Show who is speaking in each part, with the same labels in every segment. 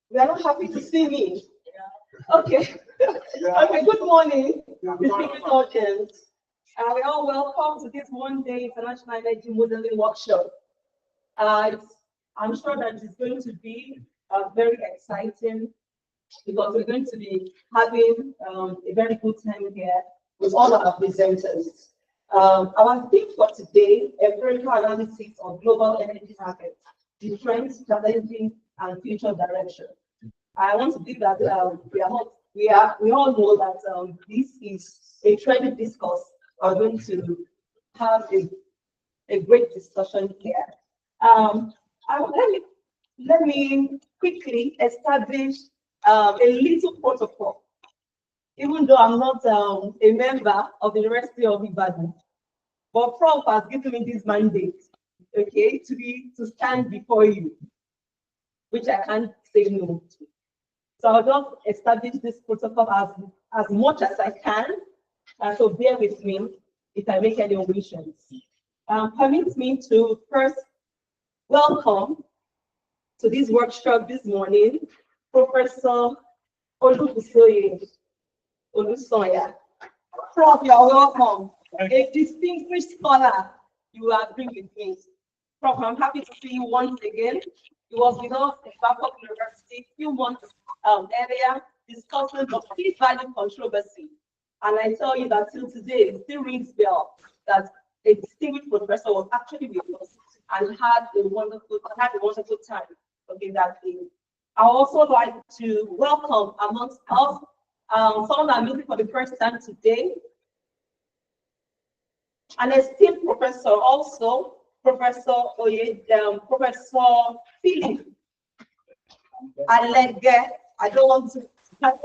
Speaker 1: We are not happy to see me. Okay. Okay, good morning, distinguished audience. We're all welcome to this one-day International Energy Modeling Workshop. I'm sure that it's going to be very exciting because we're going to be having a very good time here with all our presenters. Our theme for today, empirical analysis of global energy markets, the trends, challenges, and future direction. I want to believe that we all know that this is a trendy discourse. We're going to have a great discussion here. Let me quickly establish a little protocol. Even though I'm not a member of the University of Ibadan, but Prof has given me this mandate, okay, to stand before you, which I can't say no to. So I'll just establish this protocol as much as I can, so bear with me if I make any omissions. Permit me to first welcome to this workshop this morning, Professor Olubusoye, Olusanya. Prof, you're welcome. A distinguished scholar you are bringing with me. Prof, I'm happy to see you once again. He was with us in Bangkok University a few months earlier discussing the fee value controversy. And I tell you that till today, it still rings bell that a distinguished professor was actually with us and had a wonderful time. Okay, that thing. I also like to welcome amongst us someone I'm meeting for the first time today, an esteemed professor also, Professor Philip Alege. I don't want to. I'm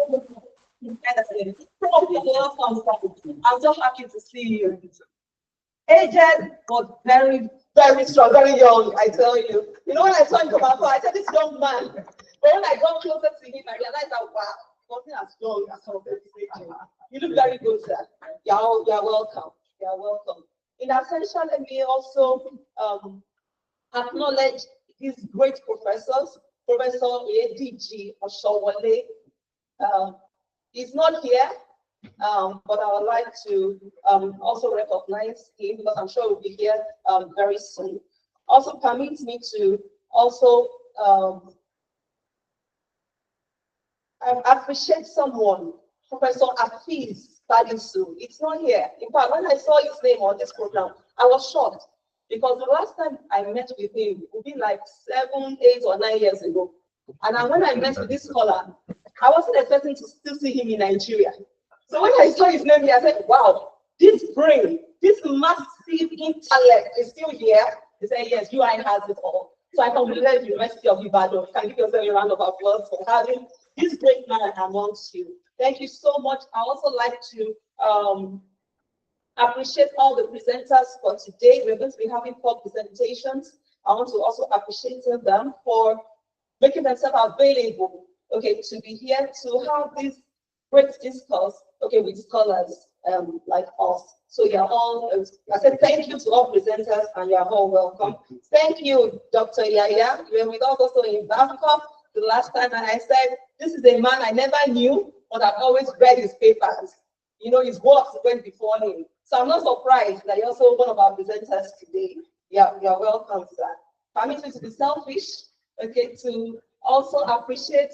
Speaker 1: so happy to see you. Aged was very, very strong, very young, I tell you. You know, when I saw him come out, I said, this young man. But when I got closer to him, I realized that, wow, nothing as young as some of them. You look very good, sir. You're welcome. You're welcome. In absentia, let me also acknowledge these great professors. Professor A.D.G. Oshowole. He's not here, but I would like to also recognize him because I'm sure he'll be here very soon. Also permits me to also appreciate someone, Professor Afiz Badisu. It's not here. In fact, when I saw his name on this program, I was shocked because the last time I met with him would be like 7, 8, or 9 years ago. And when I met with this scholar, I wasn't expecting to still see him in Nigeria. So when I saw his name here, I said, wow, this brain, this massive intellect is still here. He said, yes, UI has it all. So I congratulate the University of Ibadan. You can give yourself a round of applause for having this great man amongst you. Thank you so much. I also like to appreciate all the presenters for today. We're going to be having 4 presentations. I want to also appreciate them for making themselves available, okay, to be here to have this great discourse, okay, with scholars like us. So you're all, I said thank you to all presenters and you're all welcome. Thank you, Dr. Yaya. You were with us also in Bangkok the last time, and I said, this is a man I never knew, but I've always read his papers. You know, his works went before him. So I'm not surprised that you're also one of our presenters today. Yeah, you're welcome, sir. Permit me to be selfish, okay, to also appreciate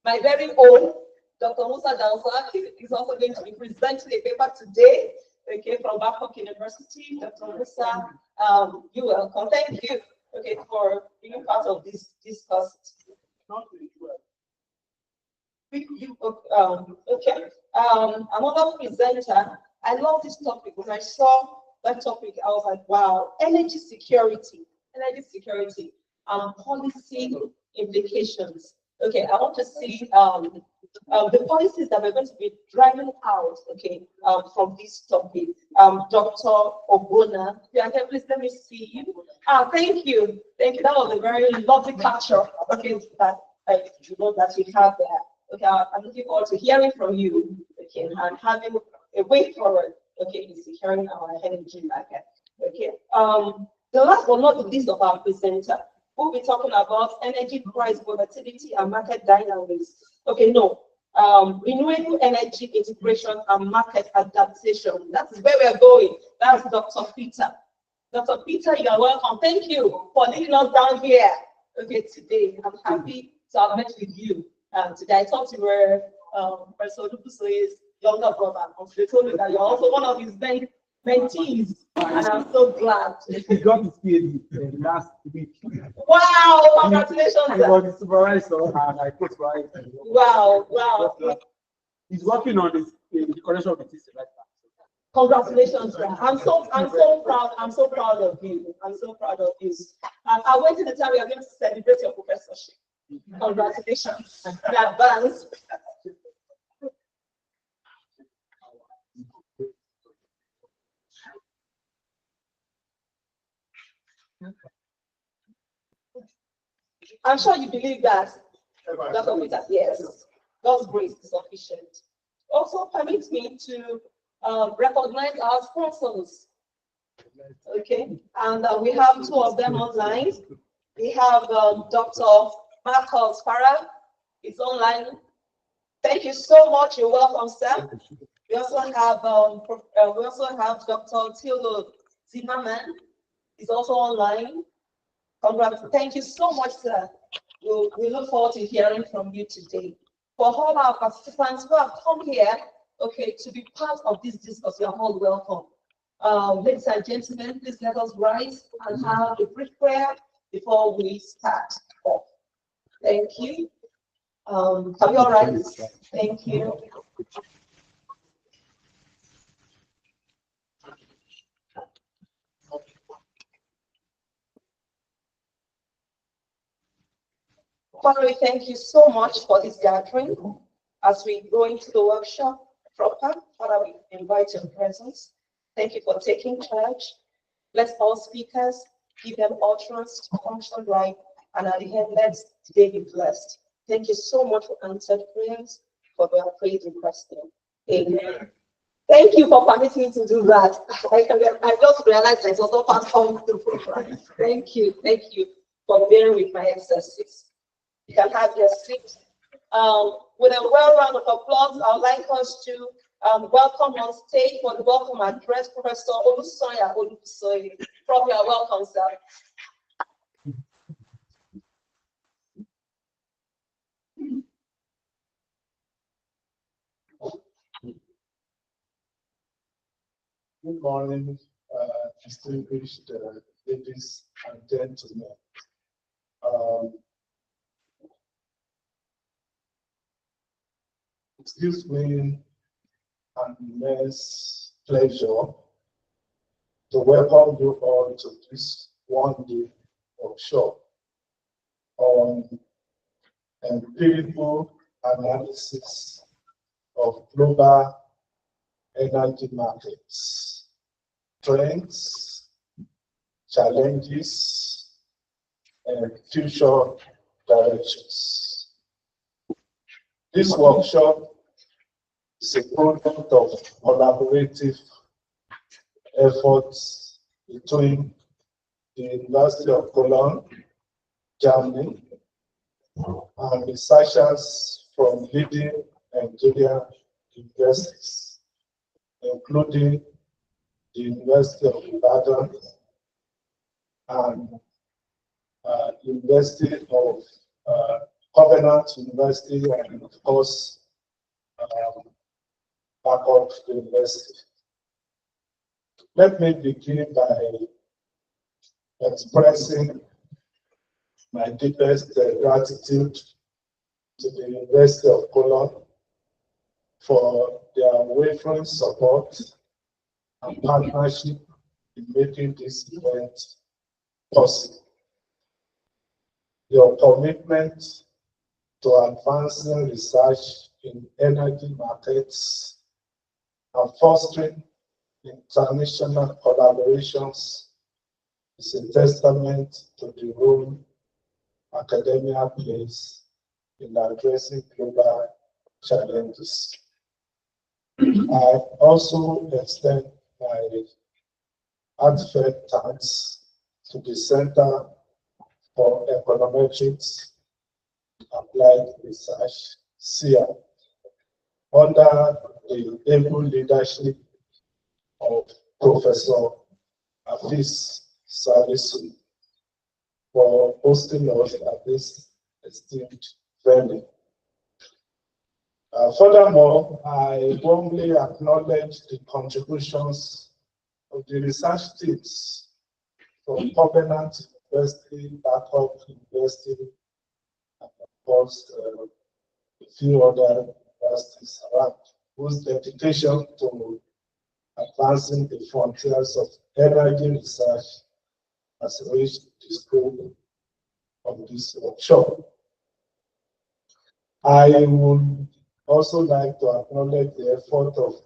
Speaker 1: my very own Dr. Musa Dansa. He's also going to be presenting a paper today, okay, from Bangkok University. Dr. Musa, you're welcome. Thank you, okay, for being part of this discourse. Okay. Another presenter. I love this topic. When I saw that topic, I was like, wow, energy security, policy implications. Okay, I want to see the policies that we're going to be driving out, okay, from this topic. Dr. Ogbonna, please let me see you. Thank you. That was a very lovely capture, okay, that that you have there. Okay, I'm looking forward to hearing from you, okay, and having a way forward, okay, in securing our energy market. Okay. The last but not the least of our presenter, we'll be talking about energy price volatility and market dynamics. Okay, no. Renewable energy integration and market adaptation. That is where we are going. That's Dr. Peter. Dr. Peter, you are welcome. Thank you for leading us down here. Okay, today I'm happy to have met with you. Today I thought you were Professor Olubusoye's younger brother. They told me that you're also one of his mentees, and I'm so glad.
Speaker 2: He got his PhD last week.
Speaker 1: Wow! Congratulations!
Speaker 2: I was the supervisor and I co-supervised.
Speaker 1: Wow! Wow!
Speaker 2: He's working on the correction of the thesis right now.
Speaker 1: Congratulations, sir. I'm so proud. I'm so proud of you. I'm so proud of you. I went to the time we are going to celebrate your professorship. Congratulations in advance. I'm sure you believe that. Dr. Peter, yes. God's grace is sufficient. Also, permit me to recognize our sponsors. Okay, and we have two of them online. We have Dr. Marcus Farag. It's online. Thank you so much. You're welcome, sir. We also have Dr. Thilo Zimmermann. He's also online. Congrats. Thank you so much, sir. We look forward to hearing from you today. For all our participants who have come here, okay, to be part of this discourse, you are all welcome. Ladies and gentlemen, please let us rise and have a brief prayer before we start off. Thank you. Are you all right? Thank you. Father, we thank you so much for this gathering. As we go into the workshop proper, Father, we invite your presence. Thank you for taking charge. Bless all speakers, give them utterance to function right, and at the end, let today be blessed. Thank you so much for answered prayers, for their praise requesting. Amen. Thank you for permitting me to do that. I just realized I was not part of the program. Thank you for bearing with my excesses. You can have your seat. With a well round of applause, I would like us to welcome on stage for the welcome address, Professor Olubusoye. Prof, you are welcome, sir.
Speaker 3: Good morning, distinguished ladies and gentlemen. It gives me an immense pleasure to welcome you all to this one-day workshop on empirical analysis of global energy markets, trends, challenges, and future directions. This workshop is a product of collaborative efforts between the University of Cologne, Germany, and researchers from leading Nigerian universities, including the University of Ibadan and University of Covenant University, and of course, Farag University. Let me begin by expressing my deepest gratitude to the University of Cologne for their unwavering support and partnership in making this event possible. Your commitment to advancing research in energy markets and fostering international collaborations is a testament to the role academia plays in addressing global challenges. I also extend my heartfelt thanks to the Center for Econometrics Applied Research, CEAR, under the able leadership of Professor Afis Salisu for hosting us at this esteemed venue. Furthermore, I warmly acknowledge the contributions of the research teams from Covenant University, Backup University, and of course, a few other universities around, whose dedication to advancing the frontiers of energy research has reached the scope of this workshop. I would also like to acknowledge the effort of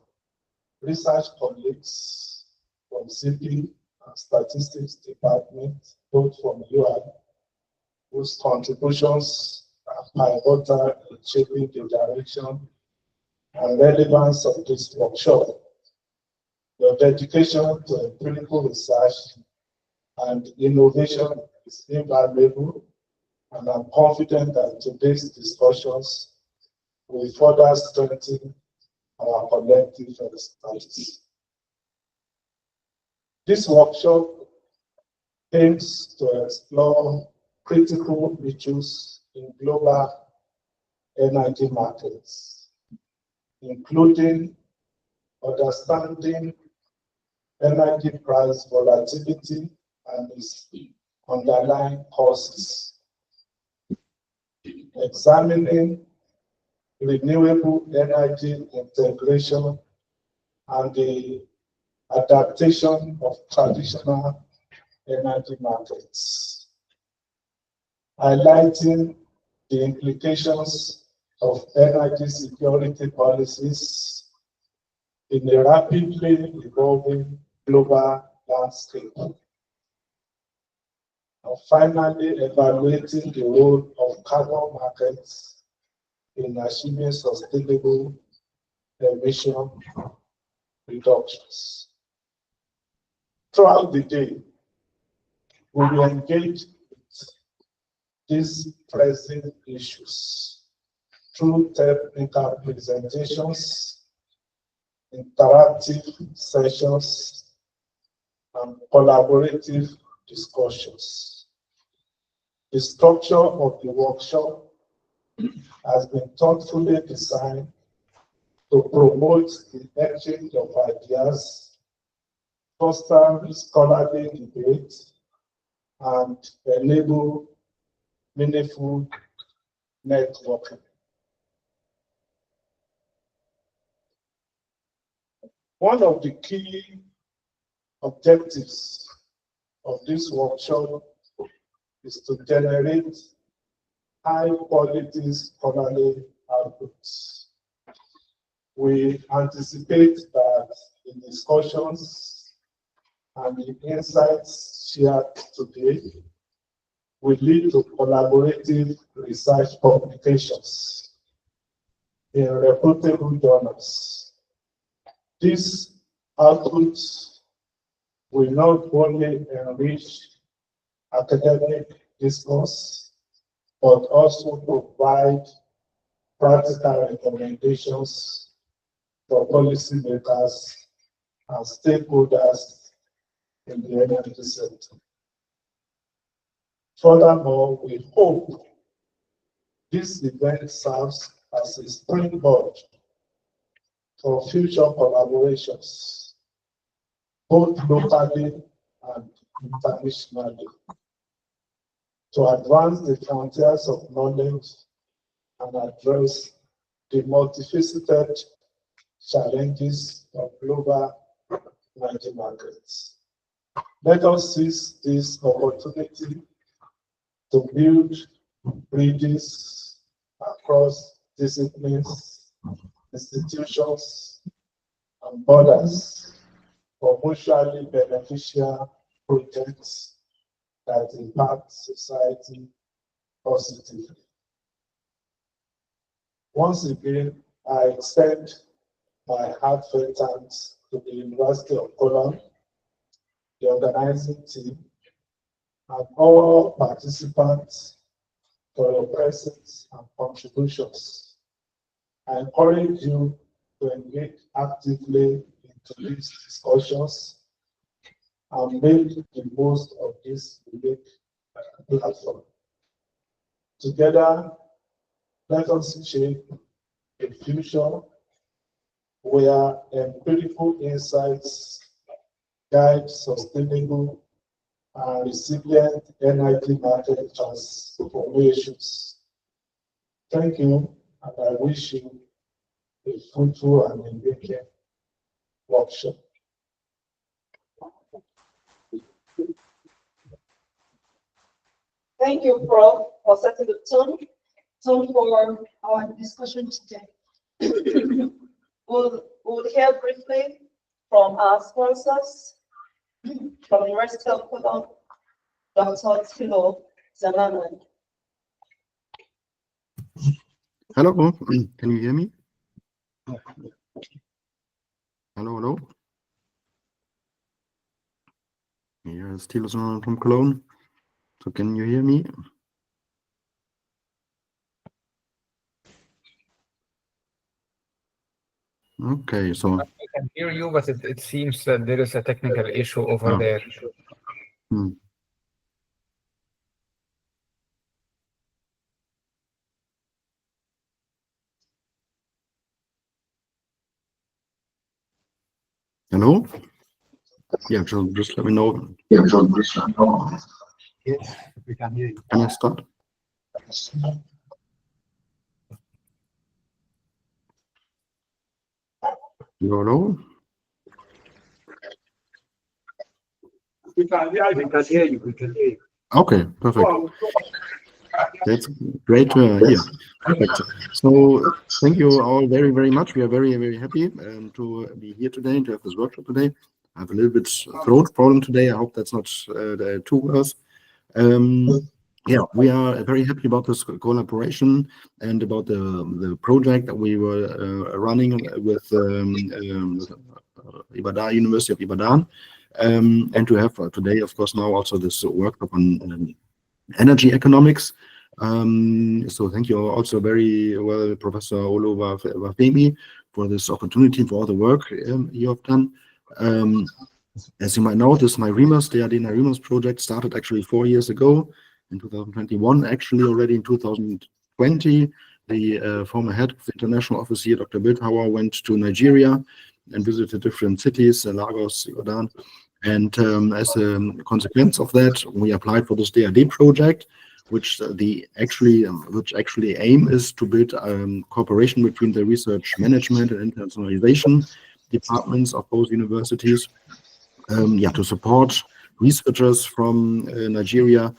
Speaker 3: research colleagues from CP and Statistics Department, both from UI, whose contributions are pivotal in shaping the direction and relevance of this workshop. Your dedication to empirical research and innovation is invaluable, and I'm confident that today's discussions will further strengthen our collective expertise. This workshop aims to explore critical issues in global energy markets, including understanding energy price volatility and its underlying causes, examining renewable energy integration and the adaptation of traditional energy markets, highlighting the implications of energy security policies in a rapidly evolving global landscape, and finally evaluating the role of carbon markets in achieving sustainable emission reductions. Throughout the day, we will engage with these pressing issues through technical presentations, interactive sessions, and collaborative discussions. The structure of the workshop has been thoughtfully designed to promote the exchange of ideas, foster scholarly debate, and enable meaningful networking. One of the key objectives of this workshop is to generate high-quality scholarly outputs. We anticipate that the discussions and the insights shared today will lead to collaborative research publications in reputable journals. These outputs will not only enrich academic discourse, but also provide practical recommendations for policymakers and stakeholders in the energy sector. Furthermore, we hope this event serves as a springboard for future collaborations, both locally and internationally, to advance the frontiers of knowledge and address the multifaceted challenges of global energy markets. Let us seize this opportunity to build bridges across disciplines, institutions, and borders for mutually beneficial projects that impact society positively. Once again, I extend my heartfelt thanks to the University of Cologne, the organizing team, and all participants for your presence and contributions. I encourage you to engage actively into these discussions and make the most of this unique platform. Together, let us shape a future where empirical insights guide sustainable and resilient energy market transformations. Thank you, and I wish you a fruitful and engaging workshop.
Speaker 1: Thank you, Prof, for setting the tone for our discussion today. We'll hear briefly from our sponsors, from the University of Cologne, Dr. Thilo Zimmermann.
Speaker 4: Hello, can you hear me? Hello, hello. Here is Thilo Zimmermann from Cologne. So can you hear me? Okay, so
Speaker 5: I can hear you, but it seems that there is a technical issue over there.
Speaker 4: hello? Yeah, just let me know.
Speaker 2: Yes, we can hear you.
Speaker 4: Can I start? Hello?
Speaker 2: We can hear you. We can hear you. We can hear you.
Speaker 4: Okay, perfect. That's great to hear. Perfect. So thank you all very, very much. We are very, very happy to be here today and to have this workshop today. I have a little bit throat problem today. I hope that's not too worse. Yeah, we are very happy about this collaboration and about the project that we were running with Ibadan, University of Ibadan, and to have today, of course, now also this workshop on energy economics. So thank you also very well, Professor Olubusoye, for this opportunity, for all the work you have done. As you might know, this my REMAS, the Adena REMAS project started actually 4 years ago in 2021. Actually, already in 2020, the former head of the international office here, Dr. Bildhauer, went to Nigeria and visited different cities, Lagos, Ibadan. And as a consequence of that, we applied for this DAD project, which actually aim is to build cooperation between the research management and internationalization departments of both universities, to support researchers from Nigeria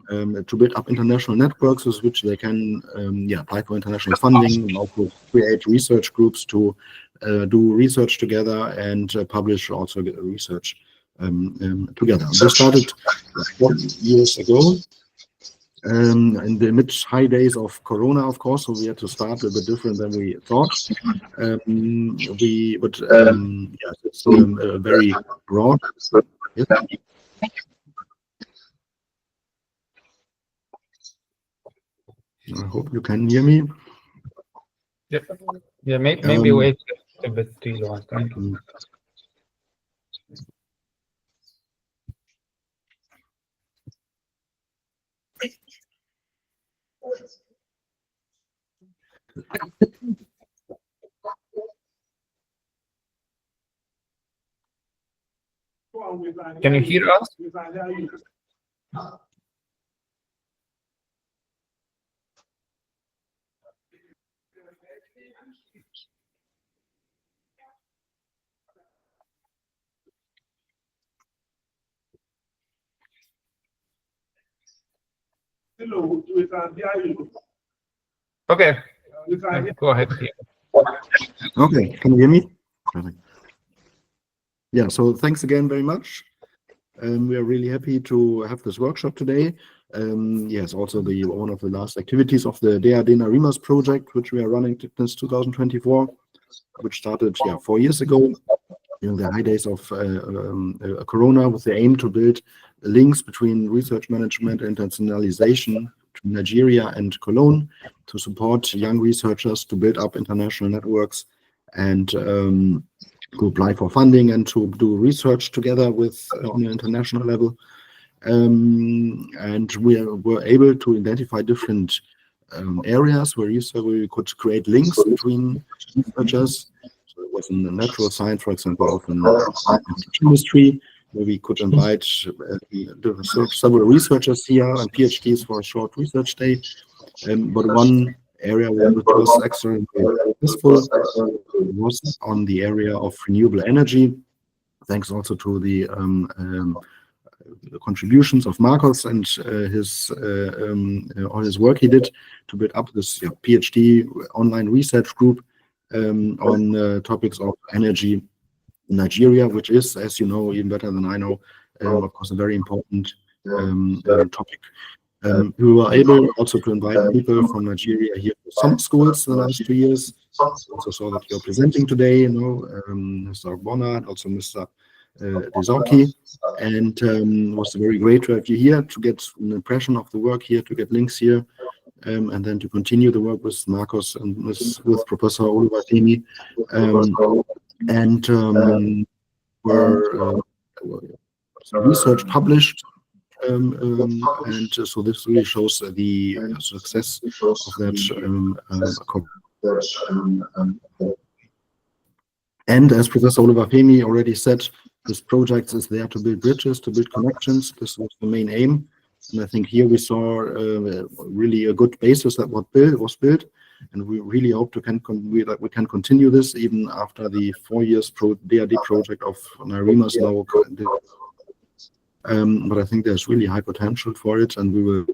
Speaker 4: to build up international networks with which they can apply for international funding and also create research groups to do research together and publish also research together. This started 4 years ago in the mid-high days of Corona, of course, so we had to start a bit different than we thought. It's very broad. Yes. I hope you can hear me.
Speaker 5: Yeah, maybe wait a bit too long. Thank you. Can you hear us?
Speaker 2: Hello, we can hear you.
Speaker 5: Okay,
Speaker 2: We can hear
Speaker 5: go ahead.
Speaker 4: Okay, can you hear me? Perfect. Yeah, so thanks again very much. We are really happy to have this workshop today. Yes, also one of the last activities of the Adena REMAS project, which we are running since 2024, which started 4 years ago. during the high days of Corona, with the aim to build links between research management and internationalization between Nigeria and Cologne, to support young researchers to build up international networks and to apply for funding and to do research together with on an international level. And we were able to identify different areas where we could create links between researchers. So it was in the natural science, for example, of in chemistry, where we could invite several researchers here and PhDs for a short research day. But one area where it was extremely useful was on the area of renewable energy, thanks also to the contributions of Marcos and all his work he did to build up this PhD online research group on topics of energy in Nigeria, which is, as you know, even better than I know, of course, a very important topic. We were able also to invite people from Nigeria here to some schools in the last 2 years. Also saw that you're presenting today, Mr. Bonner and also Mr. Dezoki, and it was very great to have you here to get an impression of the work here, to get links here, and then to continue the work with Marcos and with Professor Olubusoye. Were research published, and so this really shows the success of that. And as Professor Olubusoye already said, this project is there to build bridges, to build connections. This was the main aim, and I think here we saw really a good basis that was built, and we really hope that we can continue this even after the 4 years DRD project of Narima is now. But I think there's really high potential for it, and we will.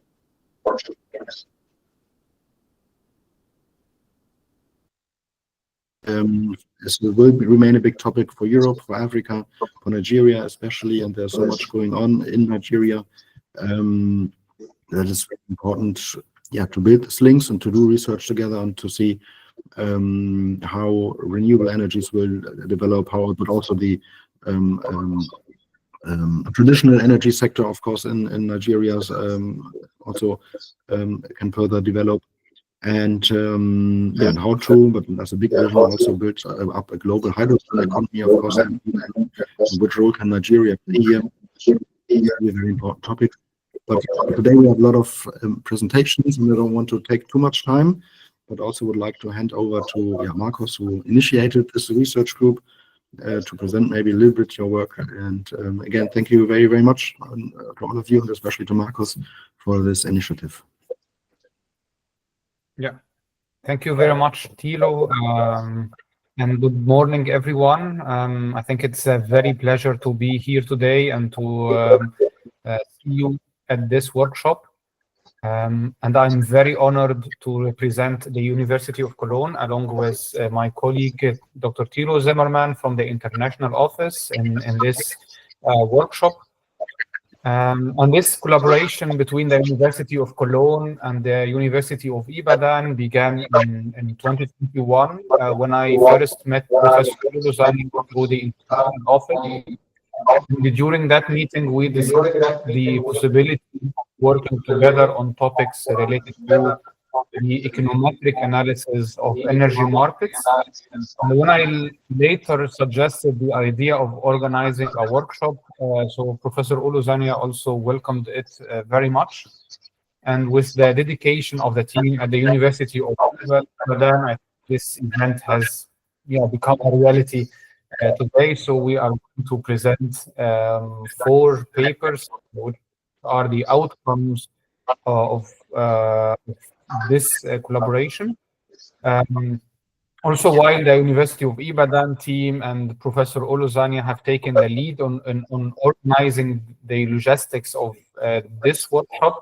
Speaker 4: This will remain a big topic for Europe, for Africa, for Nigeria especially, and there's so much going on in Nigeria that is very important, to build these links and to do research together and to see how renewable energies will develop, but also the traditional energy sector, of course, in Nigeria also can further develop. And and how to, but that's a big vision, also build up a global hydrogen economy, of course, and which role can Nigeria play here? A very important topic. But today we have a lot of presentations, and I don't want to take too much time, but also would like to hand over to Marcos, who initiated this research group, to present maybe a little bit your work. And again, thank you very, very much to all of you, and especially to Marcos for this initiative.
Speaker 5: Yeah, thank you very much, Thilo, and good morning, everyone. I think it's a very pleasure to be here today and to see you at this workshop. And I'm very honored to represent the University of Cologne along with my colleague, Dr. Thilo Zimmermann from the International Office in this workshop. And this collaboration between the University of Cologne and the University of Ibadan began in 2021 when I first met Professor Olubusoye through the International Office. And during that meeting, we discussed the possibility of working together on topics related to the econometric analysis of energy markets. And when I later suggested the idea of organizing a workshop, so Professor Olusanya also welcomed it very much. And with the dedication of the team at the University of Ibadan, this event has become a reality today. So we are going to present 4 papers, which are the outcomes of this collaboration. Also, while the University of Ibadan team and Professor Olusanya have taken the lead on organizing the logistics of this workshop,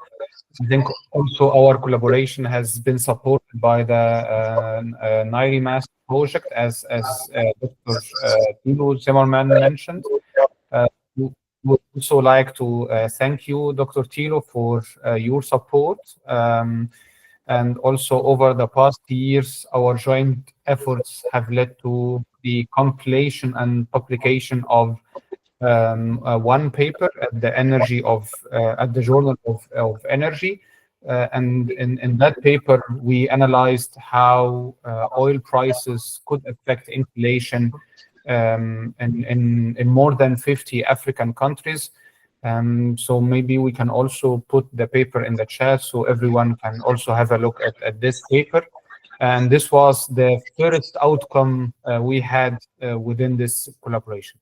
Speaker 5: I think also our collaboration has been supported by the NIRI project, as Dr. Thilo Zimmermann mentioned. We would also like to thank you, Dr. Thilo, for your support. And also over the past years, our joint efforts have led to the compilation and publication of one paper at the energy of at the Journal of Energy, and in that paper we analyzed how oil prices could affect inflation in more than 50 African countries. So maybe we can also put the paper in the chat so everyone can also have a look at this paper. And this was the first outcome we had within this collaboration.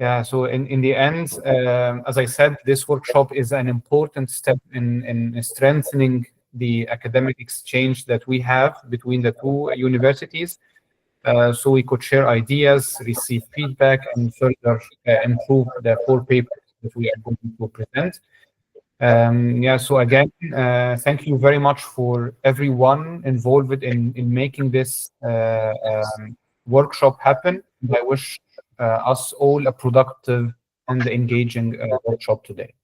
Speaker 5: Yeah, so in the end, as I said, this workshop is an important step in strengthening the academic exchange that we have between the two universities, so we could share ideas, receive feedback, and further improve the 4 papers that we are going to present. Yeah, so again, thank you very much for everyone involved in making this workshop happen. I wish us all a productive and engaging workshop today.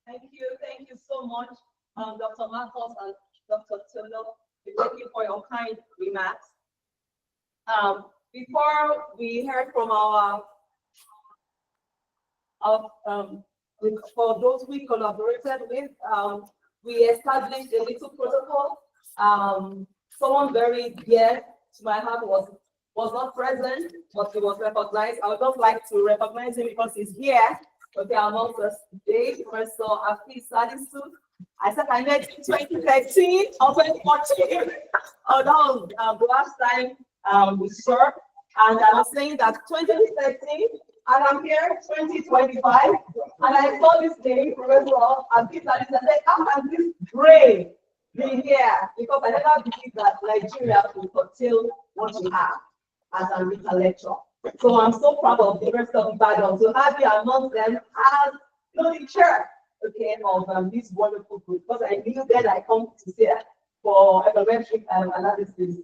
Speaker 1: Thank you so much, Dr. Marcos and Dr. Thilo. Thank you for your kind remarks. Before we heard from for those we collaborated with, we established a little protocol. Someone very dear to my heart was not present, but he was recognized. I would just like to recognize him because he's here. Okay, amongst us today, Professor Hafiz Salisu. I said I met in 2013 or 2014. Oh, that was the last time we saw. And I was saying that 2013, and I'm here 2025, and I saw this name, Professor Hafiz Salisu. I said, how can this brain be here? Because I never believed that Nigeria could curtail what you have as an intellectual. So I'm so proud of the University of Ibadan to have you amongst them as the chair, okay, of this wonderful group. Because I knew that I come to CEAR for econometric analysis.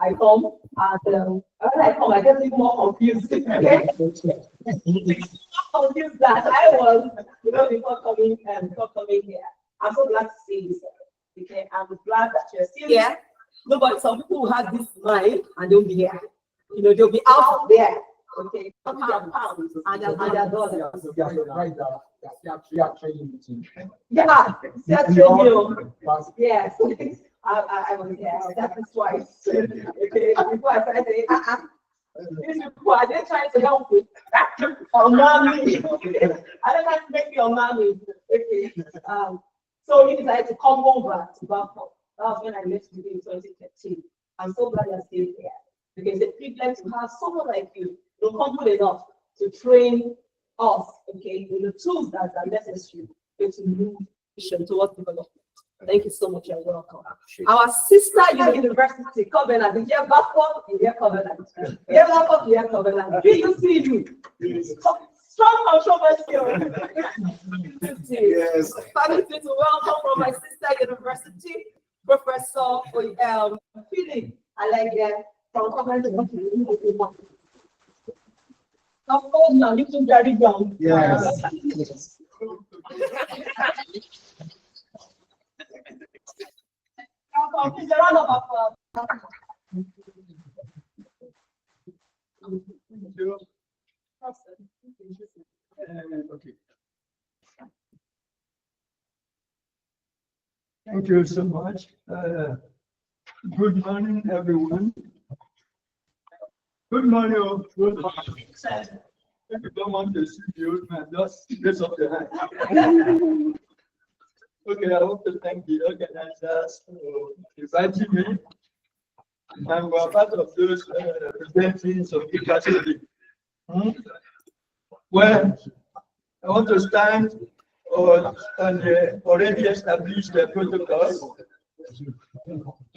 Speaker 1: I come and when I come, I get more confused. Okay, confused that I was, before coming here. I'm so glad to see you, sir. Okay, I'm glad that you're still here. No, but some people will have this mind and they'll be here. They'll be out there. Okay, and their dollars. Yeah, yes. I was there. That is twice. Okay, before I started saying, these people are they trying to help me? Or mommy. I don't have to make your mommy. Okay. So he decided to come over to Bangkok. That was when I left in 2013. I'm so glad you're still here. Because it's a privilege to have someone like you, humble enough to train us, okay, with the tools that are necessary to move mission towards development. Thank you so much. You're welcome. Our sister university, Covenant, the year Bangkok, the year Covenant. Year Bangkok, the year Covenant. PUCU. Strong controversy. Yes. Family to welcome from my sister university, Professor Philip. I like that. From Covenant. Of course, now you can carry down. Yes. Please, a round of applause.
Speaker 2: Okay. Thank you so much. Good morning, everyone. Good morning. Good morning. If you don't want to see you, just raise up the hand. Okay, I want to thank the organizers for inviting me. And we're part of those presenting some capacity. Well, I want to stand on the already established protocol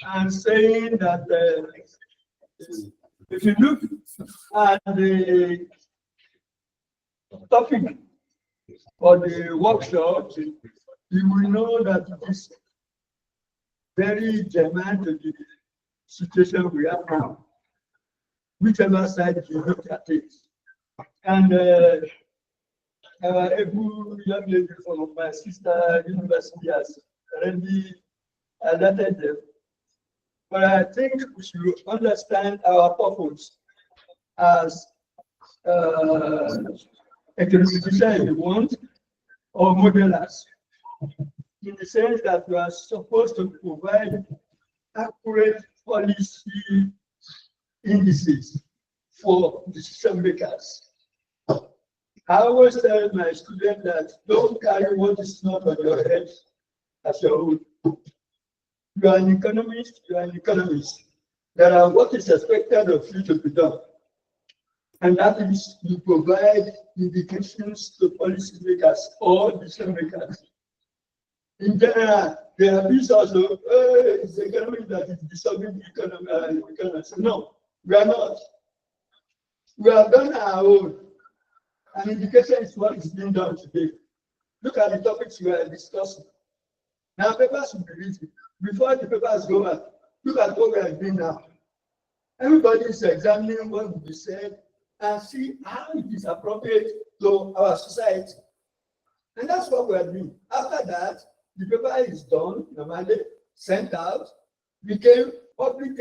Speaker 2: and saying that if you look at the topic for the workshop, you will know that it is very germane to the situation we have now, whichever side you look at it. And our able young lady from my sister university has already alerted them But I think we should understand our purpose as economicians, if you want, or modelers, in the sense that we are supposed to provide accurate policy indices for decision makers. I always tell my students that don't carry what is not on your head as your own. You are an economist, you are an economist. There are what is expected of you to be done. And that is you provide indications to policymakers or decision makers. In general, there are these also, it's the economy that is disturbing the economy. No, we are not. We have done our own. An indication is what is being done today. Look at the topics we are discussing. Now, papers will be written. Before the papers go out, look at what we are doing now. Everybody is examining what will be said and see how it is appropriate to our society. And that's what we are doing. After that, the paper is done, normally sent out, became public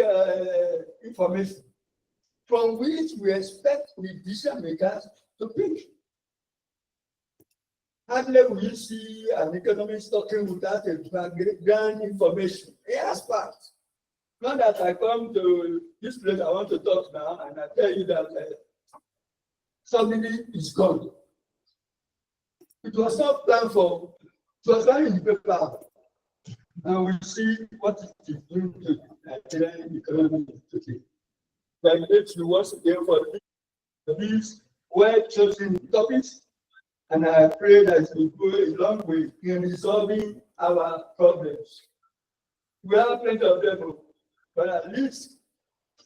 Speaker 2: information, from which we expect the decision makers to pick. Hardly will you see an economist talking without a background information. He has facts. Not that I come to this place, I want to talk now, and I tell you that somebody is gone. It was not planned for, it was not in the paper. And we see what it is doing to the Nigerian economy today. But let's do once again for these well-chosen topics. And I pray that it will go a long way in resolving our problems. We have plenty of them, but at least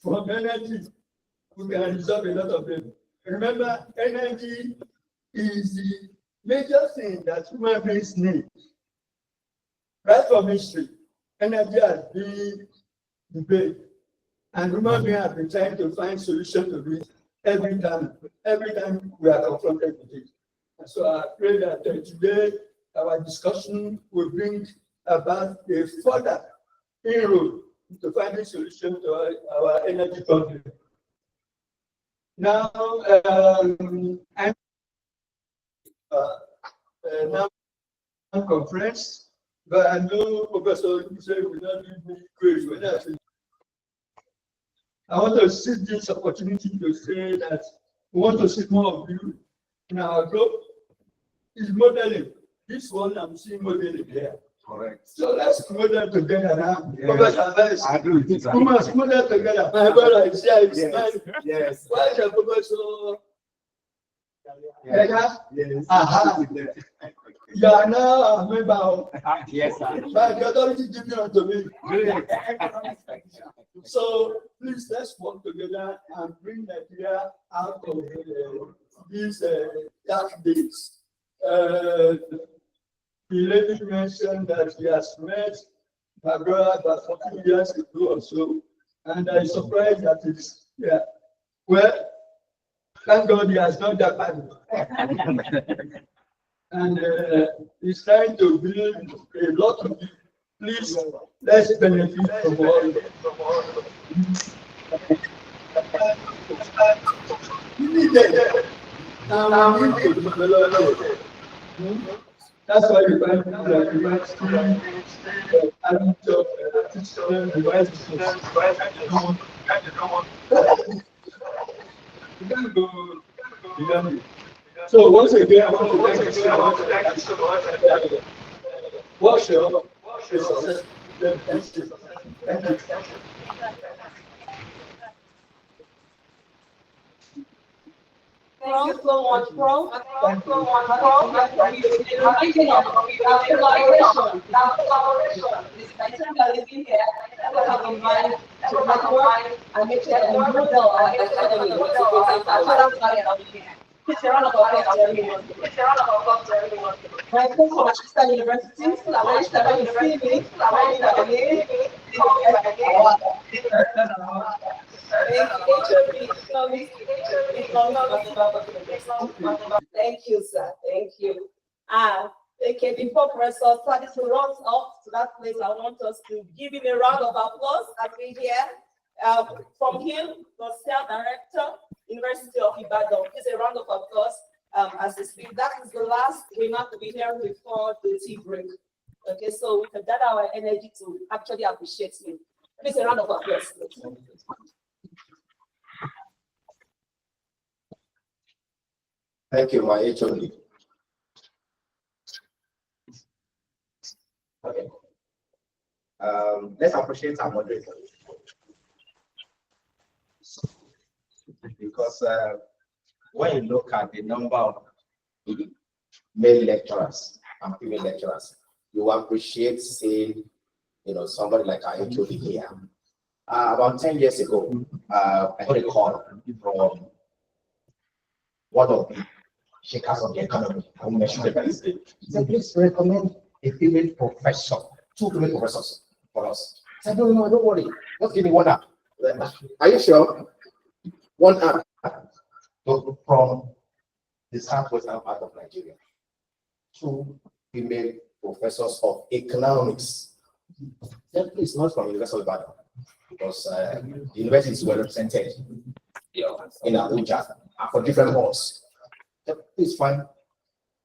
Speaker 2: from energy, we can resolve a lot of them. Remember, energy is the major thing that human beings need. Right from history, energy has been debated, and human beings have been trying to find solutions to it every time we are confronted with it. And so I pray that today our discussion will bring about a further inroad to find a solution to our energy problem. Now, I'm now conference, but I know Professor Olubusoye will not give me grace when I say. I want to seize this opportunity to say that we want to see more of you in our group. Is modeling. This one I'm seeing modeling here.
Speaker 6: Correct.
Speaker 2: So let's model together now.
Speaker 6: Yes.
Speaker 2: Professor,
Speaker 6: I agree with you, sir.
Speaker 2: we must model together. My brother is here.
Speaker 6: Yes. Yes.
Speaker 2: Why is the Professor?
Speaker 6: Yes.
Speaker 2: Yes. Aha. You are now a member of.
Speaker 6: Yes, sir.
Speaker 2: But the authority given unto me.
Speaker 6: Great.
Speaker 2: So please let's work together and bring Nigeria out of these dark days. The lady mentioned that he has met my brother about 14 years ago or so, and I'm surprised that it's yeah. Well, thank God he has not that bad. And he's trying to build a lot of people. Please, let's benefit from all. That's why you find people like university, having job, teaching, devices. You can't go beyond it. So once again, I want to thank you so much. Wash your success. Thank you.
Speaker 1: Thank you so much, Prof.
Speaker 2: Thank you.
Speaker 1: And make sure that we model our economy. It's a round of applause to everyone. My first from Manchester University, I went to University, Thank you, sir. Thank you. Okay, before Professor Sadis runs off to that place, I want us to give him a round of applause as we hear from him, the CEAR Director, University of Ibadan. Please a round of applause as he speaks. That is the last remark to be heard before the tea break. Okay, so we can gather our energy to actually appreciate him. Please a round of applause.
Speaker 7: Thank you, my HOD. Okay. Let's appreciate our moderator. Because when you look at the number of male lecturers and female lecturers, you appreciate seeing, somebody like our HOD here. About 10 years ago, I got a call from one of the shakers of the economy. I won't mention the guy's name. He said, please recommend a female professor, 2 female professors for us. I said, no, don't worry. Just give me 1 hour. Are you sure? 1 hour from the southwestern part of Nigeria. 2 female professors of economics. Then please, not from University of Ibadan, because the university is well represented in Abuja for different halls. Please find.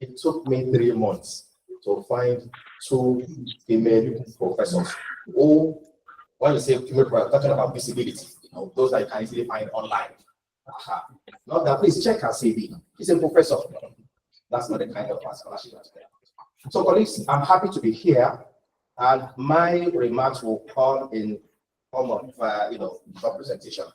Speaker 7: It took me 3 months to find 2 female professors. Who, when you say female professors, talking about visibility, those that you can easily find online. Not that, please check her CV. She's a professor. That's not the kind of scholarship that's there. So, colleagues, I'm happy to be here, and my remarks will come in form of, short presentation.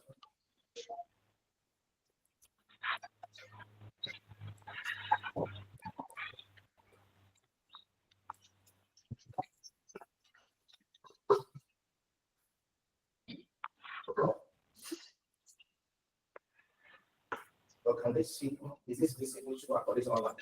Speaker 7: What can they see? Is this visible to our colleagues online?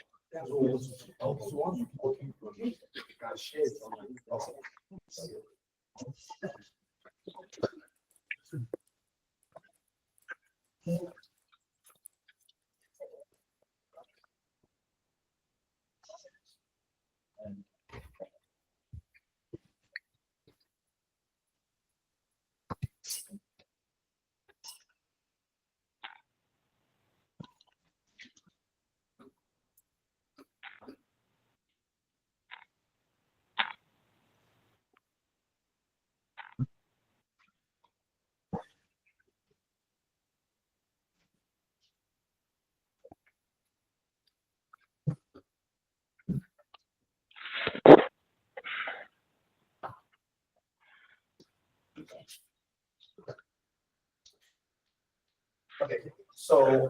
Speaker 7: Okay, so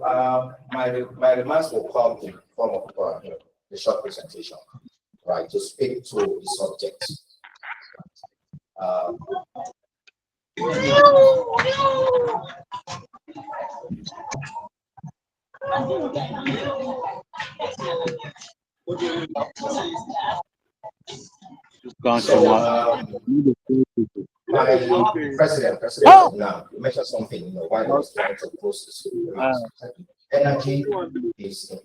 Speaker 7: my remarks will come in form of the short presentation, right, to speak to the subject. My president now, you mentioned something, why I was trying to close this. Energy is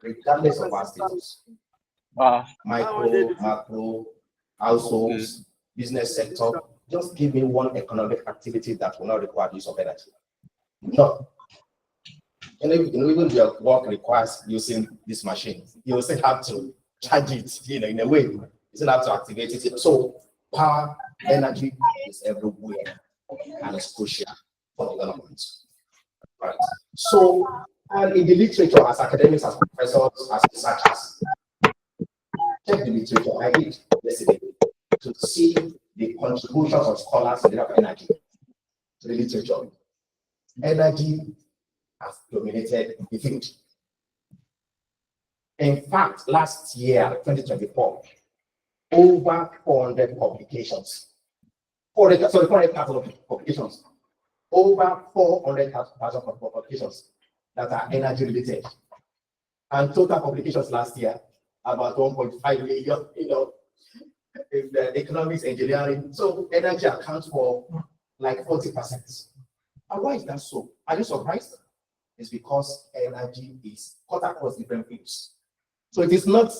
Speaker 7: regardless of our status. Micro, macro, households, business sector. Just give me one economic activity that will not require use of energy. No. Even your work requires using this machine, you also have to charge it, in a way. You still have to activate it. So power, energy is everywhere, and it's crucial for development. Right. So, and in the literature, as academics, as professors, as researchers, check the literature. I did yesterday to see the contributions of scholars in the area of energy to the literature. Energy has dominated the field. In fact, last year, 2024, over 400 publications, 400,000 publications, over 400,000 publications that are energy related. And total publications last year, about 1.5 million, in the economics, engineering. So energy accounts for like 40%. And why is that so? Are you surprised? It's because energy is cut across different fields. So it is not,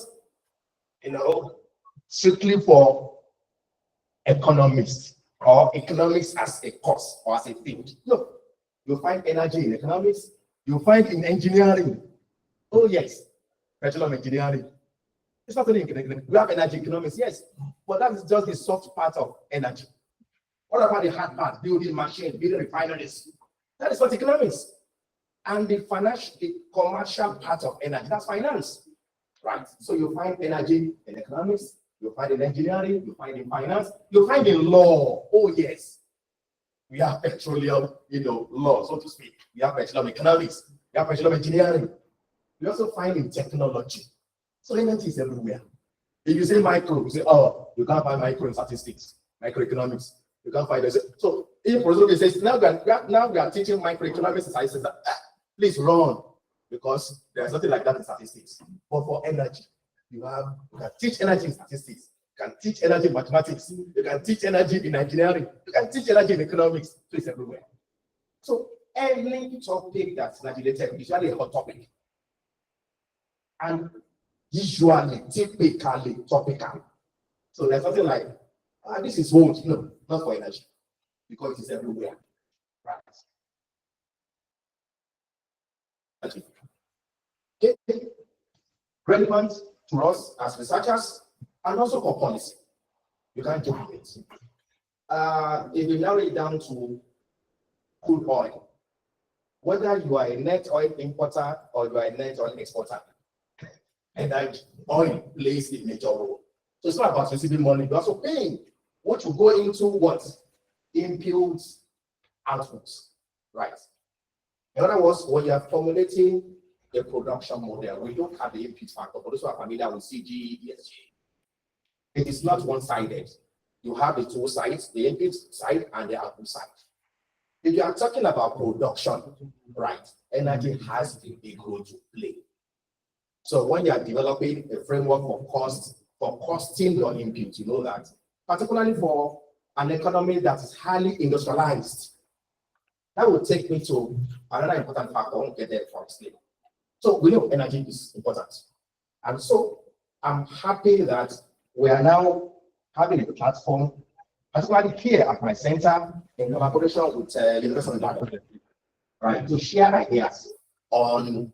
Speaker 7: strictly for economists or economics as a course or as a field. No, you find energy in economics, you find in engineering. Oh yes, Bachelor of Engineering. It's not only in economics. We have energy economics, yes, but that is just the soft part of energy. What about the hard part? Building machines, building refineries. That is what economics. And the commercial part of energy, that's finance. Right. So you find energy in economics, you find in engineering, you find in finance, you find in law. Oh yes. We have petroleum, law, so to speak. We have Bachelor of Economics, we have Bachelor of Engineering. We also find in technology. So energy is everywhere. If you say micro, you say, oh, you can't find micro in statistics, microeconomics. You can't find it. So if Prof says, now we are teaching microeconomics, I say, please run, because there's nothing like that in statistics. But for energy, you can teach energy in statistics, you can teach energy in mathematics, you can teach energy in engineering, you can teach energy in economics. So it's everywhere. So any topic that's energy related is usually a hot topic. And usually, typically topical. So there's something like, this is old, not for energy, because it is everywhere. Right. Okay. Relevant to us as researchers and also for policy. You can't do it. If you narrow it down to crude oil, whether you are a net oil importer or you are a net oil exporter, and that oil plays a major role. So it's not about receiving money, you're also paying what you go into what? Inputs, outputs, right? In other words, when you are formulating a production model, we don't have the input factor. For those who are familiar with CG, ESG, it is not one-sided. You have the two sides, the input side and the output side. If you are talking about production, right, energy has a big role to play. So when you are developing a framework for costing your input, you know that, particularly for an economy that is highly industrialized, that will take me to another important factor. I won't get there for explain. So we know energy is important. And so I'm happy that we are now having a platform, particularly here at my center, in collaboration with University of Ibadan, right, to share ideas on,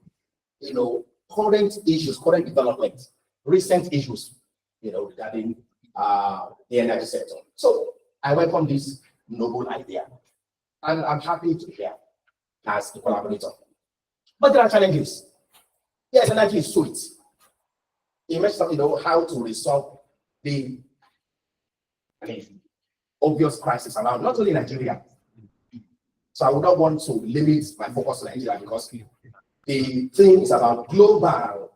Speaker 7: current issues, current development, recent issues, regarding the energy sector. So I welcome this noble idea, and I'm happy to hear as a collaborator. But there are challenges. Yes, energy is sweet. You mentioned, how to resolve the obvious crisis around, not only Nigeria. So I would not want to limit my focus to Nigeria because the thing is about global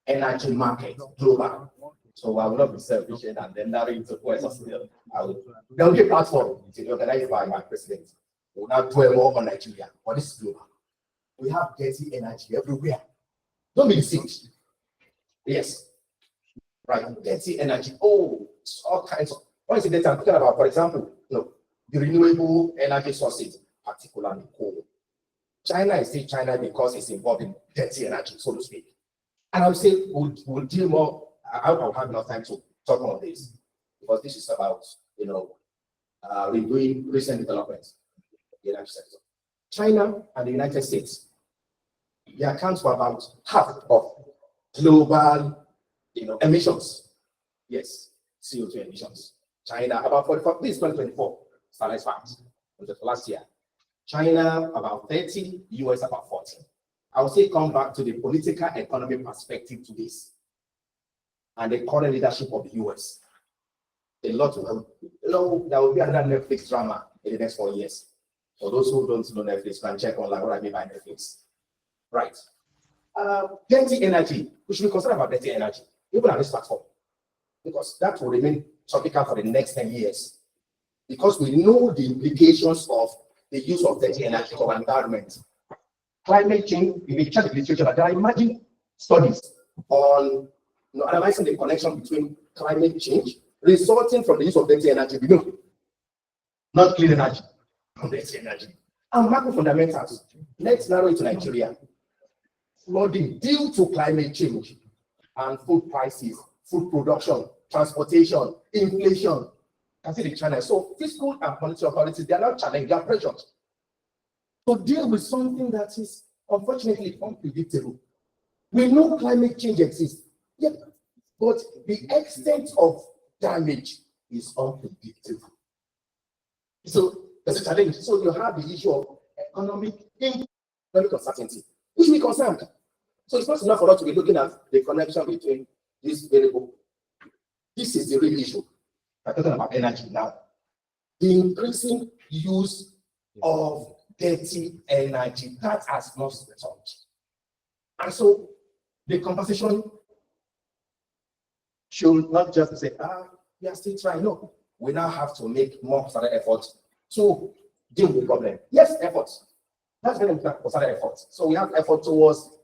Speaker 7: energy market, global. So I will not be selfish and then narrow into questions. There will be a platform to be organized by my president. We will not dwell more on Nigeria, but this is global. We have dirty energy everywhere. Don't be deceived. Yes. Right. Dirty energy. Oh, all kinds of. What is it that I'm talking about? For example, the renewable energy sources, particularly coal. China is still China because it's involved in dirty energy, so to speak. And I would say we'll deal more. I'll have enough time to talk about this because this is about, reviewing recent developments in the energy sector. China and the United States, they account for about half of global, emissions. Yes, CO2 emissions. China about 44. This is 2024. Starlight fact. Last year. China about 30, US about 40. I would say come back to the political economy perspective to this and the current leadership of the US. A lot of there will be another Netflix drama in the next 4 years. For those who don't know Netflix, can check online what I mean by Netflix. Right. Dirty energy. We should be concerned about dirty energy, even on this platform, because that will remain topical for the next 10 years. Because we know the implications of the use of dirty energy for our environment. Climate change, if you check the literature, there are emerging studies on analyzing the connection between climate change resulting from the use of dirty energy, not clean energy, dirty energy, and macro fundamentals. Let's narrow it to Nigeria. Flooding due to climate change. and food prices, food production, transportation, inflation. Can see the challenge. So fiscal and monetary authorities, they are not challenged, they are pressured to deal with something that is unfortunately unpredictable. We know climate change exists, yeah, but the extent of damage is unpredictable. So there's a challenge. So you have the issue of economic uncertainty, which we concerned. So it's not enough for us to be looking at the connection between this variable. This is the real issue. I'm talking about energy now. The increasing use of dirty energy that has not returned. And so the conversation should not just say, we are still trying. No, we now have to make more concerted efforts to deal with the problem. Yes, efforts. That's very important, concerted efforts. So we have effort towards,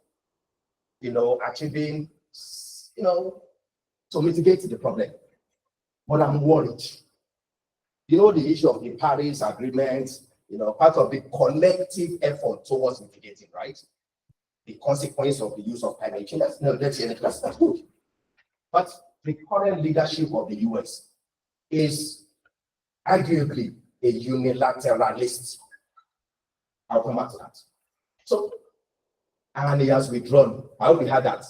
Speaker 7: achieving, to mitigate the problem. But I'm worried. The issue of the Paris Agreement, part of the collective effort towards mitigating, right? The consequence of the use of climate change. That's good. But the current leadership of the US is arguably a unilateralist. I'll come back to that. So, and he has withdrawn. I hope we had that.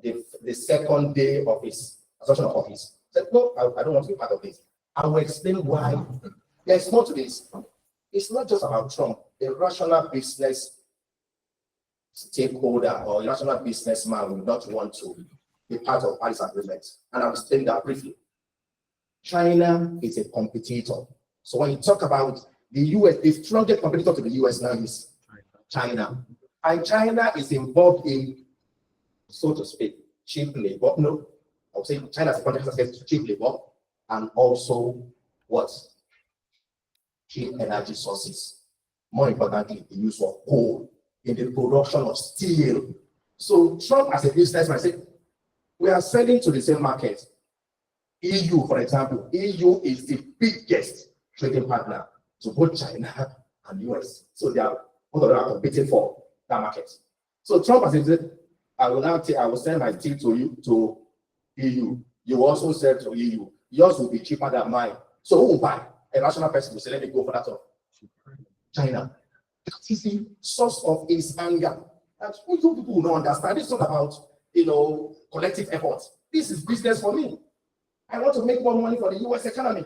Speaker 7: The second day of his assumption of office. Said, no, I don't want to be part of this. I will explain why. There's more to this. It's not just about Trump. A rational business stakeholder or a rational businessman will not want to be part of Paris Agreement. And I'll explain that briefly. China is a competitor. So when you talk about the US, the strongest competitor to the US now is China. And China is involved in, so to speak, cheap labor. No, I would say China is a competitor against cheap labor and also what? Cheap energy sources. More importantly, the use of coal in the production of steel. So Trump, as a businessman, said, we are selling to the same market. EU, for example, EU is the biggest trading partner to both China and US. So they are both of them are competing for that market. So Trump has said, I will send my steel to you to EU. You also sell to EU. Yours will be cheaper than mine. So who will buy? A rational person will say, let me go for that of China. That is the source of his anger. And people will not understand. It's not about collective efforts. This is business for me. I want to make more money for the US economy.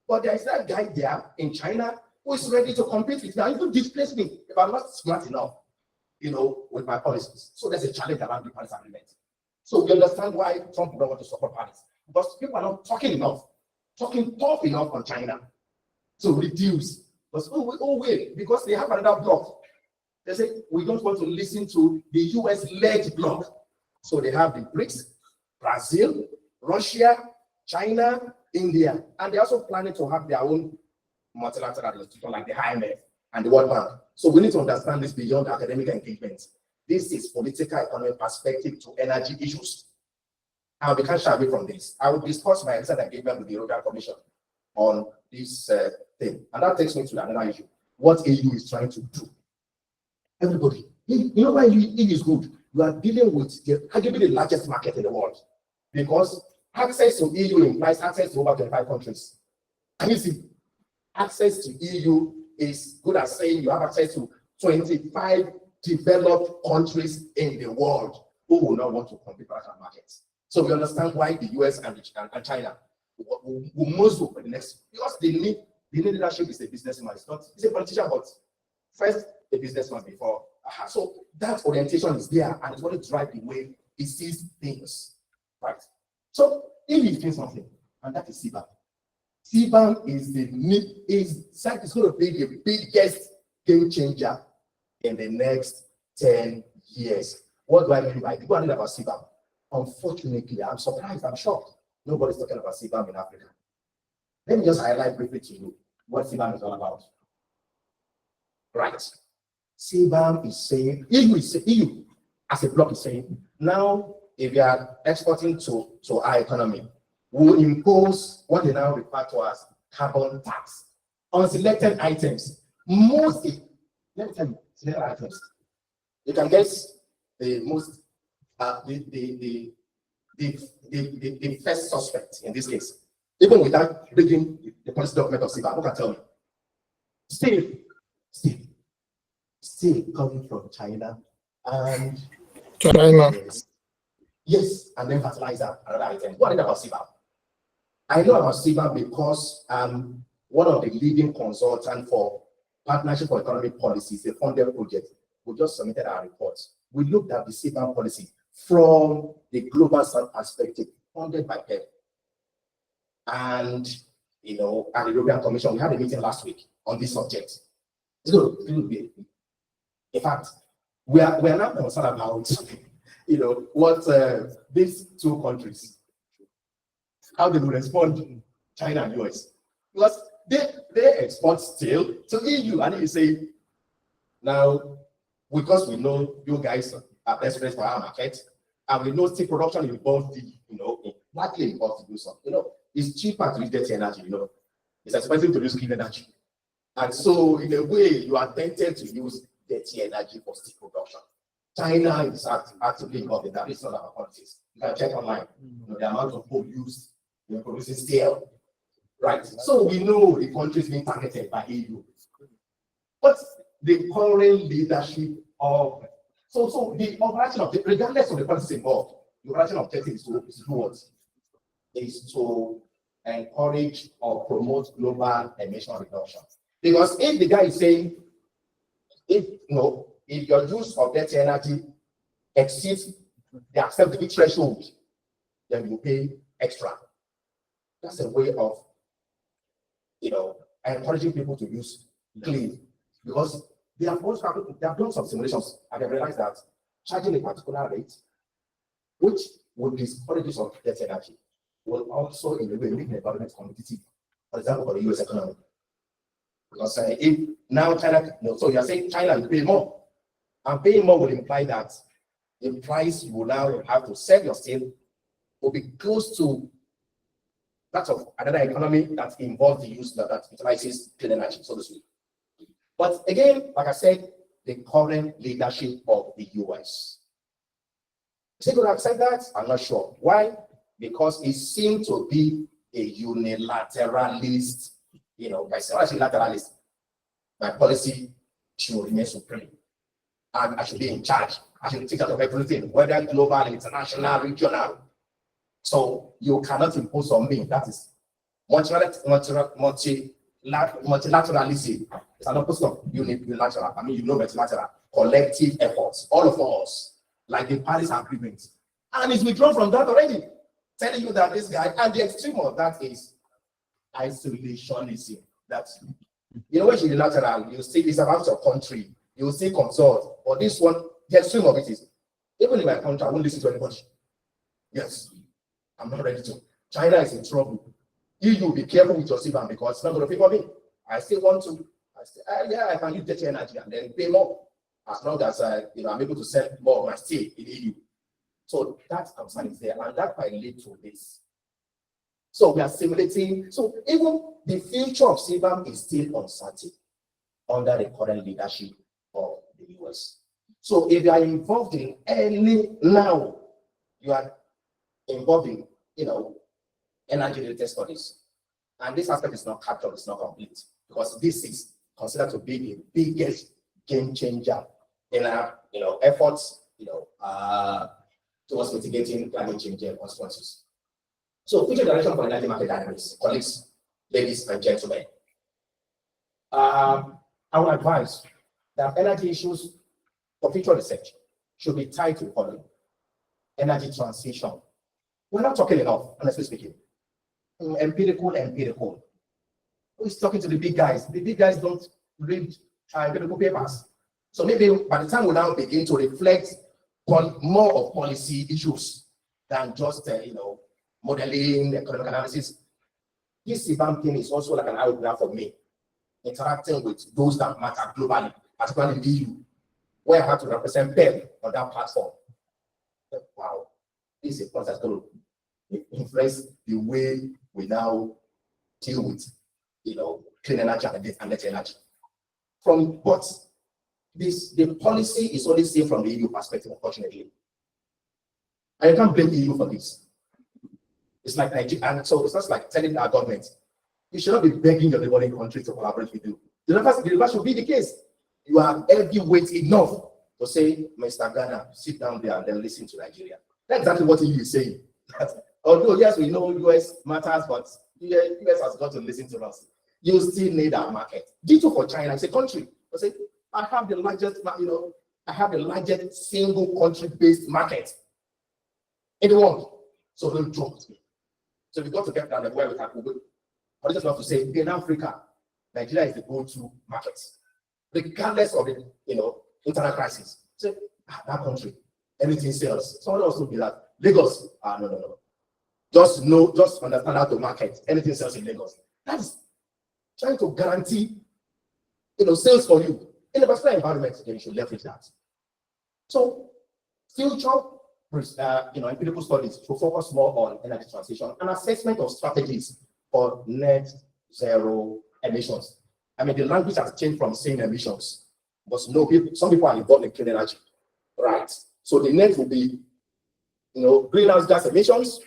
Speaker 7: But there is that guy there in China who is ready to compete with me and even displace me if I'm not smart enough, with my policies. So there's a challenge around the Paris Agreement. So we understand why Trump doesn't want to support Paris. Because people are not talking tough enough on China to reduce. But wait, because they have another bloc. They say, we don't want to listen to the US-led bloc. So they have the BRICS, Brazil, Russia, China, India, and they're also planning to have their own multilateral institution like the IMF and the World Bank. So we need to understand this beyond academic engagement. This is political economic perspective to energy issues. And we can't shy away from this. I will discuss my recent engagement with the European Commission on this thing. And that takes me to another issue. What EU is trying to do. Everybody, why EU is good? You are dealing with arguably the largest market in the world. Because access to EU implies access to over 25 countries. And you see, access to EU is good as saying you have access to 25 developed countries in the world who will not want to compete for that market. So we understand why the US and China will muzzle for the next, because the leadership is a businessman. It's a politician, but first a businessman before. So that orientation is there, and it's going to drive the way he sees things. Right. So if he feels something, and that is CBAM. CBAM is going to be the biggest game changer in the next 10 years. What do I mean by people are about CBAM? Unfortunately, I'm surprised, I'm shocked. Nobody's talking about CBAM in Africa. Let me just highlight briefly to you what CBAM is all about. Right. CBAM is saying, EU as a bloc is saying, now if you are exporting to our economy, will impose what they now refer to as carbon tax on selected items. Let me tell you, selected items. You can guess the most the first suspect in this case, even without bringing the policy document of CEAR, who can tell me? Still coming from China and
Speaker 8: China.
Speaker 7: Yes, and then fertilizer, another item. What about CEAR? I know about CEAR because one of the leading consultants for Partnership for Economic Policies, a funded project. We just submitted our report. We looked at the CEAR policy from the global south perspective, funded by PEP. And, at the European Commission, we had a meeting last week on this subject. In fact, we are now concerned about, what these two countries, how they will respond, China and US. Because they export steel to EU, and you say, now, because we know you guys are best friends for our market, and we know steel production involves likely involves to do something. It's cheaper to use dirty energy, It's expensive to use clean energy. And so, in a way, you are tempted to use dirty energy for steel production. China is actively involved in that. It's not our politics. You can check online, the amount of coal used in producing steel. Right. So we know the country is being targeted by EU. But the current leadership of so the operation of regardless of the policies involved, the operation objective is to do what? Is to encourage or promote global emission reduction. Because if the guy is saying, if your use of dirty energy exceeds the acceptable threshold, then you pay extra. That's a way of encouraging people to use clean, because they have done some simulations and they realized that charging a particular rate, which would discourage use of dirty energy, will also in a way make the environment competitive. For example, for the US economy. Because if now China, so you're saying China will pay more, and paying more will imply that the price you will now have to sell your steel will be close to that of another economy that involves the use that utilizes clean energy, so to speak. But again, like I said, the current leadership of the US. Is it going to accept that? I'm not sure. Why? Because it seems to be a unilateralist, by saying unilateralist, my policy should remain supreme. And I should be in charge. I should take care of everything, whether global, international, regional. So you cannot impose on me. That is multilateralism. It's an opposite of unilateral. Multilateral. Collective efforts. All of us, like the Paris Agreement. And it's withdrawn from that already. Telling you that this guy, and the extreme of that is isolationism. That's, when you're unilateral, you see it's about your country. You see consult. But this one, the extreme of it is, even in my country, I won't listen to anybody. Yes. I'm not ready to. China is in trouble. EU, be careful with your CBAM because it's not going to favor me. I still want to. I can use dirty energy and then pay more as long as I'm able to sell more of my steel in EU. So that concern is there, and that might lead to this. So we are simulating. So even the future of CBAM is still uncertain under the current leadership of the US. So if you are involved in any now, you are involved in, energy-related studies. And this aspect is not captured, it's not complete, because this is considered to be the biggest game changer in our, efforts, towards mitigating climate change and consequences. So, future direction for energy market dynamics, colleagues, ladies and gentlemen. I would advise that energy issues for future research should be tied to economy, energy transition. We're not talking enough, honestly speaking. Empirical. Who's talking to the big guys? The big guys don't read empirical papers. So maybe by the time we now begin to reflect on more of policy issues than just modeling, economic analysis, this CBAM thing is also like an eye-opener for me, interacting with those that matter globally, particularly the EU, where I have to represent them on that platform. Wow, this is a process that's going to influence the way we now deal with, clean energy and net energy. The policy is only seen from the EU perspective, unfortunately. And you can't blame EU for this. It's like Nigeria, and so it's not like telling our government, you should not be begging your neighboring country to collaborate with you. The reverse should be the case. You are heavyweight enough to say, Mr. Ghana, sit down there and then listen to Nigeria. That's exactly what EU is saying. Although, yes, we know US matters, but US has got to listen to us. You still need our market. Ditto for China. It's a country. I say, I have the largest, I have the largest single country-based market in the world. So don't joke with me. So we got to get down where we can go. I just want to say, in Africa, Nigeria is the go-to market, regardless of the internal crisis. So that country, anything sells. Someone else will be like Lagos. No. Just understand how to market. Anything sells in Lagos. That's trying to guarantee, sales for you in a particular environment. Then you should leverage that. So, future, empirical studies to focus more on energy transition and assessment of strategies for net zero emissions. I mean, the language has changed from saying emissions, but some people are involved in clean energy, right? So the net will be, greenhouse gas emissions,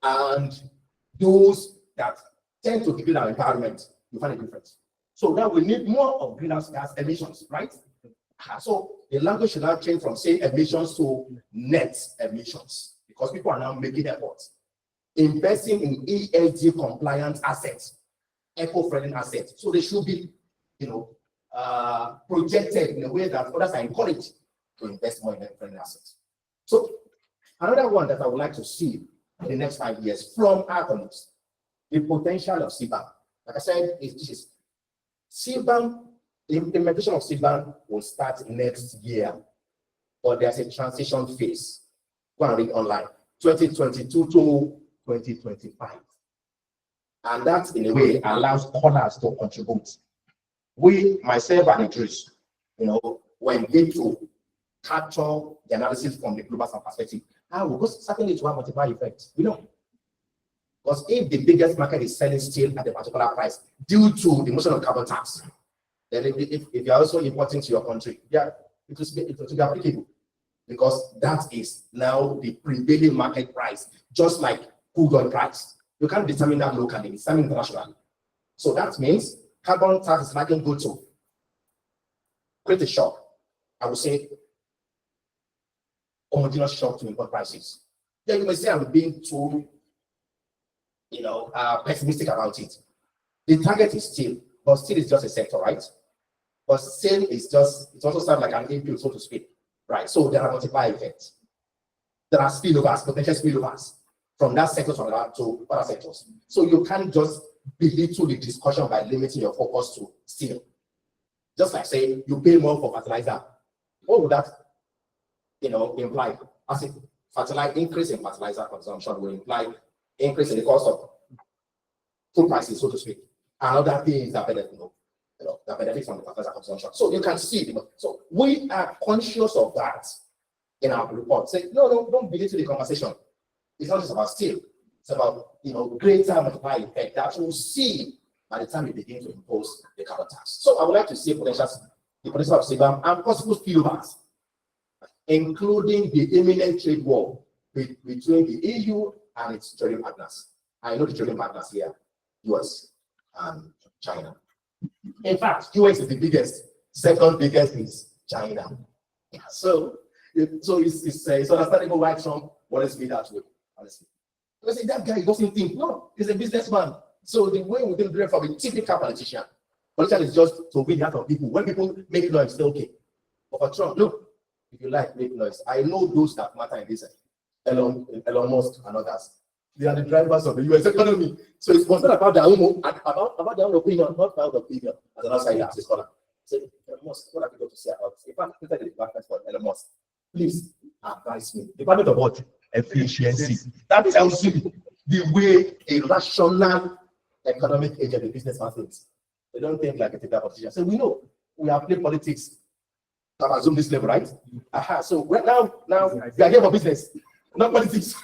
Speaker 7: and those that tend to degrade our environment, you find a difference. So now we need more of greenhouse gas emissions, right? So the language should now change from saying emissions to net emissions, because people are now making efforts, investing in ESG compliant assets, eco-friendly assets. So they should be, projected in a way that others are encouraged to invest more in eco-friendly assets. So another one that I would like to see in the next 5 years from our economists, the potential of CBAM. Like I said, this is CBAM. The implementation of CBAM will start next year, but there's a transition phase. Go and read online, 2022 to 2025. And that, in a way, allows others to contribute. We, myself and Idris, we're engaged to capture the analysis from the global perspective. And we'll certainly to have multiplier effect. We know. Because if the biggest market is selling steel at a particular price due to the motion of carbon tax, then if you're also importing to your country, it will be applicable, because that is now the prevailing market price, just like crude oil price. You can't determine that locally, it's determined internationally. So that means carbon tax is likely good to create a shock. I would say homogeneous shock to import prices. Yeah, you may say I'm being too pessimistic about it. The target is steel, but steel is just a sector, right? But steel is it also sounds like an input, so to speak, right? So there are multiplier effects. There are spillovers, potential spillovers from that sector to other sectors. So you can't just belittle the discussion by limiting your focus to steel. Just like saying you pay more for fertilizer. What would that imply? As a increase in fertilizer consumption will imply increase in the cost of food prices, so to speak. And other things that benefit, that benefit from the fertilizer consumption. So you can see, so we are conscious of that in our report. Say, no, don't belittle the conversation. It's not just about steel. It's about greater multiplier effect that we'll see by the time we begin to impose the carbon tax. So I would like to see the potential of CBAM and possible spillovers, including the imminent trade war between the EU and its trading partners. I know the trading partners here, US and China. In fact, US is the biggest. Second biggest is China. So it's understandable why Trump wants to be that way, honestly. Because that guy doesn't think, no, he's a businessman. So the way we think from a typical politician. Politician is just to win the heart of people. When people make noise, it's okay. But for Trump, look, if you like, make noise. I know those that matter in this, Elon Musk and others. They are the drivers of the US economy. So it's concerned about their own opinion, not about the opinion as an outsider, as a scholar. So Elon Musk, what have you got to say about it? If I'm the department for Elon Musk, please advise me. Department of what? Efficiency. That tells you the way a rational economic agent, a businessman thinks. They don't think like a typical politician. So we know we have played politics. I've assumed this level, right? So right now we are here for business, not politics.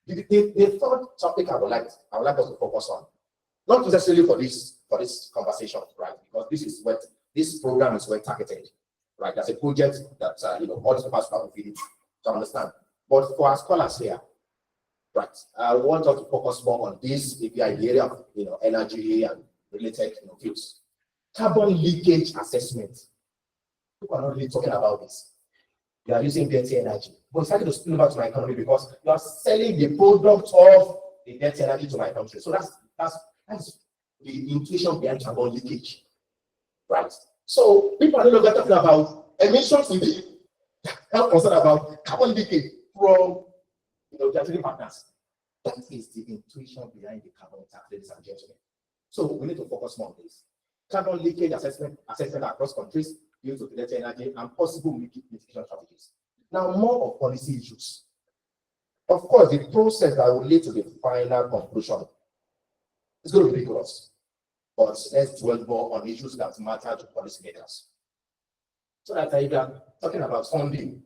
Speaker 7: The third topic I would like us to focus on, not necessarily for this conversation, right? Because this program is well targeted, right? That's a project that all these people have to understand. But for our scholars here, right, I want us to focus more on this if you are in the area of energy and related fields. Carbon leakage assessment. People are not really talking about this. You are using dirty energy. But it's starting to spill over to my economy because you are selling the product of the dirty energy to my country. So that's the intuition behind carbon leakage. Right. So people are no longer talking about emissions with the health concern about carbon leakage from the partners. That is the intuition behind the carbon tax, ladies and gentlemen. So we need to focus more on this. Carbon leakage assessment across countries, use of dirty energy, and possible mitigation strategies. Now, more of policy issues. Of course, the process that will lead to the final conclusion is going to be rigorous. But let's dwell more on issues that matter to policymakers. So that if you are talking about funding,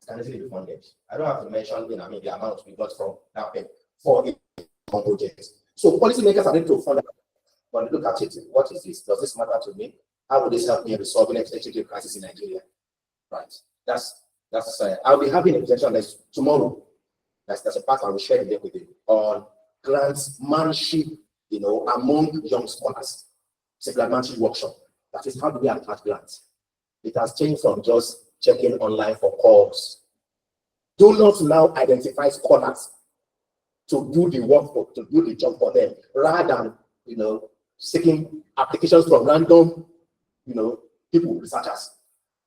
Speaker 7: it can easily be funded. I don't have to mention the amount we got from that for projects. So policymakers are going to fund. But look at it. What is this? Does this matter to me? How will this help me resolving executive crisis in Nigeria? Right. That's I'll be having a presentation tomorrow. That's a part I will share with you on grantsmanship, among young scholars. It's a grantsmanship workshop. That is how do we attract grants. It has changed from just checking online for calls. Do not now identify scholars to do the work to do the job for them, rather than seeking applications from random people, researchers.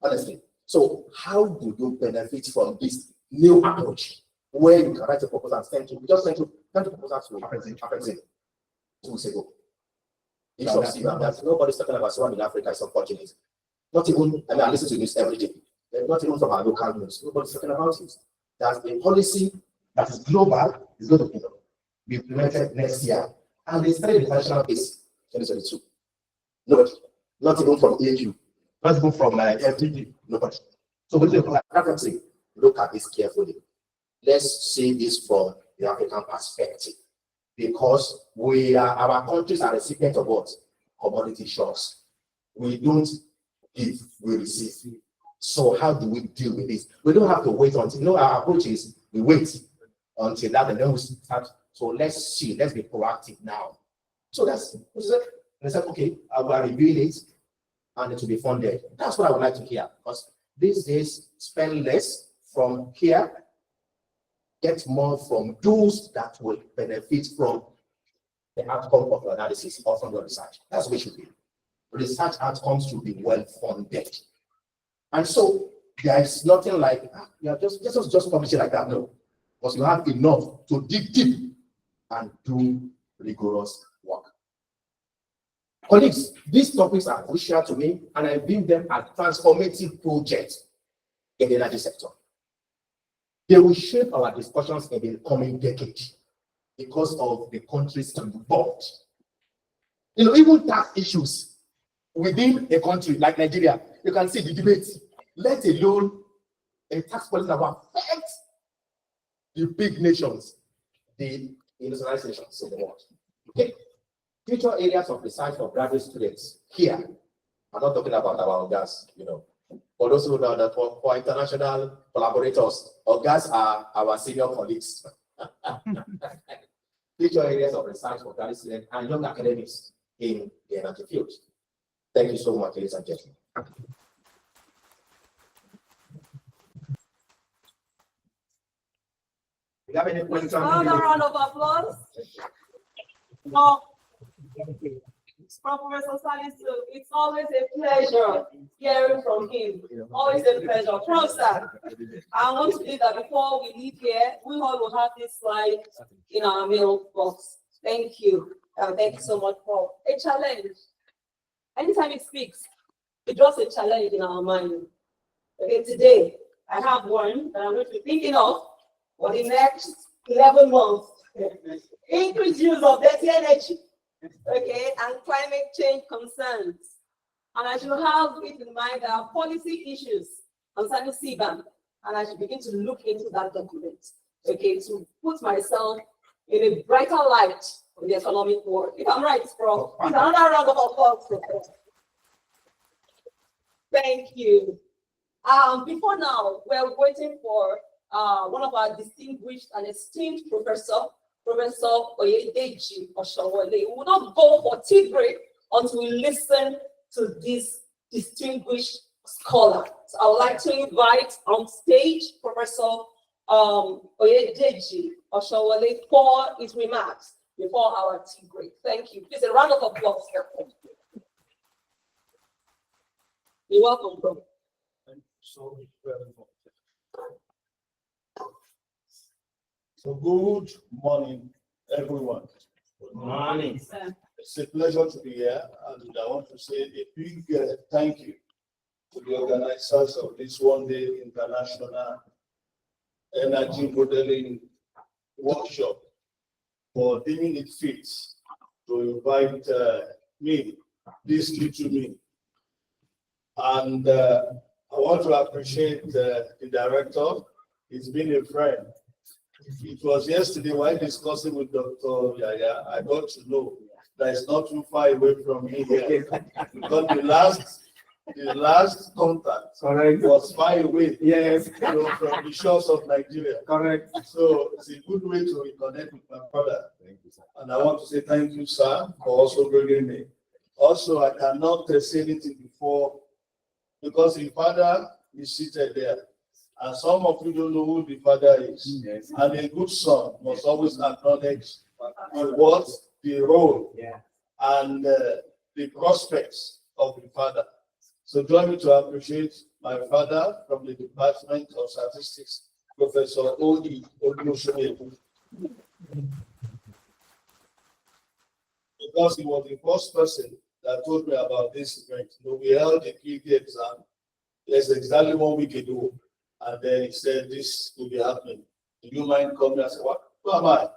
Speaker 7: Honestly. So how do you benefit from this new approach where you can write a proposal and send to proposal to Africa 2 weeks ago? Nobody's talking about someone in Africa is unfortunate. Not even, I listen to this every day. Not even from our local news. Nobody's talking about it. That's a policy that is global, is going to be implemented next year. And they started the national base 2022. Nobody. Not even from AU. Not even from FDP. Nobody. So we look at this carefully. Let's see this from the African perspective. Because our countries are recipients of what? Commodity shocks. We don't give, we receive. So how do we deal with this? We don't have to wait until, our approach is we wait until that and then we start. So let's be proactive now. So they said, okay, I will reveal it and it will be funded. That's what I would like to hear. Because these days, spend less from here, get more from those that will benefit from the outcome of your analysis or from your research. That's what it should be. Research outcomes should be well funded. And so there is nothing like just publish it like that. No. Because you have enough to dig deep and do rigorous work. Colleagues, these topics are crucial to me, and I view them as transformative projects in the energy sector. They will shape our discussions in the coming decade because of the countries involved. Even tax issues within a country like Nigeria, you can see the debates, let alone a tax policy that will affect the big nations, the industrialized nations in the world. Okay. Future areas of research for graduate students here. I'm not talking about our gas, For those who know that for international collaborators, our gas are our senior colleagues. Future areas of research for graduate students and young academics in the energy field. Thank you so much, ladies and gentlemen. Do you have any questions?
Speaker 1: Another round of applause. No. Professor Salisu, it's always a pleasure hearing from him. Always a pleasure. Prof, sir, I want to say that before we leave here, we all will have this slide in our mailbox. Thank you. Thank you so much, Prof. A challenge. Anytime he speaks, it draws a challenge in our mind. Okay, today, I have one that I'm going to be thinking of for the next 11 months. Increased use of dirty energy. Okay, and climate change concerns. And I should have it in mind that our policy issues concerning CBAM, and I should begin to look into that document, okay, to put myself in a brighter light of the economic world. If I'm right, Prof. Another round of applause. Thank you. Before now, we're waiting for one of our distinguished and esteemed Professor Oyedeji Oshowole. We will not go for tea break until we listen to this distinguished scholar. So I would like to invite on stage Professor Oyedeji Oshowole for his remarks before our tea break. Thank you. Please, a round of applause. You're welcome, Prof.
Speaker 3: Thank you so very much. So good morning, everyone.
Speaker 6: Good morning.
Speaker 3: It's a pleasure to be here, and I want to say a big thank you to the organizers of this one-day international energy modeling workshop for deeming it fit to invite me, this little me. And I want to appreciate the director. He's been a friend. It was yesterday while discussing with Dr. Yaya, I got to know that it's not too far away from me here. Because the last contact was far away.
Speaker 6: Yes.
Speaker 3: From the shores of Nigeria.
Speaker 6: Correct.
Speaker 3: So it's a good way to reconnect with my brother. Thank you, sir. And I want to say thank you, sir, for also bringing me. Also, I cannot say anything before, because the father is seated there. And some of you don't know who the father is.
Speaker 6: Yes.
Speaker 3: And a good son must always acknowledge what the role and the prospects of the father. So join me to appreciate my father from the Department of Statistics, Professor Olubusoye. Because he was the first person that told me about this event. We held the PhD exam. Yes, exactly 1 week ago. And then he said, this will be happening. Do you mind coming? I said, what? Who am I?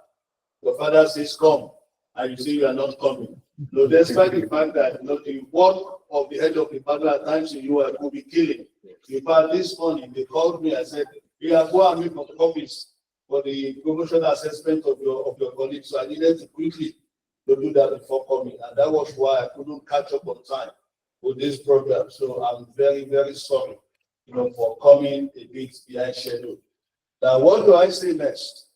Speaker 3: Your father says, come. And you say you are not coming. No, despite the fact that the work of the head of the department at times in you could be killing. In fact, this morning they called me and said, you are going to the office for the promotion assessment of your colleagues. So I needed to quickly to do that before coming. And that was why I couldn't catch up on time with this program. So I'm very, very sorry, for coming a bit behind schedule. Now, what do I say next?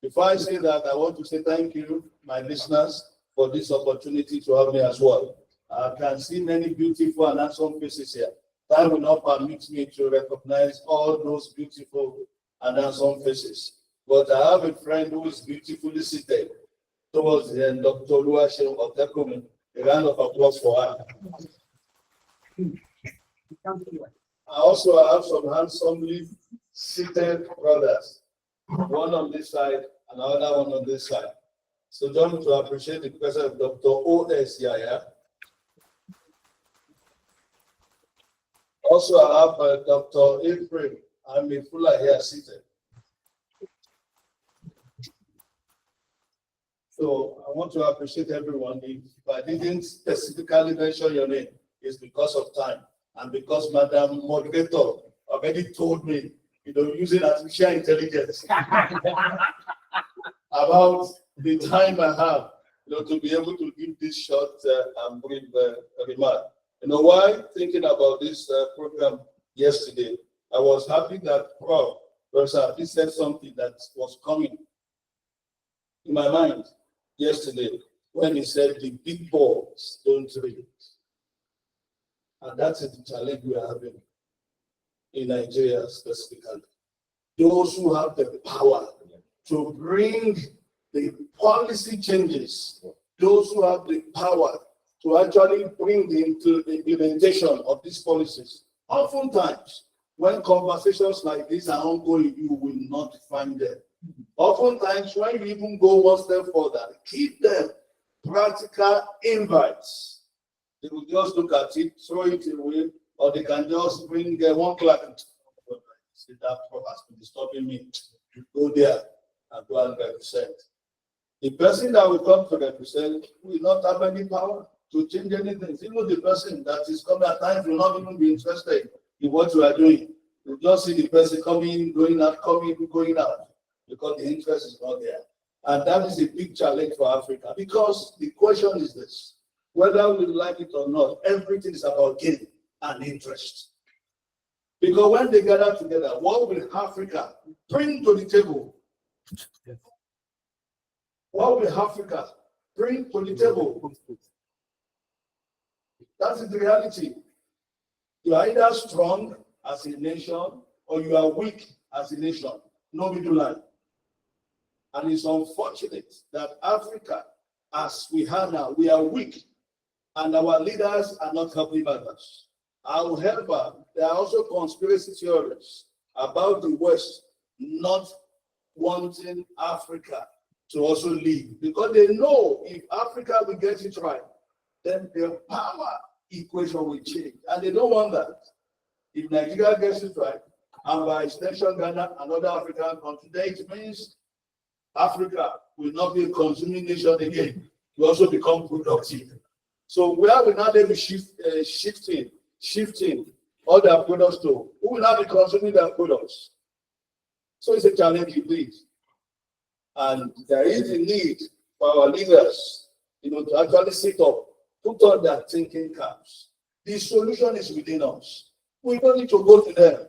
Speaker 3: Before I say that, I want to say thank you, my listeners, for this opportunity to have me as well. I can see many beautiful and handsome faces here. Time will not permit me to recognize all those beautiful and handsome faces. But I have a friend who is beautifully seated towards the end, Dr. Oluwaseun Otekumi. A round of applause for her. I also have some handsomely seated brothers, one on this side and another one on this side. So join me to appreciate the presence of Dr. O.S. Yaya. Also, I have Dr. April Amifula here seated. So I want to appreciate everyone. If I didn't specifically mention your name, it's because of time and because Madam Moderator already told me, using artificial intelligence about the time I have, to be able to give this short and brief remark. While thinking about this program yesterday, I was happy that Prof said something that was coming in my mind yesterday when he said the big boys don't read. And that's the challenge we are having in Nigeria specifically. Those who have the power to bring the policy changes, those who have the power to actually bring into the implementation of these policies. Oftentimes, when conversations like this are ongoing, you will not find them. Oftentimes, when you even go one step further, keep them practical invites. They will just look at it, throw it away, or they can just bring one client. See, that Prof has been disturbing me to go there and go and represent. The person that will come to represent will not have any power to change anything. Even the person that is coming at times will not even be interested in what you are doing. You just see the person coming, going out, coming, going out, because the interest is not there. And that is a big challenge for Africa, because the question is this: whether we like it or not, everything is about gain and interest.
Speaker 8: Because when they gather together, what will Africa bring to the table? What will Africa bring to the table? That is the reality. You are either strong as a nation or you are weak as a nation. No middle line. And it's unfortunate that Africa, as we have now, we are weak and our leaders are not helping others. However, there are also conspiracy theories about the West not wanting Africa to also lead, because they know if Africa will get it right, then their power equation will change. And they don't want that. If Nigeria gets it right, and by extension Ghana and other African countries, then it means Africa will not be a consuming nation again. We also become productive. So where will now they be shifting all their products to? Who will now be consuming their products? So it's a challenge indeed. And there is a need for our leaders, to actually sit up, put on their thinking caps. The solution is within us. We don't need to go to them.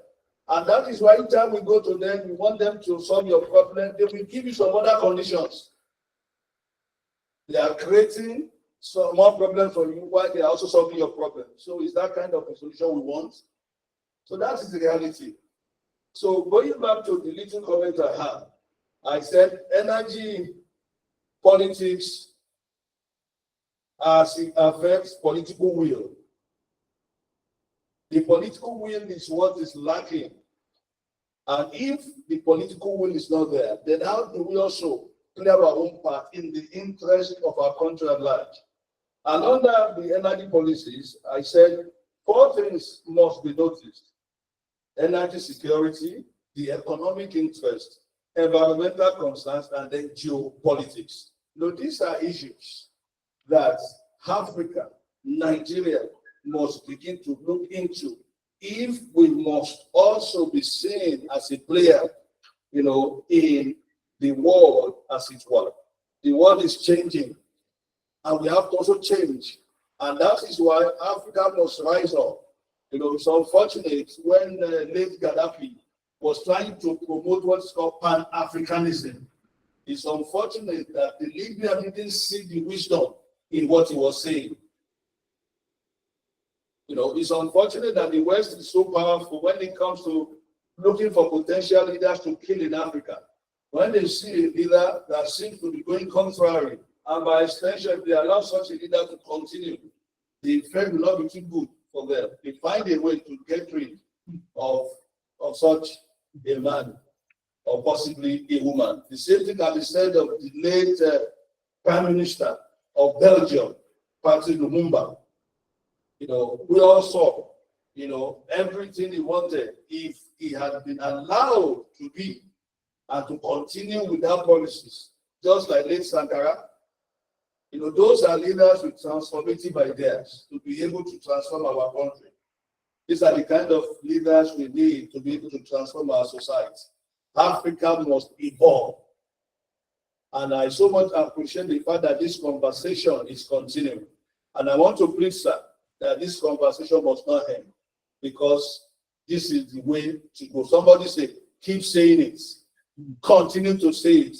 Speaker 8: And that is why each time we go to them, we want them to solve your problem. They will give you some other conditions. They are creating some more problems for you while they are also solving your problem. So is that kind of a solution we want? So that is the reality. So going back to the little comment I had, I said energy politics as it affects political will. The political will is what is lacking. And if the political will is not there, then how do we also play our own part in the interest of our country at large? And under the energy policies, I said 4 things must be noticed: energy security, the economic interest, environmental concerns, and then geopolitics. These are issues that Africa, Nigeria must begin to look into if we must also be seen as a player, in the world as it were. The world is changing, and we have to also change. And that is why Africa must rise up. It's unfortunate when late Gaddafi was trying to promote what's called Pan-Africanism. It's unfortunate that the Libyan didn't see the wisdom in what he was saying. It's unfortunate that the West is so powerful when it comes to looking for potential leaders to kill in Africa. When they see a leader that seems to be going contrary, and by extension, if they allow such a leader to continue, the effect will not be too good for them. They find a way to get rid of such a man, or possibly a woman. The same thing can be said of the late Prime Minister of Belgium, Patrice Lumumba. We all saw, everything he wanted if he had been allowed to be and to continue with that policies, just like late Sankara. Those are leaders with transformative ideas to be able to transform our country. These are the kind of leaders we need to be able to transform our society. Africa must evolve. And I so much appreciate the fact that this conversation is continuing. And I want to please, sir, that this conversation must not end, because this is the way to go. Somebody say, keep saying it. Continue to say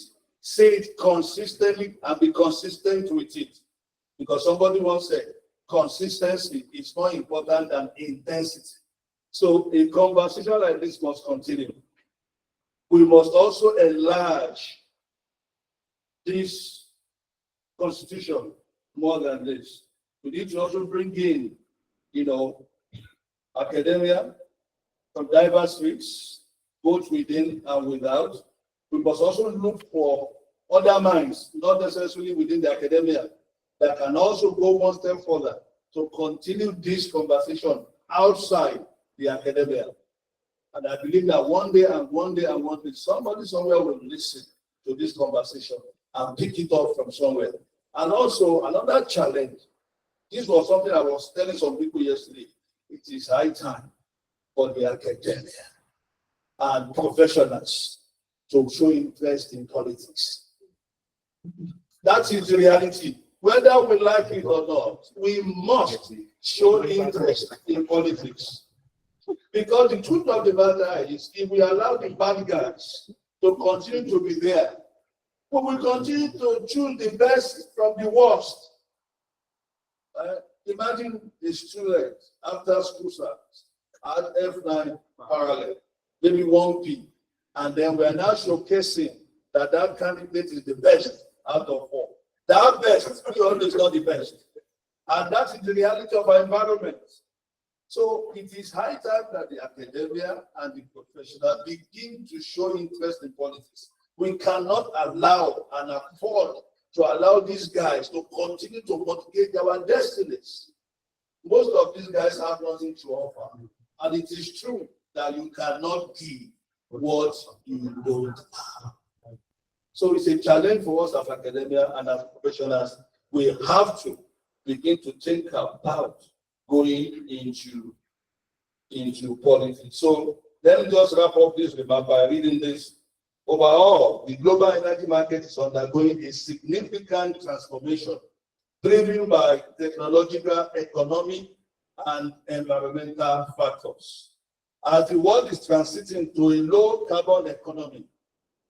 Speaker 8: it consistently and be consistent with it. Because somebody once said, consistency is more important than intensity. So a conversation like this must continue. We must also enlarge this constitution more than this. We need to also bring in, academia from diverse fields, both within and without. We must also look for other minds, not necessarily within the academia, that can also go one step further to continue this conversation outside the academia. And I believe that one day, somebody somewhere will listen to this conversation and pick it up from somewhere. And also, another challenge, this was something I was telling some people yesterday. It is high time for the academia and professionals to show interest in politics. That is the reality. Whether we like it or not, we must show interest in politics. Because the truth of the matter is, if we allow the bad guys to continue to be there, we will continue to choose the best from the worst. Imagine a student after school starts at F9 parallel, maybe 1P, and then we are now showcasing that that candidate is the best out of 4. That best is always not the best. And that is the reality of our environment. So it is high time that the academia and the professionals begin to show interest in politics. We cannot allow and afford to allow these guys to continue to mortgage our destinies. Most of these guys have nothing to offer. And it is true that you cannot give what you don't have. So it's a challenge for us as academia and as professionals. We have to begin to think about going into politics. So let me just wrap up this remark by reading this. Overall, the global energy market is undergoing a significant transformation driven by technological, economic, and environmental factors. As the world is transiting to a low carbon economy,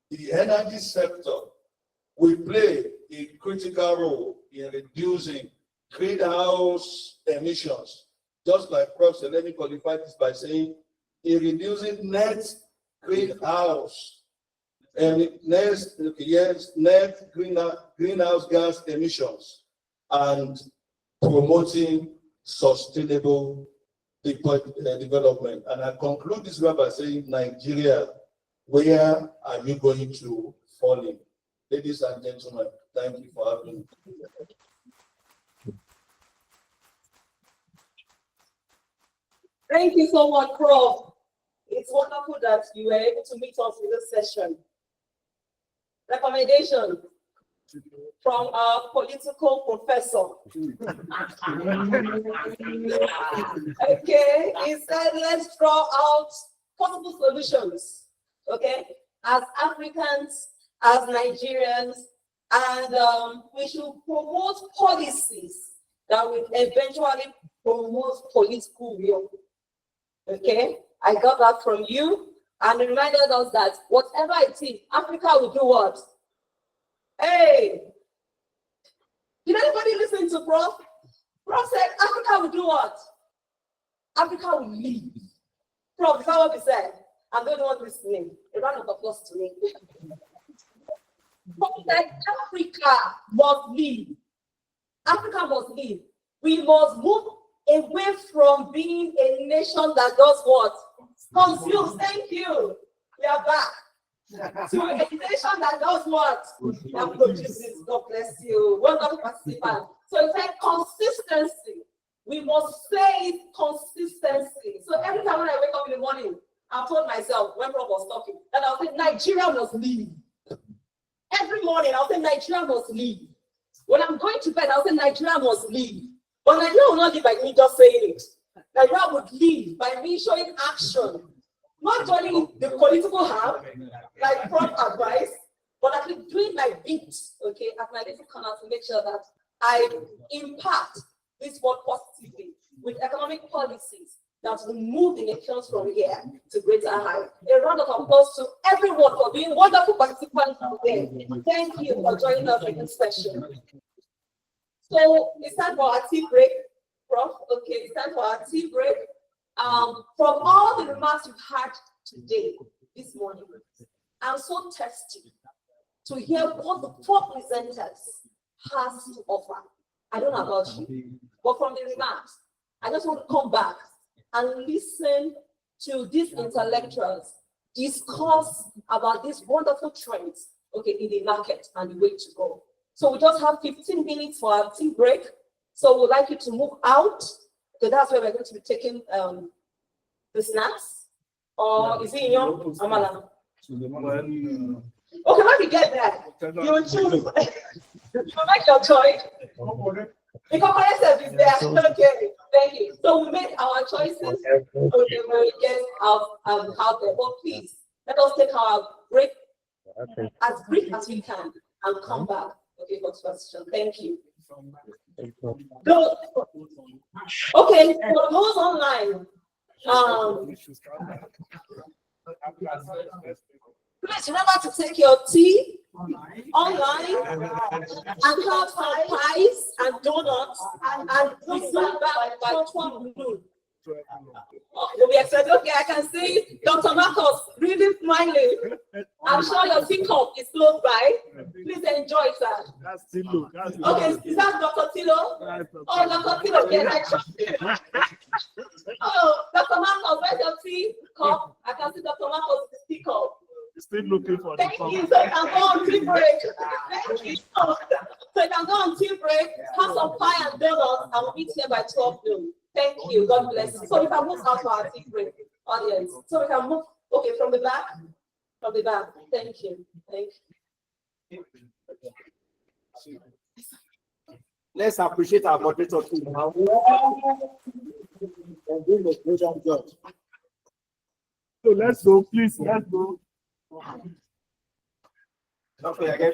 Speaker 8: the energy sector will play a critical role in reducing greenhouse emissions. Just like Prof said, let me qualify this by saying, in reducing net greenhouse greenhouse gas emissions and promoting sustainable development. And I conclude this by saying, Nigeria, where are you going to fall in? Ladies and gentlemen, thank you for having me.
Speaker 1: Thank you so much, Prof. It's wonderful that you were able to meet us in this session. Recommendation from our political professor. Okay, he said, let's draw out possible solutions. Okay, as Africans, as Nigerians, and we should promote policies that will eventually promote political will. Okay, I got that from you, and it reminded us that whatever it is, Africa will do what? Hey, did anybody listen to Prof? Prof said Africa will do what? Africa will lead. Prof, is that what he said? I'm the only one listening. A round of applause to me. Prof said Africa must lead. Africa must lead. We must move away from being a nation that does what? Consumes. Thank you. We are back. To a nation that does what? That produces. God bless you. Wonderful participant. So it's like consistency. We must say consistency. So every time when I wake up in the morning, I told myself, when Prof was talking, that I'll say Nigeria must lead. Every morning I'll say Nigeria must lead. When I'm going to bed, I'll say Nigeria must lead. But Nigeria will not lead by me just saying it. Nigeria would lead by me showing action. Not joining the political half, like Prof advice, but actually doing my bit, okay, at my little corner to make sure that I impact this world positively with economic policies that will move the nations from here to greater heights. A round of applause to everyone for being wonderful participants today. Thank you for joining us in this session. So it's time for our tea break, Prof. Okay, it's time for our tea break. From all the remarks you've had today, this morning, I'm so thirsty to hear what the 4 presenters has to offer. I don't know about you, but from the remarks, I just want to come back and listen to these intellectuals discuss about these wonderful trends, okay, in the market and the way to go. So we just have 15 minutes for our tea break. So we'd like you to move out. So that's where we're going to be taking the snacks. Or is it in your Amala? Okay, when we get there, you will choose. You will make your choice. The comprehensive is there. Okay, thank you. So we make our choices. Okay, when we get out there. But please, let us take our break as brief as we can and come back. Okay, for question. Thank you. Okay, for those online, Please remember to take your tea online and have some pies and donuts and please come back by 12 noon. You'll be excited. Okay, I can see Dr. Marcos really smiling. I'm sure your teacup is close by. Please enjoy, sir.
Speaker 3: That's Thilo.
Speaker 1: Okay, is that Dr. Thilo? Oh, Dr. Thilo, yes, I trust you. Oh, Dr. Marcos, where's your tea cup? I can see Dr. Marcos' teacup.
Speaker 3: Still looking for
Speaker 1: Thank you. So you can go on tea break. Thank you. So you can go on tea break, have some pie and donuts, and we'll meet here by 12 noon. Thank you. God bless you. So we can move out to our tea break, audience. So we can move. Okay, from the back. From the back. Thank you. Thank you.
Speaker 6: Let's appreciate our moderator too. And doing the pleasure job.
Speaker 3: So let's go, please. Let's go.
Speaker 6: Okay, I guess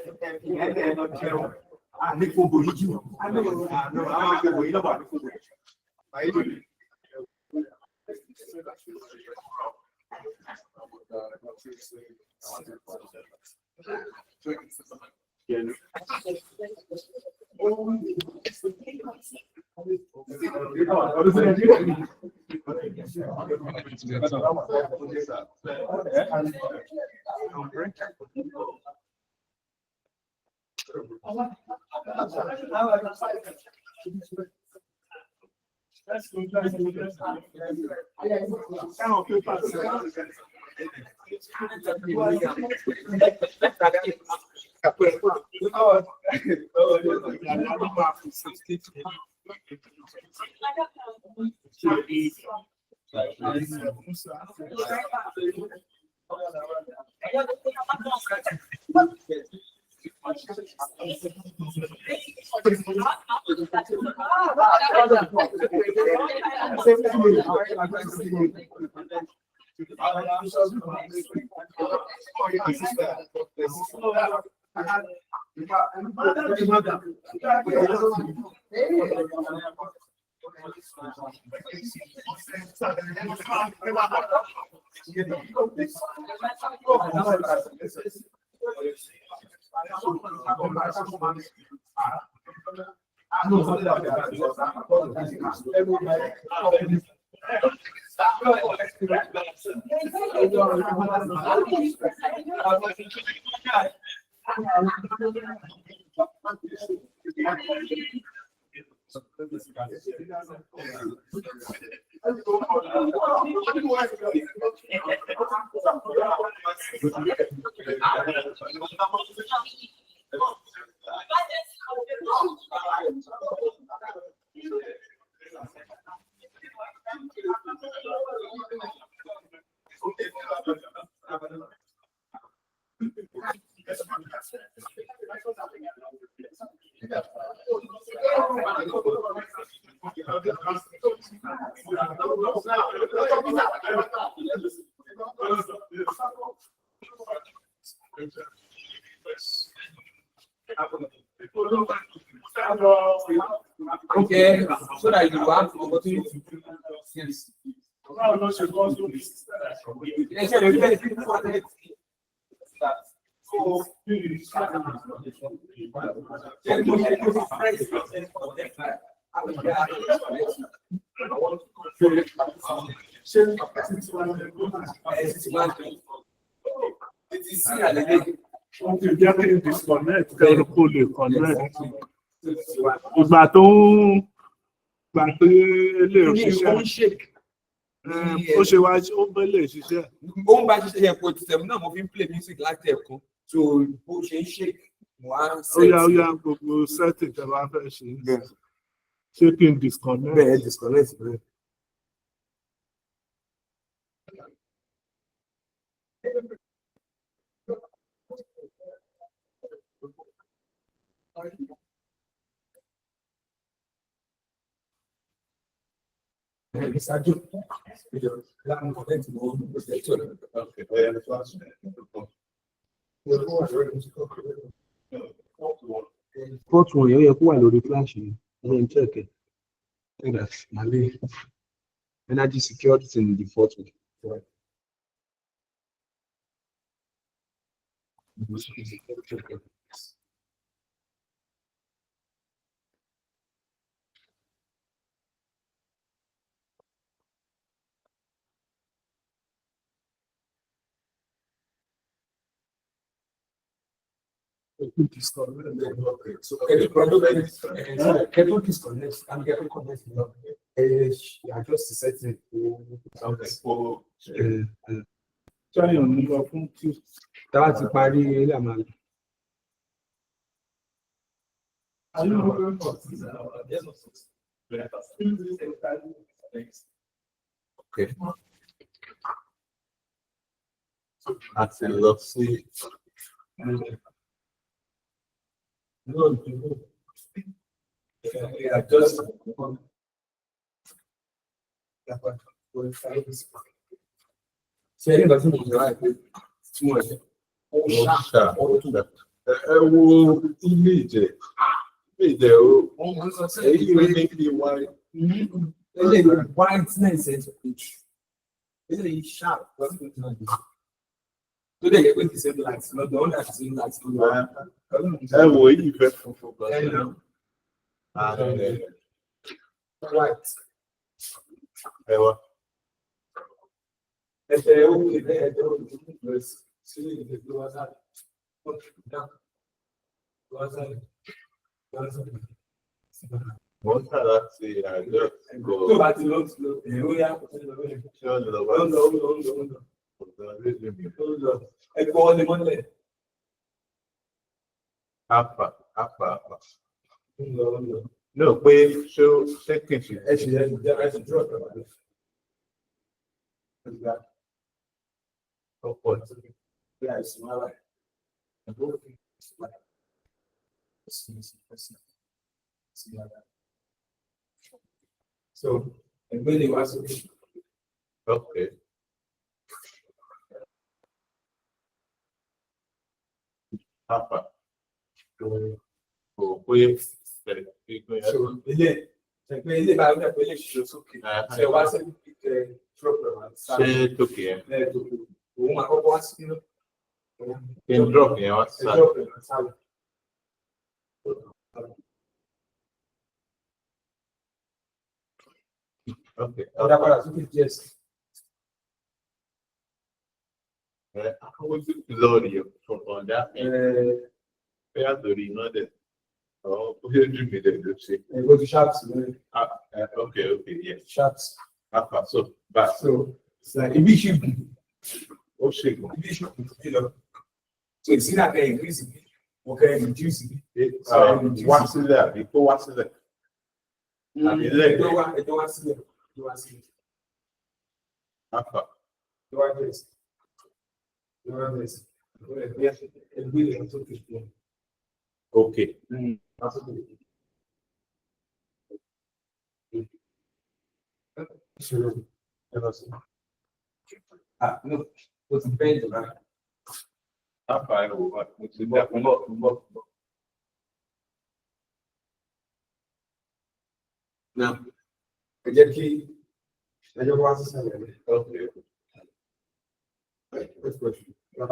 Speaker 6: okay, so that you have the opportunity to do yes.
Speaker 3: Ìgbà tó lè ṣiṣẹ́ ó ṣe wá ó bẹ́ lè ṣiṣẹ́.
Speaker 6: Ó ń bá ṣiṣẹ́ yẹn kò tẹ̀mú náà mo fi ń play music láti ẹ̀kọ́ so bó ṣe ń ṣe wá ń set.
Speaker 3: Ó yá gbogbo setting tẹ́ bá fẹ́ ṣe ṣé kí n disconnect.
Speaker 6: Bẹ́ẹ̀ disconnect bẹ́ẹ̀.
Speaker 3: Fọ́tò yẹn yẹ kó wà lórí flash yìí, ẹ ń check ẹ̀.
Speaker 6: energy security in the fourth way.
Speaker 9: So Econometrics connects and Econometrics I just set it for
Speaker 6: Sorry, on number fún tí táwa ti parí ilé àmàlà.
Speaker 9: Okay. Àti lọ sí just ṣe ẹni lọ sí mo jọ àìpé tí wọn ṣe ó ṣá ọ̀rọ̀ tó dà.
Speaker 3: Ẹ wo ilé ìjẹ èyí ló ní kí wáyé.
Speaker 9: Ele whiteness is ele sharp. So they get the same lights, not the one that is in lights.
Speaker 3: Ẹ wo èyí fẹ́ funfun kan.
Speaker 9: Right.
Speaker 3: Ẹ wá. Wọ́n kà láti àjọ ìgbò.
Speaker 9: Tó bá ti lọ èrò yá.
Speaker 3: Ṣé ó lọ wá?
Speaker 9: Ẹgbẹ́ wọn ni mọ́lẹ̀.
Speaker 3: Apa. No, pé ṣé kìí ṣe.
Speaker 9: Ẹ ṣe dúró ọ̀dọ̀ wa.
Speaker 3: Ọ̀pọ̀
Speaker 9: Bí àìsàn wá wáyé. So, ẹgbẹ́ lè wá sókè.
Speaker 3: Okay. Apa. Kò pé
Speaker 9: So, ilé bá ń gbàgbé lè ṣiṣẹ́ sókè. Ṣé wá sí ìpìtẹ́ trọ́pẹ̀
Speaker 3: ṣé tókè yẹn.
Speaker 9: Òun máa kọ́kọ́ wá sí inú.
Speaker 3: Kí n drop yẹn wá sálẹ̀. Okay.
Speaker 9: Ọ̀dà padà sókè díẹ̀ sí.
Speaker 3: Àwọn lórí ọ̀dà bóyá lórí iná dẹ̀ bóyá ojú mi dẹ̀ ló ṣe.
Speaker 9: Go to sharps.
Speaker 3: Okay, yeah.
Speaker 9: Sharps.
Speaker 3: Apa, so back.
Speaker 9: So, it's like ibi ṣìbù.
Speaker 3: Ó ṣe gan.
Speaker 9: Ibi ṣìbù. So, it's either they increase it or they reduce it.
Speaker 3: Wá sílẹ̀ àbí kó wá sílẹ̀. Àbí lẹ́gbẹ̀ẹ́.
Speaker 9: Ẹjọ́ wá sílẹ̀.
Speaker 3: Apa.
Speaker 9: Ẹjọ́ wá bẹ̀rẹ̀ sí.
Speaker 3: Okay.
Speaker 9: No, what's the pain, right?
Speaker 3: Apa ẹ̀ wò wá. Mo ti dá fún bọ́.
Speaker 9: Now, I get key. I just want to say that.
Speaker 3: Okay.
Speaker 9: First question.
Speaker 3: What's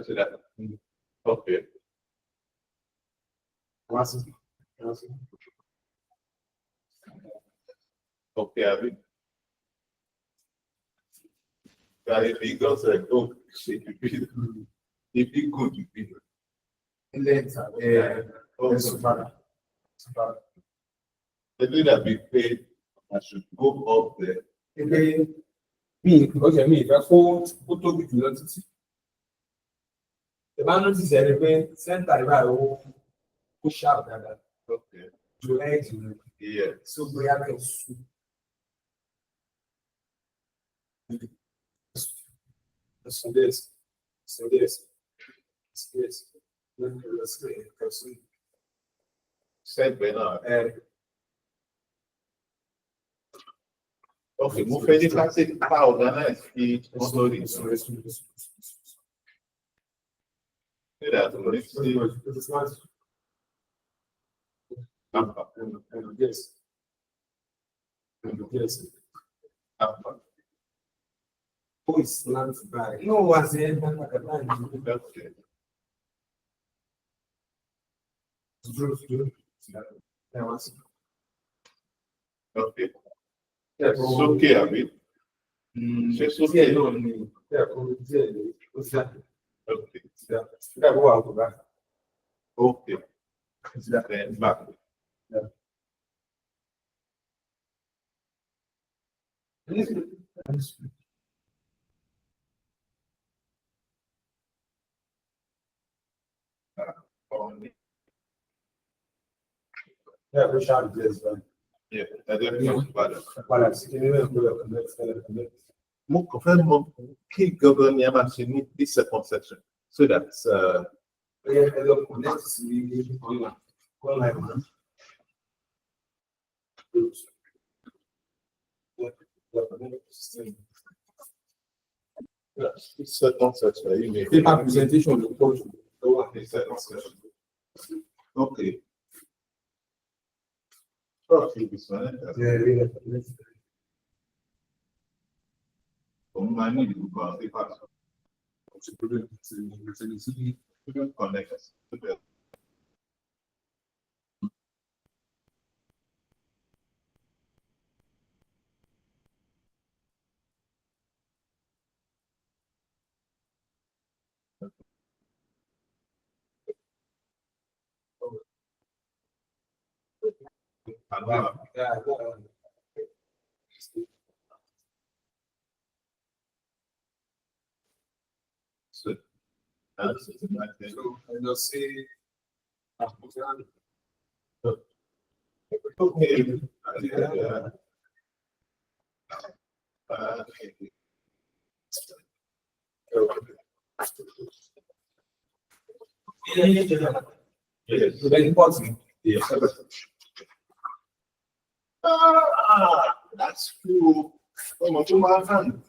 Speaker 3: that? Okay. Okay, I mean. If he goes like, oh, shit, if he good, you be.
Speaker 9: And then,
Speaker 3: The way that we paid, I should go up there.
Speaker 9: Because I mean, if I phone put up with velocity, the man notices everything, center about push up that.
Speaker 3: Okay.
Speaker 9: To edge,
Speaker 3: Yeah.
Speaker 9: so we have to. So this.
Speaker 3: Said Bernard. Okay, mo fẹ́ ní classic how organize the story. So that we see
Speaker 9: Yes. Yes. Who is not by? No, was it?
Speaker 3: Okay. Okay.
Speaker 9: Yes,
Speaker 3: It's okay, I mean. It's okay. Okay. Okay. Back.
Speaker 9: Yeah, we shall do this.
Speaker 3: Yeah, I don't know about it.
Speaker 9: Voilà, c'est qu'il y a un
Speaker 3: More confirm key government in this circumcision so that this circumcision you may
Speaker 9: C'est pas présentation de coach.
Speaker 3: okay. Prof, this one. Money to go the pass. Connect us. So that's it.
Speaker 9: And you'll see.
Speaker 3: Okay. Yes.
Speaker 9: Very important.
Speaker 3: Yes. That's cool. It's one.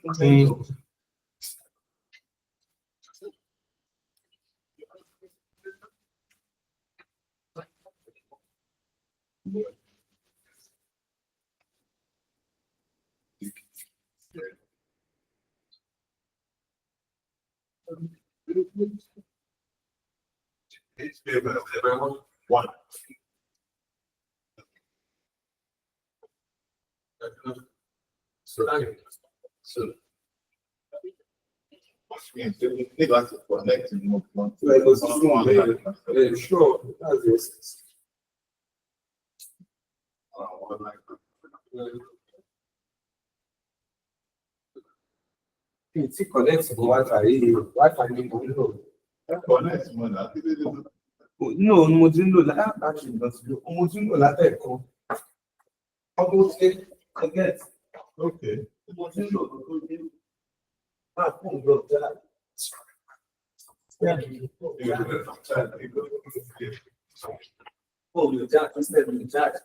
Speaker 3: So we like to connect and move on.
Speaker 9: Sure, that's it. It's connected to Wi-Fi ní mo nílò.
Speaker 3: Connect mọ́ náà.
Speaker 9: No, mo ti ń lò láti ìgbọ̀nsẹ̀. Mo ti ń lò látẹ̀kọ́. Ọdún ṣe connect.
Speaker 3: Okay.
Speaker 9: Mo ti ń lò tó ní. Máa fún ìgbọ̀ já. Oh, you charge instead of charge.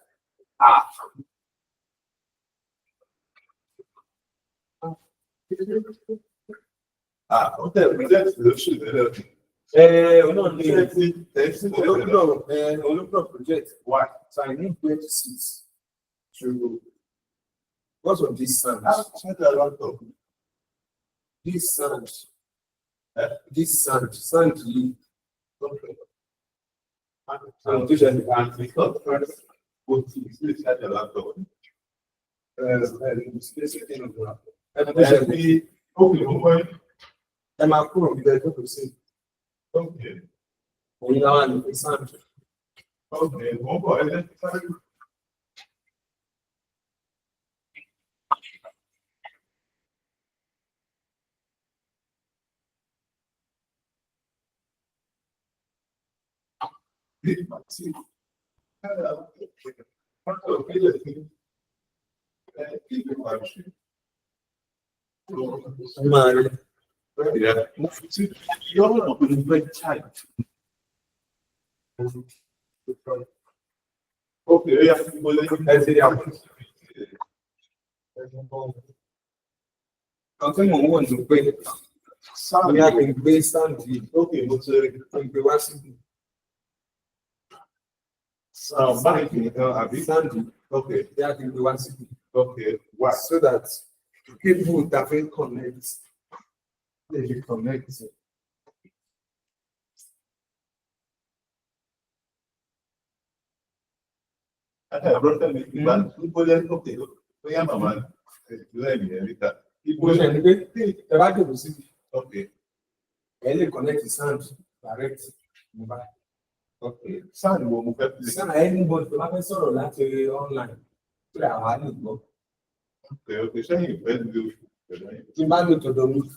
Speaker 3: Okay, present the issue.
Speaker 9: Olùkọ́ project. Why? So I need 26 to because of this sound. This sound. This sound you. I'm teaching the first.
Speaker 3: What is this at the laptop?
Speaker 9: I'm a cool because you see.
Speaker 3: Okay.
Speaker 9: We are on the sound.
Speaker 3: Okay. One more.
Speaker 9: Man.
Speaker 3: Yeah. You're not very tight. Okay, yeah.
Speaker 9: Something I want to bring. We have been based on the
Speaker 3: Okay, but
Speaker 9: we were Banking, Sandy. Okay. They are in the one city. Okay. Why? So that people that will connect, they will connect. Okay. And connect the sound direct. Okay. Sound will move up. Sound anybody to have a sort of that online. Okay. So you better do. Timalo to them.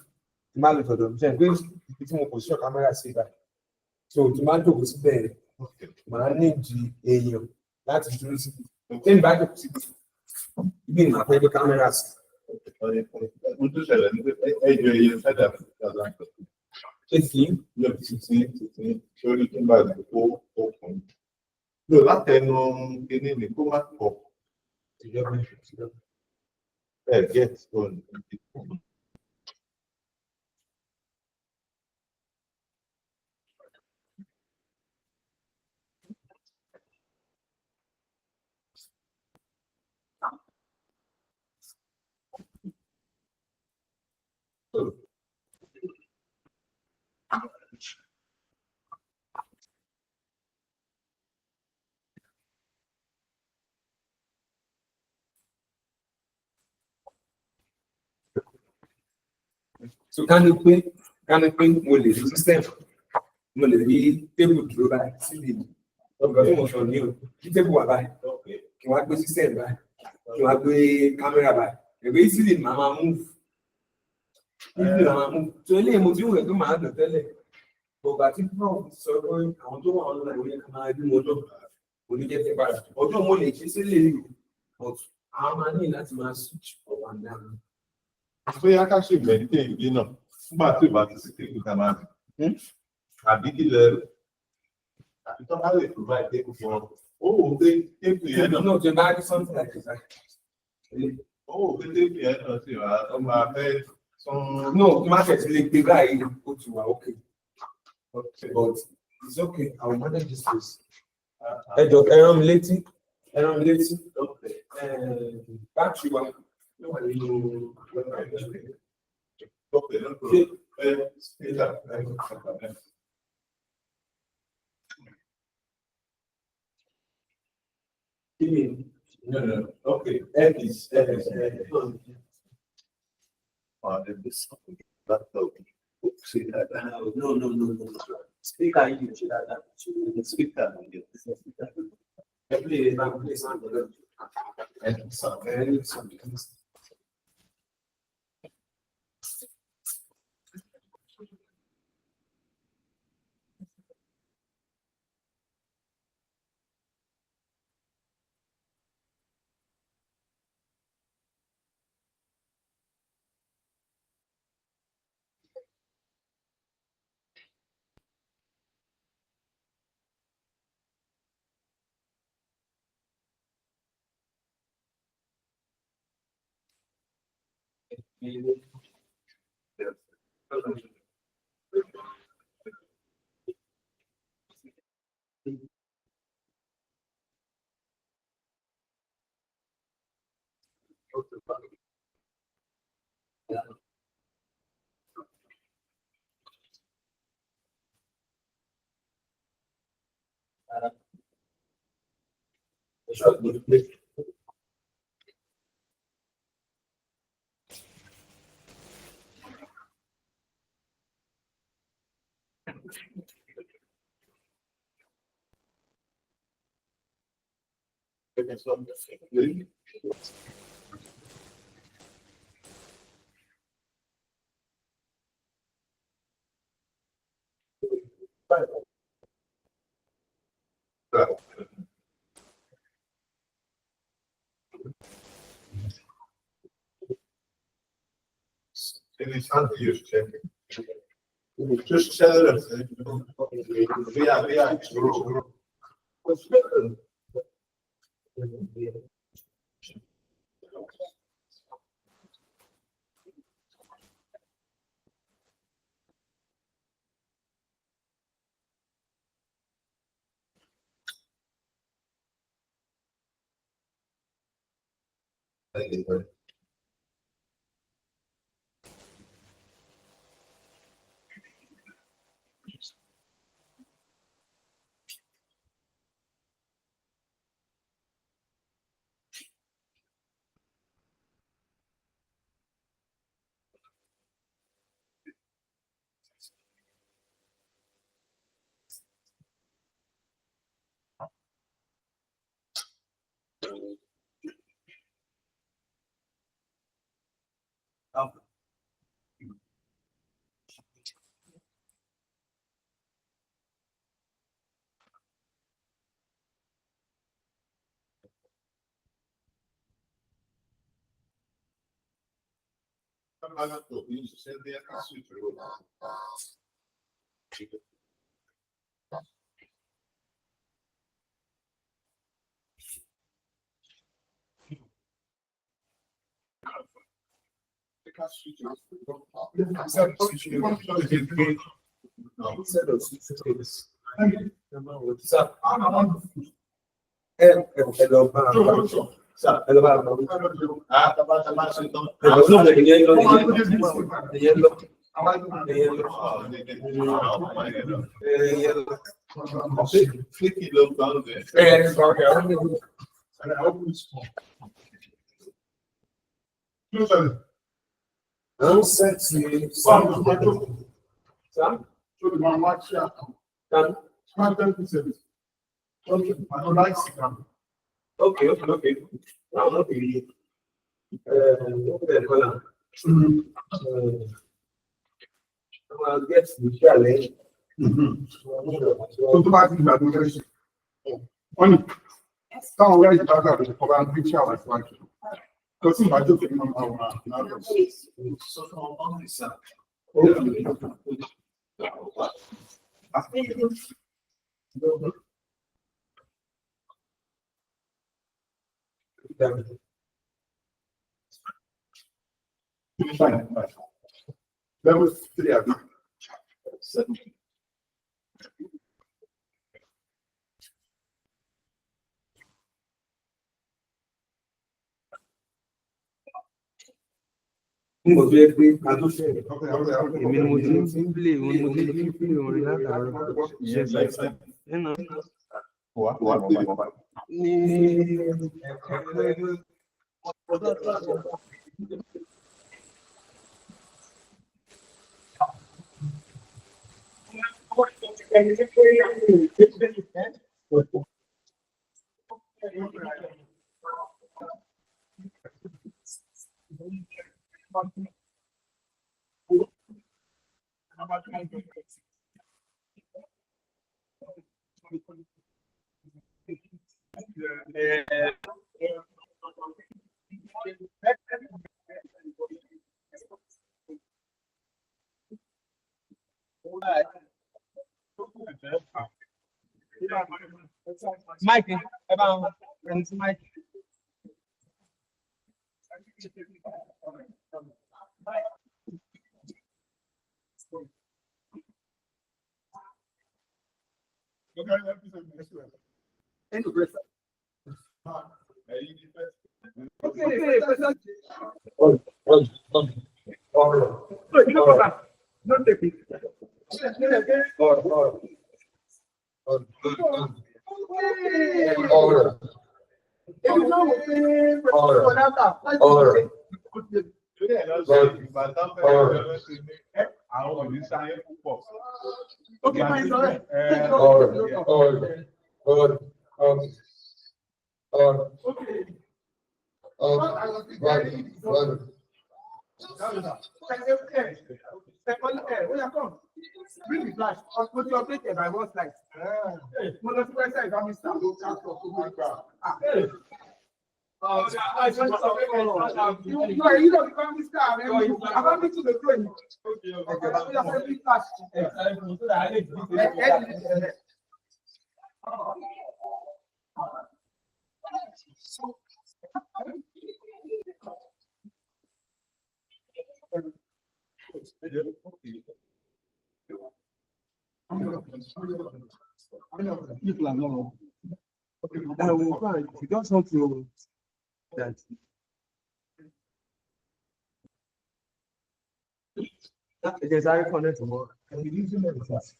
Speaker 9: It's more position camera see that. So Timalo was there. Okay. Manage a that's true. Then back to even my private cameras. Sórí kí n bá lè kó okùn. Lò látẹnu kíní ni kó má pọ̀. Get on. So can you pay mo lè rí system? Mo lè rí table dúró báyìí síbi ọgbà tó mọ̀ sọ ní o. Kí table wà báyìí? Kí wọ́n á gbé system báyìí? Kí wọ́n á gbé camera báyìí? Ẹ̀gbẹ́ easily màá máa move. Easily màá máa move. So eléyìí mo ti ń wẹ̀ tó máa dùn tẹ́lẹ̀. Bọ̀gbà tí Prof sọ pé àwọn tó wà online wọ́n yẹ ká máa rí wọn lọ. Oníjẹ́ tẹ́ padà. Ọjọ́ mo lè ṣe sílẹ̀ rí o. But àwọn máa ní láti máa switch up and down. Bóyá ká ṣe meditate ìdí náà nígbà tí ìbá ti sí kéèkì ká máa dùn. Àbí kí lẹ àbí tó bá lè provide table fún ọ. Ó wò ó pé table yẹn náà. No, ṣe bá rí something like this. Ó wò ó pé table yẹn náà sì wà á máa fẹ́ sún. No, market lè gbé báyìí ó ti wà okay. But it's okay, I will manage this place. Ẹ jọ ẹ rán mi létí. Battery wa. No. Okay. No. Speaker, you should have that. Speaker. Just tell us.
Speaker 10: Mike, about Mike. People are not. We don't want to that There's a connect tomorrow. And we use it as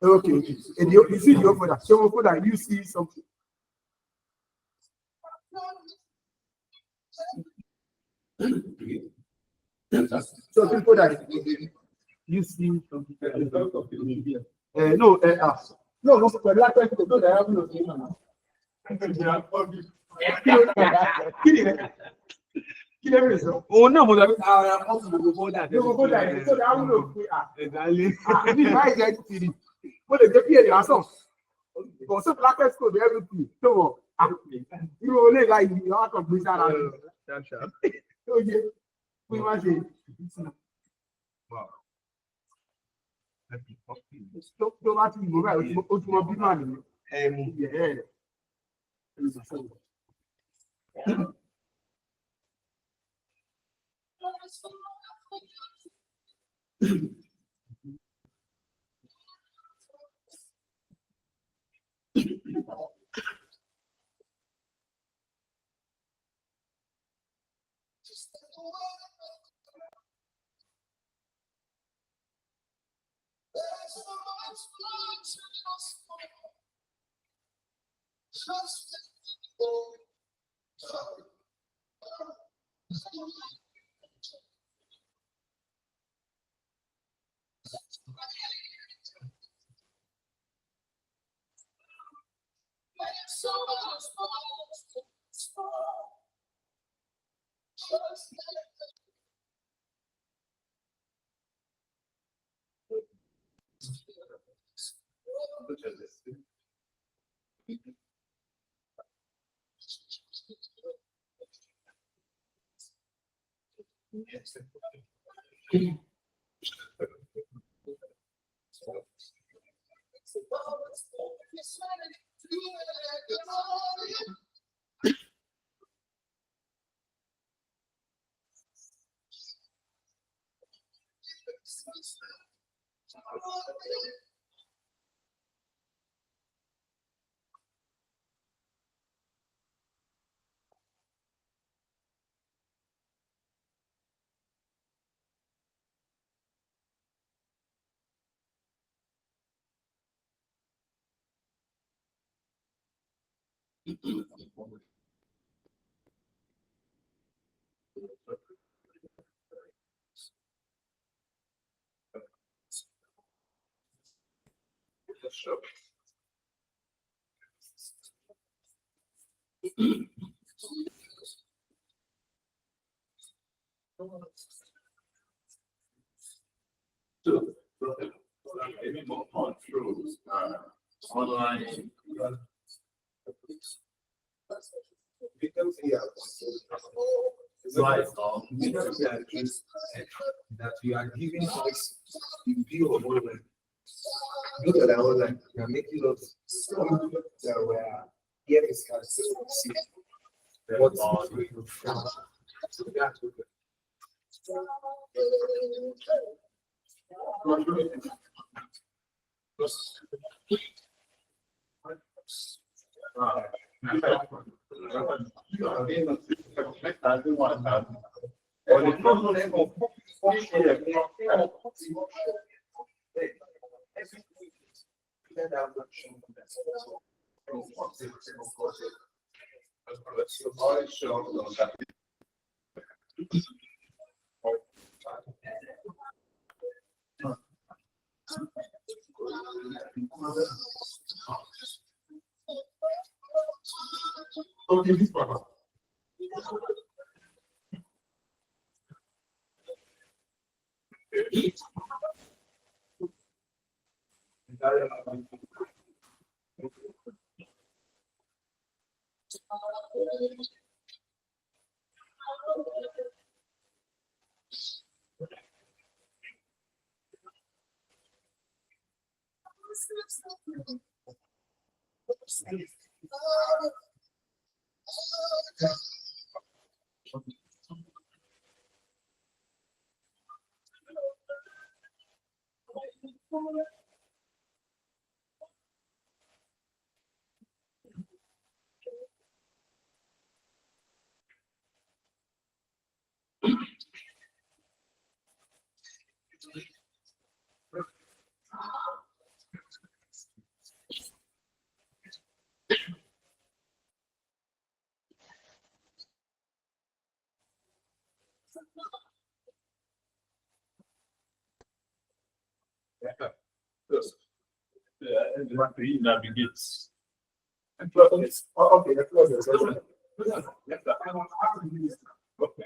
Speaker 10: okay. And you see the offer that show that you see something. So people that you see something. No, no, but like I said, I have no oh no, but but the PA also. Because some black school they everything. So you only like you have to be around. Okay. We want to wow. Stop to move out. Yeah.
Speaker 6: Online. Right. That we are giving us the view of online. Look at that online. We are making us some that were here is what so that's okay.
Speaker 8: He navigates.
Speaker 10: Okay, the floor is yours.
Speaker 8: Okay.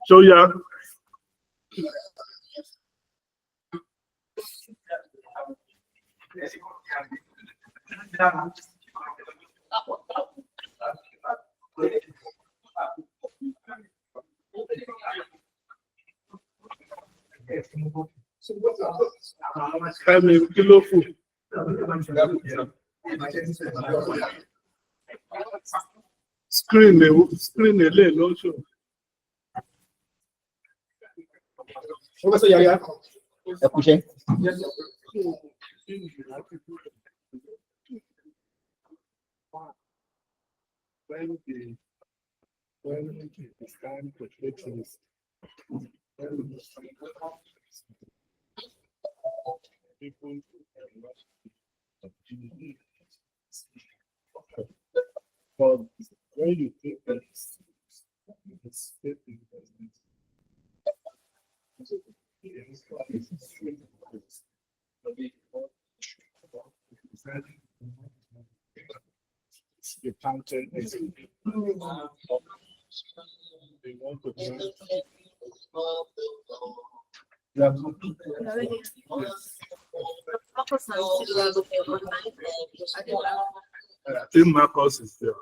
Speaker 8: So yeah. Screen a little also.
Speaker 7: Professor Yaya, pushing.
Speaker 10: When it's time to fix this, people but when you take that, it's the counter is they want to I think Marcus is there.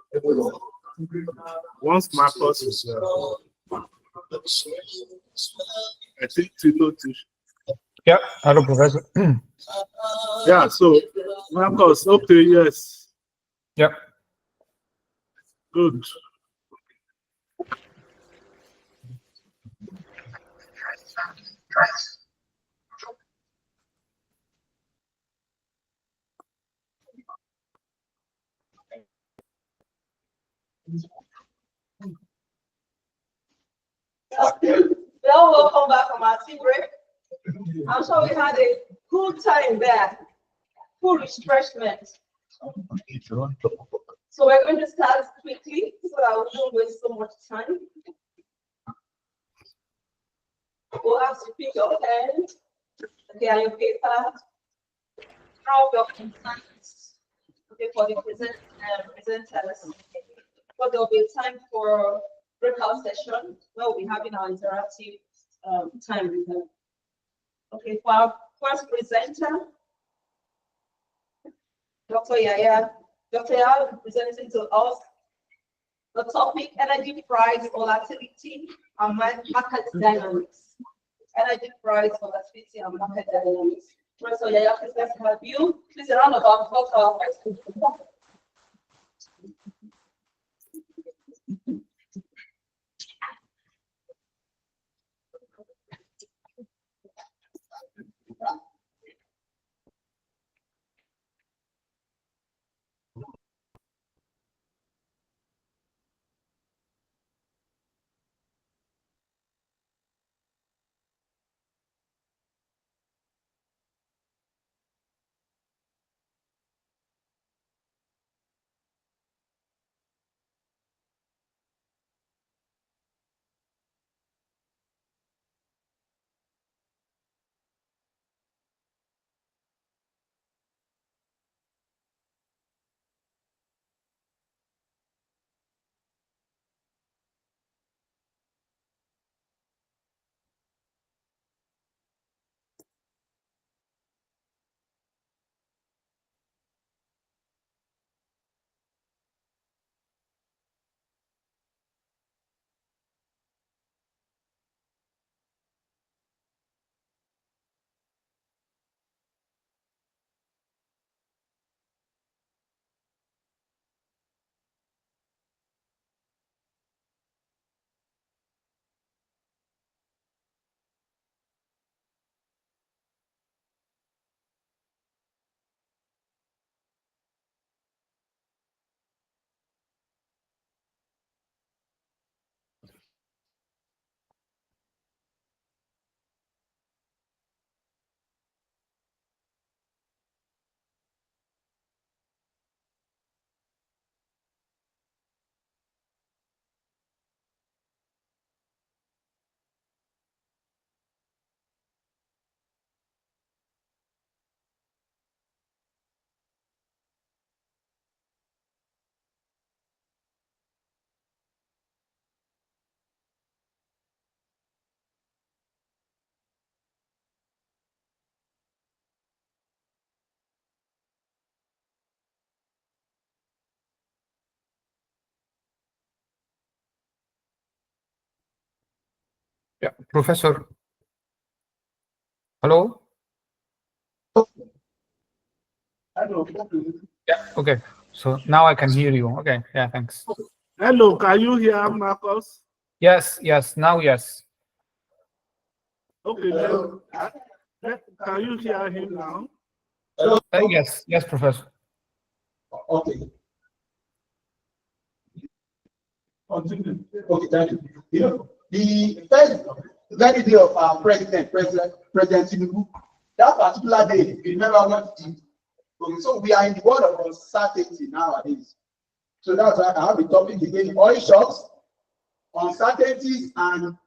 Speaker 10: Once Marcus is there, I think Thilo too.
Speaker 5: Yeah, hello, Professor.
Speaker 8: Yeah, so Marcus, okay, yes.
Speaker 5: Yeah.
Speaker 8: Good.
Speaker 1: Well, welcome back from our tea break. I'm sure we had a good time there, full refreshment. So we're going to start quickly so that we don't waste so much time. We'll ask you to pick your pen, okay, and your paper, draw your concerns, okay, for the presenters. But there'll be time for breakout session where we'll be having our interactive time with them. Okay, for our first presenter, Dr. Yaya. Dr. Yaya will be presenting to us the topic, energy price volatility and market dynamics. Energy price volatility and market dynamics. Professor Yaya, please let's have you. Please a round of applause for our first presenter.
Speaker 5: Yeah, Professor. Hello? Yeah, okay. So now I can hear you. Okay, yeah, thanks.
Speaker 11: Hello, can you hear Marcus?
Speaker 5: Yes, now yes.
Speaker 11: Okay, can you hear him now?
Speaker 5: Yes, Professor.
Speaker 12: Okay. Continue. Okay, thank you. You know, the first very day of our President Tinubu, that particular day, you remember what he did? Okay, so we are in the world of uncertainty nowadays. So that's why I have a topic again: oil shocks, uncertainties, and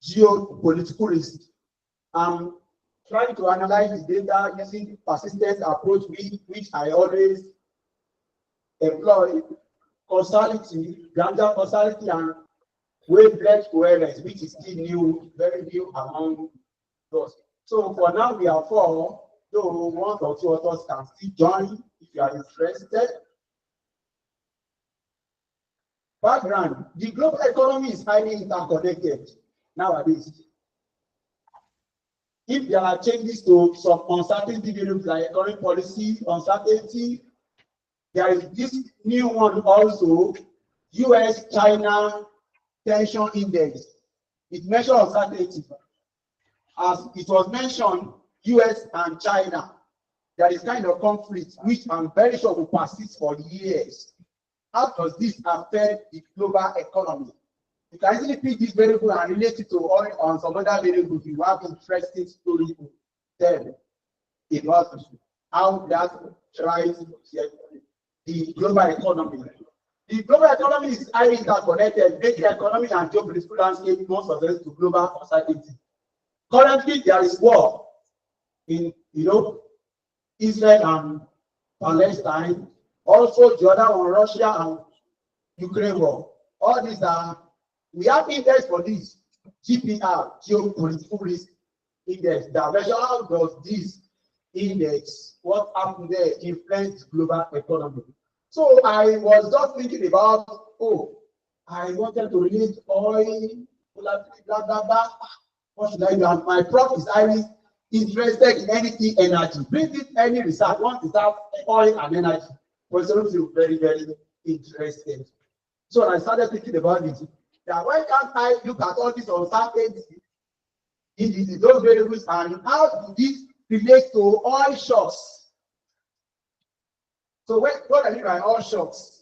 Speaker 12: geopolitical risk. I'm trying to analyze the data using persistent approach, which I always employ: causality, granular causality, and wavelength coherence, which is still new, very new among us. So for now, we are four, though one or two others can still join if you are interested. Background: the global economy is highly interconnected nowadays. If there are changes to some uncertainty variables like economic policy, uncertainty, there is this new one also, US-China tension index. It measures uncertainty. As it was mentioned, US and China, there is kind of conflict which I'm very sure will persist for years. How does this affect the global economy? You can easily pick this variable and relate it to oil on some other variables. You have interesting stories to tell about how that drives the global economy. The global economy is highly interconnected, making the economy and geopolitical landscape more subject to global uncertainty. Currently, there is war in Israel and Palestine. Also, the other one, Russia and Ukraine war. All these we have index for this GPR, geopolitical risk index. That measure how does this index, what happened there, influence global economy. So I was just thinking about, I wanted to relate oil, blah, blah, blah, blah. What should I do? And my prof is highly interested in anything energy. Bring it any research, want to start oil and energy. But it's also very, very interested. So I started thinking about it. That why can't I look at all this uncertainty in those variables and how do this relate to oil shocks? So what I mean by oil shocks?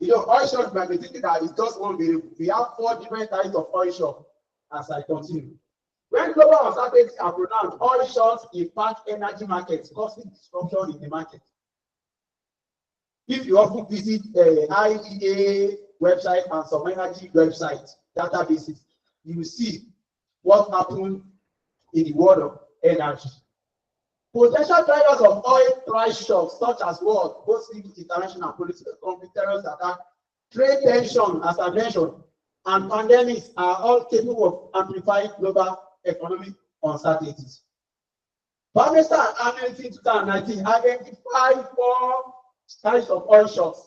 Speaker 12: Oil shocks might be thinking that it's just one variable. We have 4 different types of oil shock as I continue. When global uncertainties are pronounced, oil shocks impact energy markets, causing disruption in the market. If you often visit IEA website and some energy websites, databases, you will see what happened in the world of energy. Potential drivers of oil price shocks, such as what? Both international political conflict, terrorist attack, trade tension, as I mentioned, and pandemics are all capable of amplifying global economic uncertainties. Bannister and Amnesty in 2019 identified 4 types of oil shocks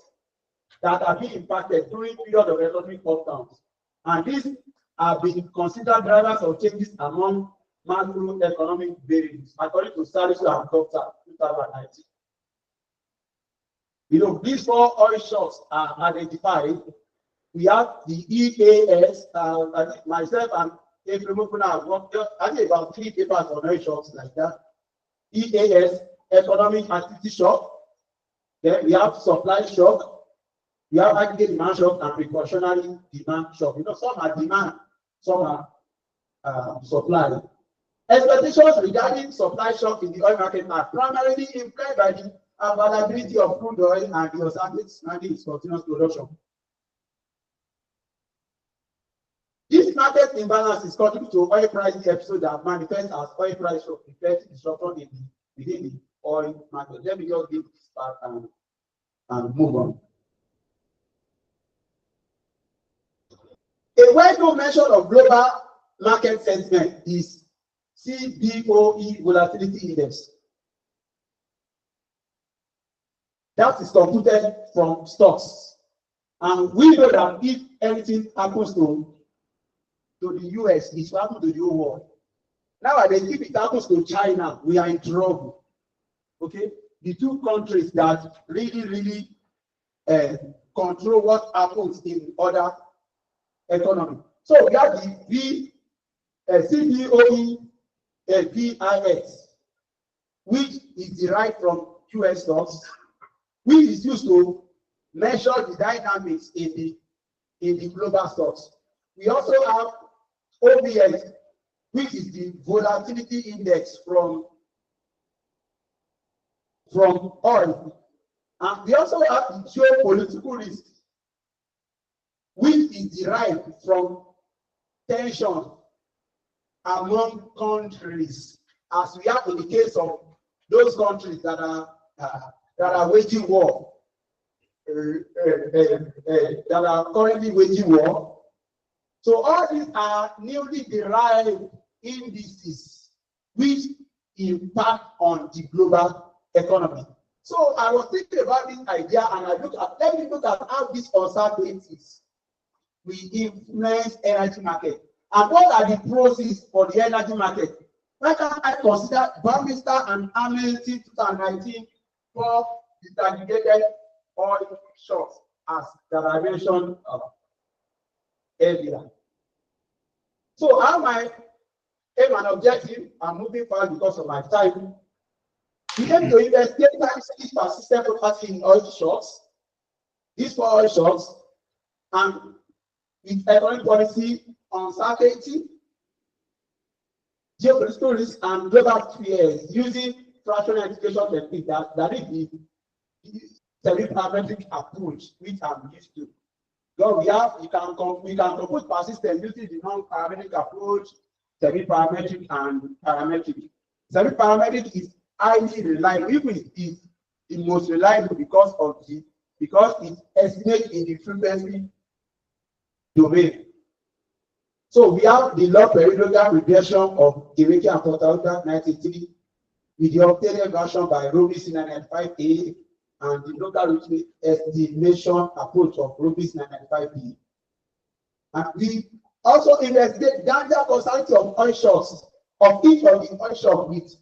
Speaker 12: that have been impacted during period of economic lockdowns. And these have been considered drivers of changes among macroeconomic variables, according to Thilo and Prof 2019. These 4 oil shocks are identified. We have the EAS, myself and Empirical have worked about 3 papers on oil shocks like that. EAS, economic activity shock. Then we have supply shock. We have aggregate demand shock and precautionary demand shock. Some are demand, some are supply. Expectations regarding supply shock in the oil market are primarily influenced by the availability of crude oil and the uncertainty surrounding its continuous production. This market imbalance is contributing to oil price episode that manifests as oil price shock, reflecting disruption within the oil market. Let me just give this part and move on. A well-known measure of global market sentiment is CBOE Volatility Index. That is computed from stocks. And we know that if anything happens to the US, it will happen to the whole world. Nowadays, if it happens to China, we are in trouble. Okay? The 2 countries that really control what happens in other economy. So we have the CBOE VIX, which is derived from US stocks, which is used to measure the dynamics in the global stocks. We also have OBS, which is the volatility index from oil. And we also have the geopolitical risk, which is derived from tension among countries, as we have in the case of those countries that are waging war, that are currently waging war. So all these are newly derived indices which impact on the global economy. So I was thinking about this idea and let me look at how these uncertainties will influence energy market. And what are the pros for the energy market? Why can't I consider Bannister and Amnesty 2019 for disaggregated oil shocks as that I mentioned earlier? So how my aim and objective, I'm moving fast because of my time. We aim to investigate these persistent property in oil shocks, these 4 oil shocks, and with economic policy uncertainty, geopolitical risk, and global fears using fractional education technique that is semi-parametric approach, which I'm used to. So we can compute persistence using the non-parametric approach, semi-parametric and parametric. Semi-parametric is highly reliable. Even it is the most reliable because it estimates in the frequency domain. So we have the log periodical regression of Ireke and Porter 93 with the updated version by Robis 995A and the local estimation approach of Robis 995B. And we also investigate Ganja causality of oil shocks of each of the oil shock with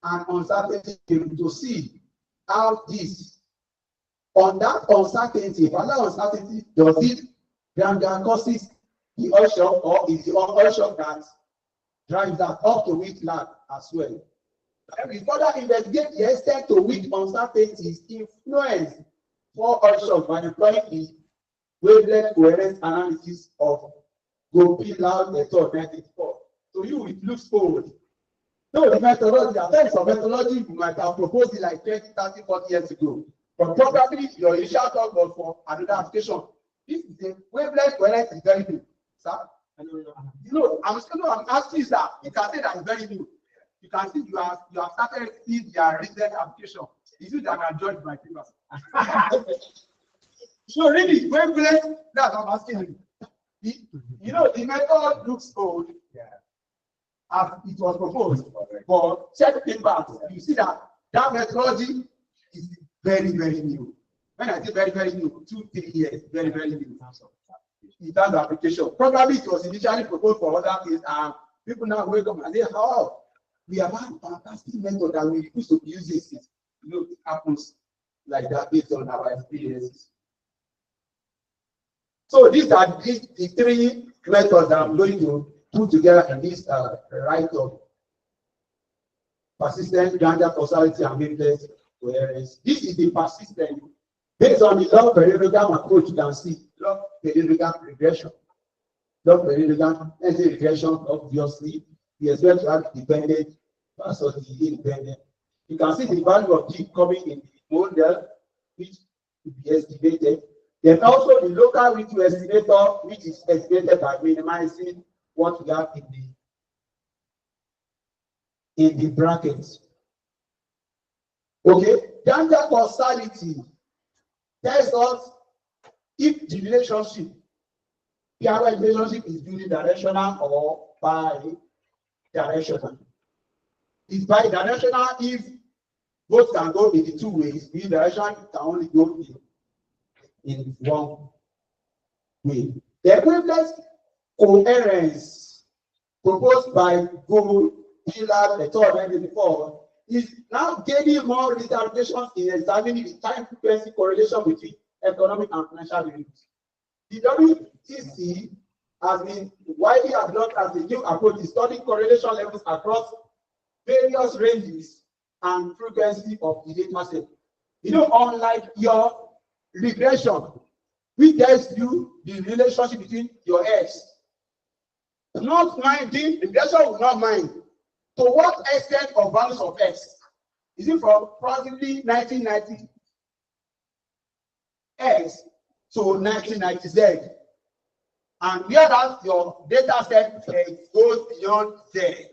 Speaker 12: an uncertainty to see how this on that uncertainty, if that uncertainty does it Ganja causes the oil shock or is the oil shock that drives that up to which lag as well. And we further investigate the extent to which uncertainties influence for oil shock by employing the wavelength coherence analysis of Gopilal method 94. So you it looks forward. No, the methodology, the terms of methodology, you might have proposed it like 20, 30, 40 years ago. But probably your initial talk was for another application. This is a wavelength coherence is very new. Sir, you know, I'm asking you, sir, you can say that it's very new. You can see you have started seeing their recent application. Is it that I judge my papers? So really, wavelength, that's what I'm asking you. You know, the method looks old. Yeah. As it was proposed, but check papers, you see that methodology is very, very new. When I say very, very new, 2-3 years, very, very new. In terms of application, probably it was initially proposed for other things, and people now wake up and say, "Oh, we have had a fantastic method that we used to use this." You know, it happens like that based on our experiences. So these are the three methods that I'm going to put together in this write-up: persistent, Ganja causality, and wavelength coherence. This is the persistent. Based on the log periodical approach, you can see log periodical regression. Log periodical regression, obviously, we expect to have dependent versus the independent. You can see the value of G coming in the model, which will be estimated. Then also the local Ritu estimator, which is estimated by minimizing what we have in the brackets. Okay, Ganja causality tells us if the relationship is unidirectional or bi-directional. It's bi-directional if both can go in the two ways. Unidirectional can only go in one way. The wavelength coherence proposed by Gopilal method 94 is now gaining more interpretations in examining the time frequency correlation between economic and financial variables. The WTC has been widely adopted as a new approach to studying correlation levels across various ranges and frequency of the data set. You know, unlike your regression, which tells you the relationship between your X, not minding, regression will not mind. To what extent of values of X? Is it from approximately 1990 X to 1990 Z? And whereas your data set goes beyond Z.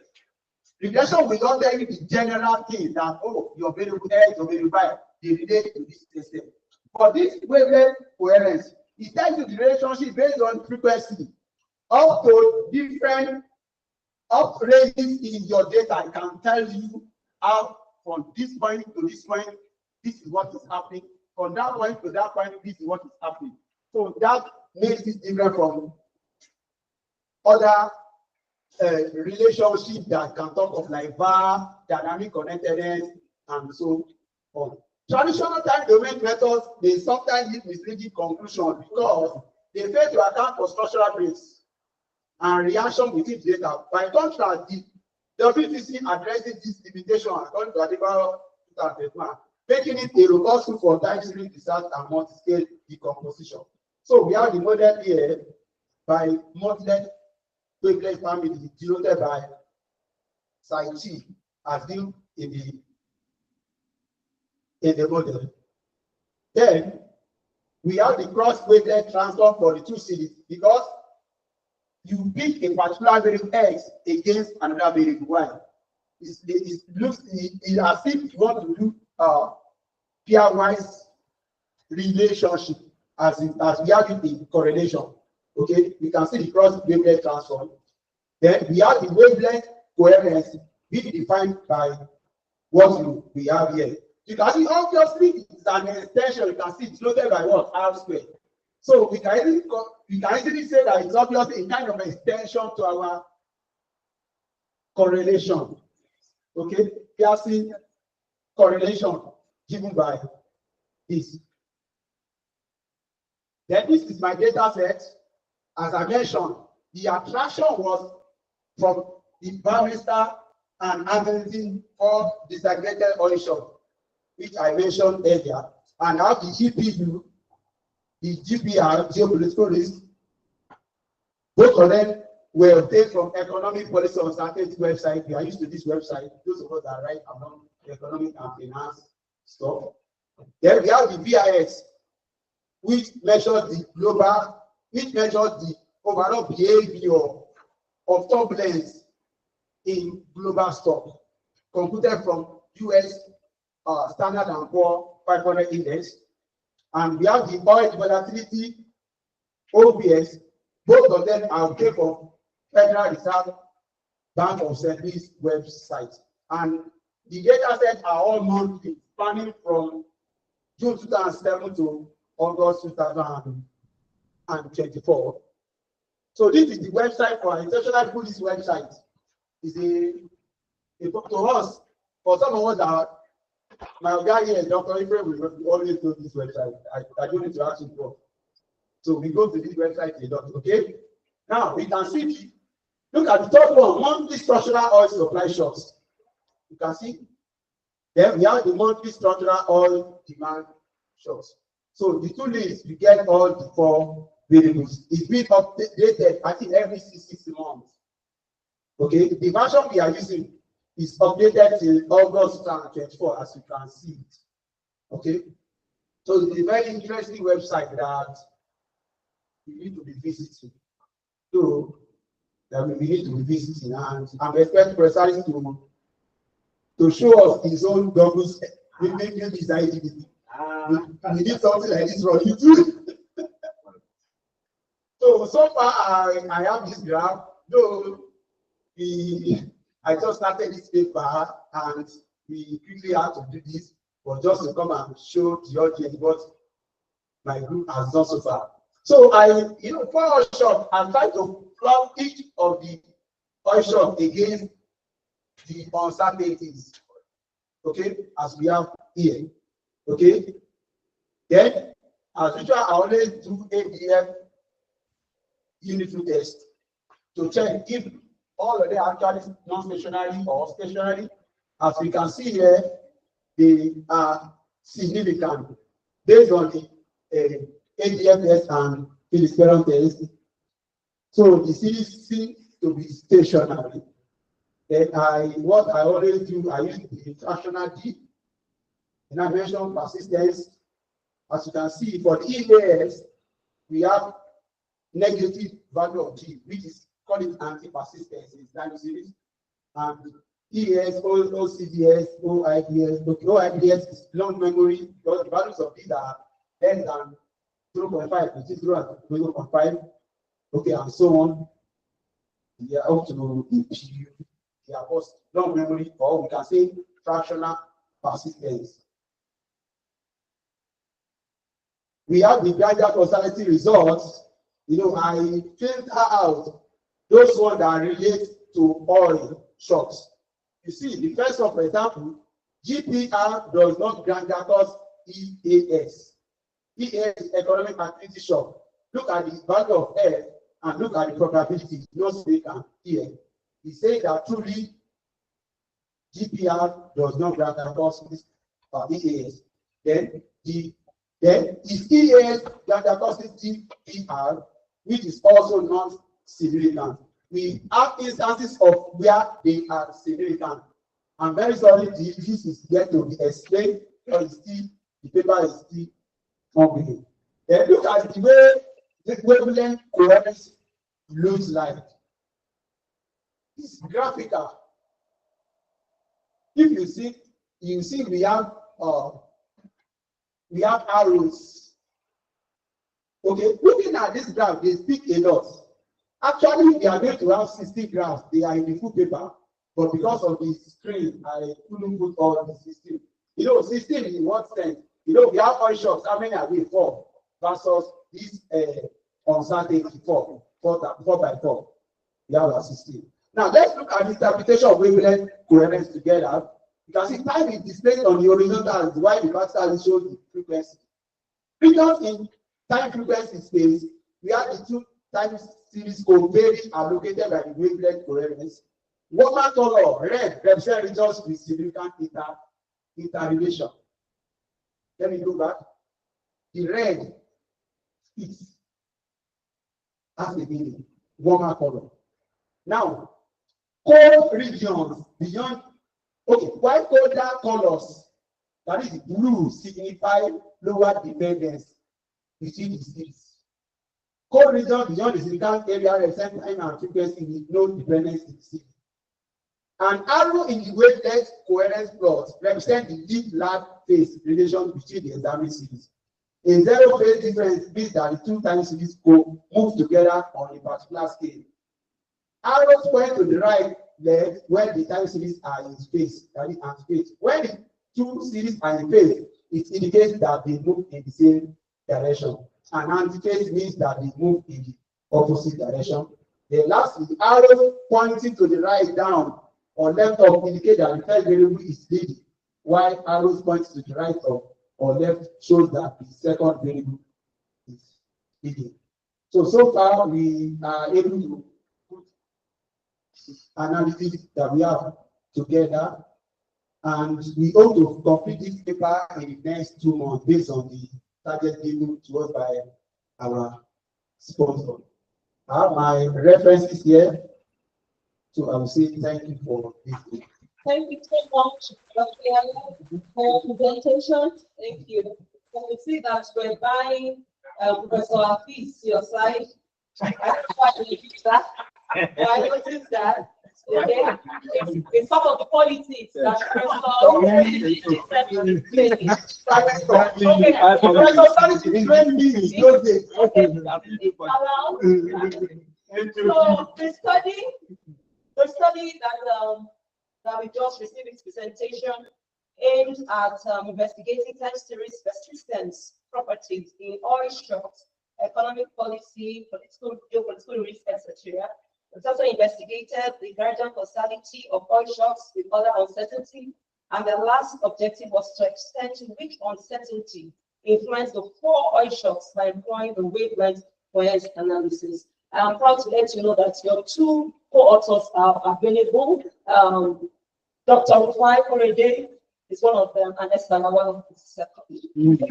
Speaker 12: Regression will not tell you the general thing that, oh, your variable X, your variable Y, they relate to this system. But this wavelength coherence, it tells you the relationship based on frequency up to different up ranges in your data. It can tell you how from this point to this point, this is what is happening. From that point to that point, this is what is happening. So that makes it different from other relationships that can talk of like VAR, dynamic connectedness, and so on. Traditional time domain methods, they sometimes give misleading conclusions because they fail to account for structural rates and reaction within data. By contrast, the WTC addresses this limitation according to Adebayo 2021, making it a robust tool for time series research and multi-scale decomposition. So we have the model here by modeled wavelength family denoted by Psi as due in the model. Then we have the cross-weighted transfer for the two cities because you pick a particular variable X against another variable Y. It looks as if you want to do pairwise relationship as we have it in correlation. Okay, we can see the cross-wavelength transform. Then we have the wavelength coherence, which is defined by what we have here. You can see obviously it's an extension. You can see it's loaded by what? R squared. So we can easily say that it's obviously a kind of extension to our correlation. Okay, Pearson correlation given by this. Then this is my data set. As I mentioned, the attraction was from the barrister and analyzing for disaggregated oil shop, which I mentioned earlier, and now the GPU, the GPR, geopolitical risk, both of them were obtained from Economic Policy Uncertainty website. We are used to this website, those of us that write about economic and finance stuff. Then we have the VIX, which measures the global, which measures the overall behavior of turbulence in global stock, computed from US Standard & Poor's 500 index. And we have the oil volatility, OBS. Both of them are obtained from Federal Reserve Bank of St. Louis website. And the data sets are all monthly, spanning from June 2007 to August 2024. So this is the website for international police website. It's to us, for some of us that my guy here, Dr. Ibrahim, will always go to this website. I don't need to ask him for. So we go to this website a lot. Okay. Now we can see. Look at the top one, monthly structural oil supply shocks. You can see. Then we have the monthly structural oil demand shocks. So the two lists, we get all the four variables. It's been updated, I think, every 6 months. Okay, the version we are using is updated till August 2024, as you can see it. Okay, so it's a very interesting website that we need to be visiting. So that we need to be visiting, and I'm expecting President to show us his own goggles. We make him design it. We need something like this from YouTube. So far, I have this graph, though I just started this paper and we quickly had to do this, but just to come and show the audience what my group has done so far. So for oil shock, I'm trying to plot each of the oil shock against the uncertainties, okay, as we have here, okay. Then, as usual, I always do ADF unitary test to check if all of them are actually non-stationary or stationary. As we can see here, they are significant based on the ADF test and Phillips-Heron test. So the series seems to be stationary. Then what I always do, I use the fractional D, and I mention persistence. As you can see, for the EAS, we have negative value of G, which is called it anti-persistence in time series. And EAS, OCDS, OIDS, OIDS is long memory because the values of these are less than 0.5, which is 0.5, okay, and so on. They are up to EPU, they are both long memory, or we can say fractional persistence. We have the gradual causality results. I filter out those ones that relate to oil shocks. You see, the first one, for example, GPR does not gradual cause EAS. EAS is economic activity shock. Look at the value of F and look at the probability. No speak and hear. He says that truly GPR does not gradual cause EAS. Then is EAS gradual causes GPR, which is also not significant. We have instances of where they are significant. I'm very sorry, this is yet to be explained, or the paper is still formula. Then look at the way the wavelength coherence looks like. It's graphical. If you see we have arrows. Okay, looking at this graph, they speak a lot. Actually, we are going to have 60 graphs. They are in the full paper, but because of the screen, I couldn't put all the 16. 16 in what sense? We have oil shocks. How many are we? 4 versus this uncertainty 4 by 4. We have our 16. Now let's look at the interpretation of wavelength coherence together. You can see time is displayed on the horizontal, while the vertical shows the frequency. Because in time frequency space, we have the two time series covariates are located by the wavelength coherence. Warmer color, red, represent regions with significant interrelation. Let me go back. The red is as the meaning, warmer color. Now, cold regions beyond, while colder colors, that is blue, signify lower dependence between the cities. Cold regions beyond the significant area represent time and frequency with no dependence in the city. An arrow in the wavelength coherence plot represents the lead lag phase relation between the examined cities. A zero phase difference means that the two time series move together on a particular scale. Arrows point to the right leg when the time series are in space, that is anti-phase. When the two series are in phase, it indicates that they move in the same direction. And anti-phase means that they move in the opposite direction. The lastly, arrows pointing to the right down or left up indicate that the first variable is leading, while arrows pointing to the right up or left shows that the second variable is leading. So far we are able to put analysis that we have together, and we hope to complete this paper in the next 2 months based on the target given to us by our sponsor. I have my references here, so I will say thank you for this.
Speaker 1: Thank you so much, Dr. for the presentation. Thank you. So we see that we're buying Professor Hafiz your side. I don't know why you did that. I noticed that. Okay. It's some of the politics that So the study that we just received its presentation aimed at investigating time series persistence properties in oil shocks, economic policy, geopolitical risk, etc. It also investigated the gradient causality of oil shocks with other uncertainty, and the last objective was to extend to which uncertainty influenced the 4 oil shocks by employing the wavelength coherence analysis. I'm proud to let you know that your 2 co-authors are available. Dr. Rufai Korede is one of them, and Esther Nawal is the second.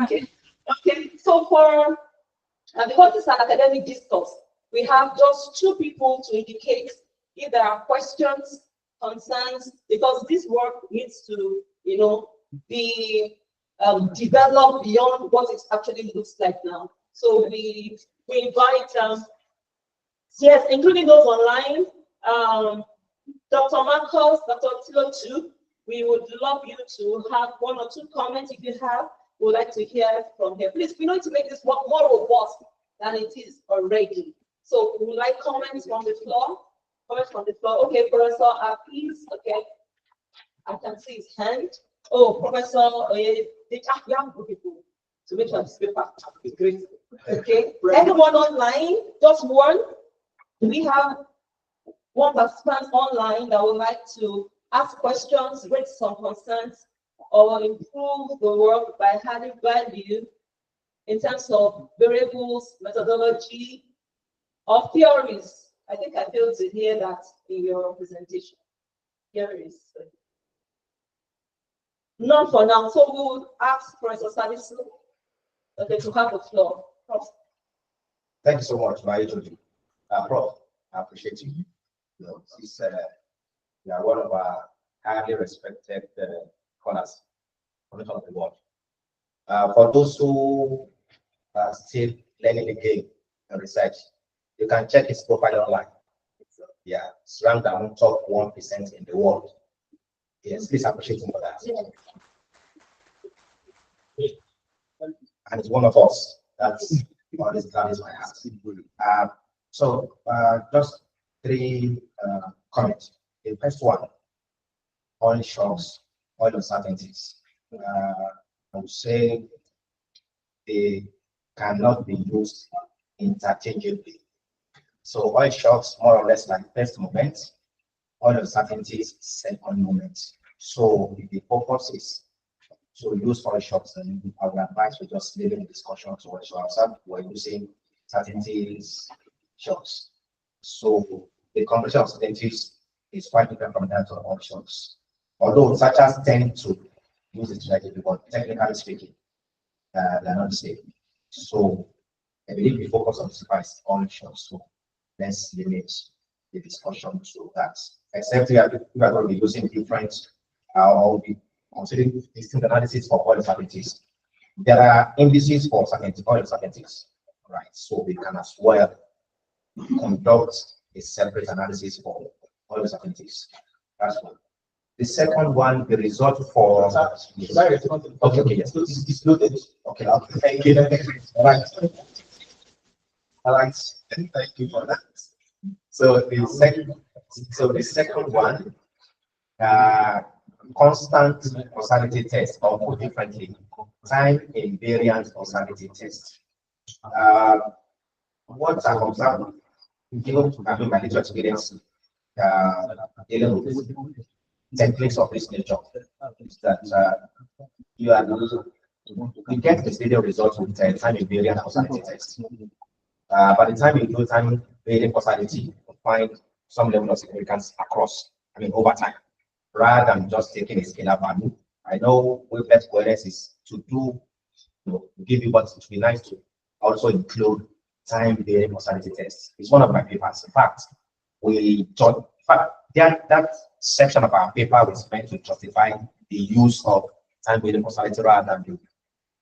Speaker 1: Okay. So for because it's an academic discourse, we have just 2 people to indicate if there are questions, concerns, because this work needs to, be developed beyond what it actually looks like now. So we invite, yes, including those online, Dr. Marcos, Dr. Thilo too. We would love you to have 1 or 2 comments if you have. We would like to hear from here. Please, we need to make this work more robust than it is already. So we would like comments from the floor. Comments from the floor. Okay, Professor please. Okay. I can see his hand. Oh, Professor, young people to make sure this paper is great. Okay. Everyone online, just one. Do we have 1 participant online that would like to ask questions, raise some concerns, or improve the work by adding value in terms of variables, methodology, or theories? I think I failed to hear that in your presentation. Theories. None for now. So we will ask Professor Salisu to have the floor. Prof.
Speaker 7: Thank you so much, Maestro. Prof, I appreciate you. You are one of our highly respected scholars on the world. For those who still learning the game and research. You can check his profile online. Yeah, it's ranked among top 1% in the world. Yes, please appreciate him for that. And it's one of us. That's what is that is my heart. So just three comments. The first one, oil shocks, oil uncertainties. I would say they cannot be used interchangeably. So oil shocks more or less like first moment, oil uncertainties second moment. So if the focus is to use oil shocks, then I would advise we just leave the discussion to oil shocks. We're using certainties shocks. So the combination of certainties is quite different from that of oil shocks. Although researchers tend to use it directly, but technically speaking, they're not the same. So I believe we focus on spice oil shocks. So let's limit the discussion to that. Except we are going to be using different or be considering distinct analysis for oil certainties. There are indices for oil certainties, right? So we can as well conduct a separate analysis for oil certainties. That's one. The second one, the result for okay, yes, it's loaded. Okay, thank you. All right, thank you for that. So the second one, constant causality test, or put differently, time invariant causality test. What I observed, given my little experience dealing with techniques of this nature, is that you get the video results with time invariant causality test. By the time you do time invariant causality, you find some level of significance across, over time, rather than just taking a scalar value. I know wavelength coherence is to do, give you, but it would be nice to also include time invariant causality tests. It's one of my papers. In fact, that section of our paper was meant to justify the use of time invariant causality rather than the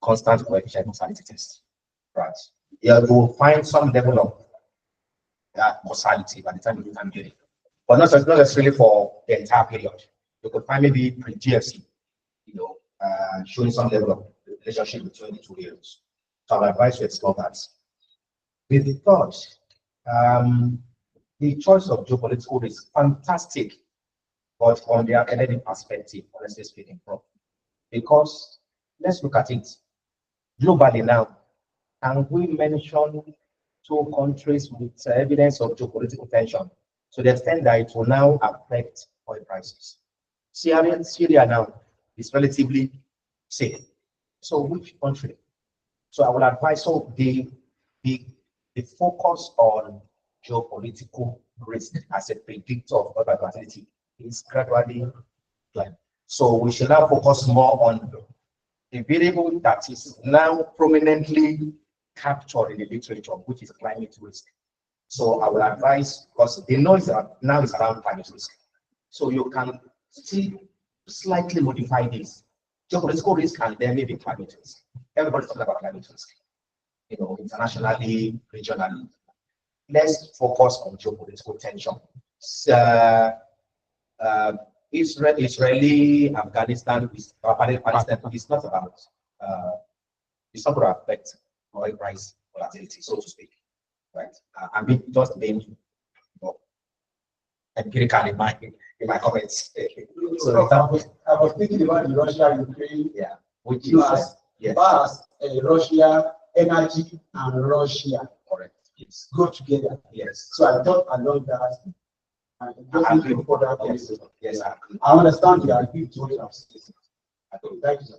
Speaker 7: constant coefficient causality test. Right. Yeah, you will find some level of causality by the time you do time invariant, but not necessarily for the entire period. You could find maybe pre-GFC, showing some level of relationship between the two areas. So I would advise you to explore that. With the third, the choice of geopolitical is fantastic, but from the academic perspective, honestly speaking, Prof. Because let's look at it globally now. Can we mention two countries with evidence of geopolitical tension to the extent that it will now affect oil prices? Syria now is relatively safe. So which country? So I would advise, so the focus on geopolitical risk as a predictor of oil volatility is gradually declining. So we should now focus more on the variable that is now prominently captured in the literature, which is climate risk. So I will advise, because the noise now is around climate risk. So you can still slightly modify this. Geopolitical risk and then maybe climate risk. Everybody's talking about climate risk, internationally, regionally. Let's focus on geopolitical tension. Israeli, Afghanistan, Pakistan is not about it's not going to affect oil price volatility, so to speak, right? I'm just being empirical in my comments. So
Speaker 12: I was thinking about the Russia-Ukraine,
Speaker 7: which is
Speaker 12: Russia, energy, and Russia.
Speaker 7: Correct. Yes.
Speaker 12: Go together.
Speaker 7: Yes.
Speaker 12: So I thought along that.
Speaker 7: Yes,
Speaker 12: I understand you agree to it. Thank you.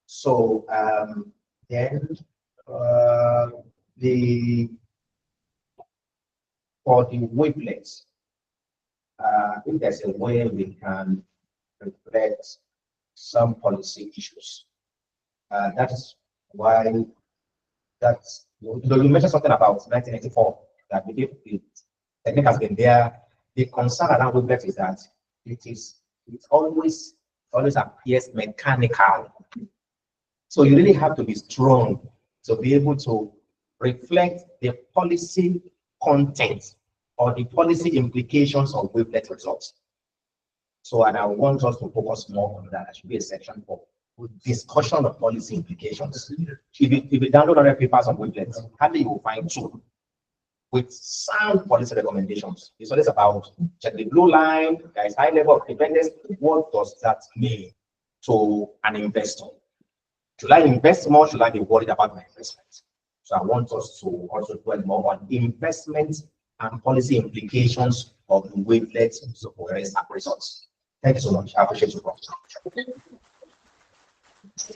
Speaker 7: So then for the wavelengths, if there's a way we can reflect some policy issues, that is why you mentioned something about 1984 that the technique has been there. The concern around wavelengths is that it always appears mechanical. So you really have to be strong to be able to reflect the policy content or the policy implications of wavelet results. So, and I want us to focus more on that. There should be a section for discussion of policy implications. If you download 100 papers on wavelets, hardly you will find 2 with sound policy recommendations. It's always about check the blue line, there is high level of dependence. What does that mean to an investor? Should I invest more? Should I be worried about my investment? So I want us to also dwell more on investment and policy implications of the wavelets for results. Thank you so much. I appreciate you, Prof.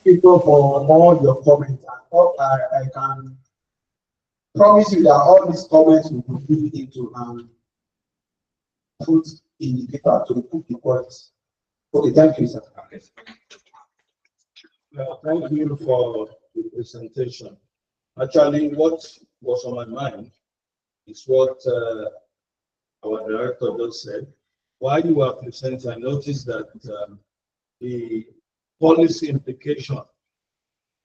Speaker 12: People for all your comments. I can promise you that all these comments will be put into and put in the paper to put the points. Okay, thank you, sir.
Speaker 2: Thank you for the presentation. Actually, what was on my mind is what our director just said. While you were presenting, I noticed that the policy implication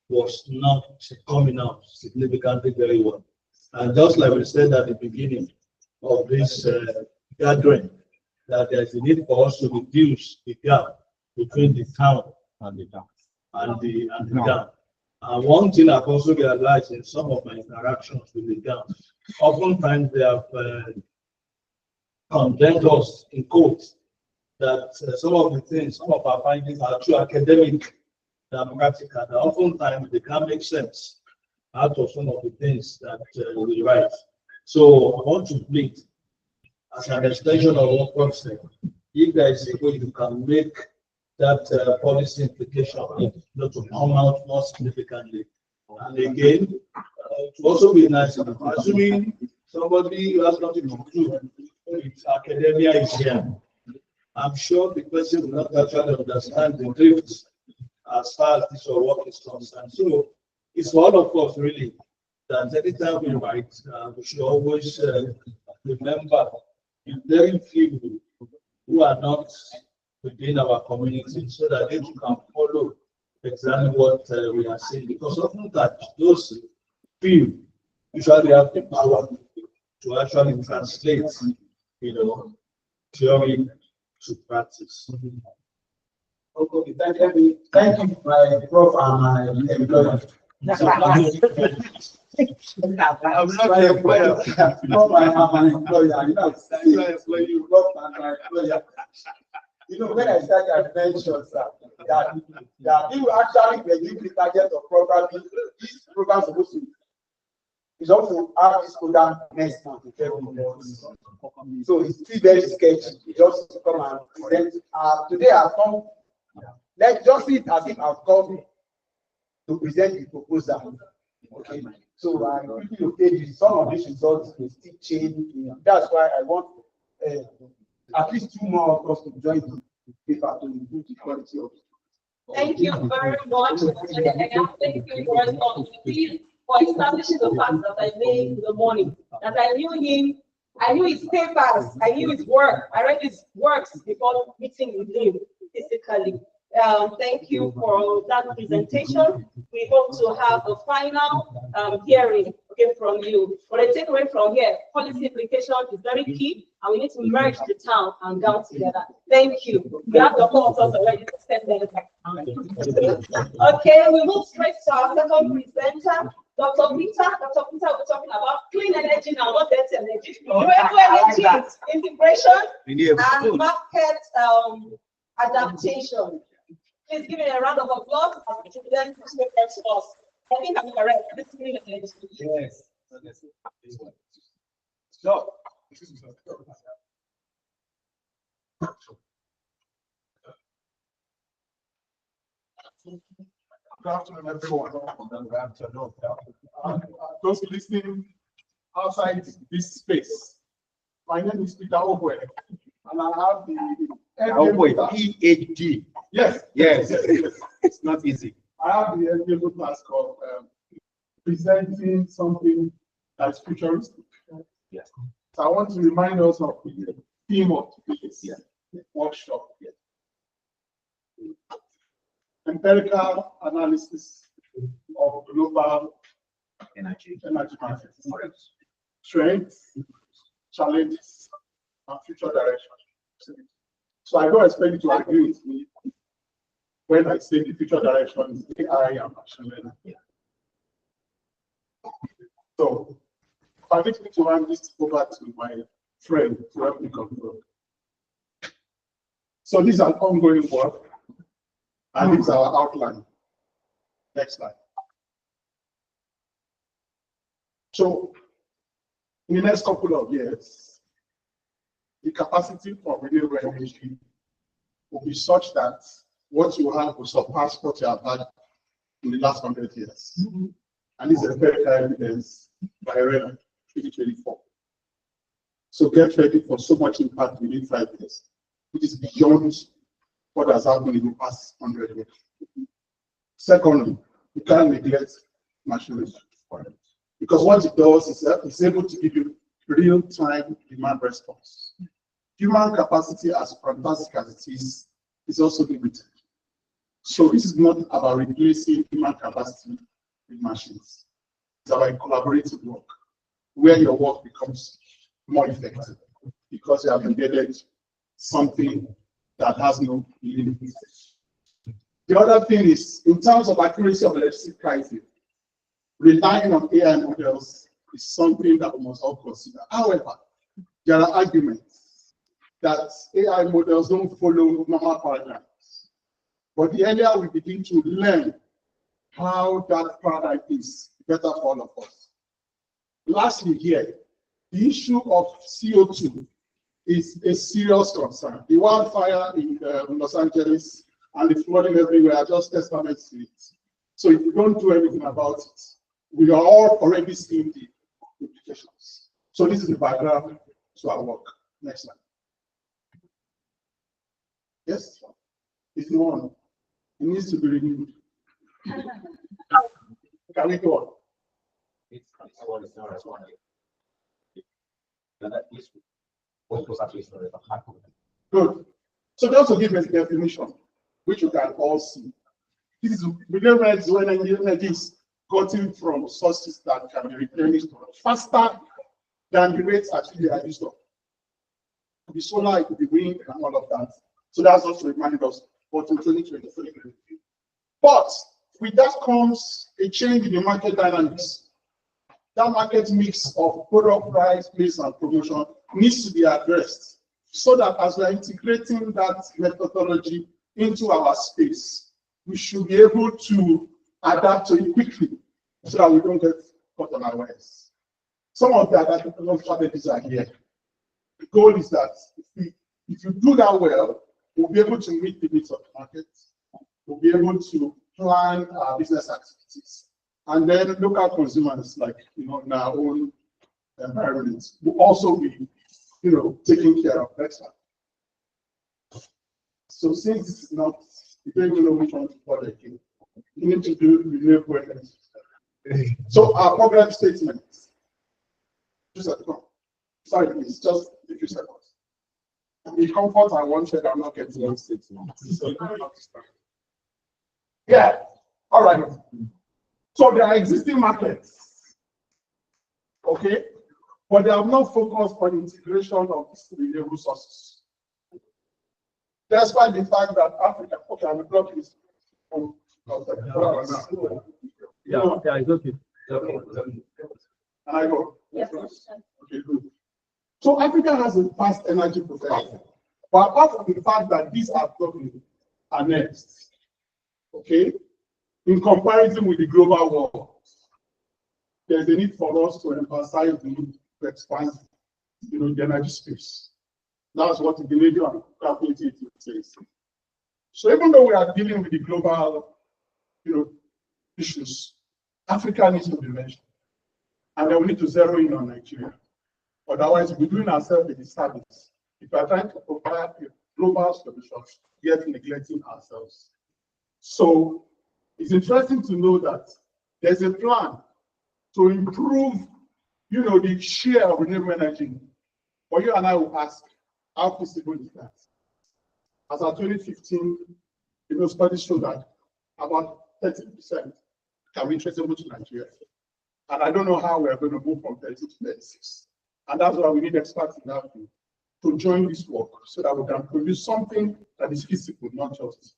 Speaker 2: was not coming out significantly very well. And just like we said at the beginning of this gathering, that there's a need for us to reduce the gap between the town and the town and the town. And one thing I've also realized in some of my interactions with the town, oftentimes they have condemned us in quotes that some of the things, some of our findings are too academic than practical. That oftentimes they can't make sense out of some of the things that we write. So I want to plead as an extension of what Prof said, if there is a way you can make that policy implication to come out more significantly. And again, it will also be nice, assuming somebody who has nothing to do with academia is here. I'm sure the person will not actually understand the drift as far as this work is concerned. So it's for all of us really that anytime we write, we should always remember the very few who are not within our community, so that they can follow exactly what we are saying. Because often that those few usually have the power to actually translate, theory to practice.
Speaker 12: Okay, thank you, my Prof and my employer. I'm not an employer. Prof, I'm an employer. When I started, I mentioned that people actually were giving the target of probably this program supposed to is also have this program next month in February. So it's still very sketchy. Just to come and present. Today I've come. Let's just see it as if I've come to present the proposal. Okay. So I'm quickly okay. Some of these results will still change. That's why I want at least 2 more of us to join the paper to improve the quality of it.
Speaker 1: Thank you very much. Thank you for establishing the fact that I made in the morning. That I knew him, I knew his papers, I knew his work. I read his works before meeting with him physically. Thank you for that presentation. We hope to have a final hearing from you. What I take away from here, policy implication is very key, and we need to merge the town and gown together. Thank you. We have the whole of us already to send them back. Okay, we move straight to our second presenter, Dr. Peter. Dr. Peter, we're talking about clean energy now, not dirty energy. Renewable energy integration and market adaptation. Please give me a round of applause as we present this paper to us. I think I'm correct. This is clean energy.
Speaker 2: Yes. So,
Speaker 10: good afternoon, everyone. Good afternoon. Those listening outside this space, my name is Peter Ogwe, and I have the
Speaker 2: PhD.
Speaker 10: Yes.
Speaker 2: It's not easy.
Speaker 10: I have the enviable task of presenting something that's futuristic.
Speaker 2: Yes.
Speaker 10: So I want to remind us of the theme of today's workshop. Empirical analysis of global
Speaker 13: energy.
Speaker 10: Energy markets. Strengths, challenges, and future direction. So I don't expect you to agree with me when I say the future direction is AI and machine learning.
Speaker 13: Yeah.
Speaker 10: So permit me to hand this over to my friend to help me conclude. So this is an ongoing work, and this is our outline. Next slide. So in the next couple of years, the capacity for renewable energy will be such that what you have will surpass what you have had in the last 100 years. And this is empirical evidence by Renewable 2024. So get ready for so much impact within 5 years, which is beyond what has happened in the past 100 years. Secondly, you can't neglect machine learning, because what it does is it's able to give you real-time demand response. Human capacity, as fantastic as it is also limited. So this is not about replacing human capacity with machines. It's about collaborative work, where your work becomes more effective because you have embedded something that has no limit. The other thing is, in terms of accuracy of electricity pricing, relying on AI models is something that we must all consider. However, there are arguments that AI models don't follow normal paradigms. But the earlier we begin to learn how that paradigm is, better for all of us. Lastly here, the issue of CO2 is a serious concern. The wildfire in Los Angeles and the flooding everywhere are just testaments to it. So if we don't do anything about it, we are all already seeing the implications. So this is the background to our work. Next slide. Yes, it's one. It needs to be renewed. Can we go on? Good. So just to give a definition, which you can all see, this is renewable energy is gotten from sources that can be replenished faster than the rates actually are used up. It could be solar, it could be wind, and all of that. So that's also remind us for 2023. But with that comes a change in the market dynamics. That market mix of product price, place, and promotion needs to be addressed so that as we are integrating that methodology into our space, we should be able to adapt to it quickly so that we don't get caught on our ways. Some of the adaptation strategies are here. The goal is that if you do that well, we'll be able to meet the needs of the market. We'll be able to plan our business activities. And then local consumers, like, in our own environment, will also be, taken care of better. So since this is not, you don't even know which one to follow again, you need to do renewable energy. So our program statement, just at the front. Sorry, please, just a few seconds. The comfort I wanted, I'm not getting one statement. So you don't have to start. Yeah, all right. So there are existing markets, okay, but they have not focused on integration of these renewable sources. Despite the fact that Africa, okay, I will block this. Yeah, it's okay. And I go.
Speaker 1: Yes.
Speaker 10: Okay, good. So Africa has a vast energy potential, but apart from the fact that these are probably annexed, okay, in comparison with the global world, there's a need for us to emphasize the need to expand, the energy space. That's what the radio and calculated says. So even though we are dealing with the global, issues, Africa needs to be mentioned, and then we need to zero in on Nigeria. Otherwise, we're doing ourselves a disservice if we are trying to provide a global solution, yet neglecting ourselves. So it's interesting to know that there's a plan to improve, the share of renewable energy. But you and I will ask, how possible is that? As of 2015, studies show that about 30% can be traceable to Nigeria.
Speaker 13: And I don't know how we're going to move from 30 to 36. And that's why we need experts in that field to join this work so that we can produce something that is feasible, not just,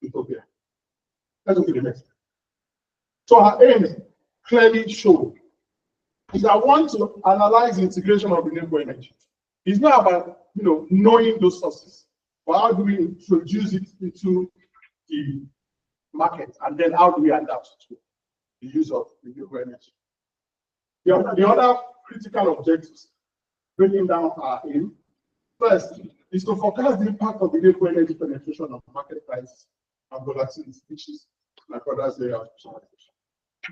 Speaker 13: utopia. Let's go to the next. So our aim clearly showed is I want to analyze the integration of renewable energy. It's not about knowing those sources, but how do we introduce it into the market, and then how do we adapt to the use of renewable energy? The other critical objectives, breaking down our aim, first is to forecast the impact of renewable energy penetration on market price and volatility, which is my brother's area of specialization.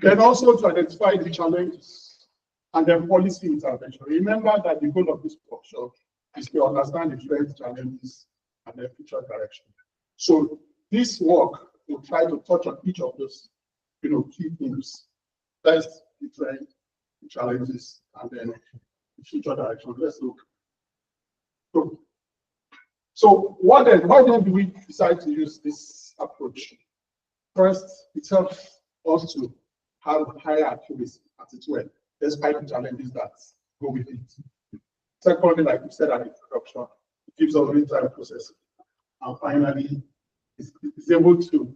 Speaker 13: Then also to identify the challenges and then policy intervention. Remember that the goal of this workshop is to understand the trends, challenges, and their future direction. So this work will try to touch on each of those key themes. First, the trend, the challenges, and then the future direction. Let's look. So why then do we decide to use this approach? First, it helps us to have higher accuracy at its well, despite the challenges that go with it. Secondly, like we said at the introduction, it gives us real-time processing. And finally, it's able to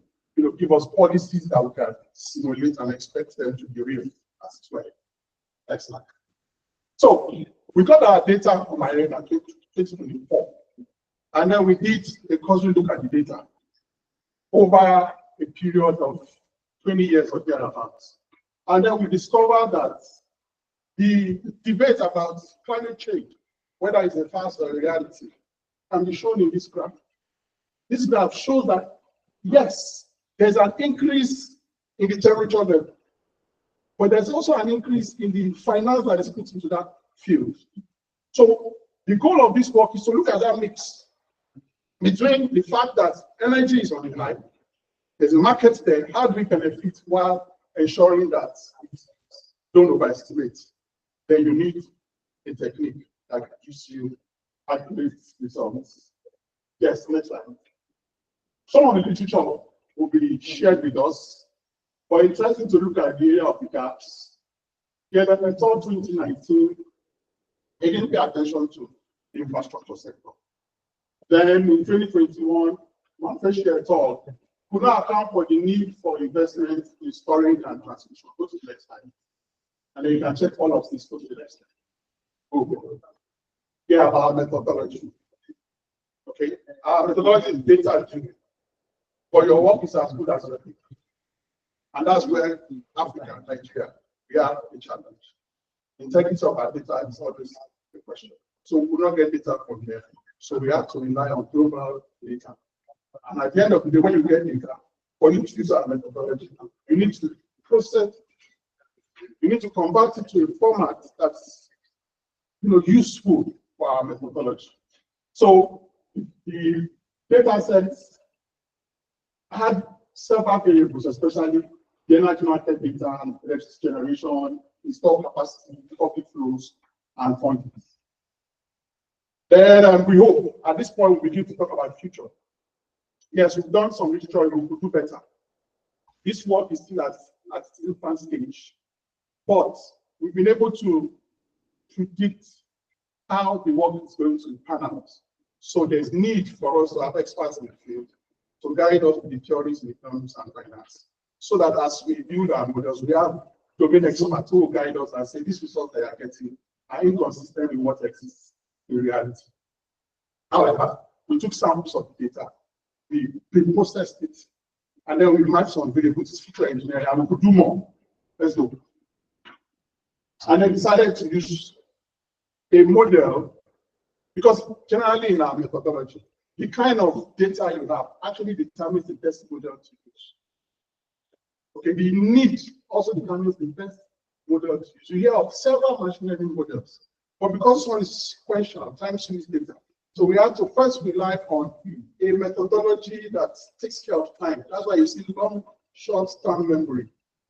Speaker 13: give us policies that we can simulate and expect them to be real as its well. Excellent. So we got our data from my end at 2024. And then we did a casual look at the data over a period of 20 years or thereabouts. And then we discovered that the debate about climate change, whether it's a farce or a reality, can be shown in this graph. This graph shows that, yes, there's an increase in the temperature level, but there's also an increase in the finance that is put into that field. So the goal of this work is to look at that mix between the fact that energy is on the line, there's a market there, how do we benefit while ensuring that we don't overestimate? Then you need a technique that gives you accurate results. Yes, next slide. Some of the literature will be shared with us, but it's interesting to look at the area of the gaps. Yeah, the method 2019, they didn't pay attention to the infrastructure sector. Then in 2021, Manfresh et al. Could not account for the need for investment in storage and transmission. Go to the next slide. And then you can check all of this. Go to the next slide. Okay. Yeah, about methodology. Okay. Our methodology is data driven, but your work is as good as your people. And that's where Africa and Nigeria, we have a challenge. Integrity of our data is always the question. So we will not get data from there. So we have to rely on global data. And at the end of the day, when you get data, for you to use our methodology, you need to process, you need to convert it to a format that's useful for our methodology. So the data sets had several variables, especially the energy market data and electricity generation, installed capacity, profit flows, and quantities. Then we hope at this point we begin to talk about the future. Yes, we've done some literature, we could do better. This work is still at its infant stage, but we've been able to predict how the work is going to pan out. So there's need for us to have experts in the field to guide us with the theories in economics and finance, so that as we build our models, we have domain experts who will guide us and say these results they are getting are inconsistent with what exists in reality. However, we took samples of the data, we pre-processed it, and then we matched some variables, feature engineering, and we could do more. Let's go. And then decided to use a model, because generally in our methodology, the kind of data you have actually determines the best model to use. Okay, the need also determines the best model to use. You hear of several machine learning models, but because one is sequential, time series data. So we have to first rely on a methodology that takes care of time. That's why you see long, short-term memory.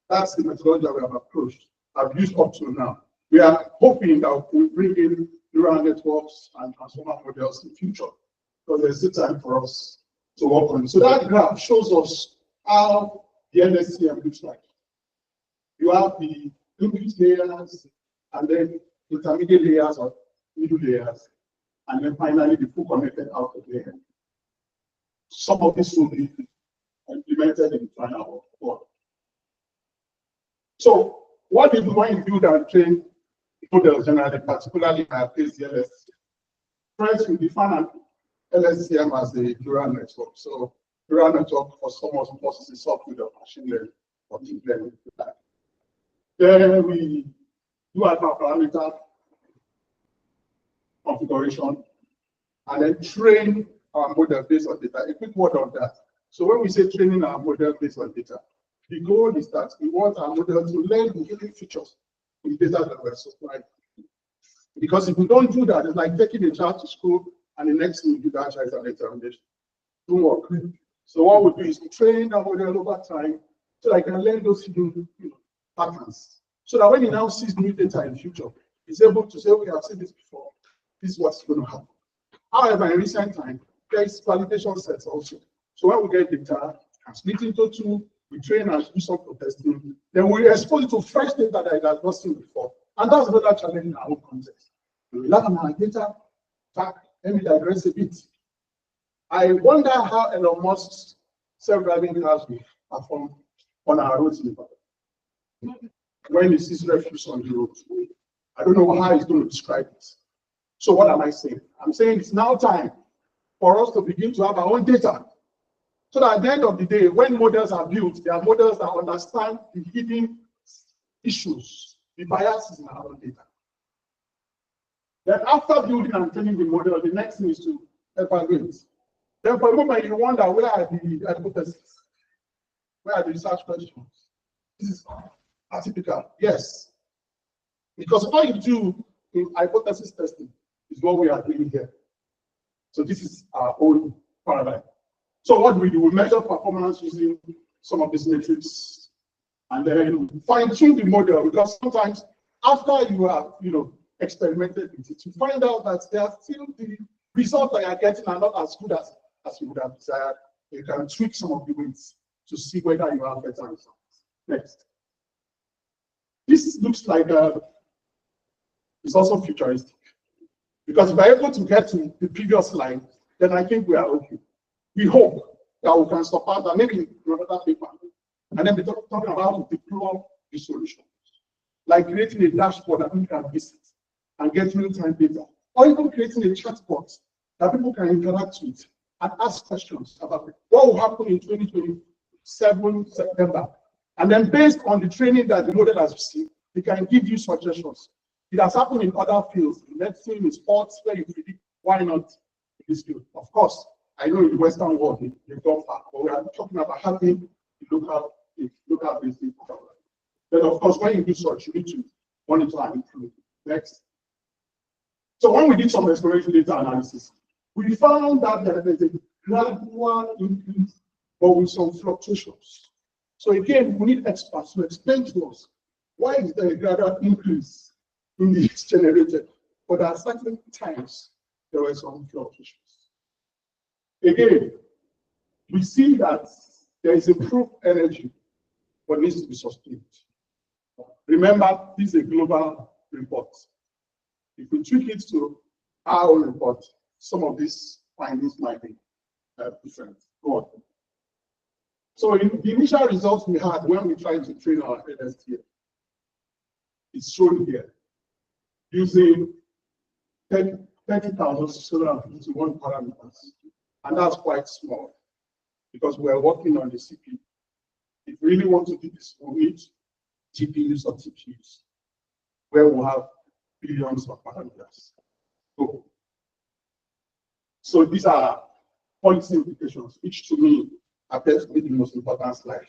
Speaker 13: That's the methodology that we have approached, I've used up to now. We are hoping that we'll bring in neural networks and transformer models in the future, because there's still time for us to work on it. So that graph shows us how the NSCM looks like. You have the input layers, and then intermediate layers or middle layers, and then finally the full connected output layer. Some of this will be implemented in final work. So what if when you build and train models generally, particularly in our case, the LSTM? First, we define an LSTM as a neural network. So neural network for some of us is a subfield of machine learning or deep learning. Then we do alpha parameter configuration and then train our model based on data. A quick word on that. So when we say training our model based on data, the goal is that we want our model to learn the hidden features in data that we're supplying. Because if we don't do that, it's like taking a child to school and the next thing you do that child is an examination. Don't work. So what we do is train our model over time so that I can learn those hidden patterns. So that when he now sees new data in the future, he's able to say, okay, I've seen this before. This is what's going to happen. However, in recent time, there is validation sets also. So when we get data, split into two, we train and do some testing, then we expose it to fresh data that it has not seen before. And that's another challenge in our own context. We learn on our data. In fact, let me digress a bit. I wonder how Elon Musk's self-driving cars will perform on our roads in Ibadan. When he sees refuse on the road, I don't know how he's going to describe it. So what am I saying? I'm saying it's now time for us to begin to have our own data. So that at the end of the day, when models are built, they are models that understand the hidden issues, the biases in our own data. Then after building and training the model, the next thing is to evaluate. Then for a moment, you wonder, where are the hypotheses? Where are the research questions? This is atypical, yes. Because all you do in hypothesis testing is what we are doing here. So this is our own paradigm. So what do? We measure performance using some of these metrics, and then fine-tune the model, because sometimes after you have experimented with it, you find out that there are still the results that you are getting are not as good as you would have desired. You can tweak some of the weights to see whether you have better results. Next. This looks like it's also futuristic. Because if we're able to get to the previous line, then I think we are okay. We hope that we can surpass that, maybe in another paper. And then we're talking about deploy the solution. Like creating a dashboard that people can visit and get real-time data. Or even creating a chatbot that people can interact with and ask questions about what will happen in 2027 September. And then based on the training that the model has received, they can give you suggestions. It has happened in other fields. Let's say in sports where you predict, why not in this field? Of course, I know in the Western world they've gone far, but we are talking about having local basic. Then of course, when you do such, you need to monitor and improve. Next. So when we did some exploration data analysis, we found that there is a gradual increase, but with some fluctuations. So again, we need experts to explain to us why is there a gradual increase in the heat generated, but at certain times there were some fluctuations. Again, we see that there is improved energy, but needs to be sustained. Remember, this is a global report. If we tweak it to our own report, some of these findings might be different. Go on. So in the initial results we had when we tried to train our LSTM, it's shown here, using 30,651 parameters. And that's quite small because we're working on the CPU. If we really want to do this, we need GPUs or TPUs, where we'll have billions of parameters. So these are policy implications, which to me appears to be the most important slide.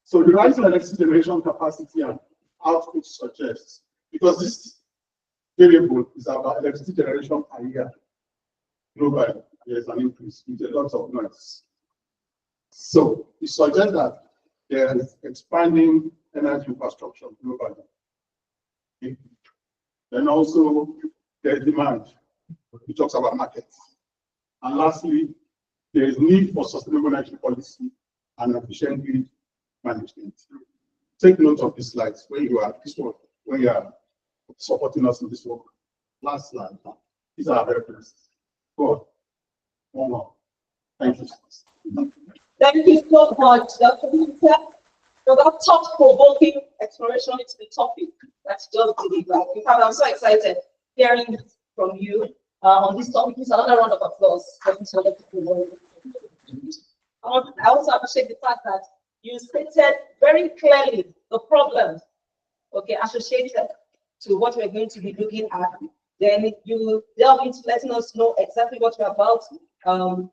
Speaker 13: So the rise in electricity generation capacity and output suggests, because this variable is about electricity generation per year globally, there's an increase with a lot of noise. So it suggests that there is expanding energy infrastructure globally. Then also there is demand. It talks about markets. And lastly, there is need for sustainable energy policy and efficient grid management. take note of these slides when you are this one, when you are supporting us in this work. Last slide. These are references. Go on. One more. Thank you.
Speaker 1: Thank you so much, Dr. Peter, for that thought-provoking exploration into the topic that's just delivered. In fact, I'm so excited hearing from you on this topic. It's another round of applause. I also appreciate the fact that you stated very clearly the problems, okay, associated to what we're going to be looking at. Then you delve into letting us know exactly what we're about to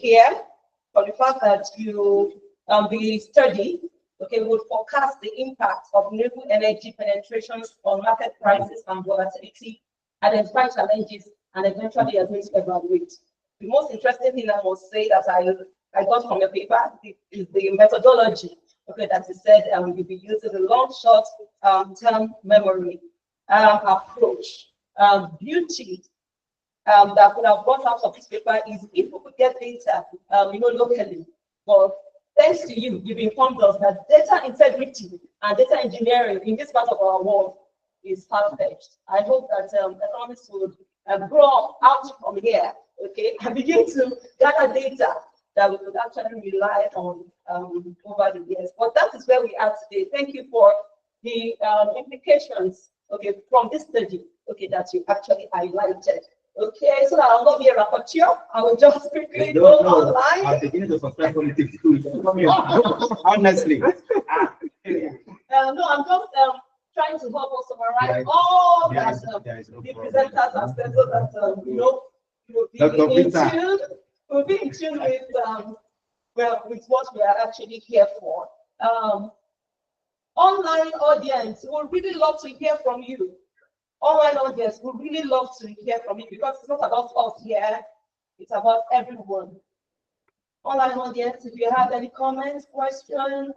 Speaker 1: hear, for the fact that you the study, okay, would forecast the impact of renewable energy penetrations on market prices and volatility, identify challenges, and eventually are going to evaluate. The most interesting thing I must say that I got from your paper is the methodology, okay, that you said you'll be using the long short term memory approach. Beauty that could have brought out of this paper is if we could get data, locally. But thanks to you, you've informed us that data integrity and data engineering in this part of our world is far-fetched. I hope that economists would grow out from here, okay, and begin to gather data that we could actually rely on over the years. But that is where we are today. Thank you for the implications, okay, from this study, okay, that you actually highlighted. Okay, so I'll not be a rapporteur. I will just quickly go online.
Speaker 7: I'm beginning to subscribe politics too. Honestly.
Speaker 1: No, I'm just trying to help us summarize all that the presenters have said so that we'll be in tune with with what we are actually here for. Online audience, we would really love to hear from you. Online audience, we really love to hear from you because it's not about us here, it's about everyone. Online audience, if you have any comments, questions,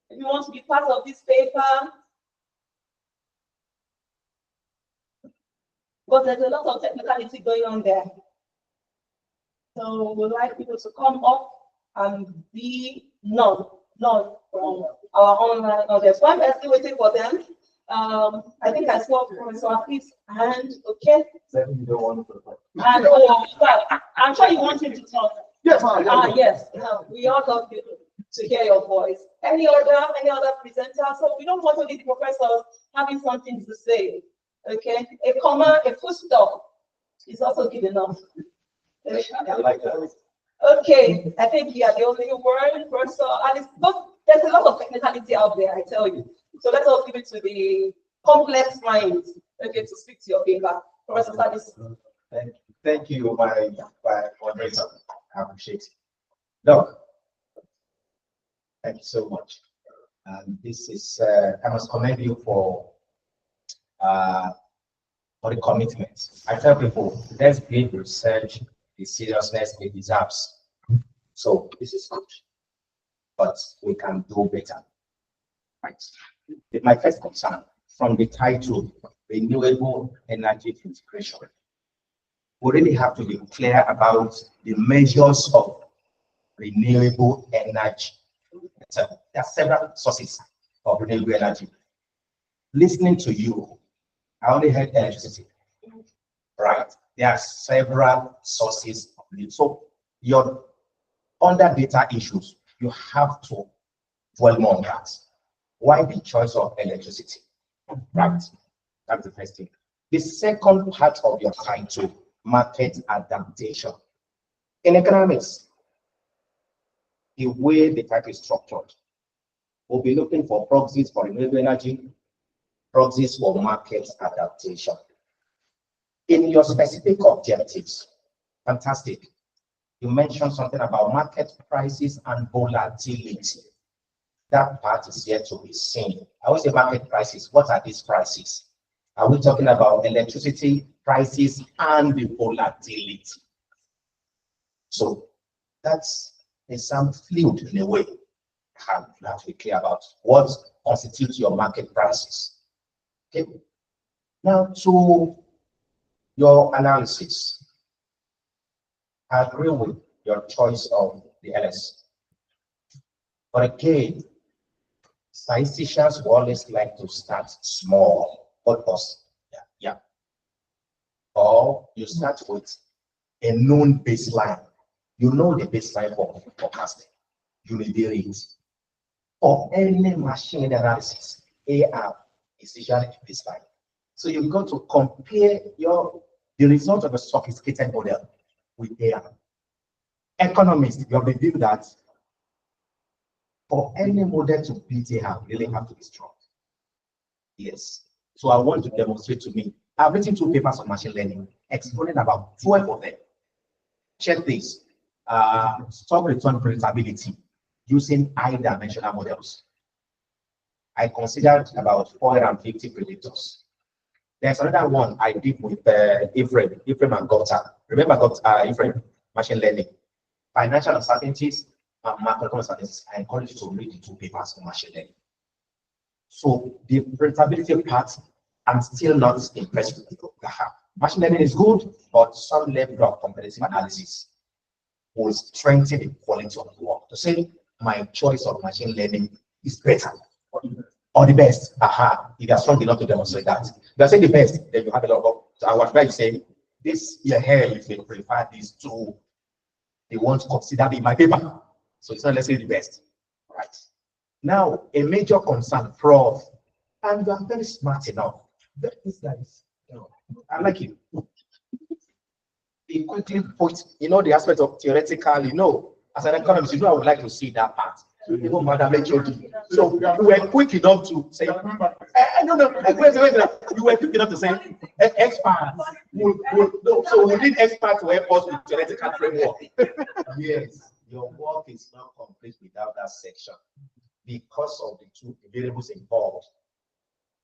Speaker 1: if you want to be part of this paper, but there's a lot of technicality going on there. So we'd like people to come up and be none from our online audience. While we're still waiting for them, I think I saw Professor Afis and okay. And I'm sure you want him to talk.
Speaker 13: Yes,
Speaker 1: yes. We all love you to hear your voice. Any other presenter? So we don't want to leave professors having something to say. Okay, a comma, a full stop is also good enough.
Speaker 7: I like that.
Speaker 1: Okay, I think you are the only word, Professor Alice. But there's a lot of technicality out there, I tell you. So let us give it to the complex minds, okay, to speak to your paper. Professor Alice.
Speaker 7: Thank you, my moderator. I appreciate it. Look, thank you so much. And this is, I must commend you for the commitment. I tell people, let's give research the seriousness it deserves. So this is good, but we can do better. Right. My first concern from the title, renewable energy integration, we really have to be clear about the measures of renewable energy. So there are several sources of renewable energy. Listening to you, I only heard electricity, right? There are several sources of it. So your under data issues, you have to dwell more on that. Why the choice of electricity? Right. That's the first thing. The second part of your title, market adaptation. In economics, the way the title is structured, we'll be looking for proxies for renewable energy, proxies for market adaptation. In your specific objectives, fantastic. You mentioned something about market prices and volatility. That part is yet to be seen. I would say market prices. What are these prices? Are we talking about electricity prices and the volatility? So that's some fluid in a way. You have to be clear about what constitutes your market prices. Okay. Now to your analysis. I agree with your choice of the LS. But again, statisticians will always like to start small, yeah. Or you start with a known baseline. You know the baseline for forecasting. You will be it. For any machine analysis, AR is usually a baseline. So you've got to compare the result of a sophisticated model with AR. Economists, you have reviewed that for any model to beat AR, really have to be strong. Yes. So I want to demonstrate to me. I've written 2 papers on machine learning, explaining about 12 of them. Check this. Stock return predictability using high-dimensional models. I considered about 450 predictors. There's another one I did with Ephraim and Gupta. Remember Ephraim, machine learning, financial uncertainties, and macroeconomic uncertainties. I encourage you to read the 2 papers on machine learning. So the predictability part, I'm still not impressed with it. Machine learning is good, but some level of competitive analysis will strengthen the quality of the work. To say my choice of machine learning is better or the best. If you are strong enough to demonstrate that. If you are saying the best, then you have a lot of. So I was trying to say this here, if they prefer these 2, they want to consider me in my paper. So it's not necessarily the best. Right. Now, a major concern, Prof, and you are very smart enough. This guy is, I like you. He quickly put, the aspect of theoretical, as an economist, I would like to see that part. So we were quick enough to say, no, we were quick enough to say, experts so we need experts to help us with theoretical framework. Yes, your work is not complete without that section because of the 2 variables involved.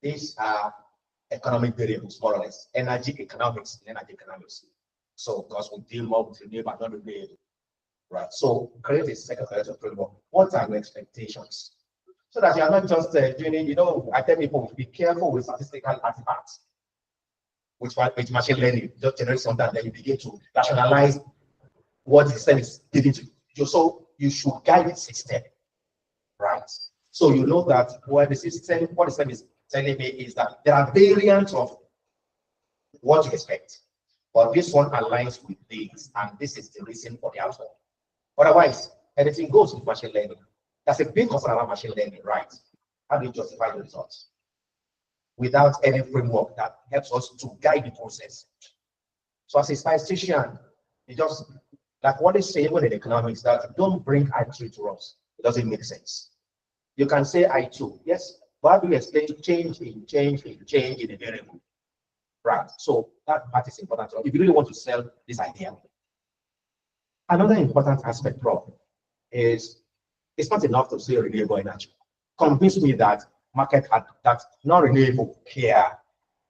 Speaker 7: These are economic variables, more or less, energy economics and energy economics. So, because we deal more with renewable and non-renewable, right? So, create a second framework. What are your expectations? So that you are not just doing, I tell people, be careful with statistical artifacts, which machine learning just generates something, then you begin to rationalize what the system is giving to you. So, you should guide the system, right? So, you know that what the system is telling me is that there are variants of what you expect. But this one aligns with this, and this is the reason for the outcome. Otherwise, anything goes with machine learning. That's a big concern around machine learning, right? How do you justify the results? Without any framework that helps us to guide the process. So as a statistician, it just, like what they say even in economics, that don't bring I2 to us. It doesn't make sense. You can say I2, yes, but how do you explain change in a variable? Right. So that part is important. If you really want to sell this idea. Another important aspect, Prof, is it's not enough to say renewable energy. Convince me that that non-renewable here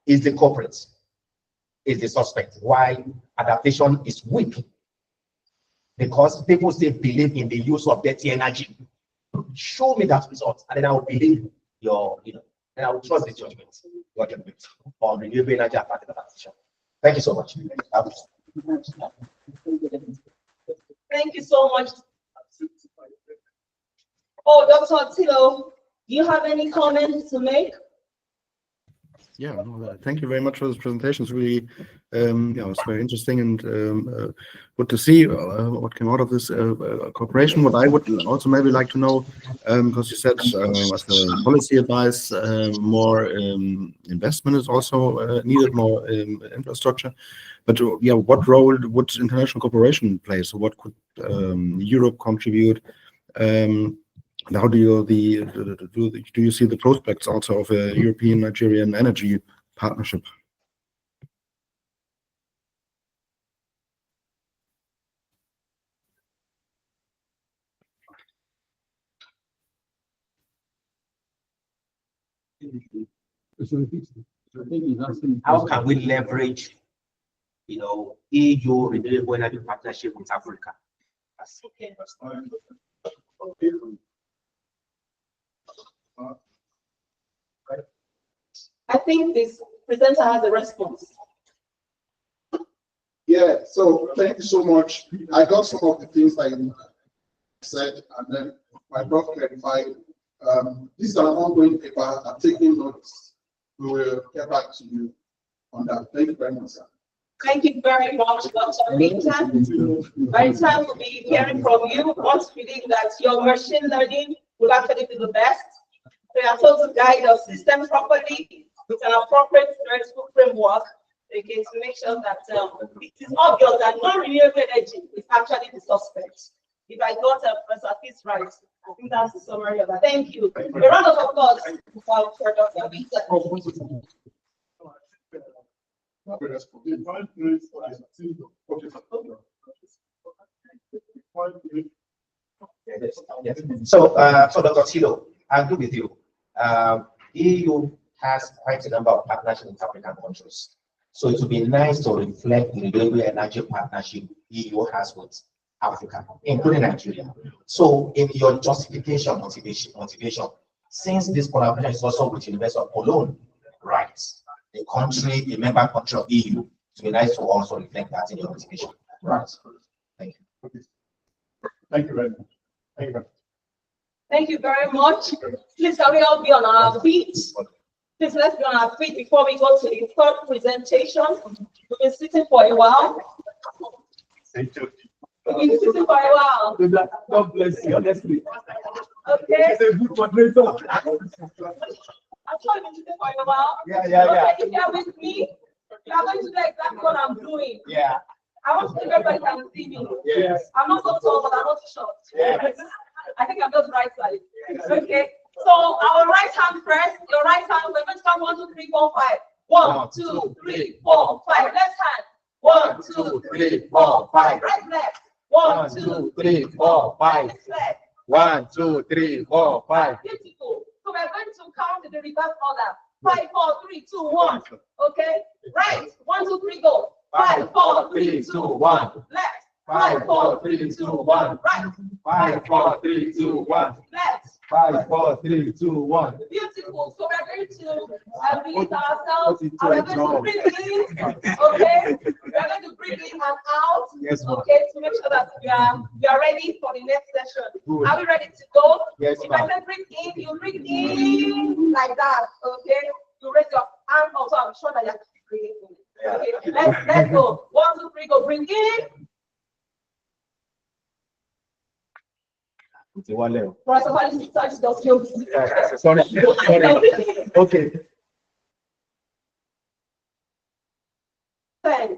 Speaker 7: is the culprit, is the suspect. Why adaptation is weak? Because people still believe in the use of dirty energy. Show me that result, and then I will believe and I will trust the judgment on renewable energy and adaptation. Thank you so much.
Speaker 1: Thank you so much. Oh, Dr. Thilo, do you have any comments to make?
Speaker 4: Yeah, no, thank you very much for this presentation. It's really, it's very interesting and good to see what came out of this cooperation. What I would also maybe like to know, because you said as a policy advice, more investment is also needed, more infrastructure. But what role would international cooperation play? So what could Europe contribute? How do you see the prospects also of a European-Nigerian energy partnership?
Speaker 7: How can we leverage, EU renewable energy partnership with Africa?
Speaker 1: Okay. I think this presenter has a response.
Speaker 13: Yeah, so thank you so much. I got some of the things said, and then my Prof clarified. This is an ongoing paper. I'm taking notes. We will get back to you on that. Thank you very much, sir.
Speaker 1: Thank you very much, Dr. Victor. By the time we'll be hearing from you, once we believe that your machine learning will actually be the best. We are told to guide our system properly with an appropriate theoretical framework, again, to make sure that it is obvious that non-renewable energy is actually the suspect. If I got Professor Fitz right, I think that's the summary of that. Thank you. A round of applause for Dr. Victor.
Speaker 7: So, Dr. Thilo, I agree with you. EU has quite a number of partnerships with African countries. So it would be nice to reflect the renewable energy partnership EU has with Africa, including Nigeria. So in your justification, motivation, since this collaboration is also with University of Cologne, right? The country, the member country of EU, it would be nice to also reflect that in your motivation. Right. Thank you.
Speaker 13: Thank you very much. Thank you very much.
Speaker 1: Thank you very much. Please, can we all be on our feet? Please, let's be on our feet before we go to the third presentation. We've been sitting for a while. We've been sitting for a while.
Speaker 10: God bless you, honestly.
Speaker 1: Okay.
Speaker 10: It's a good moderator.
Speaker 1: I'm sure you've been sitting for a while.
Speaker 10: Yeah.
Speaker 1: Okay, if you're with me, you are going to do exactly what I'm doing.
Speaker 10: Yeah.
Speaker 1: I want to see everybody can see me.
Speaker 10: Yes.
Speaker 1: I'm not so tall, but I'm not short. Yes. I think I'm just right side. Okay. So our right hand first, your right hand, we're going to count 1, 2, 3, 4, 5. 1, 2, 3, 4, 5. Left hand. 1, 2, 3, 4, 5. Right left. 1, 2, 3, 4, 5. Left.
Speaker 10: 1, 2, 3, 4, 5.
Speaker 1: Beautiful. So we're going to count in the reverse order. 5, 4, 3, 2, 1. Okay. Right. 1, 2, 3, go. 5, 4, 3, 2, 1. Left. 5, 4, 3, 2, 1. Right.
Speaker 10: 5, 4, 3, 2, 1.
Speaker 1: Left.
Speaker 10: 5, 4, 3, 2, 1.
Speaker 1: Beautiful. So we're going to release ourselves. And we're going to breathe in. Okay. We're going to breathe in and out.
Speaker 10: Yes, ma'am.
Speaker 1: Okay. To make sure that we are ready for the next session.
Speaker 10: Good.
Speaker 1: Are we ready to go?
Speaker 10: Yes,
Speaker 1: if I say breathe in, you breathe in like that. Okay. You raise your hand also. I'm sure that you're breathing in. Okay. Let's go. 1, 2, 3, go. Bring in. Professor Farag,
Speaker 10: Sorry. Okay.
Speaker 1: 10,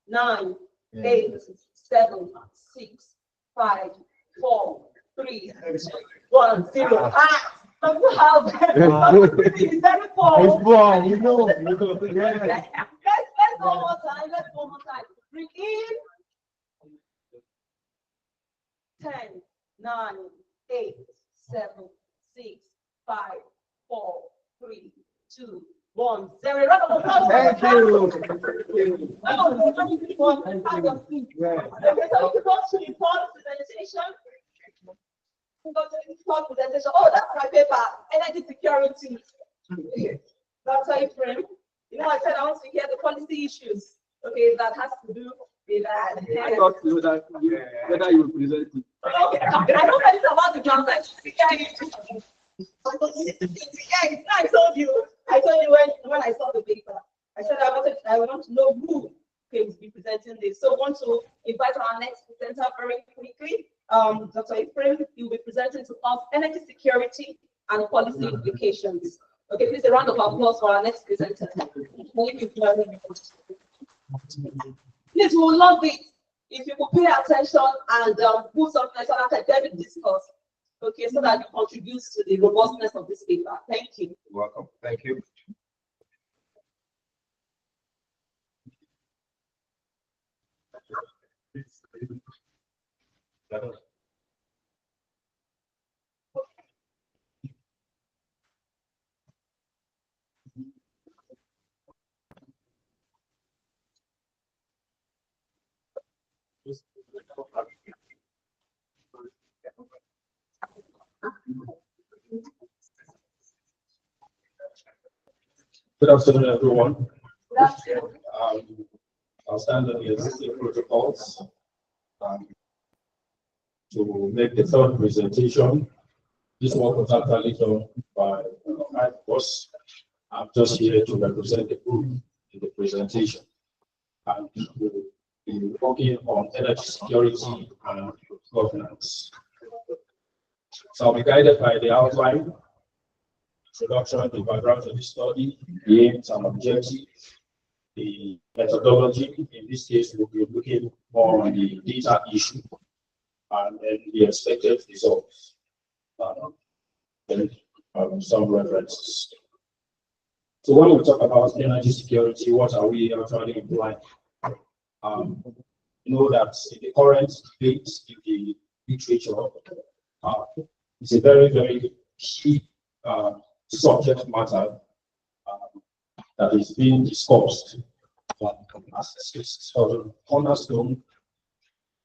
Speaker 1: 9, 8, 7, 6, 5, 4, 3, 1, 0.
Speaker 10: It's wrong, you know.
Speaker 1: Let's go one more time. Let's go one more time. Bring in. 10, 9, 8, 7, 6, 5, 4, 3, 2, 1, 0.
Speaker 10: Thank you.
Speaker 1: Okay, so we can go to the fourth presentation. Oh, that's my paper. Energy security. That's how you frame. You know, I said I want to hear the policy issues. Okay, that has to do with that.
Speaker 10: I thought you would have, whether you present it.
Speaker 1: Okay, I know that it's about the ground. I told you when I saw the paper. I said I want to know who will be presenting this. So I want to invite our next presenter very quickly. Dr. Ephraim, he will be presenting to us energy security and policy implications. Okay, please a round of applause for our next presenter. Thank you very much. Please, we will love it if you could pay attention and put some academic discourse, okay, so that it contributes to the robustness of this paper. Thank you.
Speaker 7: You're welcome. Thank you.
Speaker 14: Good afternoon, everyone. I'll stand on the existing protocols. to make the third presentation. This work was actually done by my boss. I'm just here to represent the group in the presentation. And we'll be working on energy security and governance. So I'll be guided by the outline, introduction, the background of the study, the aims and objectives, the methodology. In this case, we'll be looking more on the data issue and then the expected results. And some references. So when we talk about energy security, what are we actually implying? You know that in the current debate in the literature, it's a very, very key subject matter that is being discussed as a sort of cornerstone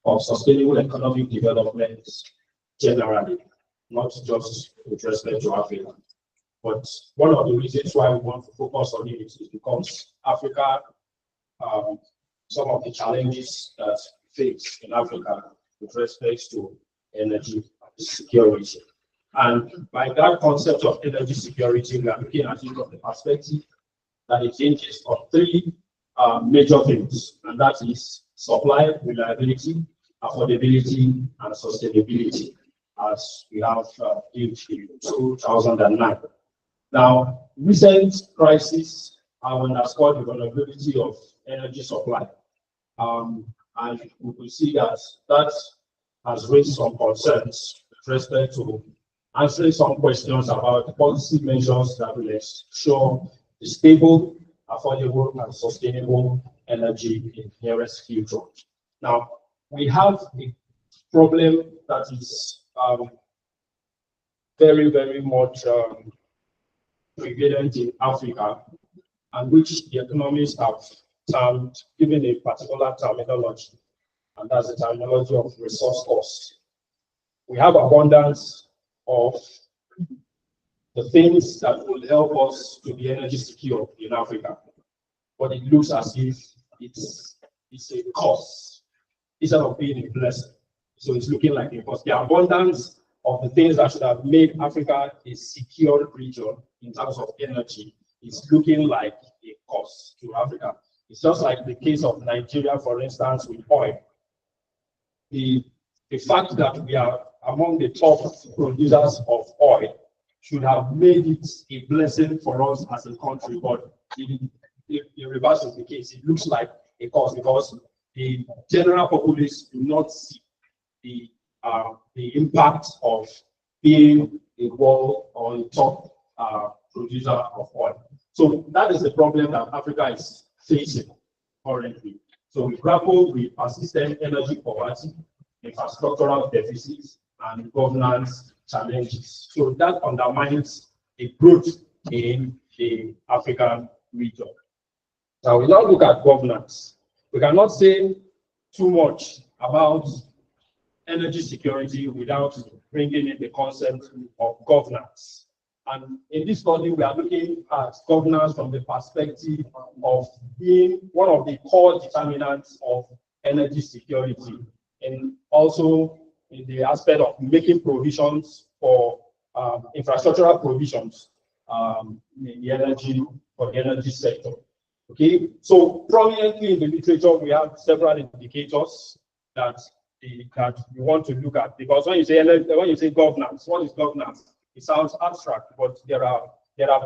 Speaker 14: of sustainable economic development generally, not just with respect to Africa. But one of the reasons why we want to focus on it is because Africa, some of the challenges that we face in Africa with respect to energy security. And by that concept of energy security, we are looking at it from the perspective that it hinges on three major things, and that is supply, reliability, affordability, and sustainability, as we have in 2009. Now, recent crises have underscored the vulnerability of energy supply. And we will see that that has raised some concerns with respect to answering some questions about the policy measures that will ensure the stable, affordable, and sustainable energy in the nearest future. Now, we have a problem that is very, very much prevalent in Africa, and which the economists have given a particular terminology, and that's the terminology of resource cost. We have abundance of the things that will help us to be energy secure in Africa, but it looks as if it's a cost instead of being a blessing. So it's looking like a cost. The abundance of the things that should have made Africa a secure region in terms of energy is looking like a cost to Africa. It's just like the case of Nigeria, for instance, with oil. The fact that we are among the top producers of oil should have made it a blessing for us as a country, but in reverse of the case, it looks like a cost because the general populace do not see the impact of being a world or a top producer of oil. So that is the problem that Africa is facing currently. So we grapple with persistent energy poverty, infrastructural deficits, and governance challenges. So that undermines the growth in the African region. Now we now look at governance. We cannot say too much about energy security without bringing in the concept of governance. And in this study, we are looking at governance from the perspective of being one of the core determinants of energy security, and also in the aspect of making provisions for infrastructural provisions in the energy sector. Okay, so prominently in the literature, we have several indicators that we want to look at, because when you say governance, what is governance? It sounds abstract, but there are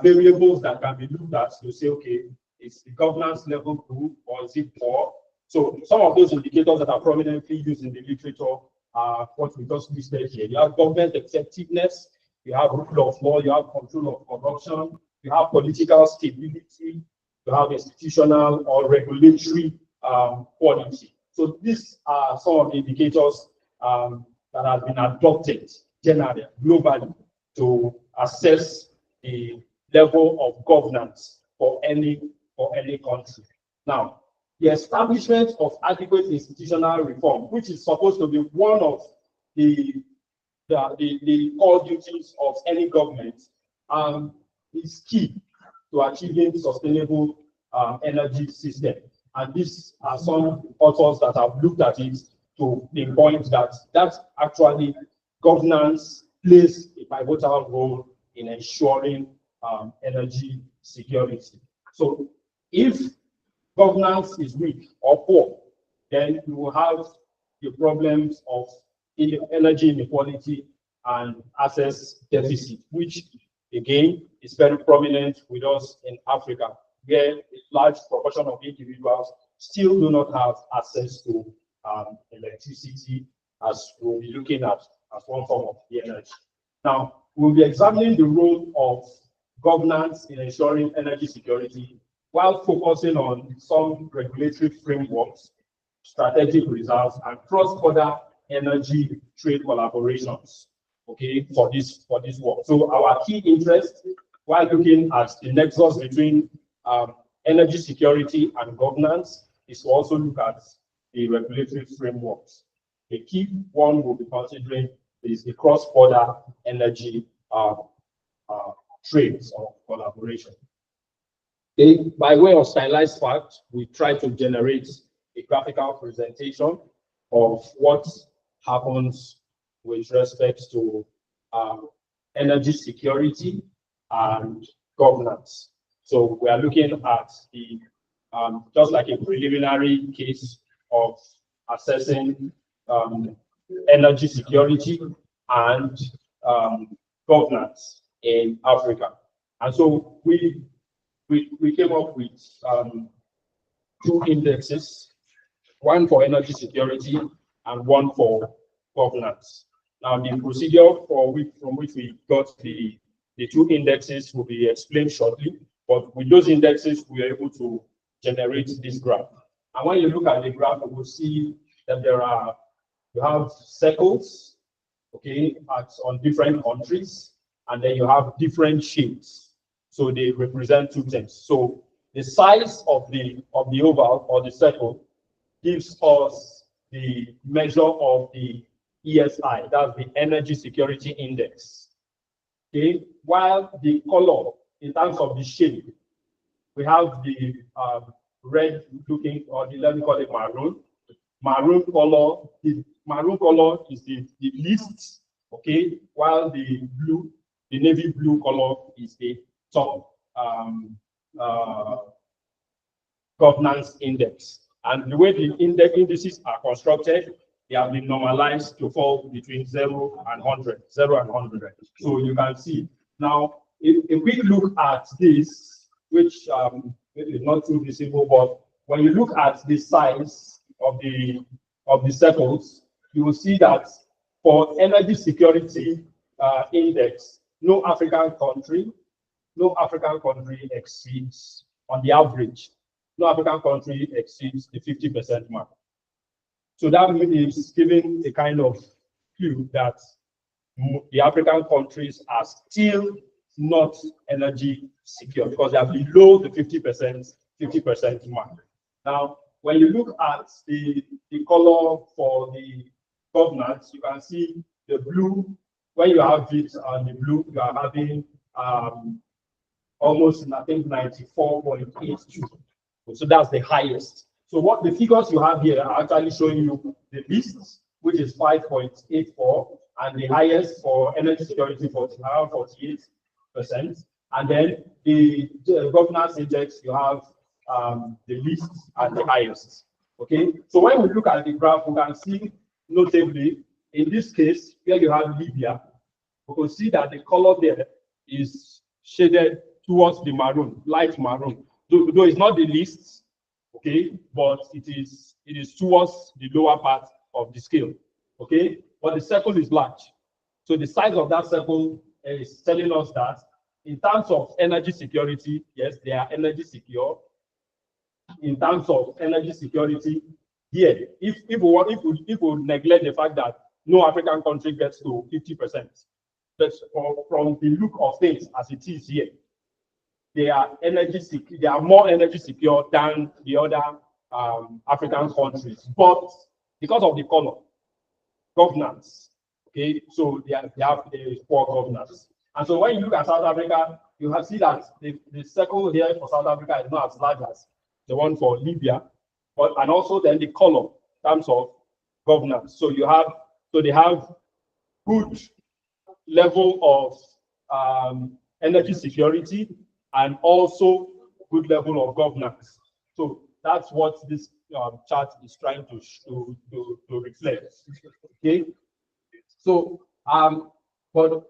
Speaker 14: variables that can be looked at to say, okay, is the governance level good or is it poor? So some of those indicators that are prominently used in the literature are what we just listed here. You have government effectiveness, you have rule of law, you have control of corruption, you have political stability, you have institutional or regulatory quality. So these are some of the indicators that have been adopted generally, globally, to assess the level of governance for any country. Now, the establishment of adequate institutional reform, which is supposed to be one of the core duties of any government, is key to achieving sustainable energy system. And these are some authors that have looked at it to pinpoint that actually governance plays a pivotal role in ensuring energy security. So if governance is weak or poor, then you will have the problems of energy inequality and access deficit, which again is very prominent with us in Africa, where a large proportion of individuals still do not have access to electricity, as we'll be looking at as one form of the energy. Now, we'll be examining the role of governance in ensuring energy security while focusing on some regulatory frameworks, strategic results, and cross-border energy trade collaborations, okay, for this work. So our key interest, while looking at the nexus between energy security and governance, is to also look at the regulatory frameworks. The key one we'll be considering is the cross-border energy trades or collaboration. Okay, by way of stylized fact, we try to generate a graphical presentation of what happens with respect to energy security and governance. So we are looking at the just like a preliminary case of assessing energy security and governance in Africa. And so we came up with two indexes, one for energy security and one for governance. Now, the procedure from which we got the two indexes will be explained shortly, but with those indexes, we are able to generate this graph. And when you look at the graph, you will see that you have circles, okay, on different countries, and then you have different shapes. So they represent two things. So the size of the oval or the circle gives us the measure of the ESI, that's the Energy Security Index. Okay, while the color, in terms of the shade, we have the red looking, or let me call it maroon. Maroon color is the least, okay, while the blue, the navy blue color is the top governance index. And the way the indices are constructed, they have been normalized to fall between 0 and 100, 0 and 100. So you can see. Now, if we look at this, which is not too visible, but when you look at the size of the circles, you will see that for energy security index, no African country exceeds, on the average, no African country exceeds the 50% mark. So that is giving a kind of clue that the African countries are still not energy secure because they are below the 50% mark. Now, when you look at the color for the governance, you can see the blue. When you have it on the blue, you are having almost, I think, 94.82. So that's the highest. So what the figures you have here are actually showing you the least, which is 5.84, and the highest for energy security for 48%. And then the governance index, you have the least and the highest. Okay. So when we look at the graph, we can see notably in this case where you have Libya, we can see that the color there is shaded towards the maroon, light maroon. Though it's not the least, okay, but it is towards the lower part of the scale, okay. But the circle is large, so the size of that circle is telling us that in terms of energy security, yes, they are energy secure. In terms of energy security, here, if we neglect the fact that no African country gets to 50%, but from the look of things as it is here, they are more energy secure than the other African countries. But because of the color, governance, okay, so they have poor governance. And so when you look at South Africa, you have seen that the circle here for South Africa is not as large as the one for Libya, and also then the color in terms of governance. So they have good level of energy security and also good level of governance. So that's what this chart is trying to reflect. Okay. So but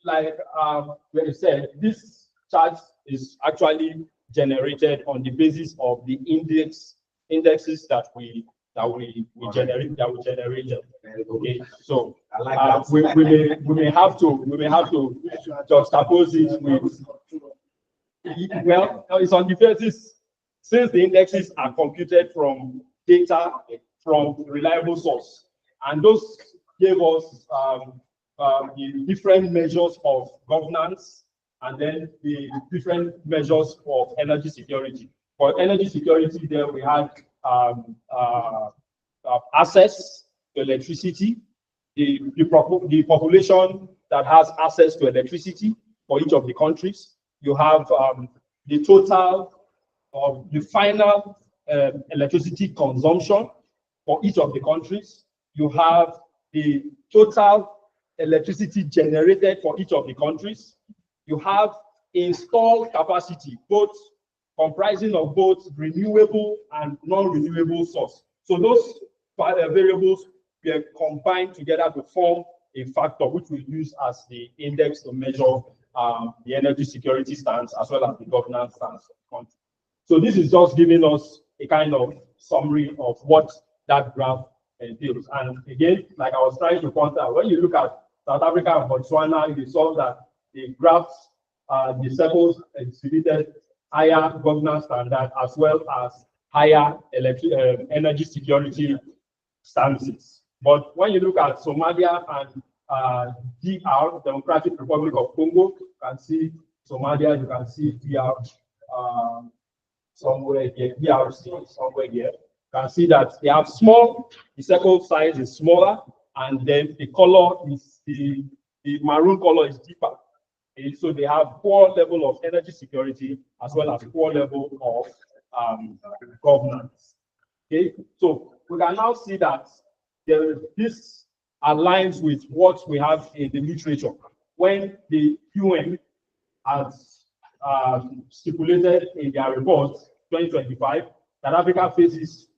Speaker 14: like we said, this chart is actually generated on the basis of the indexes that we generated. Okay, so we may have to juxtapose it with, well, it's on the basis, since the indexes are computed from data from reliable source, and those gave us the different measures of governance and then the different measures of energy security. For energy security, there we had access to electricity, the population that has access to electricity for each of the countries. You have the total of the final electricity consumption for each of the countries. You have the total electricity generated for each of the countries. You have installed capacity, both comprising of both renewable and non-renewable source. So those variables were combined together to form a factor which we use as the index to measure the energy security stance as well as the governance stance of the country. So this is just giving us a kind of summary of what that graph entails. And again, like I was trying to point out, when you look at South Africa and Botswana, you saw that the graphs, the circles exhibited higher governance standard as well as higher energy security stances. But when you look at Somalia and DR, Democratic Republic of Congo, you can see Somalia, you can see DR somewhere here, DRC somewhere here. You can see that they have small, the circle size is smaller, and then the color is the maroon color is deeper. Okay, so they have poor level of energy security as well as poor level of governance. Okay, so we can now see that this aligns with what we have in the literature when the UN has stipulated in their report 2025 that Africa faces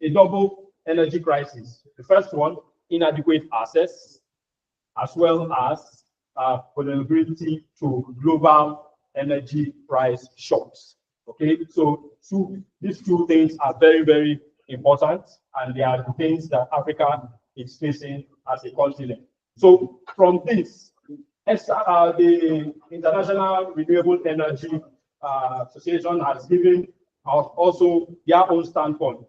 Speaker 14: a double energy crisis. The first one, inadequate access, as well as vulnerability to global energy price shocks. Okay, so these two things are very, very important, and they are the things that Africa is facing as a continent. So from this, the International Renewable Energy Association has given out also their own standpoint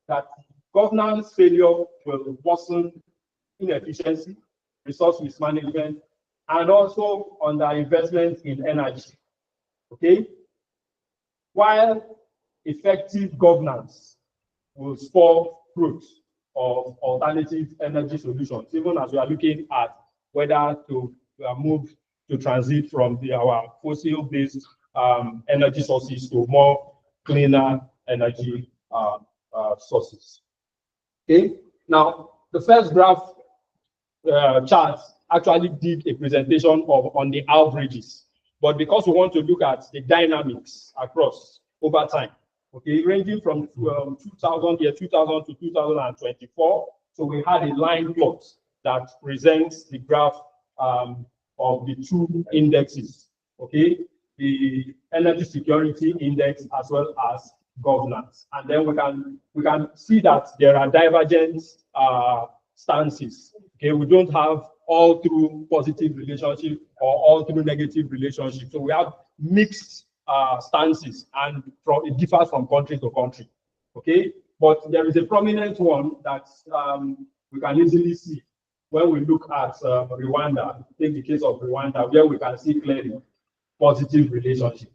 Speaker 14: that governance failure will worsen inefficiency, resource mismanagement, and also underinvestment in energy. Okay? While effective governance will spur fruit of alternative energy solutions, even as we are looking at whether to move to transit from our fossil-based energy sources to more cleaner energy sources. Okay, now the first graph chart actually did a presentation on the averages, but because we want to look at the dynamics across over time, okay, ranging from 2000 to 2024, so we had a line plot that presents the graph of the two indexes, okay, the energy security index as well as governance, and then we can see that there are divergent stances. Okay, we don't have all through positive relationship or all through negative relationship. So we have mixed stances, and it differs from country to country. Okay, but there is a prominent one that we can easily see when we look at Rwanda. Take the case of Rwanda, where we can see clearly positive relationship.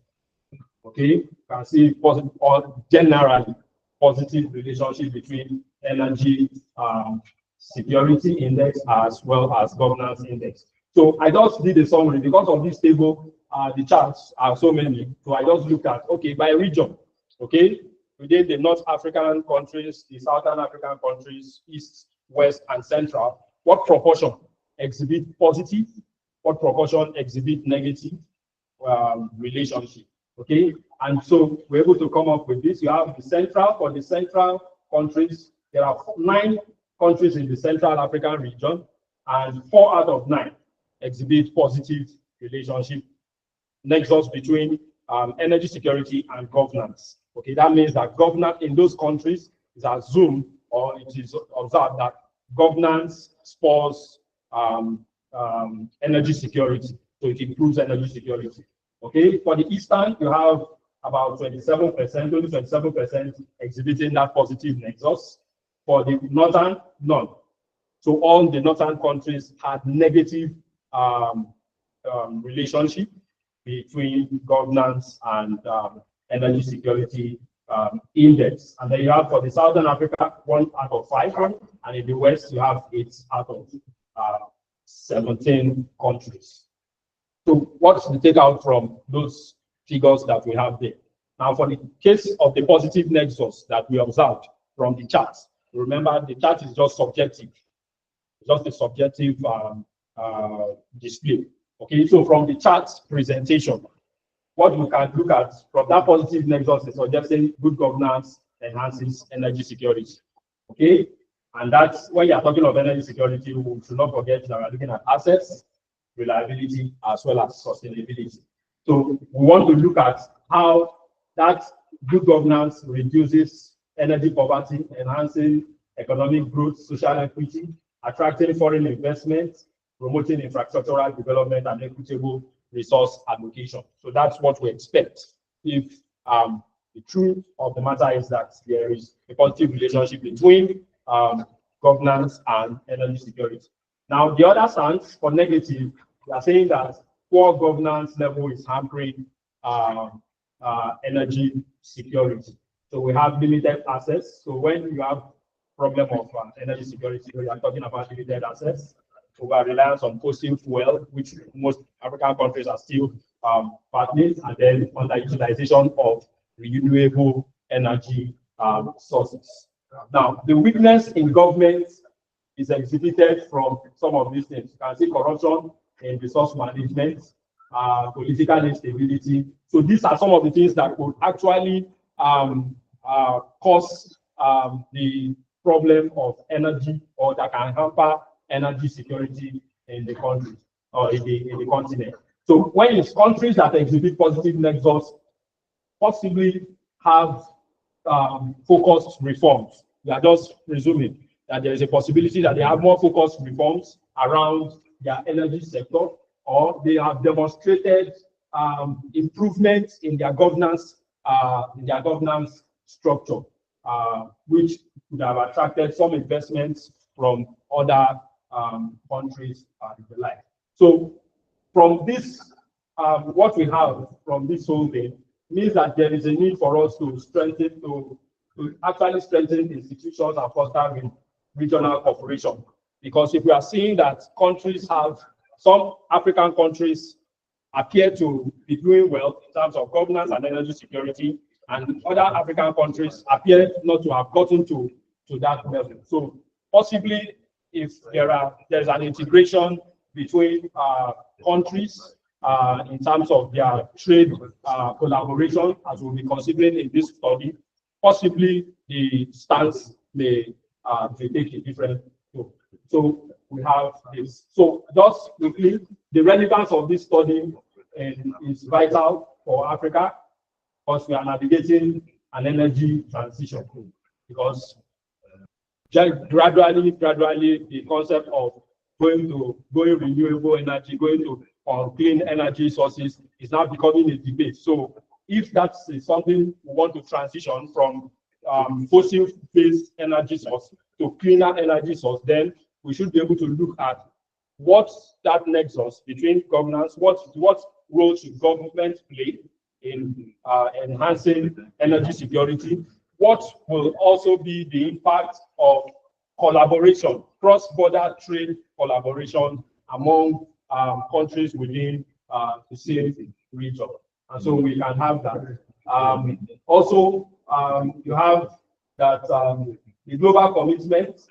Speaker 14: Okay, you can see positive or generally positive relationship between energy security index as well as governance index. So I just did a summary because of this table. The charts are so many, so I just looked at, okay, by region. Okay, within the North African countries, the Southern African countries, East West, and Central, what proportion exhibit positive, what proportion exhibit negative relationship. Okay, and so we're able to come up with this. You have the central, for the central countries, there are 9 countries in the Central African region, and 4 out of 9 exhibit positive relationship nexus between energy security and governance. Okay, that means that governance in those countries is assumed, or it is observed that governance spurs energy security, so it improves energy security. Okay, for the Eastern, you have about 27%, only 27% exhibiting that positive nexus. For the Northern, none. So all the Northern countries had negative relationship between governance and energy security index. And then you have for the Southern Africa, 1 out of 5, and in the West, you have 8 out of 17 countries. So what's the takeout from those figures that we have there? Now, for the case of the positive nexus that we observed from the chart, remember the chart is just subjective, just a subjective display. Okay, so from the chart presentation, what we can look at from that positive nexus is suggesting good governance enhances energy security. Okay, and that's when you're talking of energy security, we should not forget that we're looking at assets, reliability, as well as sustainability. So we want to look at how that good governance reduces energy poverty, enhancing economic growth, social equity, attracting foreign investment, promoting infrastructural development, and equitable resource allocation. So that's what we expect if the truth of the matter is that there is a positive relationship between governance and energy security. Now, the other stance for negative, we are saying that poor governance level is hampering energy security. So we have limited access. So when you have problem of energy security, we are talking about limited access, over reliance on fossil fuel, which most African countries are still battling, and then underutilization of renewable energy sources. Now, the weakness in government is exhibited from some of these things. You can see corruption in resource management, political instability. So these are some of the things that could actually cause the problem of energy, or that can hamper energy security in the country or in the continent. So when it's countries that exhibit positive nexus possibly have focused reforms, we are just presuming that there is a possibility that they have more focused reforms around their energy sector, or they have demonstrated improvements in their governance structure, which would have attracted some investments from other countries and the like. So from this, what we have from this whole thing means that there is a need for us to strengthen, to actually strengthen institutions and foster regional cooperation. Because if we are seeing that countries have, some African countries appear to be doing well in terms of governance and energy security, and other African countries appear not to have gotten to that level. So possibly, if there's an integration between countries in terms of their trade collaboration, as we'll be considering in this study, possibly the stance may take a different tone. So we have this. So just quickly, the relevance of this study is vital for Africa, because we are navigating an energy transition. Because gradually, the concept of going renewable energy, going to clean energy sources is now becoming a debate. So if that's something we want to transition from fossil-based energy source to cleaner energy source, then we should be able to look at what's that nexus between governance, what role should government play in enhancing energy security, what will also be the impact of collaboration, cross-border trade collaboration among countries within the same region. And so we can have that. Also, you have that the global commitment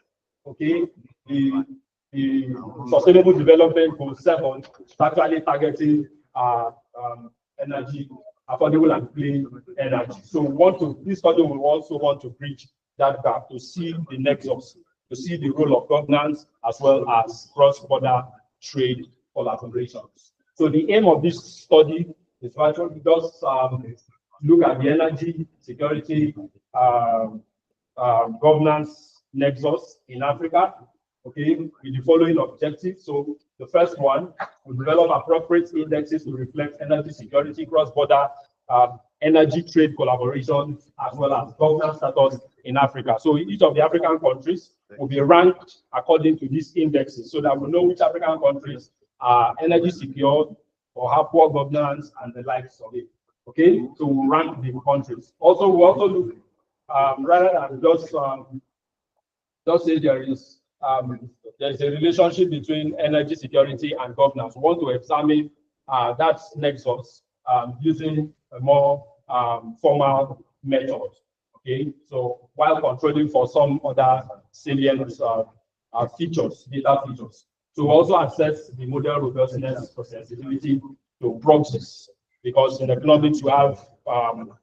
Speaker 14: okay, the Sustainable Development Goal 7 is actually targeting energy, affordable and clean energy. So this study will also want to bridge that gap to see the nexus, to see the role of governance as well as cross-border trade collaborations. So the aim of this study is to just look at the energy security governance nexus in Africa, okay, with the following objectives. So the first one, we develop appropriate indexes to reflect energy security, cross-border energy trade collaboration, as well as governance status in Africa. So each of the African countries will be ranked according to these indexes so that we know which African countries are energy secure or have poor governance and the likes of it. Okay, so we'll rank the countries. Also, we also look rather than just say there's a relationship between energy security and governance. We want to examine that nexus using a more formal method. Okay, so while controlling for some other salient features, data features. To also assess the model robustness for sensitivity to proxies, because in economics you have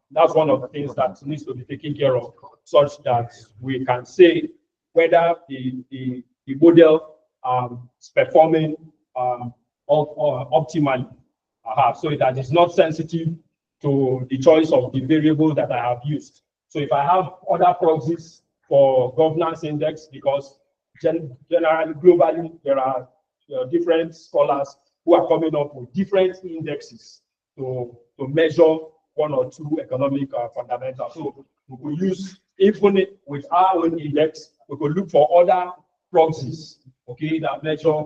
Speaker 14: that's one of the things that needs to be taken care of, such that we can say whether the model is performing optimally, so that it's not sensitive to the choice of the variable that I have used. So if I have other proxies for governance index, because generally, globally, there are different scholars who are coming up with different indexes to measure one or two economic fundamentals. So we could use, even with our own index, we could look for other proxies, okay, that measure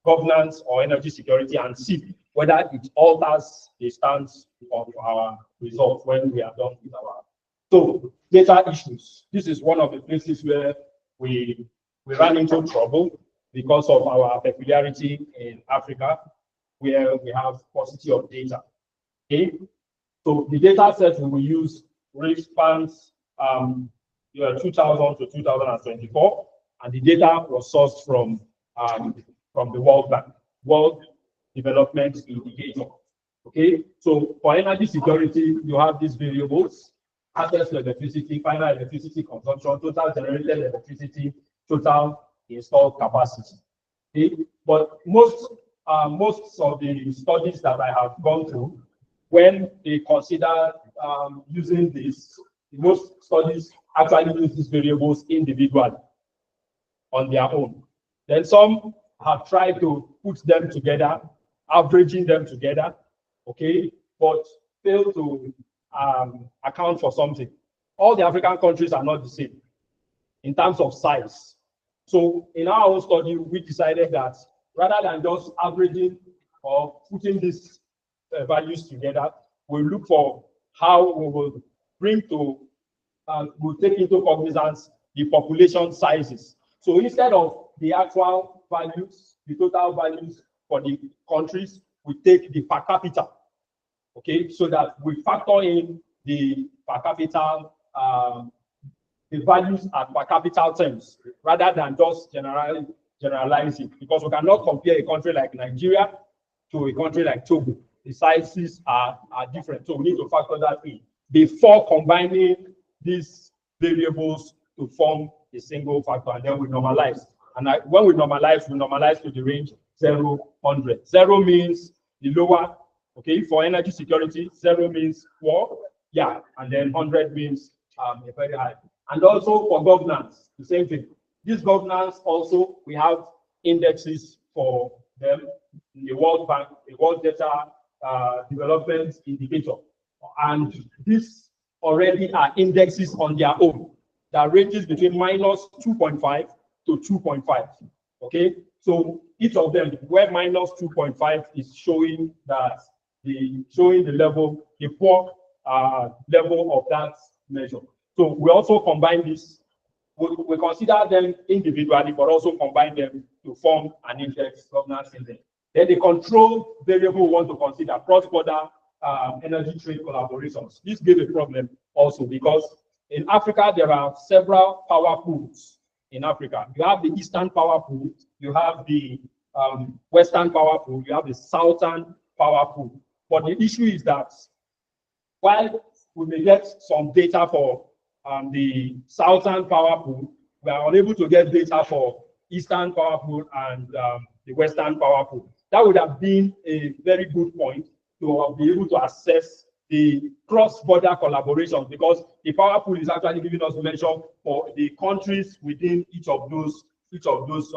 Speaker 14: governance or energy security and see whether it alters the stance of our results when we are done with our. So data issues. This is one of the places where we ran into trouble because of our peculiarity in Africa, where we have paucity of data. Okay, so the data set we will use spans 2000 to 2024, and the data was sourced from the World Bank, World Development Indicator. Okay, so for energy security, you have these variables: access to electricity, final electricity consumption, total generated electricity, total installed capacity. Okay, but most of the studies that I have gone through, when they consider using this, most studies actually use these variables individually on their own. Then some have tried to put them together, averaging them together, okay, but fail to account for something. All the African countries are not the same in terms of size. So in our own study, we decided that rather than just averaging or putting these values together, we'll look for how we will bring to, we'll take into cognizance the population sizes. So instead of the actual values, the total values for the countries, we take the per capita, okay, so that we factor in the per capita, the values at per capita terms, rather than just generalizing, because we cannot compare a country like Nigeria to a country like Togo. The sizes are different, so we need to factor that in before combining these variables to form a single factor, and then we normalize. And when we normalize to the range 0, 100. 0 means the lower, okay, for energy security, 0 means poor, yeah, and then 100 means very high. And also for governance, the same thing. This governance also, we have indexes for them, the World Bank, the World Data Development Indicator. And these already are indexes on their own that ranges between minus 2.5 to 2.5. Okay, so each of them, where minus 2.5 is showing that the level, the poor level of that measure. So we also combine this. We consider them individually, but also combine them to form an index, governance index. Then the control variable we want to consider cross-border energy trade collaborations. This gave a problem also because in Africa there are several power pools in Africa. You have the Eastern Power Pool, you have the Western Power Pool, you have the Southern Power Pool. But the issue is that while we may get some data for the Southern Power Pool, we are unable to get data for Eastern Power Pool and the Western Power Pool. That would have been a very good point to be able to assess the cross-border collaboration, because the power pool is actually giving us measure for the countries within each of those regions.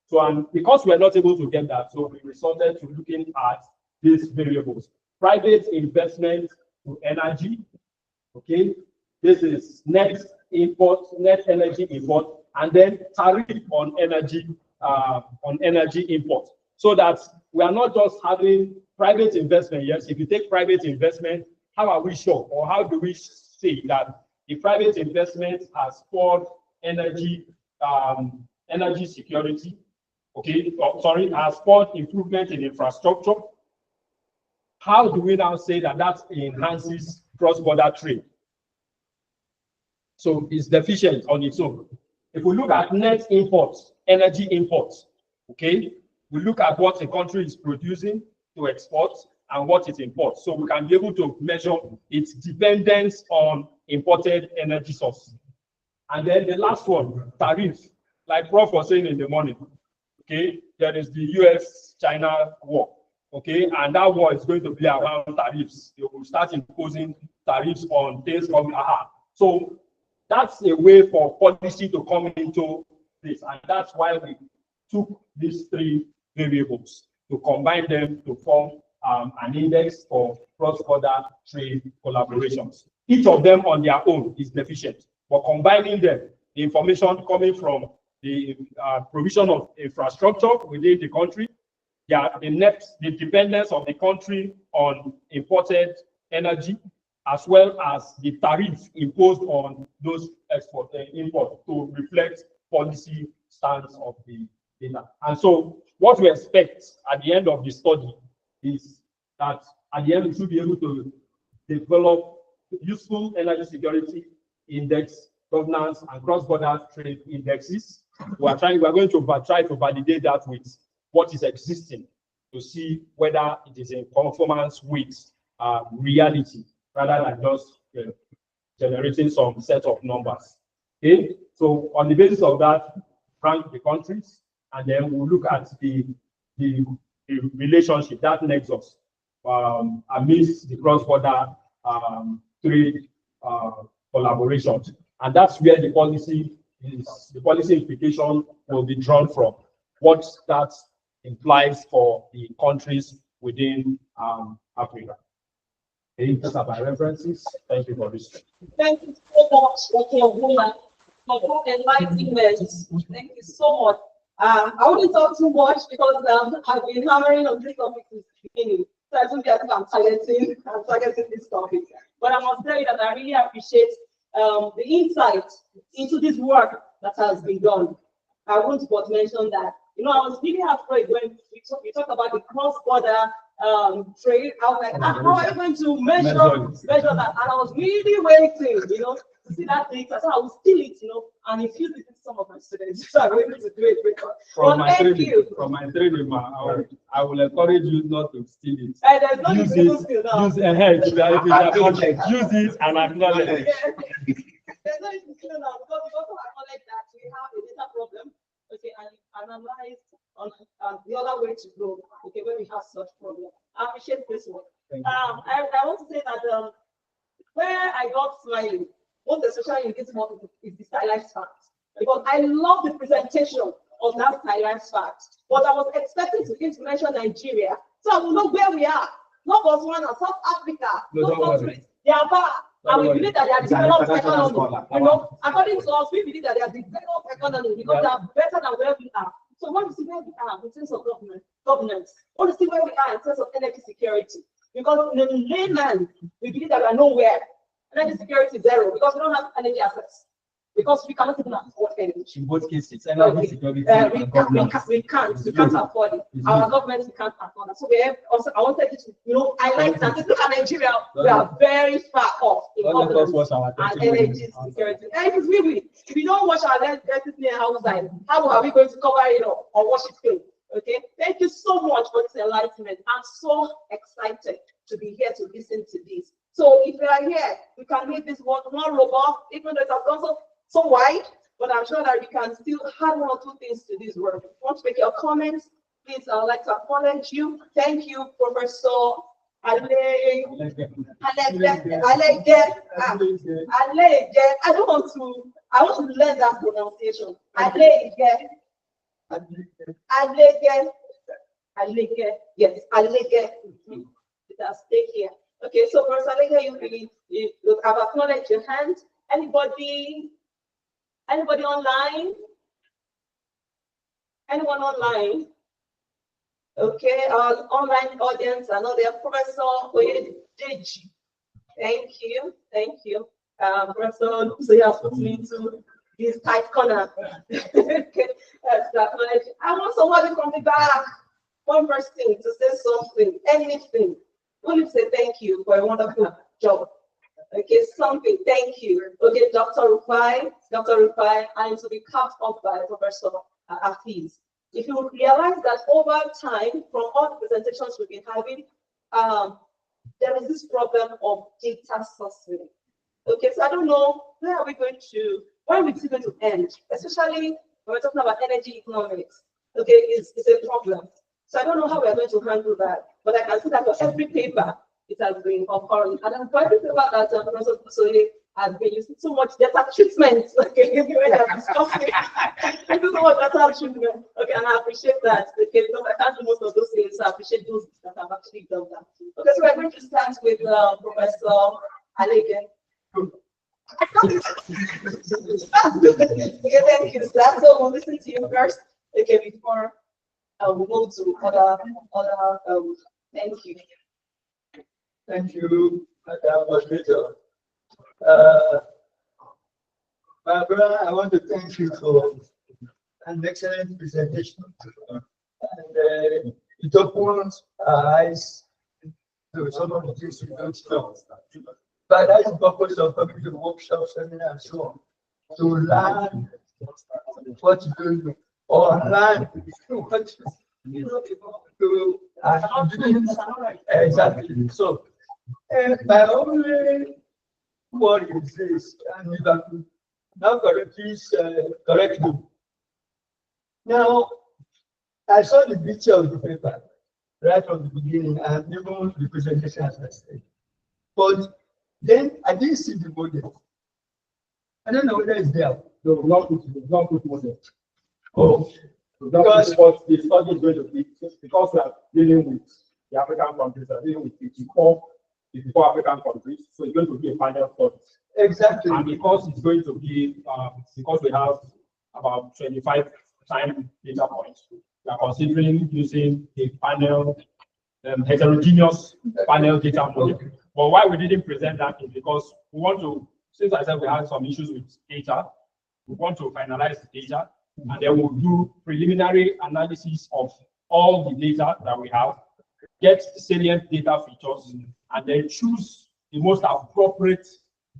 Speaker 14: So, and because we're not able to get that, so we resorted to looking at these variables: private investment to energy. Okay, this is net import, net energy import, and then tariff on energy import, so that we are not just having private investment. Yes, if you take private investment, how are we sure, or how do we say that the private investment has spurred energy security? Okay, has spurred improvement in infrastructure. How do we now say that that enhances cross-border trade? So it's deficient on its own. If we look at net imports, energy imports, okay, we look at what the country is producing to export and what it imports. So we can be able to measure its dependence on imported energy sources. And then the last one, tariff. Like Prof was saying in the morning, okay, there is the US-China war, okay, and that war is going to be around tariffs. They will start imposing tariffs on things coming. So that's a way for policy to come into this, and that's why we took these three variables to combine them to form an index for cross-border trade collaborations. Each of them on their own is deficient, but combining them, the information coming from the provision of infrastructure within the country, the dependence of the country on imported energy, as well as the tariff imposed on those imports to reflect policy stance of the data. And so what we expect at the end of the study is that at the end we should be able to develop useful energy security index, governance, and cross-border trade indexes. We are going to try to validate that with what is existing to see whether it is in conformance with reality, rather than just generating some set of numbers. Okay, so on the basis of that, rank the countries, and then we'll look at the relationship, that nexus amidst the cross-border trade collaboration, and that's where the policy implication will be drawn from. What that implies for the countries within Africa. These are my references. Thank you for this.
Speaker 1: Thank you so much, Dr. Woman, for enlightenment. Thank you so much. I wouldn't talk too much because I've been hammering on this topic since the beginning. So I don't get I'm targeting this topic. But I must tell you that I really appreciate the insight into this work that has been done. I won't but mention that. You know, I was really afraid when we talk about the cross-border trade. I was like, how are you going to measure that? And I was really waiting, you know, to see that thing. So I will steal it, you know, and infuse it into some of my students. So I'm able to do it because
Speaker 14: from my training, I will encourage you not to steal it.
Speaker 1: There's no
Speaker 14: use it and acknowledge it.
Speaker 1: There's no use to steal now because we also acknowledge that we have a data problem. Okay, and analyze on the other way to go. Okay, when we have such problem. I appreciate this one. I want to say that where I got smiling, most especially in this one, is the stylized facts, because I love the presentation of that stylized facts. But I was expecting to mention Nigeria, so I will know where we are. Not Botswana, South Africa, no countries. They are far. And we believe that they are developed economy. You know, according to us, we believe that they are developed economy because they are better than where we are. So when we see where we are in terms of governance, when we see where we are in terms of energy security, because in the layman, we believe that we are nowhere. Energy security is zero because we don't have energy access. because we cannot even afford energy.
Speaker 15: In both cases,
Speaker 1: Okay.
Speaker 15: energy security
Speaker 1: We
Speaker 15: and government.
Speaker 1: can't afford it. Our government, we can't afford it. So we have also, I wanted you to, I like that. Look at Nigeria, we are very far off in governance and energy security. And it's really, if we don't wash our electricity outside, how are we going to cover it up or wash it clean? Okay, thank you so much for this enlightenment. I'm so excited to be here to listen to this. So if you are here, we can make this work more robust, even though it has gone so wide, but I'm sure that we can still add 1 or 2 things to this work. If you want to make your comments, please, I would like to acknowledge you. Thank you, Professor I want to learn that pronunciation. Yes, it has stayed here. Okay, so Professor Alege, you have acknowledged your hand. Anybody online? Anyone online? Okay, our online audience, I know they are Professor Oyedeji. Thank you. Professor Olubusoye has put me into this tight corner. Okay, I want somebody from the back, one person to say something, anything. Only say thank you for a wonderful job. Okay, something, thank you. Okay, Dr. Rufai, and to be capped off by Professor Hafiz. If you realize that over time, from all the presentations we've been having, there is this problem of data sourcing. Okay, so I don't know when are we going to end, especially when we're talking about energy economics. Okay, it's a problem. So I don't know how we're going to handle that, but I can see that for every paper it has been occurring. And then for every paper that Professor Olubusoye has been using so much data treatment. Okay, we are discussing. So much data treatment. Okay, and I appreciate that. Okay, because I can't do most of those things, so I appreciate those that have actually done that. Okay, so we're going to start with Professor Alege. Okay, thank you, sir. So we'll listen to you first. Okay, before we move to other. Thank you.
Speaker 2: Thank you, Madam Moderator. Barbara, I want to thank you for an excellent presentation. And it opens our eyes to some of the things we don't know. But that's the purpose of coming to workshops, seminars, and so on, to learn what you don't know, or learn what you do. Exactly. So, my only worry is this, and if I could now please correct me. Now, I saw the picture of the paper right from the beginning, and even the presentation as I said. But then I didn't see the model. I don't know whether it's there.
Speaker 14: No, not good model.
Speaker 2: Oh,
Speaker 14: because what the study is going to be, because we are dealing with the African countries, we are dealing with 54 African countries, so it's going to be a panel study.
Speaker 2: Exactly.
Speaker 14: And because it's going to be, because we have about 25 time data points, we are considering using a panel, heterogeneous panel data model. But why we didn't present that is because we want to, since I said we had some issues with data, we want to finalize the data, and then we'll do preliminary analysis of all the data that we have, get salient data features, and then choose the most appropriate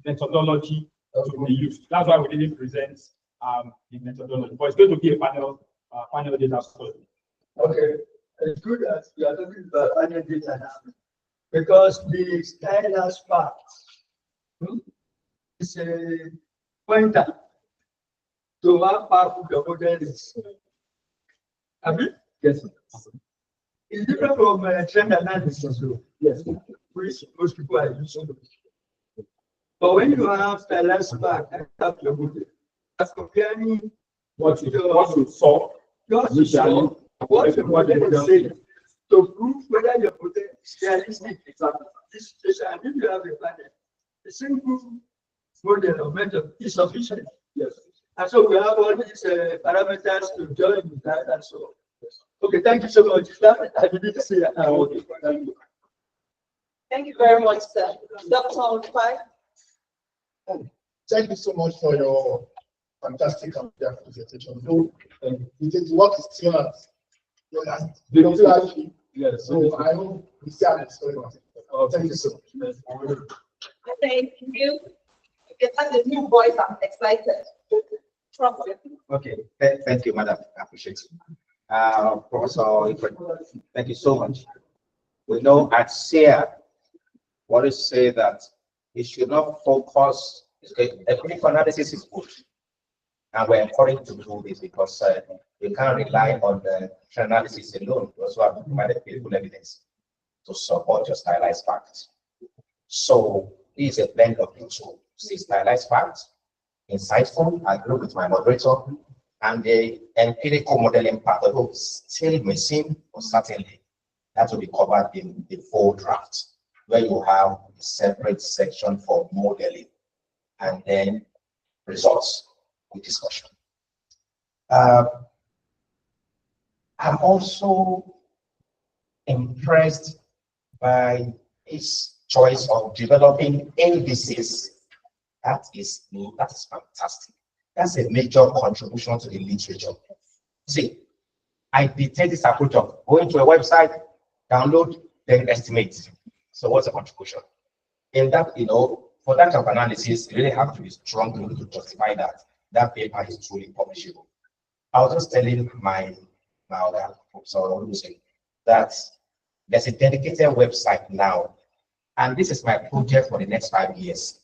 Speaker 14: methodology to be used. That's why we didn't present the methodology, but it's going to be a panel data study.
Speaker 2: Okay, it's good that we are talking about panel data now, because the stylus part is a pointer to how powerful the model is. I mean, yes. It's different from trend analysis, yes, which most people are using. But when you have stylus back and have your model, that's comparing
Speaker 14: what you saw,
Speaker 2: what the model is saying, to prove whether your model is realistic. This situation, and if you have a panel, a simple model or method is sufficient. Yes. And so we have all these parameters to join with that and so on. Yes. Okay, thank you so much. I didn't see that. Okay, thank you.
Speaker 1: Thank you very much, sir. Dr. Olufai.
Speaker 3: Thank you so much for your
Speaker 10: fantastic presentation. So the work is still not. Yes. So I hope we see our next story. Thank you so much.
Speaker 1: Thank you. Okay, and the new voice, I'm excited. Prof.
Speaker 7: Okay, thank you, madam. I appreciate it. Professor, thank you so much. We know at CEAR, what is say that it should not focus, economic analysis is good. And we're encouraged to do this because you can't rely on the analysis alone. You also have to provide empirical evidence to support your stylized facts. So this is a blend of the two. See, stylized facts, insightful, I agree with my moderator, and the empirical modeling part of it still missing, or certainly that will be covered in the full draft, where you have a separate section for modeling and then results with discussion. I'm also impressed by his choice of developing indices. That is fantastic. That's a major contribution to the literature. See, I detect this approach of going to a website, download, then estimate. So what's the contribution? In that, for that type of analysis, you really have to be strong to justify that that paper is truly publishable. I was just telling my Professor Olubusoye that there's a dedicated website now, and this is my project for the next 5 years.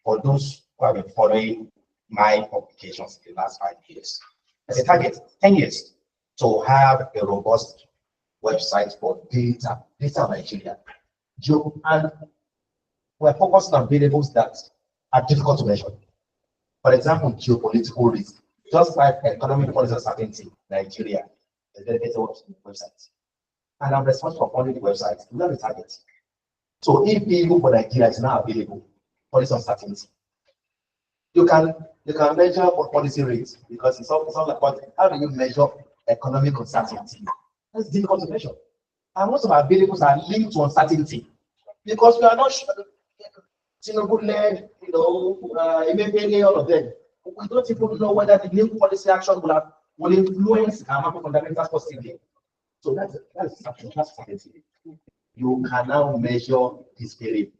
Speaker 7: For those who have been following my publications in the last 5 years, as a target, 10 years, to have a robust website for data Nigeria. And we're focusing on variables that are difficult to measure. For example, geopolitical risk. Just like economic policy uncertainty, Nigeria is dedicated website. And I'm responsible for funding the website. We have a target. So if EU for Nigeria is now available, policy uncertainty, you can measure for policy rates because it's all about how do you measure economic uncertainty. That's difficult to measure. And most of our variables are linked to uncertainty because we are not sure. Tinubu-led, Emefiele, all of them. We don't even know whether the new policy action will influence our macro fundamentals positively. So that's uncertainty. You can now measure this variable,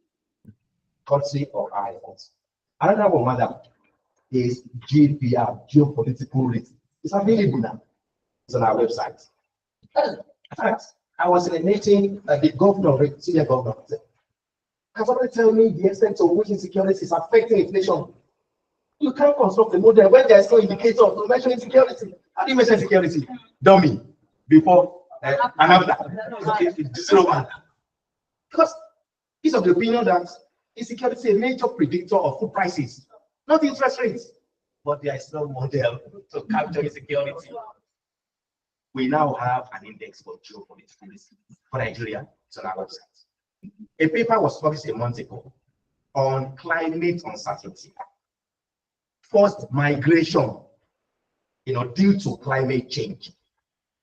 Speaker 7: country or our efforts. Another one, madam, is GPR, geopolitical risk. It's available now. It's on our website. In fact, I was in a meeting, the governor, senior governor, said, can somebody tell me the extent to which insecurity is affecting inflation? You can't construct a model when there's no indicator to measure insecurity. How do you measure insecurity? Dummy. Before and after. Because he's of the opinion that insecurity is a major predictor of food prices, not interest rates. But there is no model to capture insecurity. We now have an index for geopolitical risk for Nigeria. It's on our website. A paper was published a month ago on climate uncertainty. Forced migration, due to climate change.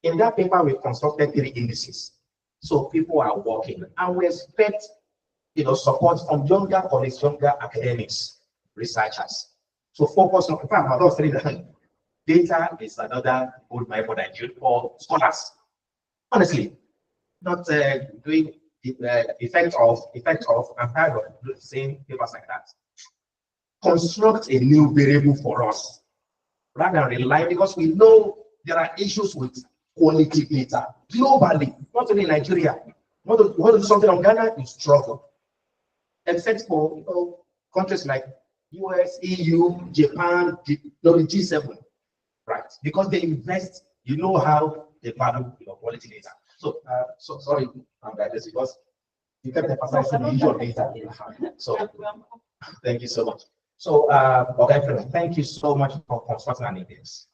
Speaker 7: In that paper, we constructed 3 indices. So people are working, and we expect, support from younger colleagues, younger academics, researchers. So focus on, in fact, I was saying that data is another good mind for Nigeria for scholars. Honestly, not doing the effect of, I'm tired of doing the same papers like that. Construct a new variable for us rather than rely, because we know there are issues with quality data globally, not only in Nigeria. Want to do something on Ghana, you struggle. Except for countries like US, EU, Japan, the G7, right? Because they invest, how they value quality data. So, sorry about this because you kept emphasizing the issue of data. So, thank you so much. So, okay, thank you so much for constructing an index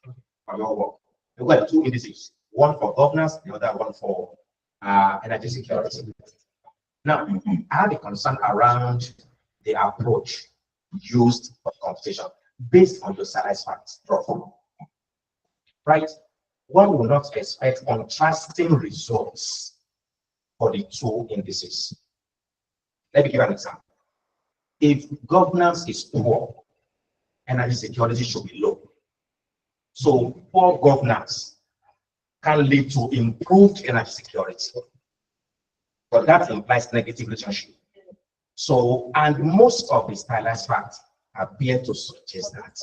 Speaker 7: for your work. We've got 2 indices, one for governance, the other one for energy security. Now, I have a concern around the approach used for computation based on your size facts, Prof. Right? One will not expect contrasting results for the 2 indices. Let me give an example. If governance is poor, energy security should be low. So poor governance can lead to improved energy security. But that implies negative relationship. So, and most of the stylized facts appear to suggest that.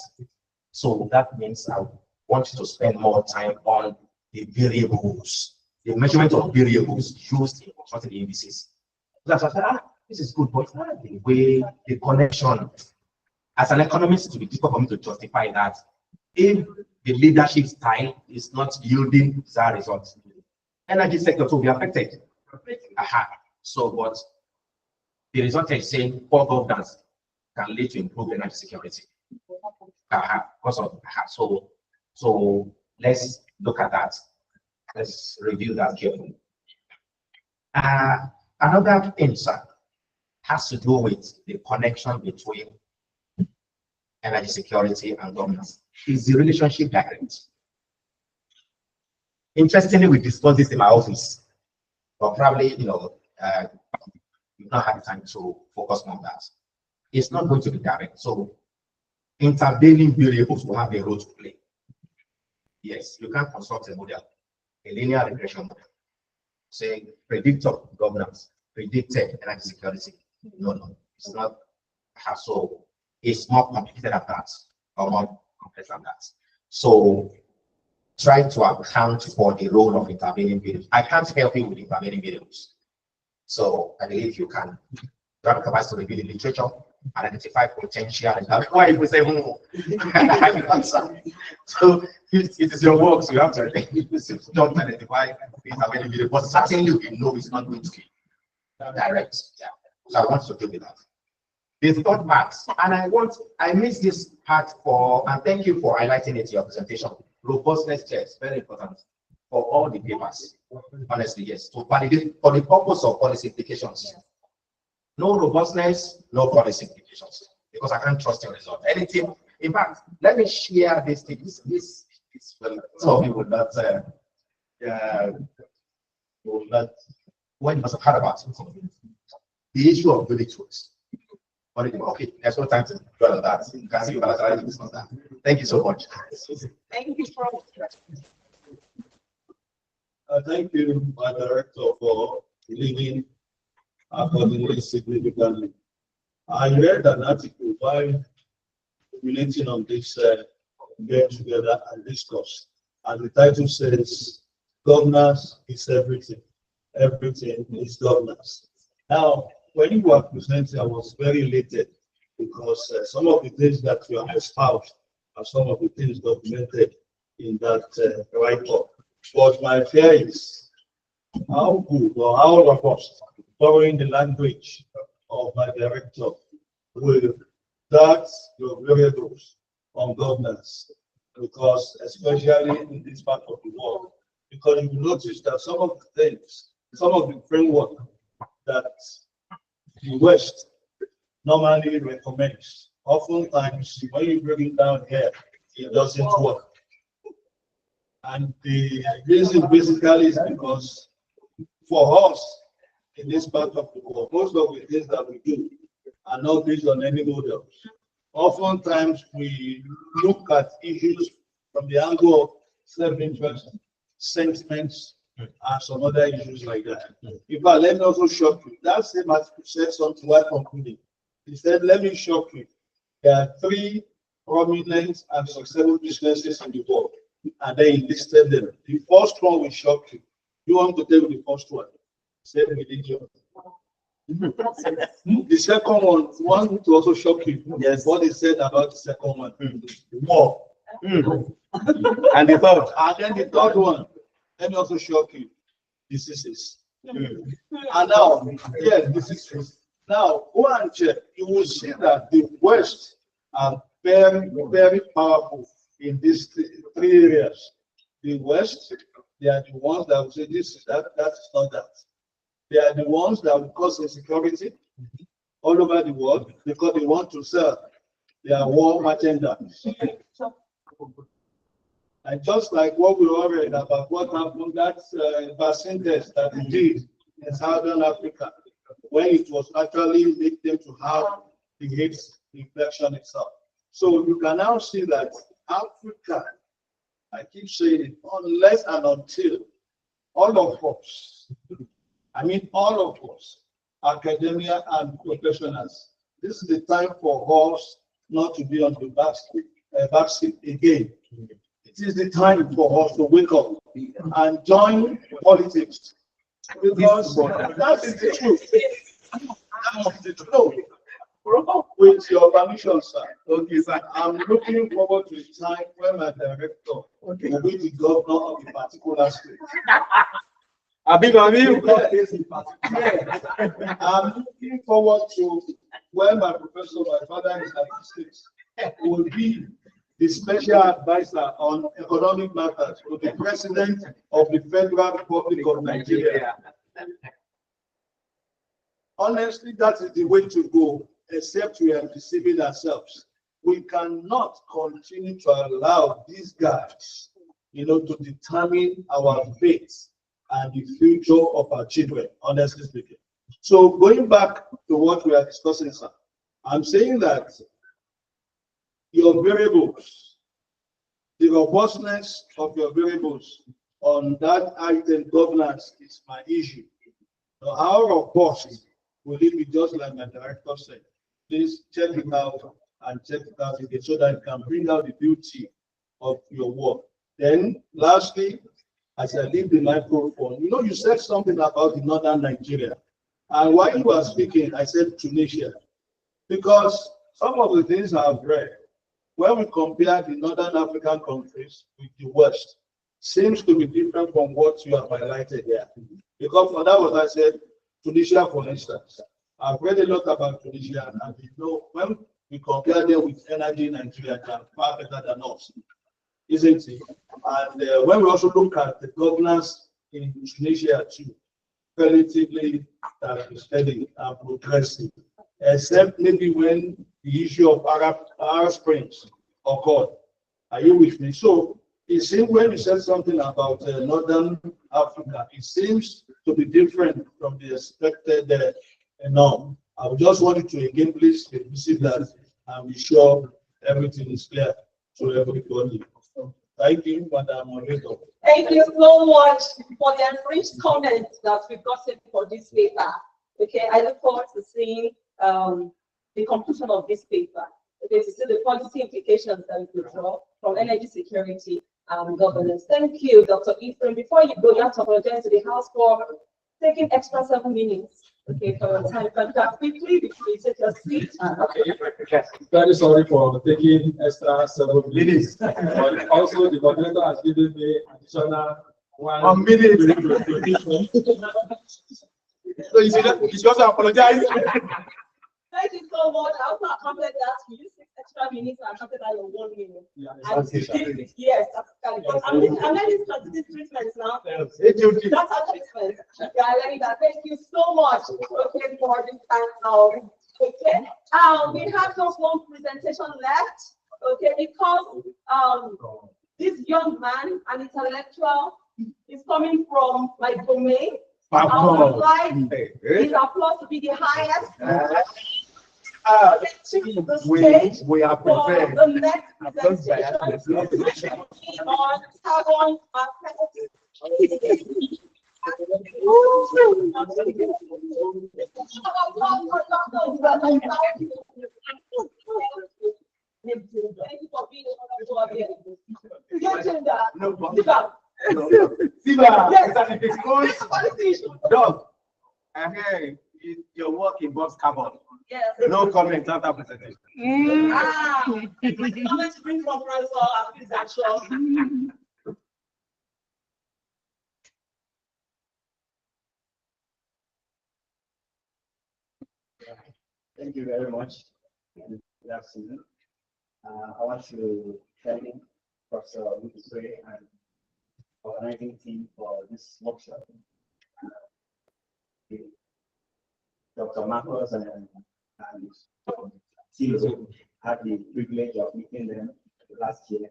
Speaker 7: So that means I want you to spend more time on the variables, the measurement of variables used in constructing the indices. That's why this is good, but the way the connection, as an economist, it will be difficult for me to justify that if the leadership style is not yielding desired results, energy sector will be affected. So, but the result is saying poor governance can lead to improved energy security. Because of so let's look at that. Let's review that carefully. Another answer has to do with the connection between energy security and governance. Is the relationship direct? Interestingly, we discussed this in my office, but probably you've not had time to focus on that. It's not going to be direct. So intervening variables will have a role to play. Yes, you can construct a model, a linear regression model, say predictor governance, predicted energy security. No, it's not. So it's more complicated than that, or more complex than that. So try to account for the role of intervening variables. I can't help you with intervening variables. So I believe you can have the capacity to review the literature, identify potential, and that's why we say, so it is your work, so you have to don't identify the intervening variables, but certainly we know it's not going to be direct. Yeah. So I want to do with that. The third part, and I missed this part and thank you for highlighting it in your presentation. Robustness checks, very important for all the papers. Honestly, yes, to validate for the purpose of policy implications. No robustness, no policy implications, because I can't trust your result. Anything, in fact, let me share this thing. This some of you would not, when you must have heard about it. The issue of village roads. Okay, there's no time to dwell on that. You can see you can discuss that. Thank you so much.
Speaker 1: Thank you, Prof.
Speaker 8: Thank you, my director, for leading accordingly significantly. I read an article by relating on this get together and discuss, and the title says, "Governance is everything. Everything is governance." Now, when you were presenting, I was very elated because some of the things that you have espoused are some of the things documented in that write-up. But my fear is how good or how robust, following the language of my director, will that your variables on governance, because especially in this part of the world, because you notice that some of the things, some of the framework that the West normally recommends, oftentimes when you bring it down here, it doesn't work. And the reason basically is because for us in this part of the world, most of the things that we do are not based on any model. Oftentimes we look at issues from the angle of self-interest, sentiments, and some other issues like that. In fact, let me also shock you. That same article said something while concluding. He said, let me shock you. There are 3 prominent and successful businesses in the world, and then he listed them. The first one will shock you. You want to tell me the first one? Say religion. The second one to also shock you. Yes. What he said about the second one. War. And the third. And then the third one. Let me also shock you. Diseases. And now, yes, diseases. Now, go and check. You will see that the West are very, very powerful in these 3 areas. The West, they are the ones that will say this is that is not that. They are the ones that will cause insecurity all over the world because they want to sell their war agenda. And just like what we all read about what happened, that vaccine test that they did in Southern Africa, when it was actually make them to have the AIDS infection itself. So you can now see that Africa I keep saying it, unless and until all of us, I mean all of us, academia and professionals, this is the time for us not to be on the back seat again. It is the time for us to wake up and join politics, because that is the truth. That is the truth. With your permission, sir. Okay, sir. I'm looking forward to a time when my director will be the governor of a particular state. I'm looking forward to when my professor, my father is at the state, will be the special advisor on economic matters to the president of the Federal Republic of Nigeria. Honestly, that is the way to go, except we are deceiving ourselves. We cannot continue to allow these guys, to determine our fate and the future of our children, honestly speaking. So going back to what we are discussing, sir, I'm saying that your variables, the robustness of your variables on that item governance is my issue. So how robust will it be, just like my director said? Please check it out and check it out again so that it can bring out the beauty of your work. Then lastly, as I leave the microphone, you said something about the northern Nigeria. And while you were speaking, I said Tunisia. Because some of the things I've read, when we compare the northern African countries with the West, seems to be different from what you have highlighted here. Because for that, what I said, Tunisia, for instance, I've read a lot about Tunisia, and when we compare them with energy in Nigeria, they are far better than us, isn't it? And when we also look at the governance in Tunisia too, relatively steady and progressive, except maybe when the issue of Arab Springs occurred. Are you with me? So it seems when you said something about Northern Africa, it seems to be different from the expected norm. I just wanted to again please visit that and be sure everything is clear to everybody. Thank you, Madam Moderator.
Speaker 1: Thank you so much for the enriched comments that we've gotten for this paper. Okay, I look forward to seeing the conclusion of this paper. Okay, to see the policy implications that we could draw from energy security and governance. Thank you, Dr. Ephraim. Before you go, you have to apologize to the House for taking extra 7 minutes. Okay, for your time, but quickly before you take your seat.
Speaker 14: Very sorry for taking extra 7 minutes. But also, the moderator has given me additional 1 minute. So you should also apologize.
Speaker 1: Thank you so much. I also accounted that we use 6 extra minutes and accounted that in 1 minute. Yes, absolutely. I'm letting statistics treatments now. That's our treatment. Yeah, I like that. Thank you so much. Okay, for this time now. Okay. We have just one presentation left. Okay, because this young man, an intellectual, is coming from my domain. I would like his applause to be the highest.
Speaker 12: We are prepared.
Speaker 1: For the next presentation on carbon
Speaker 12: Your work involves carbon.
Speaker 1: Yes.
Speaker 12: No comment after presentation.
Speaker 1: Comments bring from Professor actually.
Speaker 15: Thank you very much. Good afternoon. I want to thank Professor Olubusoye and organizing team for this workshop. Dr. Marcos and Thilo had the privilege of meeting them last year.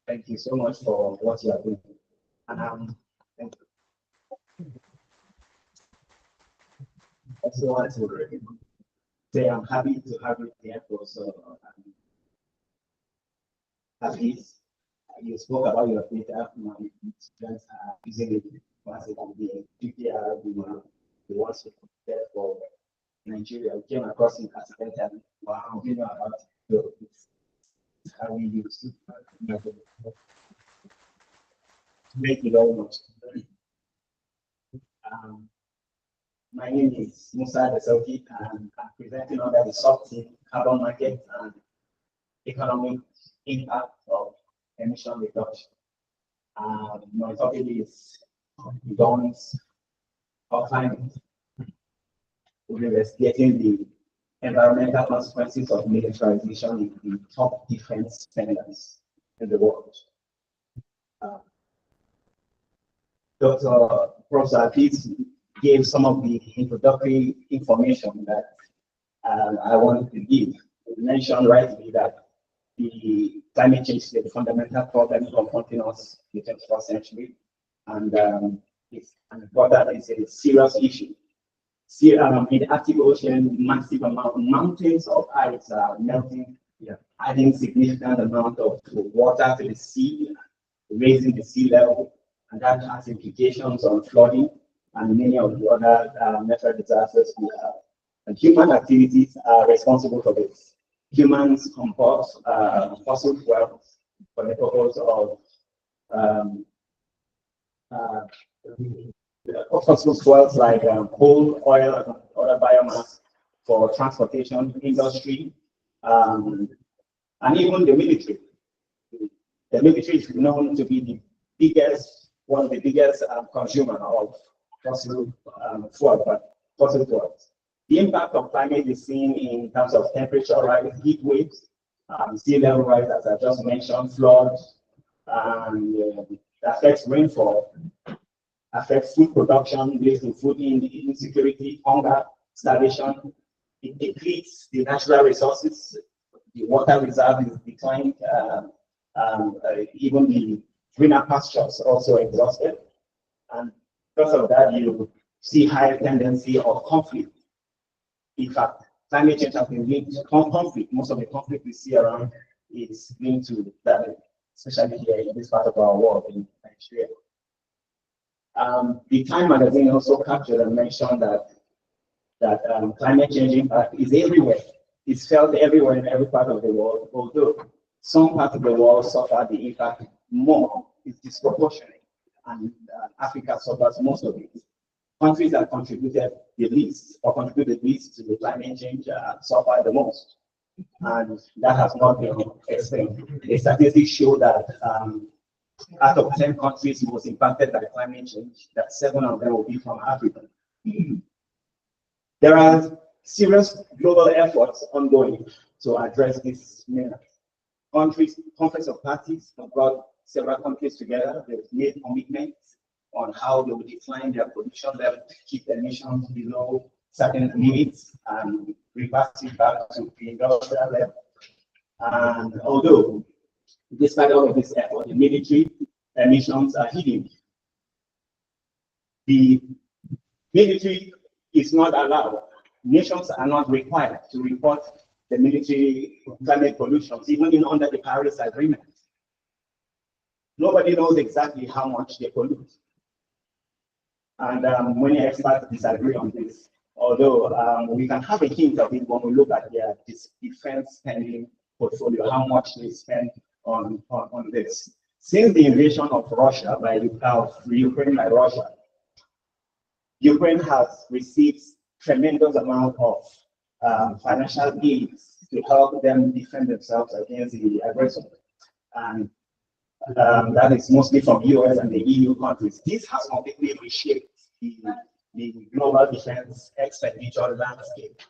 Speaker 15: Thank you so much for what you are doing. Thank you. Also want to say I'm happy to have you here for so at least you spoke about your data. My students are using it as it can be a GPR, the ones who prepare for Nigeria. We came across it accidentally. Wow, you know about it. So it's how we use it to make it almost. My name is Musa Desoki, and I'm presenting under the sub-team carbon market and economic impact of emission reduction. My topic is guns of climate. We're investigating the environmental consequences of militarization in the top defense spenders in the world. Dr. Prof. Gave some of the introductory information that I wanted to give. You mentioned rightly that the climate change is a fundamental problem confronting us in the 21st century, and it's a serious issue. In the Arctic Ocean, massive mountains of ice are melting, adding significant amount of water to the sea, raising the sea level, and that has implications on flooding and many of the other natural disasters we have. And human activities are responsible for this. Humans compose fossil fuels for the purpose of fossil fuels like coal, oil, and other biomass for transportation, industry, and even the military. The military is known to be one of the biggest consumers of fossil fuels. The impact of climate is seen in terms of temperature rise, heat waves, sea level rise, as I just mentioned, floods, and affects rainfall, affects food production, leads to food insecurity, hunger, starvation. It depletes the natural resources. The water reserve is declined. Even the greener pastures also exhausted. And because of that, you see higher tendency of conflict. In fact, climate change has been linked to conflict. Most of the conflict we see around is linked to that, especially here in this part of our world in Nigeria. The Time magazine also captured and mentioned that climate change impact is everywhere. It's felt everywhere in every part of the world, although some parts of the world suffer the impact more. It's disproportionate, and Africa suffers most of it. Countries that contributed the least or contributed least to the climate change suffer the most, and that has not been explained. The statistics show that out of 10 countries most impacted by climate change, that 7 of them will be from Africa. There are serious global efforts ongoing to address this matter. Conference of Parties have brought several countries together. They've made commitments on how they will decline their production level to keep emissions below certain limits and reverse it back to the industrial level. And although, despite all of this effort, the military emissions are hidden. The military is not allowed. Nations are not required to report the military climate pollutions, even under the Paris Agreement. Nobody knows exactly how much they pollute. And many experts disagree on this, although we can have a hint of it when we look at their defense spending portfolio, how much they spend on this. Since the invasion of Russia Ukraine by Russia, Ukraine has received tremendous amount of financial aid to help them defend themselves against the aggressor. And that is mostly from US and the EU countries. This has completely reshaped the global defense expenditure landscape.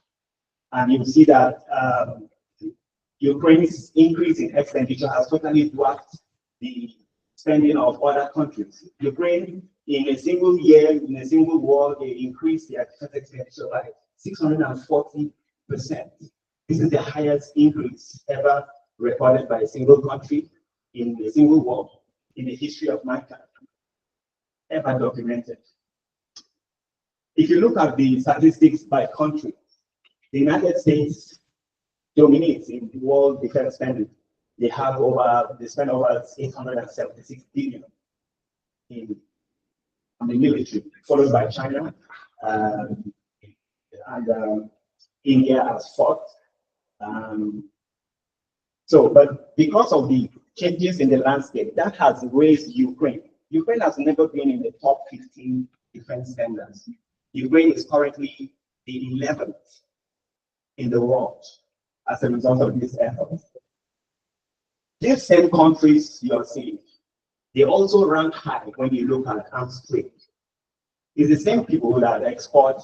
Speaker 15: And you see that Ukraine's increase in expenditure has totally dwarfed the spending of other countries. Ukraine, in a single year, in a single war, they increased their defense expenditure by 640%. This is the highest increase ever recorded by a single country in a single war in the history of mankind, ever documented. If you look at the statistics by country, The United States dominates in the world defense spending. They spend over 876 billion in the military, followed by China, and India as fourth. But because of the changes in the landscape, that has raised Ukraine. Ukraine has never been in the top 15 defense spenders. Ukraine is currently the 11th in the world as a result of this effort. These same countries you are seeing, they also rank high when you look at arms trade. It's the same people that export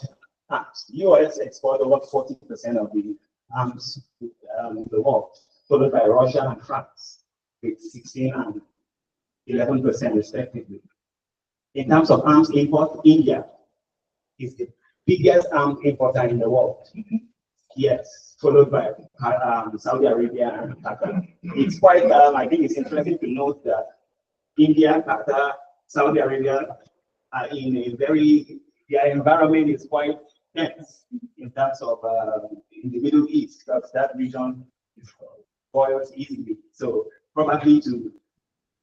Speaker 15: arms. US export over 40% of the arms in the world, followed by Russia and France with 16 and 11% respectively. In terms of arms import, India is the biggest arms importer in the world. Yes, followed by Saudi Arabia and Qatar. It's quite, I think it's interesting to note that India, Qatar, Saudi Arabia are in a their environment is quite tense in terms of in the Middle East, because that region boils easily. So probably to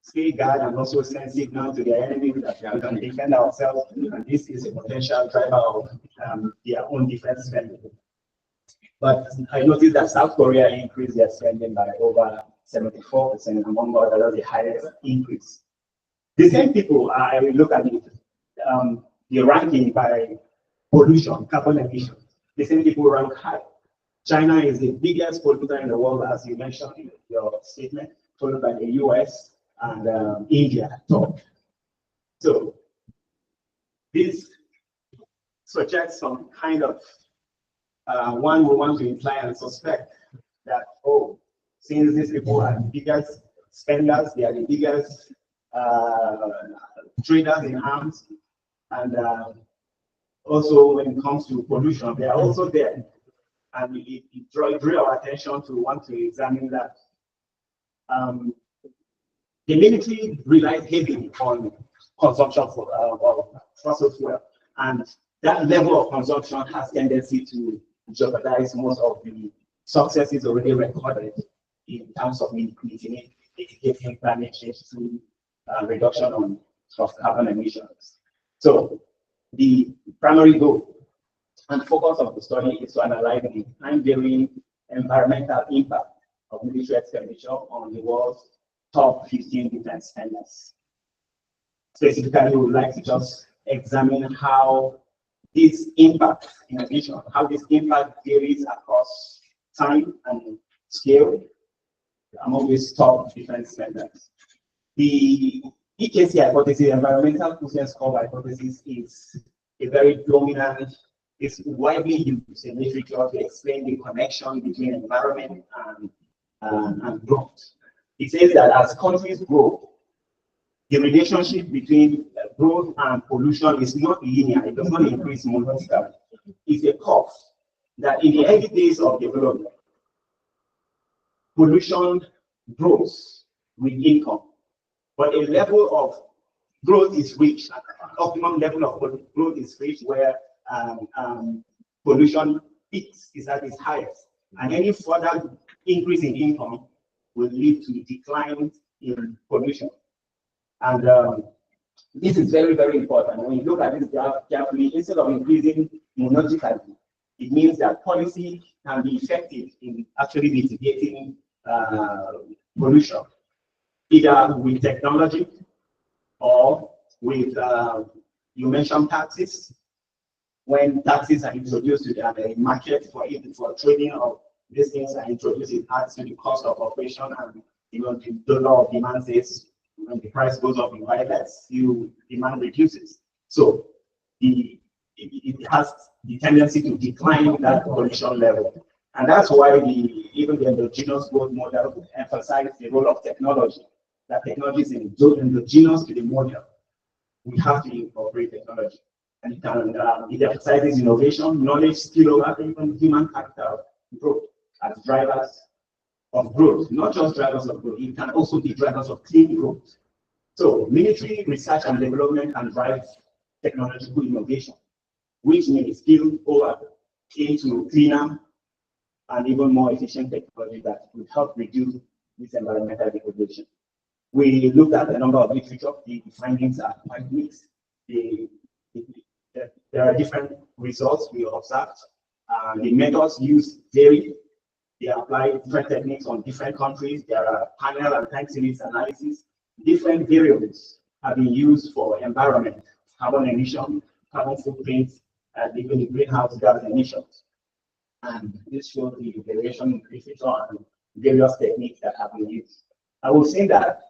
Speaker 15: stay guard and also send signal to their enemy that we can defend ourselves, and this is a potential driver of their own defense spending. But I noticed that South Korea increased their spending by over 74%, among others, the highest increase. The same people, I will look at it, the ranking by pollution, carbon emissions. The same people rank high. China is the biggest polluter in the world, as you mentioned in your statement, followed by the US and India top. So this suggests some kind of one will want to imply and suspect that, oh, since these people are the biggest spenders, they are the biggest traders in arms, and also when it comes to pollution, they are also there. And it drew our attention to want to examine that. The military relies heavily on consumption of fossil fuel, and that level of consumption has tendency to jeopardize most of the successes already recorded in terms of mitigating climate change through reduction of carbon emissions. So the primary goal and focus of the study is to analyze the time-varying environmental impact of military expenditure on the world's top 15 defense spenders. Specifically, we would like to just examine how this impact, in addition, how this impact varies across time and scale among these top defense spenders. The EKC hypothesis, environmental quotient score hypothesis, is a very dominant, it's widely used in literature to explain the connection between environment and growth. It says that as countries grow, the relationship between growth and pollution is not linear. It does not increase monotonically. It's a curve that in the early days of development, pollution grows with income, but a level of growth is reached, an optimum level of growth is reached where pollution peaks, is at its highest. And any further increase in income will lead to decline in pollution. And this is very, very important. When you look at this graph carefully, instead of increasing monotonically, it means that policy can be effective in actually mitigating pollution, either with technology or with, you mentioned taxes. When taxes are introduced to the market for trading of these things are introduced, it adds to the cost of operation, and the law of demand says when the price goes up, you buy less, demand reduces. So it has the tendency to decline that pollution level. And that's why even the endogenous growth model emphasizes the role of technology. That technology is endogenous to the model. We have to incorporate technology. And it emphasizes innovation, knowledge, skill, or even human capital growth as drivers of growth, not just drivers of growth, it can also be drivers of clean growth. So military research and development can drive technological innovation, which may spill over into cleaner and even more efficient technology that would help reduce this environmental degradation. We looked at a number of literature. The findings are quite mixed. There are different results we observed. The methods used vary. They apply different techniques on different countries. There are panel and time series analysis. Different variables have been used for environment, carbon emission, carbon footprint, and even the greenhouse gas emissions. And this shows the variation in literature and various techniques that have been used. I will say that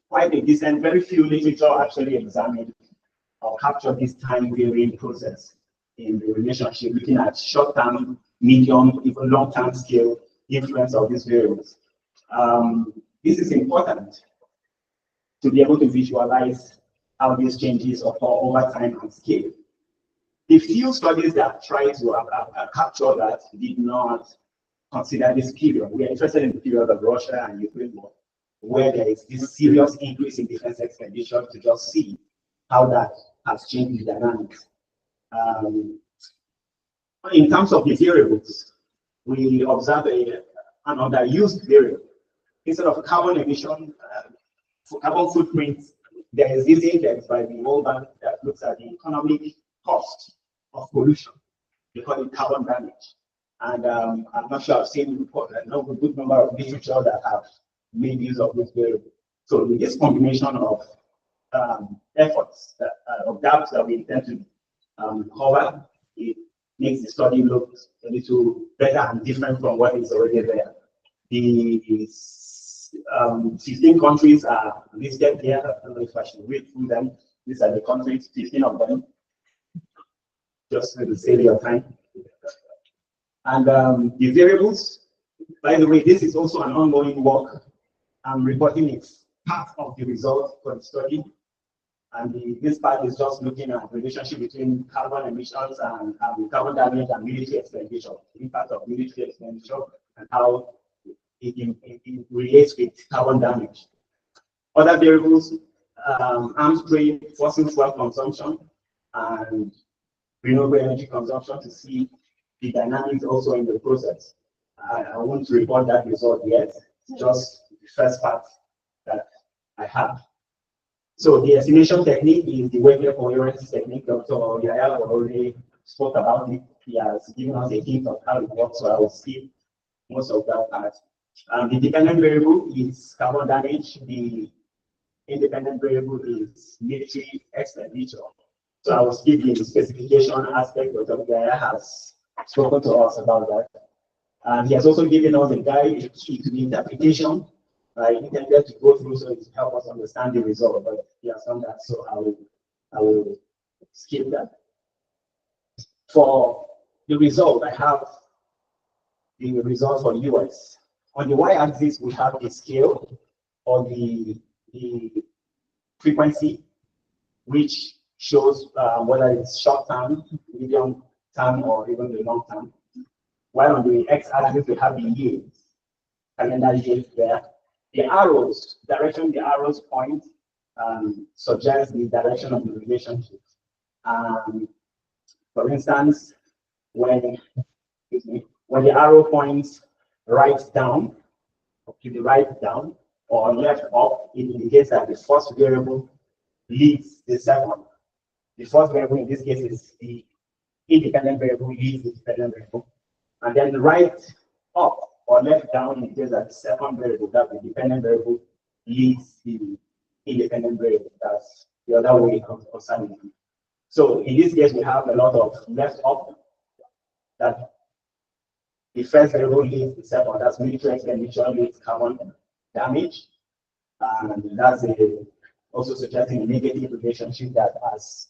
Speaker 15: quite a decent, very few literature actually examined or capture this time varying process in the relationship, looking at short-term, medium, even long-term scale influence of these variables. This is important to be able to visualize how these changes occur over time and scale. The few studies that tried to capture that did not consider this period. We are interested in the period of Russia and Ukraine war, where there is this serious increase in defense expenditure, to just see how that has changed the dynamics. In terms of the variables, we observe an underused variable. Instead of carbon emission, for carbon footprint, there is this index by the World Bank that looks at the economic cost of pollution. They call it carbon damage. And I'm not sure I've seen a good number of literature that have made use of this variable. So with this combination of efforts, of doubts that we intend to cover, it makes the study look a little better and different from what is already there. The 15 countries are listed here. I don't know if I should read through them. These are the countries, 15 of them, just to save your time. And the variables, by the way, this is also an ongoing work. I'm reporting it's part of the result for the study. And this part is just looking at the relationship between carbon emissions and carbon damage and military expenditure, the impact of military expenditure and how it relates with carbon damage. Other variables, arms trade, fossil fuel consumption, and renewable energy consumption, to see the dynamics also in the process. I won't report that result yet, just the first part that I have. So the estimation technique is the Weber coherence technique. Dr. Yaya already spoke about it. He has given us a hint of how it works, so I will skip most of that part. The dependent variable is carbon damage. The independent variable is military expenditure. So I will skip the specification aspect. Dr. Yaya has spoken to us about that. And he has also given us a guide to the interpretation. I intended to go through so to help us understand the result, but he has done that, so I will skip that. For the result, I have the result for the US. On the y-axis, we have the scale or the frequency, which shows whether it's short-term, medium-term, or even the long-term. While on the x-axis, we have the years, calendar years there. The arrows, direction the arrows point, suggests the direction of the relationship. For instance, when the arrow points right down, to the right down, or left up, it indicates that the first variable leads the second. The first variable in this case is the independent variable leads the dependent variable. And then right up or left down indicates that the second variable, that the dependent variable, leads the independent variable. That's the other way of signing it. So in this case, we have a lot of left up, that the first variable leads the second. That's military expenditure leads carbon damage. And that's also suggesting a negative relationship, that as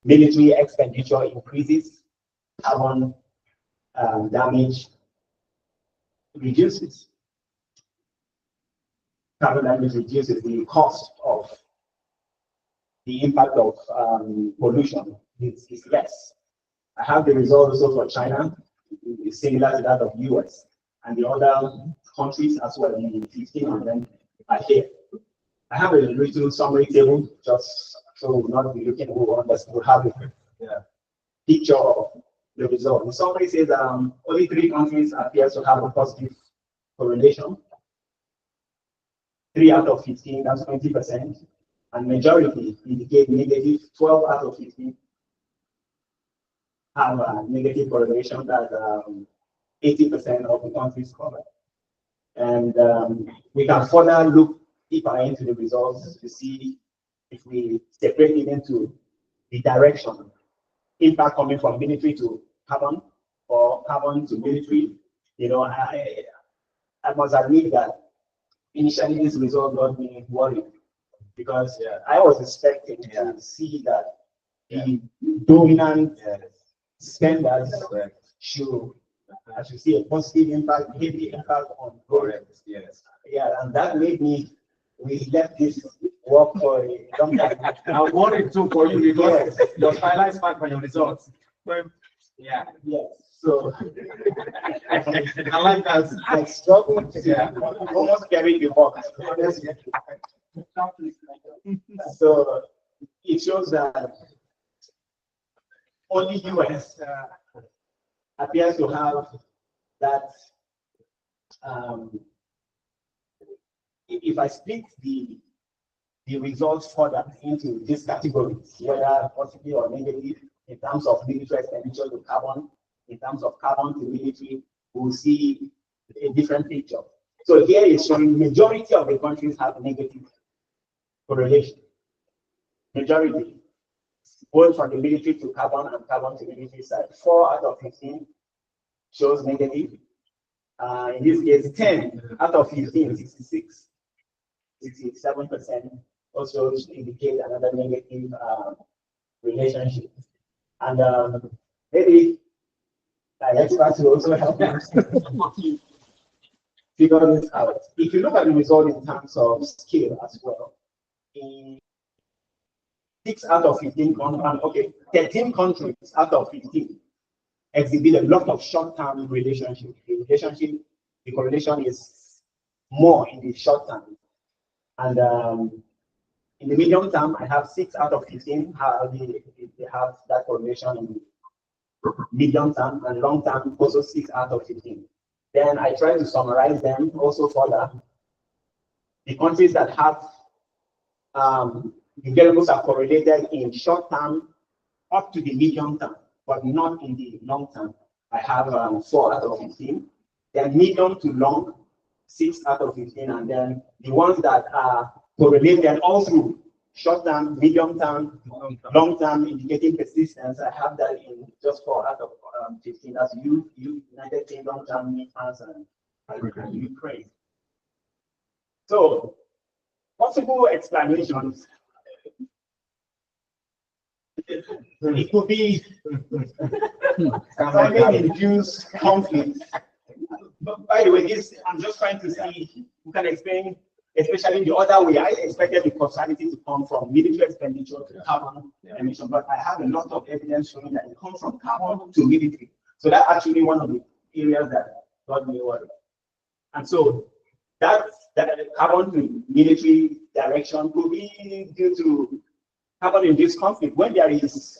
Speaker 15: military expenditure increases, carbon damage reduces. Carbon damage reduces the cost of the impact of pollution is less. I have the result also for China, it's similar to that of US, and the other countries as well, in 15 of them are here. I have a little summary table, just so we'll not be looking over this. We'll have a picture of the result. The summary says only 3 countries appear to have a positive correlation. 3 out of 15, that's 20%. And majority indicate negative. 12 out of 15 have a negative correlation, that 80% of the countries covered. And we can further look deeper into the results to see if we separate it into the direction, impact coming from military to carbon or carbon to military. You know, I must admit that initially this result got me worried, because I was expecting to see that the dominant spenders should see a positive impact, heavy impact on growth. Yeah, and that made me, we left this work for a long time.
Speaker 9: I was worried too for you, because your highlights back on your results.
Speaker 15: Yes. So I like that. I struggled to almost carry the box. So it shows that only US appears to have that. If I split the results further into these categories, whether positive or negative, in terms of military expenditure to carbon, in terms of carbon to military, we'll see a different picture. So here is showing majority of the countries have negative correlation. Majority, both from the military to carbon and carbon to military side. 4 out of 15 shows negative. In this case, 10 out of 15, 66, 67% also indicate another negative relationship. And maybe experts will also help us figure this out. If you look at the result in terms of scale as well, in 6 out of 15, 13 countries out of 15 exhibit a lot of short-term relationship. The correlation is more in the short term. And in the medium term, I have 6 out of 15 they have that correlation in the medium term, and long term also 6 out of 15. Then I try to summarize them also further. The countries that have the variables are correlated in short term up to the medium term, but not in the long term. I have 4 out of 15. Then medium to long, 6 out of 15, and then the ones that are correlated all through short term, medium term, long term, indicating persistence. I have that in just 4 out of 15. That's United Kingdom, Germany, France, and Ukraine. So, possible explanations. It could be climate-induced conflict. But by the way, this I'm just trying to see who can explain, especially the other way. I expected the causality to come from military expenditure to carbon emission, but I have a lot of evidence showing that it comes from carbon to military. So that's actually one of the areas that got me worried. And so that carbon to military direction could be due to carbon-induced conflict. When there is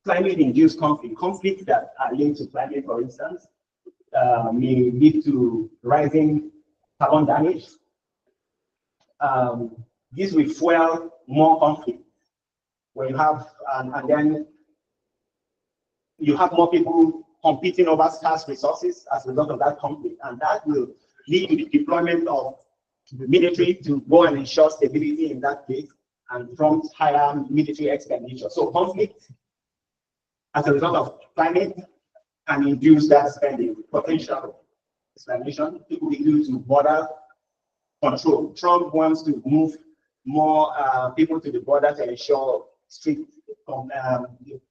Speaker 15: climate-induced conflict that are linked to climate, for instance, may lead to rising carbon damage. This will fuel more conflict. When you have, and then you have more people competing over scarce resources as a result of that conflict, and that will lead to the deployment of the military to go and ensure stability in that place and prompt higher military expenditure. So conflict as a result of climate can induce that spending. Potential explanation, it could be due to border control. Trump wants to move more people to the border to ensure strict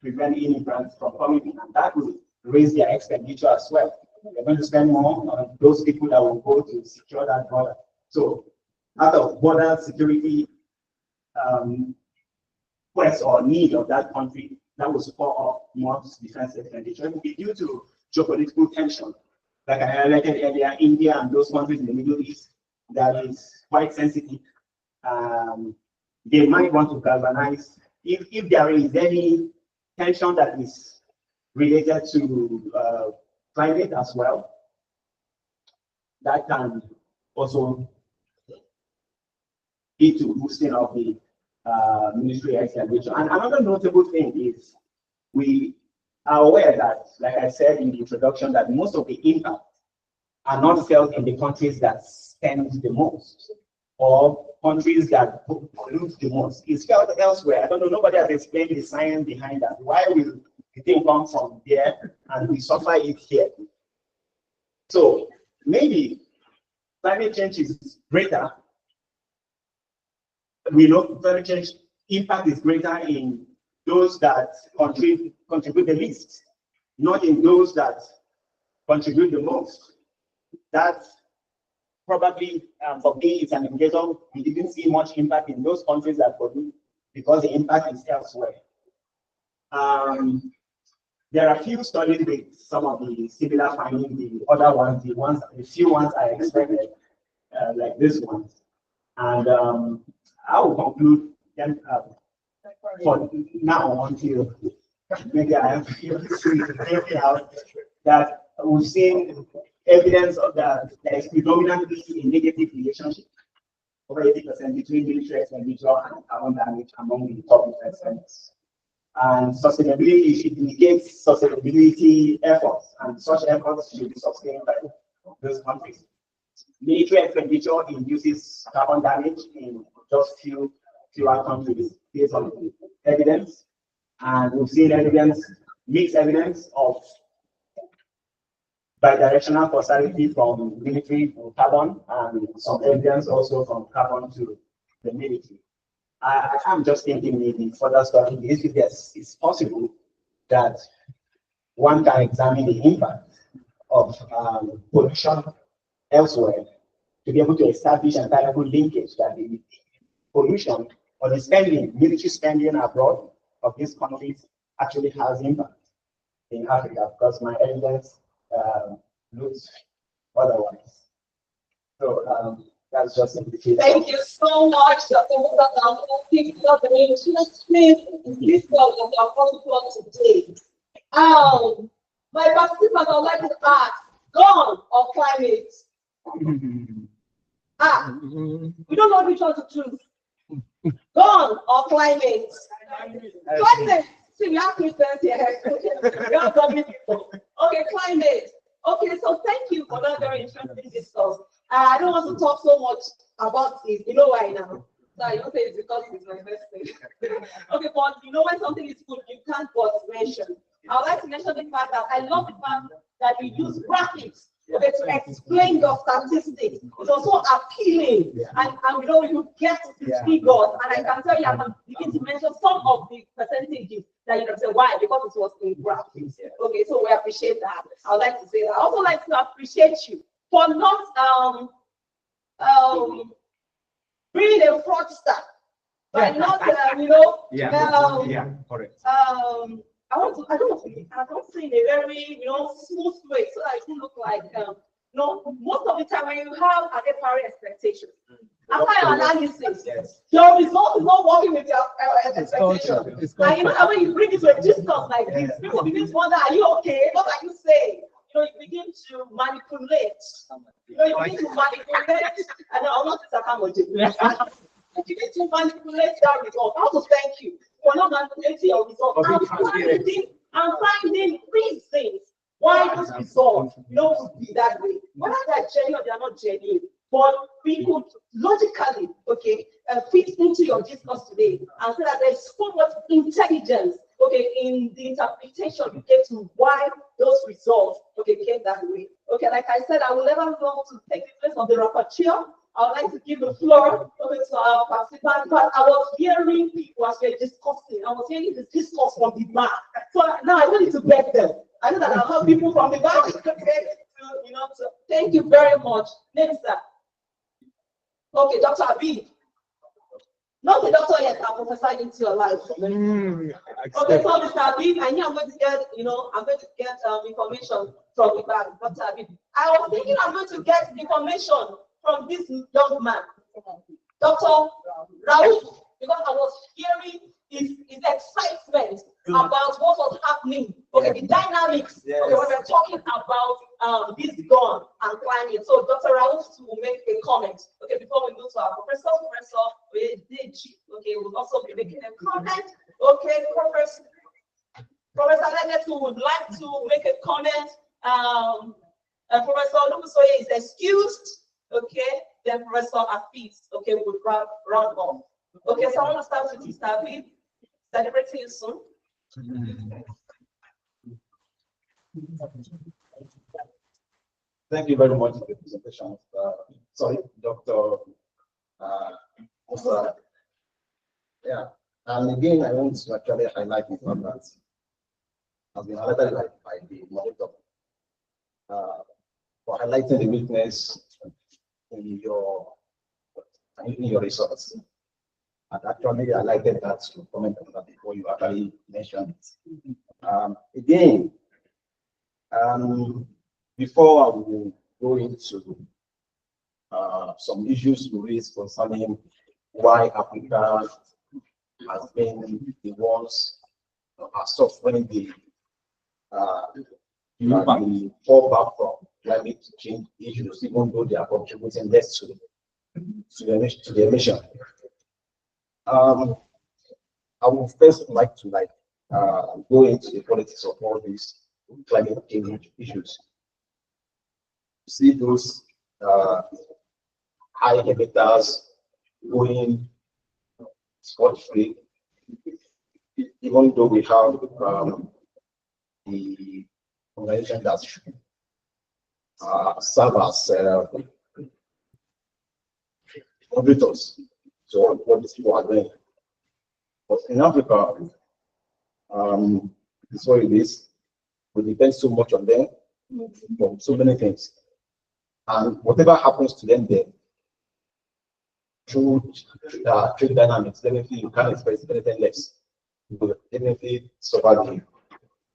Speaker 15: prevent immigrants from coming in, and that will raise their expenditure as well. They're going to spend more on those people that will go to secure that border. So out of border security quest or need of that country, that will support more defense expenditure. It will be due to geopolitical tension. Like I highlighted earlier, India and those countries in the Middle East, that is quite sensitive. They might want to galvanize. If there is any tension that is related to climate as well. That can also lead to boosting of the military expenditure. And another notable thing is we are aware that, like I said in the introduction, that most of the impact are not felt in the countries that spend the most or countries that pollute the most. It's felt elsewhere. I don't know, nobody has explained the science behind that. Why will the thing come from there and we suffer it here? So maybe climate change is greater. We know climate change impact is greater in those that contribute the least, not in those that contribute the most. That probably, for me, it's an indicator. We didn't see much impact in those countries that produce because the impact is elsewhere. There are a few studies with some of the similar findings, the other ones, the few ones I expected, like this one. And I will conclude then for now until maybe I have to out that we've seen evidence of that there is predominantly a negative relationship, over 80% between military expenditure and carbon damage among the top investments. And sustainability, it indicates sustainability efforts, and such efforts should be sustained by those countries. Military expenditure induces carbon damage in just fewer countries based on evidence, and we've seen evidence, mixed evidence of bidirectional causality from military to carbon, and some evidence also from carbon to the military. I'm just thinking maybe further studying this, if it's possible that one can examine the impact of pollution elsewhere to be able to establish an valuable linkage that the pollution or the spending, military spending abroad of these countries actually has impact in Africa, because my evidence looks otherwise. So that's just indicated.
Speaker 1: Thank you so much, Dr. Musa. Please, Dr. Please, this was our first talk today. My participants, I would like to ask, gone or climate? We don't know which one to choose. Gone or climate? Climate. See, we have Christians here. We have government people. Okay, climate. Okay, so thank you for that very interesting discourse. I don't want to talk so much about this. You know why now? So I don't say it's because it's my best thing. Okay, but you know when something is good, you can't but mention. I would like to mention the fact that I love the fact that we use graphics to explain your statistics. It's also appealing, and you know you get the figures, and I can tell you I can begin to mention some of the percentages that you can say why, because it was in graphics. Okay, so we appreciate that. I would like to say that. I also like to appreciate you for not being a fraudster, by not
Speaker 15: correct.
Speaker 1: I don't say in a very smooth way, so that it won't look like most of the time when you have an FRA expectation, after your analysis, your result is not working with your expectation. And you know when you bring it to a discourse like this, people begin to wonder, are you okay? What are you saying? You begin to manipulate. You begin to manipulate, and I'm not you begin to manipulate that result. I want to thank you for not manipulating your result. I'm finding reasons why those results don't be that way. Whether they're genuine or they're not genuine. But we could logically, fit into your discourse today and say that there's so much intelligence, in the interpretation you get to why those results, came that way. Like I said, I will never want to take the place of the rapporteur. I would like to give the floor to our participants, but I was hearing people as we're discussing. I was hearing the discourse from the back. So now I don't need to beg them. I know that I'll have people from the back to thank you very much. Next, sir. Okay, Dr. Abi. Not the doctor yet, I'm prophesying into your life. Okay, so Mr. Abi, I know I'm going to get, information from the back, Dr. Abi. I was thinking I'm going to get information from this young man, Dr. Raoul, because I was hearing his excitement about what was happening happening. Okay, the dynamics.
Speaker 7: Yes.
Speaker 1: Okay, when we're talking about this gun and climate. So Dr. Raouf will make a comment. Okay, before we move to our professor, okay, will also be making a comment. Okay, Professor Leggett would like to make a comment. Professor Olubusoye is excused. Okay, then Professor Afis, okay, will round off. Okay, so I want to start with Mr. Afis. Celebrating you soon.
Speaker 15: Thank you very much for the presentation. Sorry, Dr. Musa. Yeah, and again, I want to actually highlight the fact that has been highlighted by the monitor for highlighting the weakness in your results. And actually, I highlighted that to comment on that before you actually mentioned it. Again, before I will go into some issues to raise concerning why Africa has been the ones suffering the fallback from climate change issues, even though they are contributing less to the emission. I would first like to go into the politics of all these climate change issues. See those high emitters going scot-free, even though we have the organization that serve as auditors. So what these people are doing. But in Africa, it's what it is. We depend so much on them for so many things. And whatever happens to them there, through trade dynamics, definitely you can't expect anything less. You will definitely suffer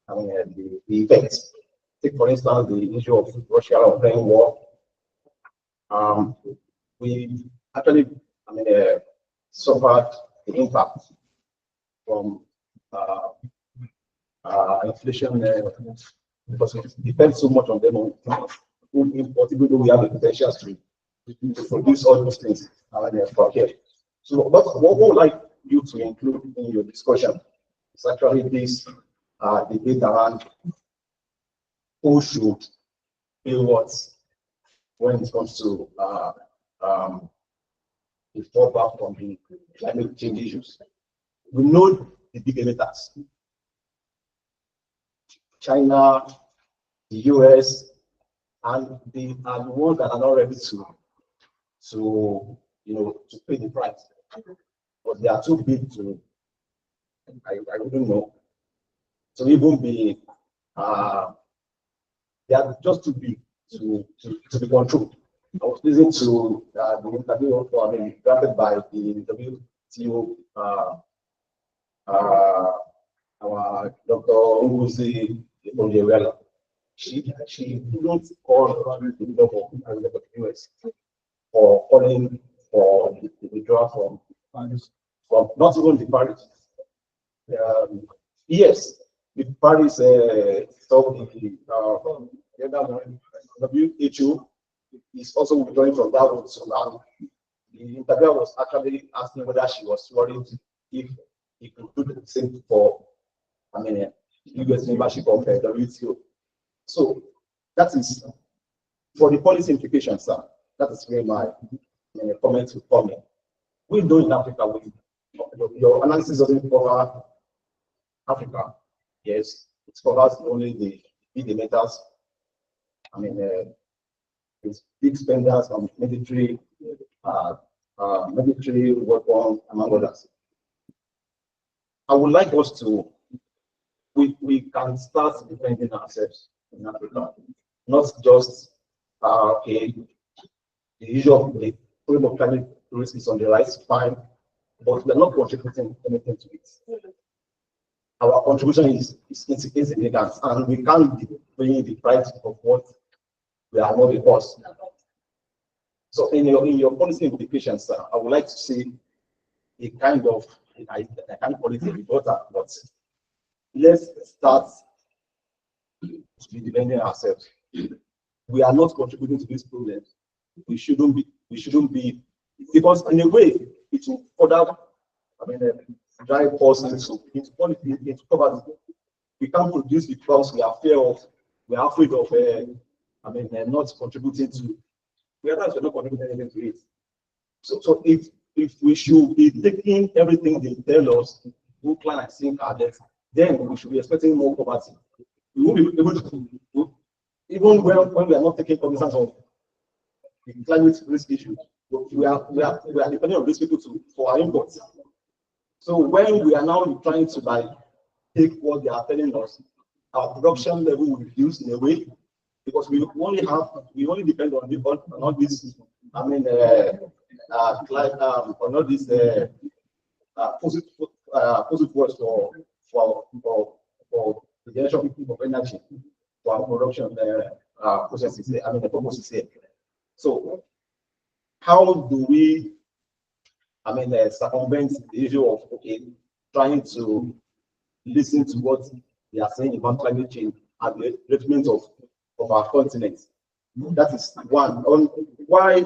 Speaker 15: the effects. Take, for instance, the issue of Russia-Ukraine war. We actually suffered the impact from inflation because it depends so much on them on food import, even though we have the potential to produce all those things for here. So what would like you to include in your discussion is actually this debate around who should pay what when it comes to the fallback from the climate change issues. We know the big emitters. China, the US, and they are the ones that are not ready to pay the price. But they are too big to, I wouldn't know, to even be, they are just too big to be controlled. I was listening to the interview granted by the WTO, our Dr. Olubusoye from the Area. She couldn't call the US for calling for the withdrawal from not even the Paris. Yes, the Paris WHO is also withdrawing from that one. So now the interviewer was actually asking whether she was worried if he could do the same for US membership of the WTO. So that is for the policy implications, sir. That is where my comments will come in. We know in Africa, your analysis doesn't cover Africa. Yes, it covers only the big emitters. It's big spenders on military weapons, among others. I would like us to, we can start defending ourselves in Africa, not just the issue of the problem of climate risk is on the rise, fine, but we're not contributing anything to it. Our contribution is insignificant, and we can't be paying the price of what we are not the cause. So in your policy implications, sir, I would like to see a kind of, I can't call it a rebuttal, but
Speaker 16: let's start to be defending ourselves. We are not contributing to this problem. We shouldn't be, because in a way, it will further, drive us into poverty. We can't produce because we are afraid of, not contributing to. We are not contributing anything to it. So if we should be taking everything they tell us, do plan and sink our debt, then we should be expecting more poverty. We won't be able to, even when we are not taking cognizance of the climate risk issue, we are depending on these people for our imports. So when we are now trying to take what they are telling us, our production level will reduce in a way because we only depend on all this. Fossil fuels for the generation of energy for our production processes. The purpose is here. So how do we circumvent the issue of trying to listen to what they are saying about climate change and the detriment of our continent? That is one. On why